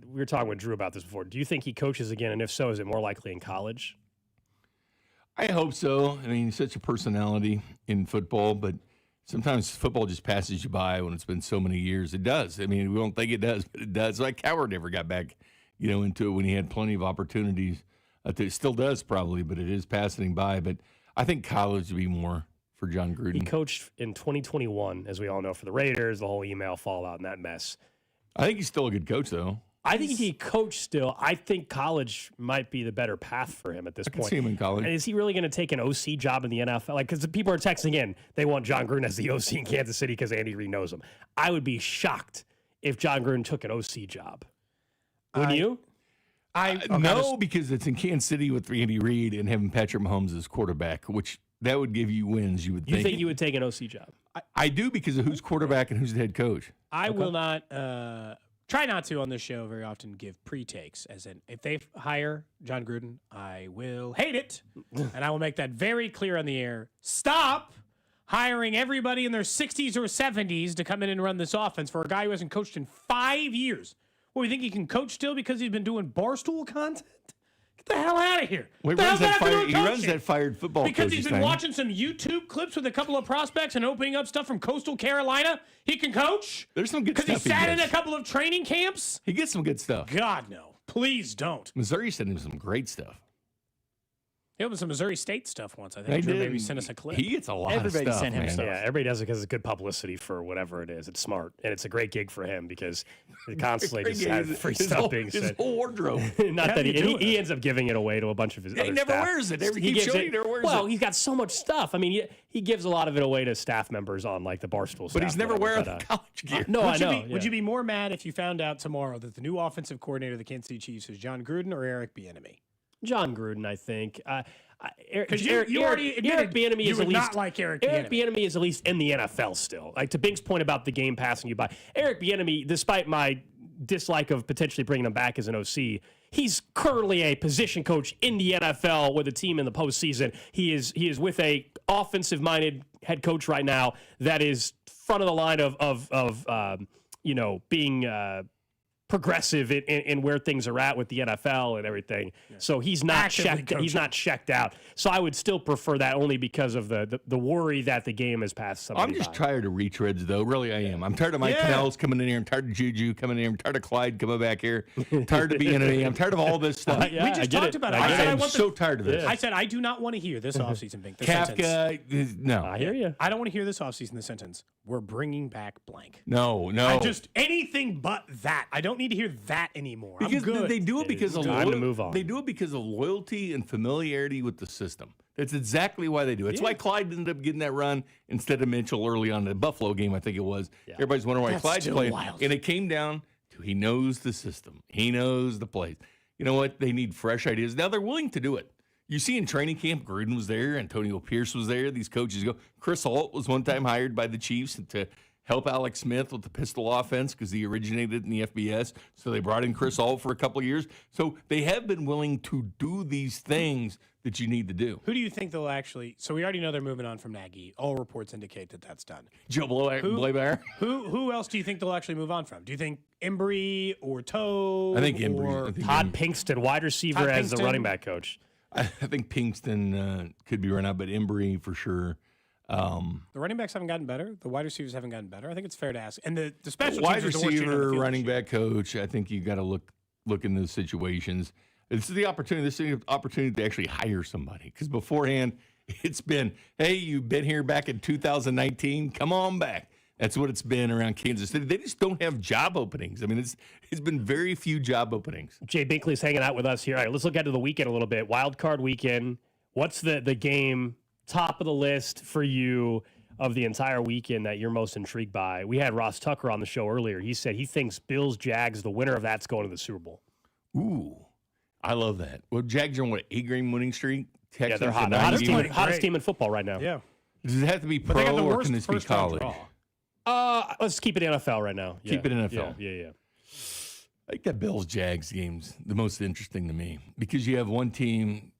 We were talking with Drew about this before. Do you think he coaches again? And if so, is it more likely in college? I hope so. I mean, he's such a personality in football, but sometimes football just passes you by when it's been so many years. It does. I mean, we don't think it does, but it does. Like Coward never got back, into it when he had plenty of opportunities. It still does probably, but it is passing by. But I think college would be more for John Gruden. He coached in 2021, as we all know, for the Raiders, the whole email fallout and that mess. I think he's still a good coach, though. I think he coached still. I think college might be the better path for him at this point. I can see him in college. And is he really going to take an OC job in the NFL? Because the people are texting in, they want John Gruden as the OC in Kansas City because Andy Reid knows him. I would be shocked if John Gruden took an OC job. Wouldn't you? No, because it's in Kansas City with Andy Reid and having Patrick Mahomes as quarterback, which that would give you wins, you would think. You think you would take an OC job? I do, because of who's quarterback and who's the head coach. I will not try not to on this show very often give pre-takes, as in if they hire John Gruden, I will hate it, and I will make that very clear on the air. Stop hiring everybody in their 60s or 70s to come in and run this offense for a guy who hasn't coached in 5 years. Well, you think he can coach still because he's been doing Barstool content? Get the hell out of here. Well, he runs that fired football because he's been watching some YouTube clips with a couple of prospects and opening up stuff from Coastal Carolina. He can coach? There's some good stuff. Because he sat in a couple of training camps? He gets some good stuff. God, no. Please don't. Missouri sent him some great stuff. He opened some Missouri State stuff once. I think Drew maybe sent us a clip. He gets a lot of stuff. Sent him man. stuff. Yeah, everybody does it because it's good publicity for whatever it is. It's smart. And it's a great gig for him because he constantly just has free stuff being his said. whole wardrobe. Not that he ends up giving it away to a bunch of his other he never staff. wears it. He never wears it. He's got so much stuff. I mean, he gives a lot of it away to staff members on like the Barstool stuff. But he's never wearing college gear. No, I know. Would you be more mad if you found out tomorrow that the new offensive coordinator of the Kansas City Chiefs is John Gruden or Eric Bieniemy? John Gruden, I think. Because you already admitted Bieniemy you is would at least not like Eric Bieniemy is at least in the NFL still. Like to Bink's point about the game passing you by, Eric Bieniemy, despite my dislike of potentially bringing him back as an OC, he's currently a position coach in the NFL with a team in the postseason. He is with a offensive-minded head coach right now that is front of the line of being progressive in where things are at with the NFL and everything. Yeah. So he's not checked out. So I would still prefer that only because of the worry that the game has passed somebody I'm just by. tired of retreads, though. Really, I am. I'm tired of Mike Cannell's coming in here. I'm tired of Juju coming in here. I'm tired of Clyde coming back here. I'm tired of Bieniemy. I'm tired of all this stuff. We just talked about it. I am so tired of this. I said I do not want to hear this offseason, Bink. Kafka, no. I hear you. I don't want to hear this offseason, the sentence. We're bringing back blank. No. Anything but that. I don't need to hear that anymore. Because I'm good. They do it because of time to move on. They do it because of loyalty and familiarity with the system. That's exactly why they do it. It's why Clyde ended up getting that run instead of Mitchell early on in the Buffalo game, I think it was. Yeah. Everybody's wondering why Clyde's playing. Wild. And it came down to he knows the system. He knows the plays. You know what? They need fresh ideas. Now they're willing to do it. You see in training camp, Gruden was there, Antonio Pierce was there. These coaches go. Chris Holt was one time hired by the Chiefs to help Alex Smith with the pistol offense because he originated in the FBS. So they brought in Chris Holt for a couple of years. So they have been willing to do these things that you need to do. Who do you think they'll actually? So we already know they're moving on from Nagy. All reports indicate that that's done. Joe Blair. Who else do you think they'll actually move on from? Do you think Embry or Toe? I think Embry. Todd Pinkston, wide receiver as the running back coach. I think Pinkston could be run out, but Embry for sure. The running backs haven't gotten better. The wide receivers haven't gotten better. I think it's fair to ask. And the special wide teams are the worst unit on the receiver, field running this year. back coach. I think you got to look in those situations. This is the opportunity. This is the opportunity to actually hire somebody. Because beforehand, it's been, hey, you've been here back in 2019. Come on back. That's what it's been around Kansas City. They just don't have job openings. I mean, it's been very few job openings. Jay Binkley's hanging out with us here. All right, let's look ahead to the weekend a little bit. Wild card weekend. What's the game top of the list for you of the entire weekend that you're most intrigued by? We had Ross Tucker on the show earlier. He said he thinks Bills-Jags, the winner of that's going to the Super Bowl. Ooh, I love that. Well, Jags are on what, 8-game winning streak? Yeah, they're hot. Hottest team in football right now. Yeah. Does it have to be pro or can this be college? Let's keep it NFL right now. Keep it NFL. Yeah. I think that Bills-Jags game's the most interesting to me because you have one team,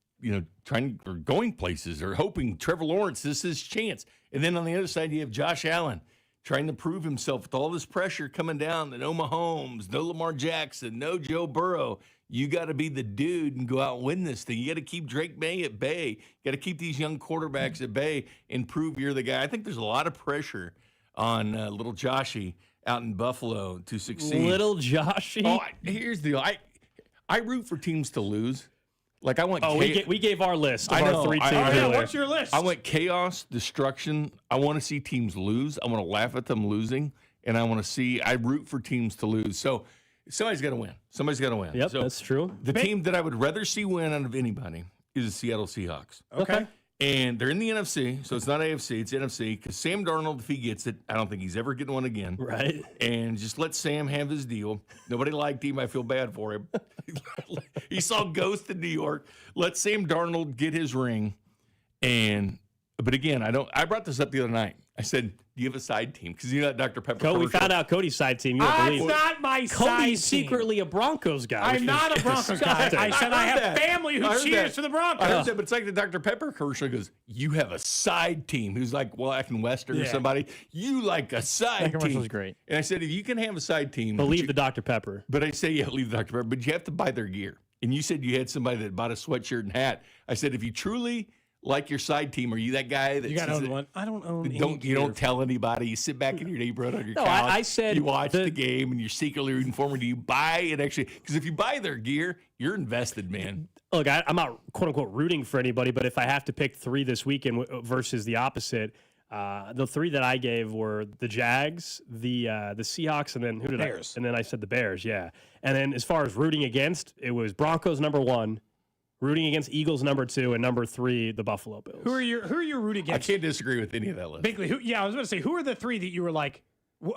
trying or going places or hoping Trevor Lawrence, this is his chance. And then on the other side, you have Josh Allen trying to prove himself with all this pressure coming down. No Mahomes, no Lamar Jackson, no Joe Burrow. You got to be the dude and go out and win this thing. You got to keep Drake May at bay. You got to keep these young quarterbacks at bay and prove you're the guy. I think there's a lot of pressure on little Joshy out in Buffalo to succeed. Little Joshy? Oh, here's the deal. I root for teams to lose. Like I want. We gave our list. Of I know. Our 3 teams. What's your list? I want chaos, destruction. I want to see teams lose. I want to laugh at them losing, and I root for teams to lose. So somebody's got to win. Somebody's got to win. Yep, so that's true. The team that I would rather see win out of anybody is the Seattle Seahawks. Okay. And they're in the NFC, so it's not AFC, it's NFC. Because Sam Darnold, if he gets it, I don't think he's ever getting one again. Right. And just let Sam have his deal. Nobody liked him. I feel bad for him. He saw ghosts in New York. Let Sam Darnold get his ring. But again, I brought this up the other night. I said, do you have a side team? Because you got Dr. Pepper commercial. We found out Cody's side team. You don't believe. It's not my side team. Cody's secretly a Broncos guy. I'm not a Broncos guy. I said I have family who cheers for the Broncos. I heard that, but it's like the Dr. Pepper commercial. He goes, you have a side team. Who's like, well, I can Western or somebody. You like a side team. That commercial's great. And I said, if you can have a side team. Believe the Dr. Pepper. But I say, leave the Dr. Pepper. But you have to buy their gear. And you said you had somebody that bought a sweatshirt and hat. I said, if you truly like your side team, are you that guy that you got to own one? I don't own. You don't tell anybody. You sit back in your neighborhood on your couch. I said you watch the game and you're secretly rooting for them. Do you buy it actually? Because if you buy their gear, you're invested, man. Look, I'm not quote unquote rooting for anybody, but if I have to pick 3 this weekend versus the opposite, the 3 that I gave were the Jags, the Seahawks, and then Bears. And then I said the Bears, yeah. And then as far as rooting against, it was Broncos number 1. Rooting against Eagles number 2, and number 3, the Buffalo Bills. Who are you rooting against? I can't disagree with any of that list. Binkley, I was going to say, who are the 3 that you were like,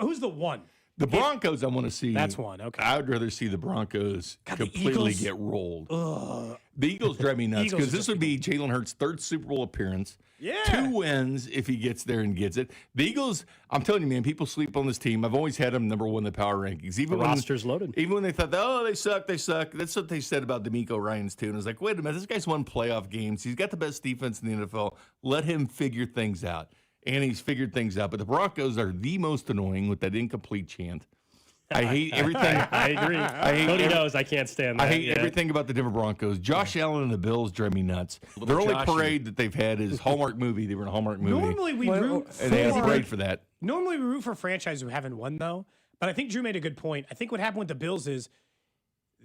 who's the 1? The Broncos I want to see. That's one, okay. I would rather see the Broncos completely get rolled. Ugh. The Eagles drive me nuts because this would be Jalen Hurts' 3rd Super Bowl appearance. Yeah. 2 wins if he gets there and gets it. The Eagles, I'm telling you, man, people sleep on this team. I've always had them number 1 in the power rankings. Even the roster's loaded. Even when they thought, they suck. That's what they said about D'Amico Ryans, too. And I was like, wait a minute, this guy's won playoff games. He's got the best defense in the NFL. Let him figure things out. And he's figured things out. But the Broncos are the most annoying with that incomplete chant. I hate everything. I agree. Cody knows I can't stand that. I hate everything about the Denver Broncos. Josh Allen and the Bills drive me nuts. Their only parade that they've had is Hallmark movie. They were in a Hallmark movie. Normally we root for... And they had a parade for that. Normally we root for franchises who haven't won, though. But I think Drew made a good point. I think what happened with the Bills is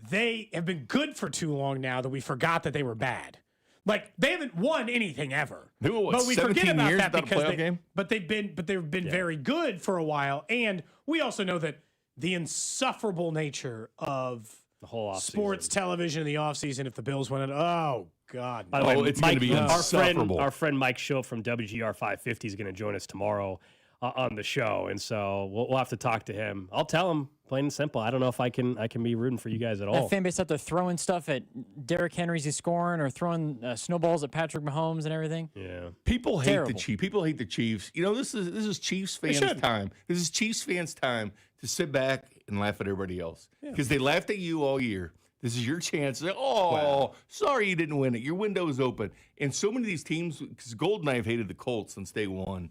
they have been good for too long now that we forgot that they were bad. Like, they haven't won anything ever. They were, but we forget about that because they've been very good for a while. And we also know that the insufferable nature of the whole sports television in the offseason, if the Bills win it, oh, God. By the way, it's going to be insufferable. Our friend Mike Schill from WGR 550 is going to join us tomorrow on the show, and so we'll have to talk to him. I'll tell him, plain and simple, I don't know if I can be rooting for you guys at all. That fan base out there throwing stuff at Derrick Henry's he's scoring or throwing snowballs at Patrick Mahomes and everything. Yeah. People hate the Chiefs. People hate the Chiefs. You know, this is Chiefs fans' time. This is Chiefs fans' time to sit back and laugh at everybody else. Because they laughed at you all year. This is your chance. Sorry you didn't win it. Your window is open. And so many of these teams, because Gold and I have hated the Colts since day one.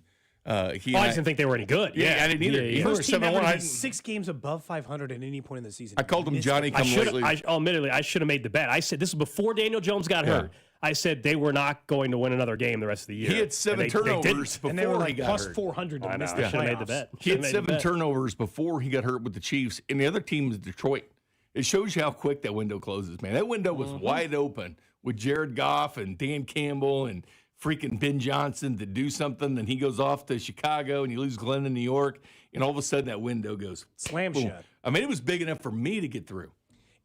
I didn't think they were any good. Yeah, I didn't either. Yeah. First team ever to be 6 games above 500 at any point in the season. I called him Johnny come lately. Admittedly, I should have made the bet. I said this is before Daniel Jones got hurt. I said they were not going to win another game the rest of the year. He had 7 turnovers before and they were he got plus hurt. 400 to miss the Should have made the playoffs. bet. He had 7 turnovers before he got hurt with the Chiefs, and the other team was Detroit. It shows you how quick that window closes, man. That window was wide open with Jared Goff and Dan Campbell and freaking Ben Johnson to do something. Then he goes off to Chicago, and you lose Glenn in New York, and all of a sudden that window goes Slam boom. shut. I mean, it was big enough for me to get through.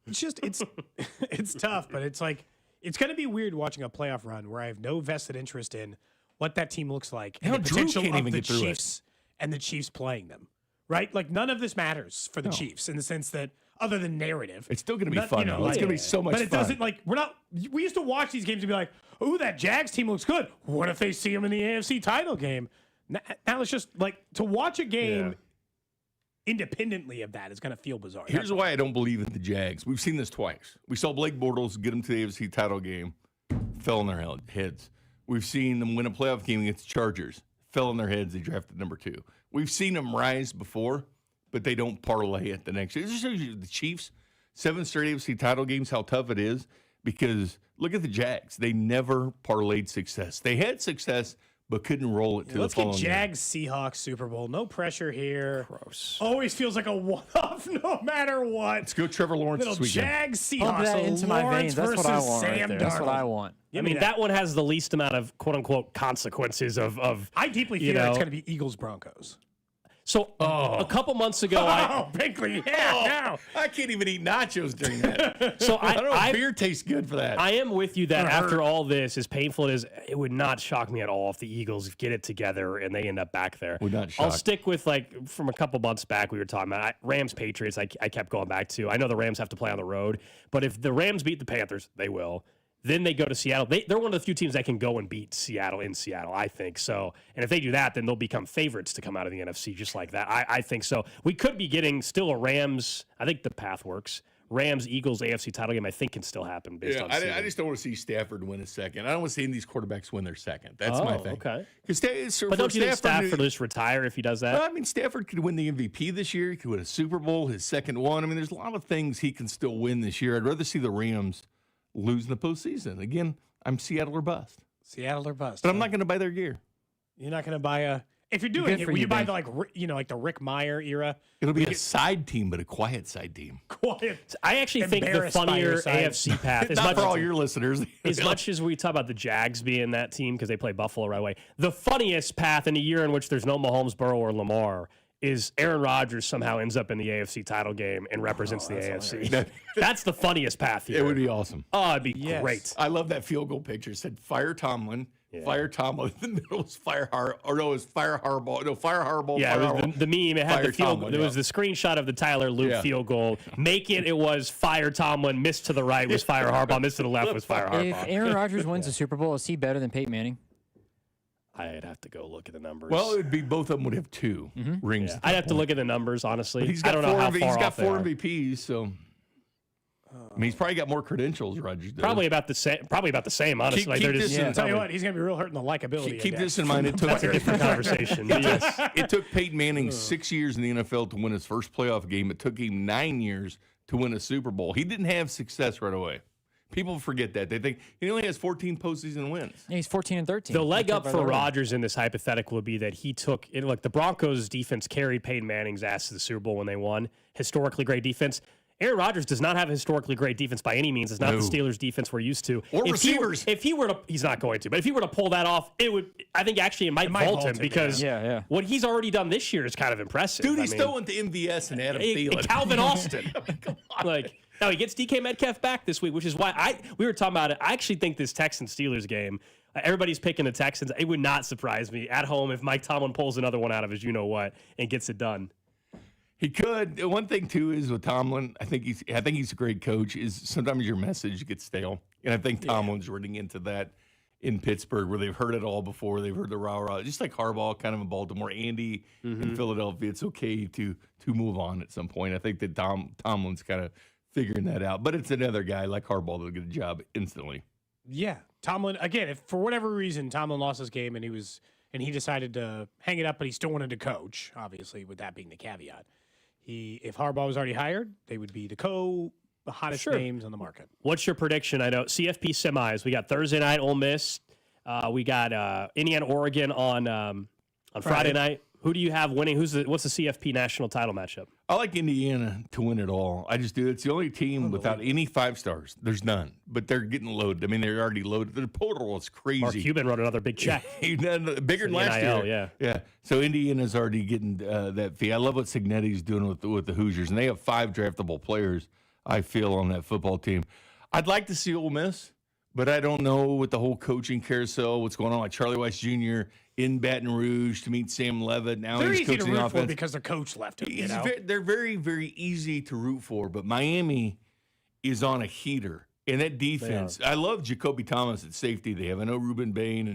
It's just it's tough, but it's like it's going to be weird watching a playoff run where I have no vested interest in what that team looks like and Hell, the Drew potential can't of even the get through it. Chiefs and the Chiefs playing them. Right? Like none of this matters for the Chiefs in the sense that other than narrative, It's still going to be fun, though. It's going to be so much but it fun. doesn't like we used to watch these games and be like, "Oh, that Jags team looks good. What if they see them in the AFC title game?" Now it's just like to watch a game independently of that is going to feel bizarre. Here's why I don't believe in the Jags. We've seen this twice. We saw Blake Bortles get them to the AFC title game, fell on their heads. We've seen them win a playoff game against the Chargers, fell on their heads. They drafted number 2. We've seen them rise before, but they don't parlay it the next year. This shows you the Chiefs, 7 straight AFC title games, how tough it is. Because look at the Jags. They never parlayed success. They had success, but couldn't roll it to Let's the get following Jags Seahawks Super Bowl. No pressure here. Gross. Always feels like a one-off no matter what. Let's go Trevor Lawrence Little this weekend. Jags Pump Seahawks. that So into my Lawrence veins. That's what I versus want right Sam there. That's what Darnold. I want. I mean, that one has the least amount of quote unquote consequences of I deeply fear it's going to be Eagles Broncos. So a couple months ago, Binkley, yeah, I can't even eat nachos during that. So I don't know if beer tastes good for that. I am with you that after all this, as painful it is, it would not shock me at all if the Eagles get it together and they end up back there. Would not shock. I'll stick with from a couple months back we were talking about Rams Patriots. I kept going back to. I know the Rams have to play on the road, but if the Rams beat the Panthers, they will. Then they go to Seattle. They're one of the few teams that can go and beat Seattle in Seattle, I think. So, and if they do that, then they'll become favorites to come out of the NFC just like that. I think so. We could be getting still a Rams. I think the path works. Rams Eagles AFC title game. I think can still happen based on. I just don't want to see Stafford win a second. I don't want to see these quarterbacks win their second. That's my thing. Okay. But don't you think Stafford will just retire if he does that? Well, I mean, Stafford could win the MVP this year. He could win a Super Bowl, his second one. I mean, there's a lot of things he can still win this year. I'd rather see the Rams lose in the postseason. Again, I'm Seattle or bust. Seattle or bust. But I'm not going to buy their gear. You're not going to buy a. If you're doing it, will you buy the like the Rick Meyer era? It'll be a side team, but a quiet side team. Quiet. I actually think the funnier AFC path is not for all your listeners. As much as we talk about the Jags being that team because they play Buffalo right away, the funniest path in a year in which there's no Mahomes, Burrow, or Lamar is Aaron Rodgers somehow ends up in the AFC title game and represents the AFC. That's the funniest path here. It would be awesome. Oh, it'd be great. I love that field goal picture. It said fire Tomlin. Fire Tomlin. In the middle was Fire Harbaugh. No, Fire Harbaugh. Yeah, Fire it was the meme. It had Fire the field. Tomlin, There was the screenshot of the Tyler Luke field goal. Make it. It was Fire Tomlin. Missed to the right was Fire Harbaugh. Missed to the left was Fire Harbaugh. If Aaron Rodgers wins the Super Bowl, is he better than Peyton Manning? I'd have to go look at the numbers. Well, it'd be both of them would have 2 rings. Yeah. I'd have to look at the numbers, honestly. But he's got I don't know how far He's got off they 4 are. MVPs, so I mean, he's probably got more credentials. Rodgers does. Probably about the same. Honestly, Keep they're just. Tell you what, he's going to be real hurting the likability. Keep index. this in mind. It took That's a different conversation. Yes. It took Peyton Manning 6 years in the NFL to win his first playoff game. It took him 9 years to win a Super Bowl. He didn't have success right away. People forget that. They think he only has 14 postseason wins. Yeah, he's 14 and 13. The leg up for Rodgers in this hypothetical would be that he took it. Look, the Broncos defense carried Peyton Manning's ass to the Super Bowl when they won. Historically great defense. Aaron Rodgers does not have a historically great defense by any means. It's not the Steelers defense we're used to. Or receivers. If he were to, he's not going to, but if he were to pull that off, it would, I think actually it might vault him because what he's already done this year is kind of impressive. Dude, he's throwing to MVS and Adam Thielen. Calvin Austin. Now he gets DK Metcalf back this week, which is why we were talking about it. I actually think this Texans-Steelers game, everybody's picking the Texans. It would not surprise me at home if Mike Tomlin pulls another one out of his you-know-what and gets it done. He could. One thing too is with Tomlin, I think he's a great coach. Is sometimes your message gets stale, and I think Tomlin's running into that in Pittsburgh, where they've heard it all before. They've heard the rah-rah, just like Harbaugh, kind of in Baltimore, Andy in Philadelphia. It's okay to move on at some point. I think that Tomlin's kind of figuring that out, but it's another guy like Harbaugh that'll get a job instantly. Yeah, Tomlin again. If for whatever reason Tomlin lost his game and he decided to hang it up, but he still wanted to coach. Obviously, with that being the caveat, if Harbaugh was already hired, they would be the the hottest Sure. names on the market. What's your prediction? I know CFP semis. We got Thursday night, Ole Miss. We got Indiana, Oregon on Friday night. Who do you have winning? What's the CFP national title matchup? I like Indiana to win it all. I just do. It's the only team without any 5 stars. There's none, but they're getting loaded. I mean, they're already loaded. The portal is crazy. Mark Cuban wrote another big check. Bigger than last NIL, year. Yeah. So Indiana's already getting that fee. I love what Cignetti's doing with the Hoosiers, and they have 5 draftable players, I feel, on that football team. I'd like to see Ole Miss, but I don't know with the whole coaching carousel, what's going on. Like Charlie Weiss Jr. in Baton Rouge to meet Sam Levitt. Now They're he's easy to coaching root the for offense. because their coach left him. They're very, very easy to root for, but Miami is on a heater. And that defense, I love Jacoby Thomas at safety. They have, I know Ruben Bain and